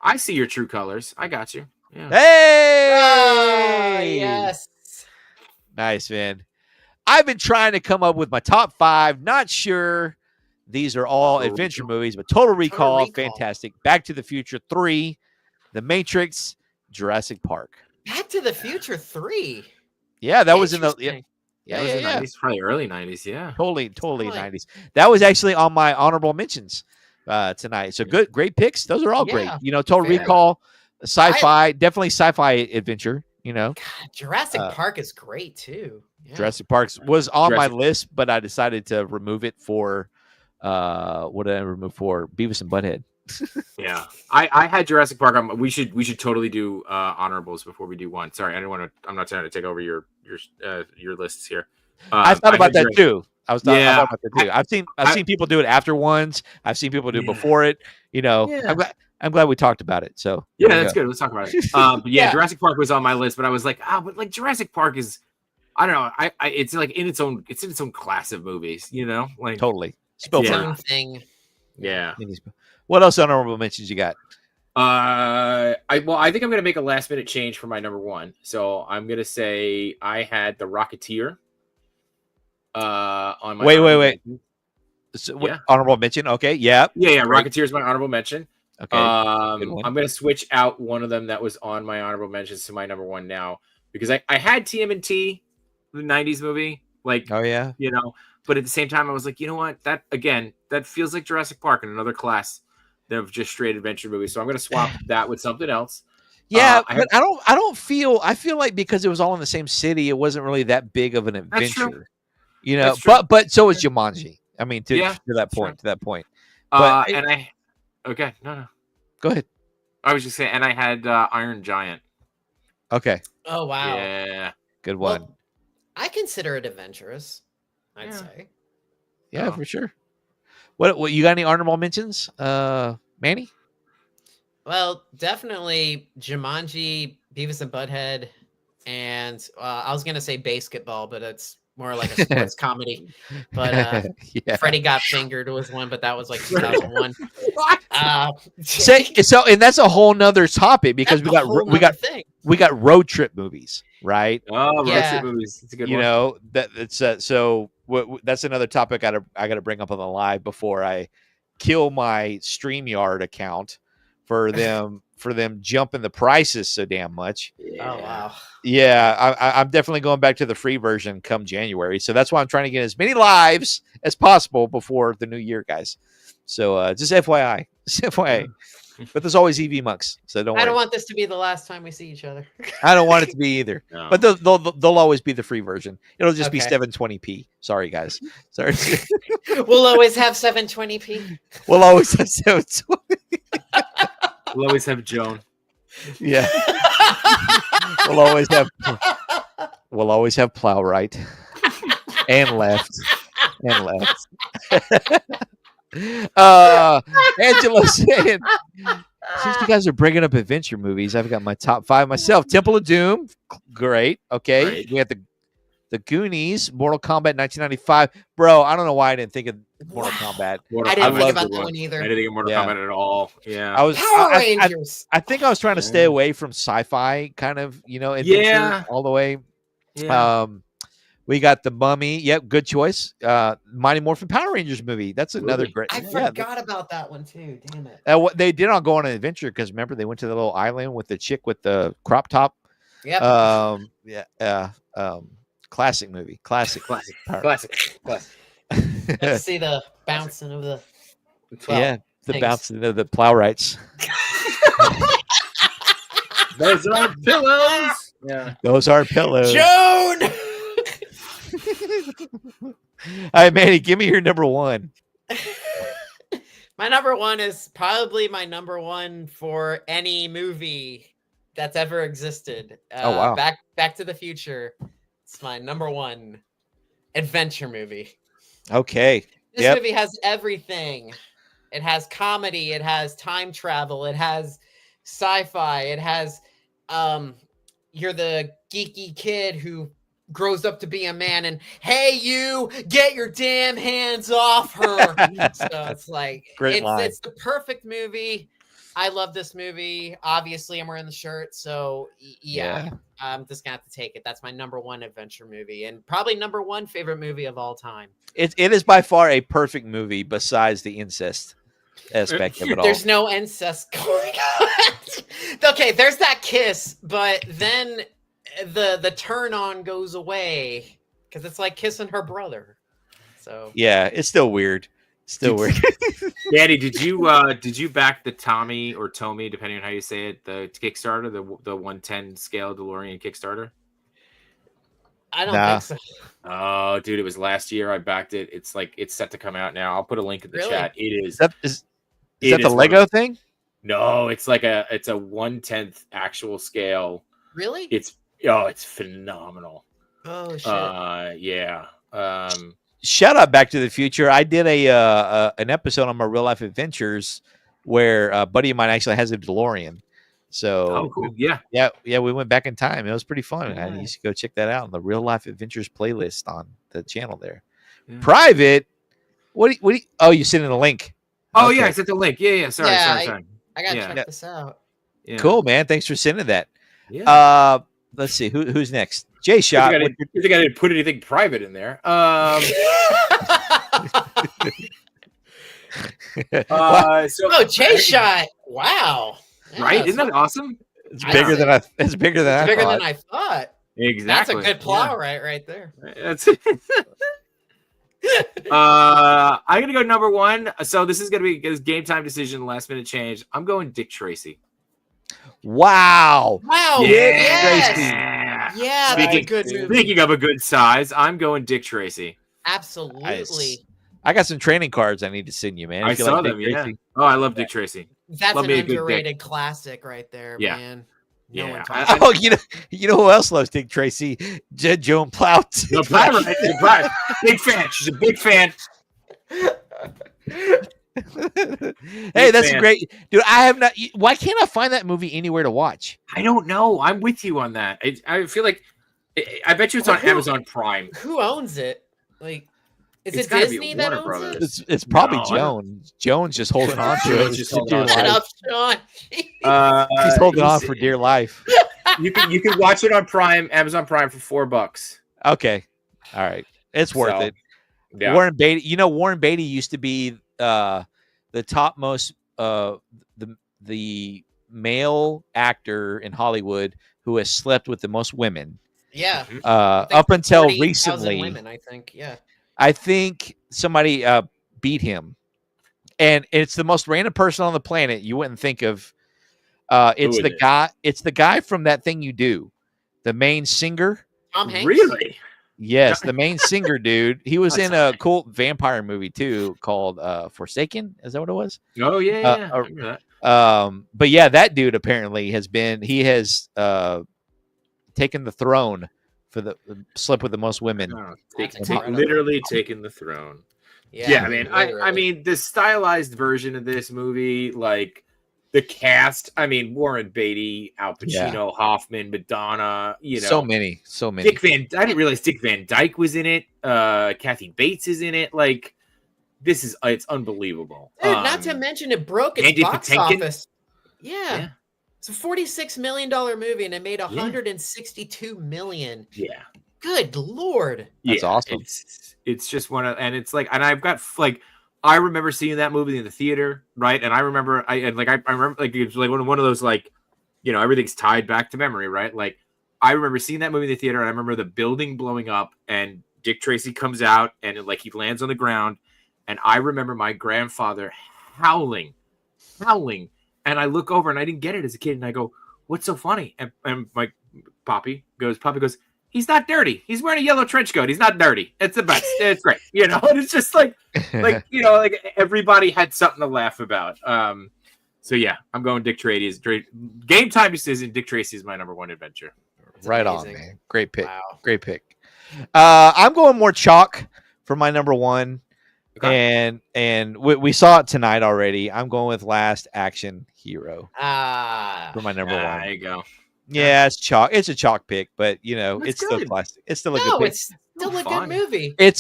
Speaker 4: I see your true colors. I got you. Yeah.
Speaker 2: Hey!
Speaker 5: Yes.
Speaker 2: Nice, man. I've been trying to come up with my top 5. Not sure these are all adventure movies, but Total Recall, fantastic. Back to the Future 3, The Matrix, Jurassic Park.
Speaker 5: Back to the Future 3?
Speaker 2: Yeah, that was in the...
Speaker 4: Yeah, 90s, probably early 90s. Yeah,
Speaker 2: totally 90s. That was actually on my honorable mentions tonight. So great picks. Those are all great. Total Recall, sci-fi, definitely sci-fi adventure. You know,
Speaker 5: God, Jurassic
Speaker 2: Uh,
Speaker 5: Park is great too. Yeah.
Speaker 2: Jurassic Parks was on my
Speaker 4: Jurassic-
Speaker 2: list, but I decided to remove it for what did I remove for? Beavis and Butthead.
Speaker 4: Yeah, I had Jurassic Park. We should totally do honorables before we do one. Sorry, I didn't want to. I'm not trying to take over your lists here.
Speaker 2: I thought about
Speaker 4: had
Speaker 2: that
Speaker 4: Jurassic-
Speaker 2: too. I
Speaker 4: Yeah,
Speaker 2: thought about that too. I've seen people do it after ones. I've seen people do it before it. You know,
Speaker 4: Yeah.
Speaker 2: I'm glad we talked about it. So
Speaker 4: Yeah,
Speaker 2: there we
Speaker 4: that's
Speaker 2: go.
Speaker 4: good. Let's talk about it. But yeah,
Speaker 5: Yeah.
Speaker 4: Jurassic Park was on my list, but I was like, but like Jurassic Park is, I don't know, it's like in its own class of movies, you know, like
Speaker 2: Totally.
Speaker 5: Its
Speaker 2: Spielberg.
Speaker 5: own thing.
Speaker 4: yeah.
Speaker 2: What else honorable mentions you got?
Speaker 4: I think I'm gonna make a last minute change for my number one. So I'm gonna say I had The Rocketeer. On my
Speaker 2: Wait.
Speaker 4: honorable-
Speaker 2: So,
Speaker 4: Yeah.
Speaker 2: Honorable mention. Okay. Yeah.
Speaker 4: Yeah,
Speaker 2: Great.
Speaker 4: Rocketeer is my honorable mention.
Speaker 2: Okay. Good one.
Speaker 4: I'm gonna switch out one of them that was on my honorable mentions to my number one now because I had TMNT, the '90s movie, like
Speaker 2: Oh yeah.
Speaker 4: you know, but at the same time I was like, you know what, that feels like Jurassic Park in another class of just straight adventure movies. So I'm gonna swap that with something else.
Speaker 2: Yeah,
Speaker 4: I
Speaker 2: but I don't feel. I feel like because it was all in the same city, it wasn't really that big of an
Speaker 4: That's true.
Speaker 2: adventure. You know,
Speaker 4: That's true.
Speaker 2: but so is Jumanji. I mean, to
Speaker 4: Yeah,
Speaker 2: that
Speaker 4: true.
Speaker 2: point. To that point. But
Speaker 4: No.
Speaker 2: go ahead.
Speaker 4: I was just saying, and I had Iron Giant.
Speaker 2: Okay,
Speaker 5: Oh wow.
Speaker 4: Yeah.
Speaker 2: good one.
Speaker 5: Well, I consider it adventurous. I'd
Speaker 4: Yeah.
Speaker 5: say.
Speaker 2: Yeah,
Speaker 4: Oh.
Speaker 2: for sure. What you got? Any honorable mentions, Manny?
Speaker 5: Well, definitely Jumanji, Beavis and Butthead, and I was gonna say basketball, but it's more like a sports comedy. But
Speaker 2: yeah.
Speaker 5: Freddie Got Fingered was one, but that was like 2001.
Speaker 4: What?
Speaker 2: And that's a whole nother topic because
Speaker 5: That's a whole
Speaker 2: we got
Speaker 5: nother thing.
Speaker 2: we got road trip movies, right?
Speaker 4: Oh, road
Speaker 5: Yeah.
Speaker 4: trip movies. It's a good
Speaker 2: You
Speaker 4: one.
Speaker 2: know that it's so that's another topic I gotta bring up on the live before I kill my StreamYard account for them jumping the prices so damn much.
Speaker 5: Oh wow.
Speaker 2: Yeah, I'm definitely going back to the free version come January. So that's why I'm trying to get as many lives as possible before the new year, guys. So just FYI, just FYI. But there's always EV Monks, so don't worry.
Speaker 5: I don't want this to be the last time we see each other.
Speaker 2: I don't want it to be either.
Speaker 4: No.
Speaker 2: But they'll always be the free version. It'll just be
Speaker 5: Okay.
Speaker 2: 720p. Sorry, guys. Sorry.
Speaker 5: We'll always have 720p.
Speaker 2: We'll always have 720.
Speaker 4: We'll always have Joan.
Speaker 2: Yeah. We'll always have plow right and left and left. Angela saying, since you guys are bringing up adventure movies, I've got my top 5 myself. Temple of Doom, great. Okay,
Speaker 4: Great.
Speaker 2: we got the Goonies, Mortal Kombat 1995. Bro, I don't know why I didn't think of Mortal Kombat.
Speaker 4: Mortal
Speaker 5: I didn't
Speaker 4: Kombat's
Speaker 5: think
Speaker 4: a
Speaker 5: about
Speaker 4: good
Speaker 5: that
Speaker 4: one.
Speaker 5: one either.
Speaker 4: I didn't think of Mortal
Speaker 2: Yeah.
Speaker 4: Kombat at all. Yeah.
Speaker 2: I was
Speaker 5: Power
Speaker 2: I
Speaker 5: Rangers.
Speaker 2: think I was trying to stay
Speaker 4: Yeah.
Speaker 2: away from sci-fi kind of, adventure
Speaker 4: Yeah.
Speaker 2: all the way.
Speaker 4: yeah.
Speaker 2: We got the Mummy. Yep, good choice. Mighty Morphin Power Rangers movie. That's another
Speaker 4: Really?
Speaker 2: great.
Speaker 5: I
Speaker 2: yeah,
Speaker 5: forgot about that one too. Damn it.
Speaker 2: what they did on Go on an Adventure because remember they went to the little island with the chick with the crop top.
Speaker 5: Yep.
Speaker 2: Classic movie. Classic.
Speaker 4: Classic.
Speaker 2: Power-
Speaker 4: Classic.
Speaker 5: Let's see the bouncing of the. Well,
Speaker 2: yeah, the
Speaker 5: thanks.
Speaker 2: bouncing of the plow rights.
Speaker 4: Those are pillows. Yeah.
Speaker 2: Those are pillows.
Speaker 5: Joan.
Speaker 2: All right, Manny, give me your number one.
Speaker 5: My number one is probably my number one for any movie that's ever existed.
Speaker 2: Oh, wow.
Speaker 5: Back to the Future. It's my number one adventure movie.
Speaker 2: Okay.
Speaker 5: This
Speaker 2: Yep.
Speaker 5: movie has everything. It has comedy, it has time travel, it has sci-fi, it has you're the geeky kid who grows up to be a man and hey you get your damn hands off her. So it's like
Speaker 2: Great line.
Speaker 5: it's the perfect movie. I love this movie. Obviously, I'm wearing the shirt, so yeah. I'm just gonna have to take it. That's my number one adventure movie, and probably number one favorite movie of all time.
Speaker 2: It is by far a perfect movie besides the incest aspect of it all.
Speaker 5: There's no incest going on. Okay, there's that kiss, but then the turn on goes away because it's like kissing her brother. So
Speaker 2: Yeah, it's still weird. Still working.
Speaker 4: Daddy, did you back the Tommy or Tommy, depending on how you say it, the Kickstarter, the 110 scale DeLorean Kickstarter?
Speaker 5: I don't
Speaker 2: Nah.
Speaker 5: think so.
Speaker 4: Oh, dude, it was last year. I backed it. It's set to come out now. I'll put a link in the
Speaker 5: Really?
Speaker 4: chat. It is.
Speaker 2: Is that the Lego thing?
Speaker 4: No, it's like it's a 1/10 actual scale.
Speaker 5: Really?
Speaker 4: It's phenomenal.
Speaker 5: Oh shit.
Speaker 4: Yeah.
Speaker 2: Shout out Back to the Future. I did an episode on my real life adventures where a buddy of mine actually has a DeLorean. So
Speaker 4: cool. Yeah.
Speaker 2: We went back in time. It was pretty fun.
Speaker 4: Yeah.
Speaker 2: And you should go check that out on the real life adventures playlist on the channel there.
Speaker 4: Yeah.
Speaker 2: Private. What do you, oh, you sent in a link.
Speaker 4: Oh
Speaker 2: Okay.
Speaker 4: yeah, I sent the link. Yeah. Sorry.
Speaker 5: I gotta
Speaker 4: Yeah.
Speaker 5: check this out.
Speaker 4: Yeah.
Speaker 2: Cool, man. Thanks for sending that.
Speaker 4: Yeah.
Speaker 2: Let's see who's next. Jay Shot.
Speaker 4: You think I didn't put anything private in there?
Speaker 5: Jay Shot. Wow.
Speaker 4: Right?
Speaker 5: Yeah,
Speaker 4: Isn't that awesome?
Speaker 2: It's bigger than I thought.
Speaker 5: I thought.
Speaker 4: Exactly.
Speaker 5: That's a good plow right there.
Speaker 4: That's I'm gonna go number one. So this is gonna be a game time decision, last minute change. I'm going Dick Tracy.
Speaker 2: Wow.
Speaker 5: Wow.
Speaker 4: Yeah.
Speaker 5: Yeah, that's a good movie.
Speaker 4: Speaking of a good size, I'm going Dick Tracy.
Speaker 5: Absolutely.
Speaker 2: Nice. I got some training cards I need to send you, man.
Speaker 4: I
Speaker 2: If you
Speaker 4: saw
Speaker 2: like
Speaker 4: them.
Speaker 2: Dick
Speaker 4: Yeah.
Speaker 2: Tracy.
Speaker 4: Oh, I love Dick Tracy.
Speaker 5: That's
Speaker 4: Love
Speaker 5: an
Speaker 4: me a good
Speaker 5: underrated classic right there,
Speaker 4: Yeah.
Speaker 5: man. No
Speaker 4: Yeah.
Speaker 5: one talks
Speaker 2: Oh, you know who else loves Dick Tracy? Joan Plout.
Speaker 4: No, right? Big fan. She's a big fan.
Speaker 2: Hey, that's
Speaker 4: fan.
Speaker 2: a great dude. I have not. Why can't I find that movie anywhere to watch?
Speaker 4: I don't know. I'm with you on that. I feel like I bet you it's on Amazon Prime.
Speaker 5: Who owns it? Like, is
Speaker 4: It's
Speaker 5: it
Speaker 4: gotta be
Speaker 5: Disney that
Speaker 4: Warner
Speaker 5: owns
Speaker 4: Brothers.
Speaker 5: it?
Speaker 2: It's probably
Speaker 4: No, I don't-
Speaker 2: Joan. Joan's just holding on to
Speaker 4: Joan's
Speaker 2: it.
Speaker 4: just
Speaker 2: for
Speaker 4: holding
Speaker 2: dear
Speaker 4: on.
Speaker 5: Shut
Speaker 2: life.
Speaker 5: up, Sean.
Speaker 2: She's holding on for dear life.
Speaker 4: You can watch it on Prime, Amazon Prime for $4.
Speaker 2: Okay, all right, it's worth
Speaker 4: So,
Speaker 2: it.
Speaker 4: Yeah.
Speaker 2: Warren Beatty. You know, Warren Beatty used to be the topmost the male actor in Hollywood who has slept with the most women.
Speaker 5: Yeah.
Speaker 2: Up until
Speaker 5: 40,000
Speaker 2: recently,
Speaker 5: women, I think. Yeah.
Speaker 2: I think somebody beat him, and it's the most random person on the planet. You wouldn't think of. It's
Speaker 4: Who
Speaker 2: the
Speaker 4: is it?
Speaker 2: guy. It's the guy from That Thing You Do, the main singer.
Speaker 5: Tom Hanks.
Speaker 4: Really?
Speaker 2: Yes, the main singer, dude. He was in a cool vampire movie too called Forsaken. Is that what it was?
Speaker 4: Oh yeah.
Speaker 2: Uh,
Speaker 4: I remember that.
Speaker 2: But yeah, that dude apparently has taken the throne for the slept with the most women.
Speaker 4: Oh,
Speaker 5: That's incredible.
Speaker 4: literally taking the throne. Yeah, man. I
Speaker 5: literally.
Speaker 4: mean, the stylized version of this movie, like the cast. I mean, Warren Beatty, Al Pacino, Hoffman, Madonna. You know,
Speaker 2: So many.
Speaker 4: Dick Van. I didn't realize Dick Van Dyke was in it. Kathy Bates is in it. Like, this is it's unbelievable.
Speaker 5: Dude, not to mention it broke its
Speaker 4: Andy
Speaker 5: box
Speaker 4: Patinkin.
Speaker 5: office. Yeah. It's a $46 million movie and it made $162 million.
Speaker 4: Yeah.
Speaker 5: Good Lord.
Speaker 2: That's awesome.
Speaker 4: It's just one of, and it's like, and I've got like, I remember seeing that movie in the theater, right? And I remember, I remember like it was like one of those like, you know, everything's tied back to memory, right? Like I remember seeing that movie in the theater, and I remember the building blowing up, and Dick Tracy comes out, and like he lands on the ground, and I remember my grandfather howling, and I look over, and I didn't get it as a kid, and I go, "What's so funny?" And my Poppy goes, he's not dirty. He's wearing a yellow trench coat. He's not dirty. It's the best. It's great. You know, and it's just like, you know, like everybody had something to laugh about. So yeah, I'm going Dick Tracy. Game time decision. Dick Tracy is my number one adventure.
Speaker 2: Right
Speaker 5: amazing.
Speaker 2: on, man. Great pick.
Speaker 5: Wow.
Speaker 2: Great pick. I'm going more chalk for my number one.
Speaker 4: Okay.
Speaker 2: And we saw it tonight already. I'm going with Last Action Hero for my number one.
Speaker 4: There you go.
Speaker 2: Yeah, it's chalk. It's a chalk pick, but you know,
Speaker 4: That's
Speaker 2: it's still
Speaker 4: good.
Speaker 2: classic. It's still a
Speaker 5: No,
Speaker 2: good pick.
Speaker 5: it's still a
Speaker 4: Fun.
Speaker 5: good movie.
Speaker 2: It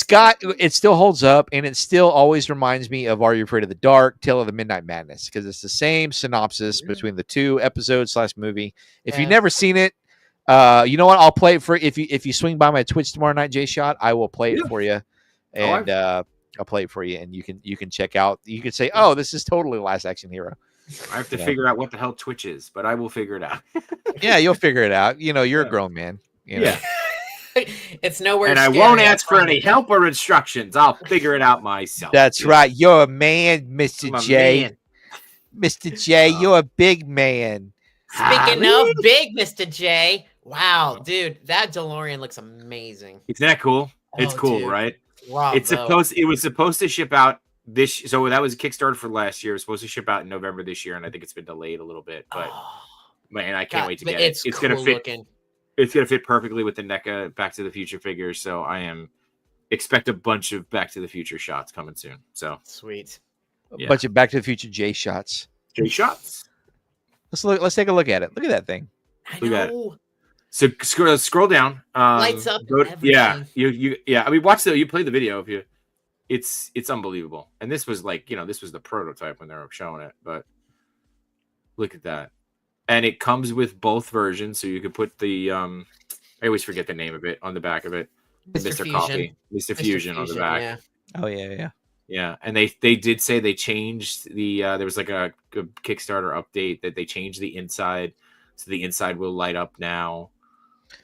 Speaker 2: still holds up, and it still always reminds me of Are You Afraid of the Dark, Tale of the Midnight Madness, because it's the same synopsis between the two episodes / movie. If you've
Speaker 5: Yeah.
Speaker 2: never seen it, you know what? I'll play it for if you swing by my Twitch tomorrow night, Jay Shot. I will play it for you, and I'll play it for you, and you can check out. You can say, "Oh, this is totally Last Action Hero."
Speaker 4: I have to figure out what the hell Twitch is, but I will figure it out.
Speaker 2: Yeah, you'll figure it out. You know, you're a grown man. You know?
Speaker 5: It's nowhere.
Speaker 4: And I
Speaker 5: scary,
Speaker 4: won't ask for
Speaker 5: promise.
Speaker 4: any help or instructions. I'll figure it out myself.
Speaker 2: That's
Speaker 4: dude.
Speaker 2: right. You're a man, Mr.
Speaker 4: I'm a
Speaker 2: J.
Speaker 4: man.
Speaker 2: Mr. J,
Speaker 4: Oh.
Speaker 2: you're a big man.
Speaker 5: Speaking
Speaker 4: Holly.
Speaker 5: of big, Mr. J. Wow, dude, that DeLorean looks amazing.
Speaker 4: Isn't that cool? It's
Speaker 5: Oh,
Speaker 4: cool,
Speaker 5: dude.
Speaker 4: right?
Speaker 5: Bravo.
Speaker 4: It was supposed to ship out this. So that was a Kickstarter for last year. It was supposed to ship out in November this year, and I think it's been delayed a little bit. But
Speaker 5: Oh,
Speaker 4: man, I can't
Speaker 5: God,
Speaker 4: wait to
Speaker 5: but
Speaker 4: get it.
Speaker 5: it's
Speaker 4: gonna
Speaker 5: cool
Speaker 4: fit.
Speaker 5: looking.
Speaker 4: It's gonna fit perfectly with the NECA Back to the Future figures. So I am expect a bunch of Back to the Future shots coming soon. So
Speaker 5: Sweet.
Speaker 2: A
Speaker 4: Yeah.
Speaker 2: bunch of Back to the Future J shots.
Speaker 4: J shots.
Speaker 2: Let's take a look at it. Look at that thing.
Speaker 5: I
Speaker 4: Look at it.
Speaker 5: know.
Speaker 4: So scroll down.
Speaker 5: Lights up
Speaker 4: yeah,
Speaker 5: everything.
Speaker 4: yeah. I mean, you play the video if you. It's unbelievable. And this was like, this was the prototype when they were showing it. But look at that. And it comes with both versions, so you could put the I always forget the name of it on the back of it.
Speaker 5: Mr.
Speaker 4: Mr. Coffee, Mr. Fusion on the back.
Speaker 5: Yeah.
Speaker 2: Oh yeah.
Speaker 4: Yeah, and they did say they changed the there was like a Kickstarter update that they changed the inside, so the inside will light up now.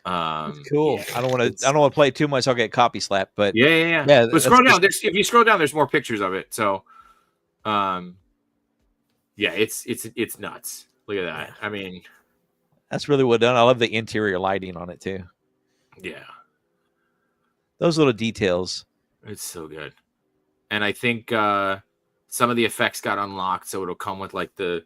Speaker 2: Cool.
Speaker 4: Yeah,
Speaker 2: I don't want to play too much. I'll get copy slapped. But
Speaker 4: yeah.
Speaker 2: Yeah,
Speaker 4: But scroll down. If you scroll down, there's more pictures of it. So, yeah, it's nuts. Look at that. I mean,
Speaker 2: that's really well done. I love the interior lighting on it too.
Speaker 4: yeah,
Speaker 2: Those little details.
Speaker 4: it's so good. And I think some of the effects got unlocked, so it'll come with like the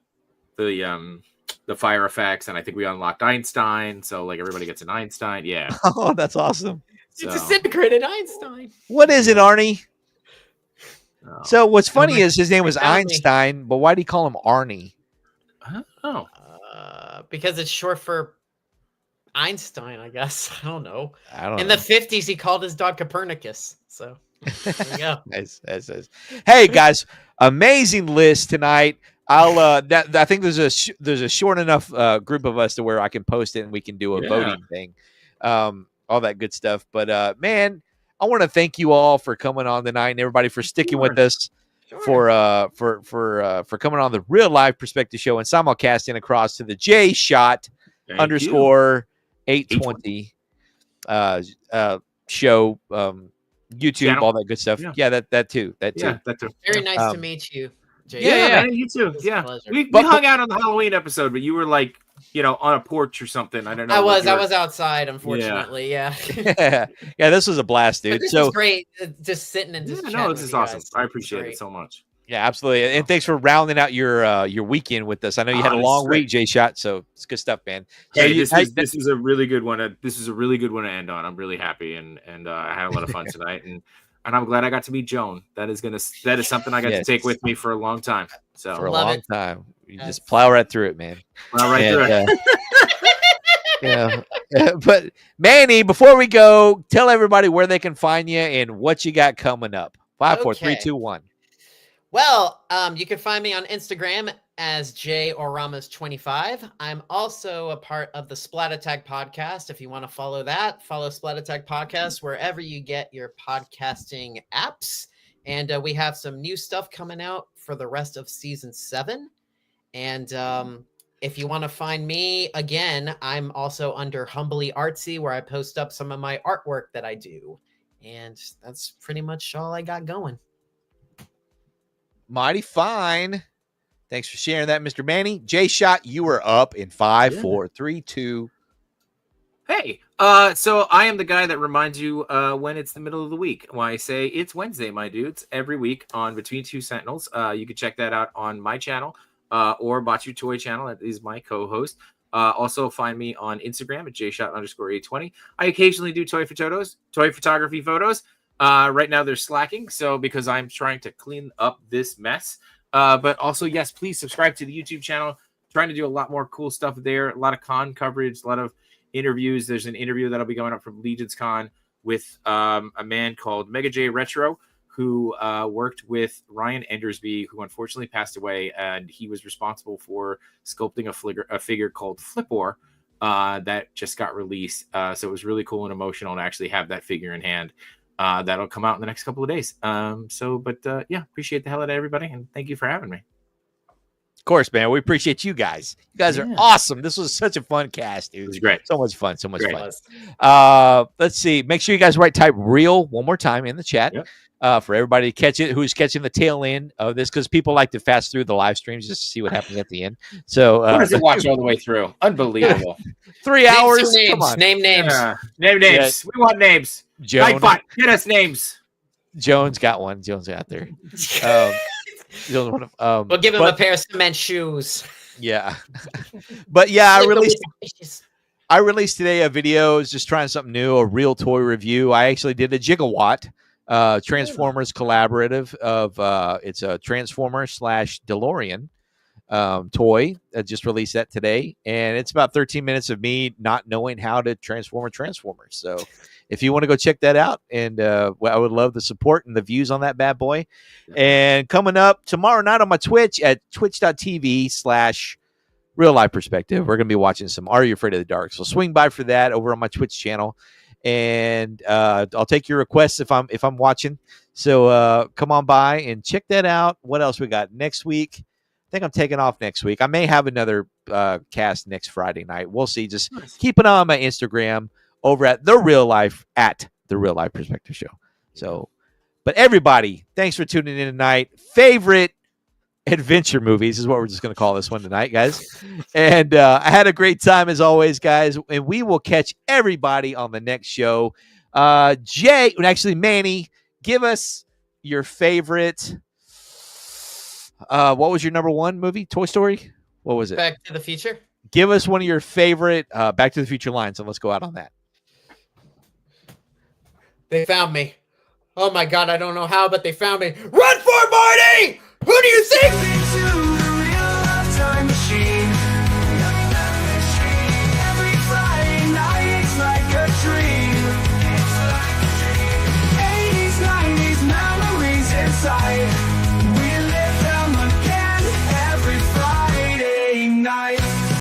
Speaker 4: fire effects, and I think we unlocked Einstein, so like everybody gets an Einstein. Yeah.
Speaker 2: Oh, that's awesome.
Speaker 5: It's disintegrated Einstein.
Speaker 2: What is it, Arnie?
Speaker 4: Oh.
Speaker 2: So what's funny is his name was
Speaker 5: found me.
Speaker 2: Einstein, but why do you call him Arnie?
Speaker 4: Oh.
Speaker 5: Because it's short for Einstein, I guess. I don't know.
Speaker 2: I don't
Speaker 5: In
Speaker 2: know.
Speaker 5: the 50s, he called his dog Copernicus. So there you go.
Speaker 2: Nice. Hey guys, amazing list tonight. I think there's a short enough group of us to where I can post it and we can do a voting thing, all that good stuff. But man, I want to thank you all for coming on tonight and everybody for sticking with us for coming on the Real Life Perspective Show and simulcasting across to the J Shot _820 show, YouTube,
Speaker 4: Channel.
Speaker 2: all that good stuff. Yeah, that too.
Speaker 4: Yeah, that too.
Speaker 5: Very nice to meet you, Jay.
Speaker 4: Yeah, man, you too.
Speaker 5: It was a
Speaker 4: Yeah,
Speaker 5: pleasure.
Speaker 4: we hung out on the Halloween episode, but you were like, on a porch or something. I don't know.
Speaker 5: I
Speaker 4: like
Speaker 5: was outside, unfortunately. Yeah.
Speaker 2: Yeah, this was a blast,
Speaker 5: But
Speaker 2: dude.
Speaker 5: this
Speaker 2: so
Speaker 5: was great, just sitting and just
Speaker 4: Yeah,
Speaker 5: chatting
Speaker 4: this
Speaker 5: with
Speaker 4: is
Speaker 5: you
Speaker 4: awesome.
Speaker 5: guys.
Speaker 4: I
Speaker 5: It's
Speaker 4: appreciate
Speaker 5: great.
Speaker 4: it so much.
Speaker 2: yeah, absolutely. And thanks for rounding out your weekend with us. I know you had a
Speaker 4: this
Speaker 2: long
Speaker 4: is great.
Speaker 2: week, J Shot, so it's good stuff, man.
Speaker 4: Hey,
Speaker 2: So
Speaker 4: this is a really good one. This is a really good one to end on. I'm really happy, and I had a lot of fun tonight, and I'm glad I got to meet Joan. That is something I got to take with me for a long time. So
Speaker 2: for a
Speaker 5: Love
Speaker 2: long
Speaker 5: it.
Speaker 2: time. You just plow right through it, man.
Speaker 4: well, right
Speaker 2: And,
Speaker 4: through it.
Speaker 2: yeah. But Manny, before we go, tell everybody where they can find you and what you got coming up. 5, 4, 3,
Speaker 5: Okay.
Speaker 2: 2, 1.
Speaker 5: Well, you can find me on Instagram as JOramas25. I'm also a part of the Splat Attack podcast. If you want to follow that, follow Splat Attack podcast wherever you get your podcasting apps. And we have some new stuff coming out for the rest of season 7. And if you want to find me again, I'm also under Humbly Artsy, where I post up some of my artwork that I do. And that's pretty much all I got going.
Speaker 2: Mighty fine. Thanks for sharing that, Mr. Manny. J Shot, you are up in 5, 4, 3, 2.
Speaker 4: Hey, so I am the guy that reminds you when it's the middle of the week. When I say it's Wednesday, my dudes, every week on Between Two Sentinels. You can check that out on my channel or Botchu Toy channel. That is my co-host. Also find me on Instagram at jshot_820. I occasionally do toy photography photos. Right now they're slacking, so because I'm trying to clean up this mess. But also, yes, please subscribe to the YouTube channel. Trying to do a lot more cool stuff there. A lot of con coverage, a lot of interviews. There's an interview that'll be going up from Legion's Con with a man called Mega J Retro, who worked with Ryan Endersby, who unfortunately passed away, and he was responsible for sculpting a figure called Flipor that just got released. So it was really cool and emotional to actually have that figure in hand. That'll come out in the next couple of days. Yeah, appreciate the hell out of everybody, and thank you for having me.
Speaker 2: Of course, man. We appreciate you guys. You guys are awesome. This was such a fun cast, dude.
Speaker 4: It was great.
Speaker 2: So much fun. So much
Speaker 4: Great.
Speaker 2: fun. Let's see. Make sure you guys type real one more time in the chat. For everybody to catch it, who's catching the tail end of this, because people like to fast through the live streams just to see what happens at the end. So
Speaker 4: Who doesn't watch all the way through? Unbelievable.
Speaker 2: 3 hours.
Speaker 5: Names.
Speaker 2: Come on.
Speaker 5: Name names.
Speaker 4: Name names. We want names.
Speaker 2: Joan,
Speaker 4: Nightbot, get us names.
Speaker 2: Jones got one. Jones got there.
Speaker 5: We'll give him a pair of cement shoes.
Speaker 2: Yeah. But yeah, I
Speaker 5: Like the
Speaker 2: I released today a video. Just trying something new, a real toy review. I actually did a Gigawatt Transformers collaborative of it's a Transformer / DeLorean toy. I just released that today, and it's about 13 minutes of me not knowing how to transform a Transformer. So if you want to go check that out, and I would love the support and the views on that bad boy. And coming up tomorrow night on my Twitch at twitch.tv/Real Life Perspective, we're going to be watching some Are You Afraid of the Dark? So swing by for that over on my Twitch channel, and I'll take your requests if I'm watching. So come on by and check that out. What else we got next week? I think I'm taking off next week. I may have another cast next Friday night. We'll see. Just keep an eye on my Instagram over at the Real Life Perspective Show. So, but everybody, thanks for tuning in tonight. Favorite adventure movies is what we're just going to call this one tonight, guys. And I had a great time as always, guys. And we will catch everybody on the next show. Manny, give us your favorite. What was your number one movie? Toy Story? What was it?
Speaker 5: Back to the Future.
Speaker 2: Give us one of your favorite Back to the Future lines, and let's go out on that.
Speaker 5: They found me. Oh my God, I don't know how, but they found me. Run for it, Marty! Who do you think?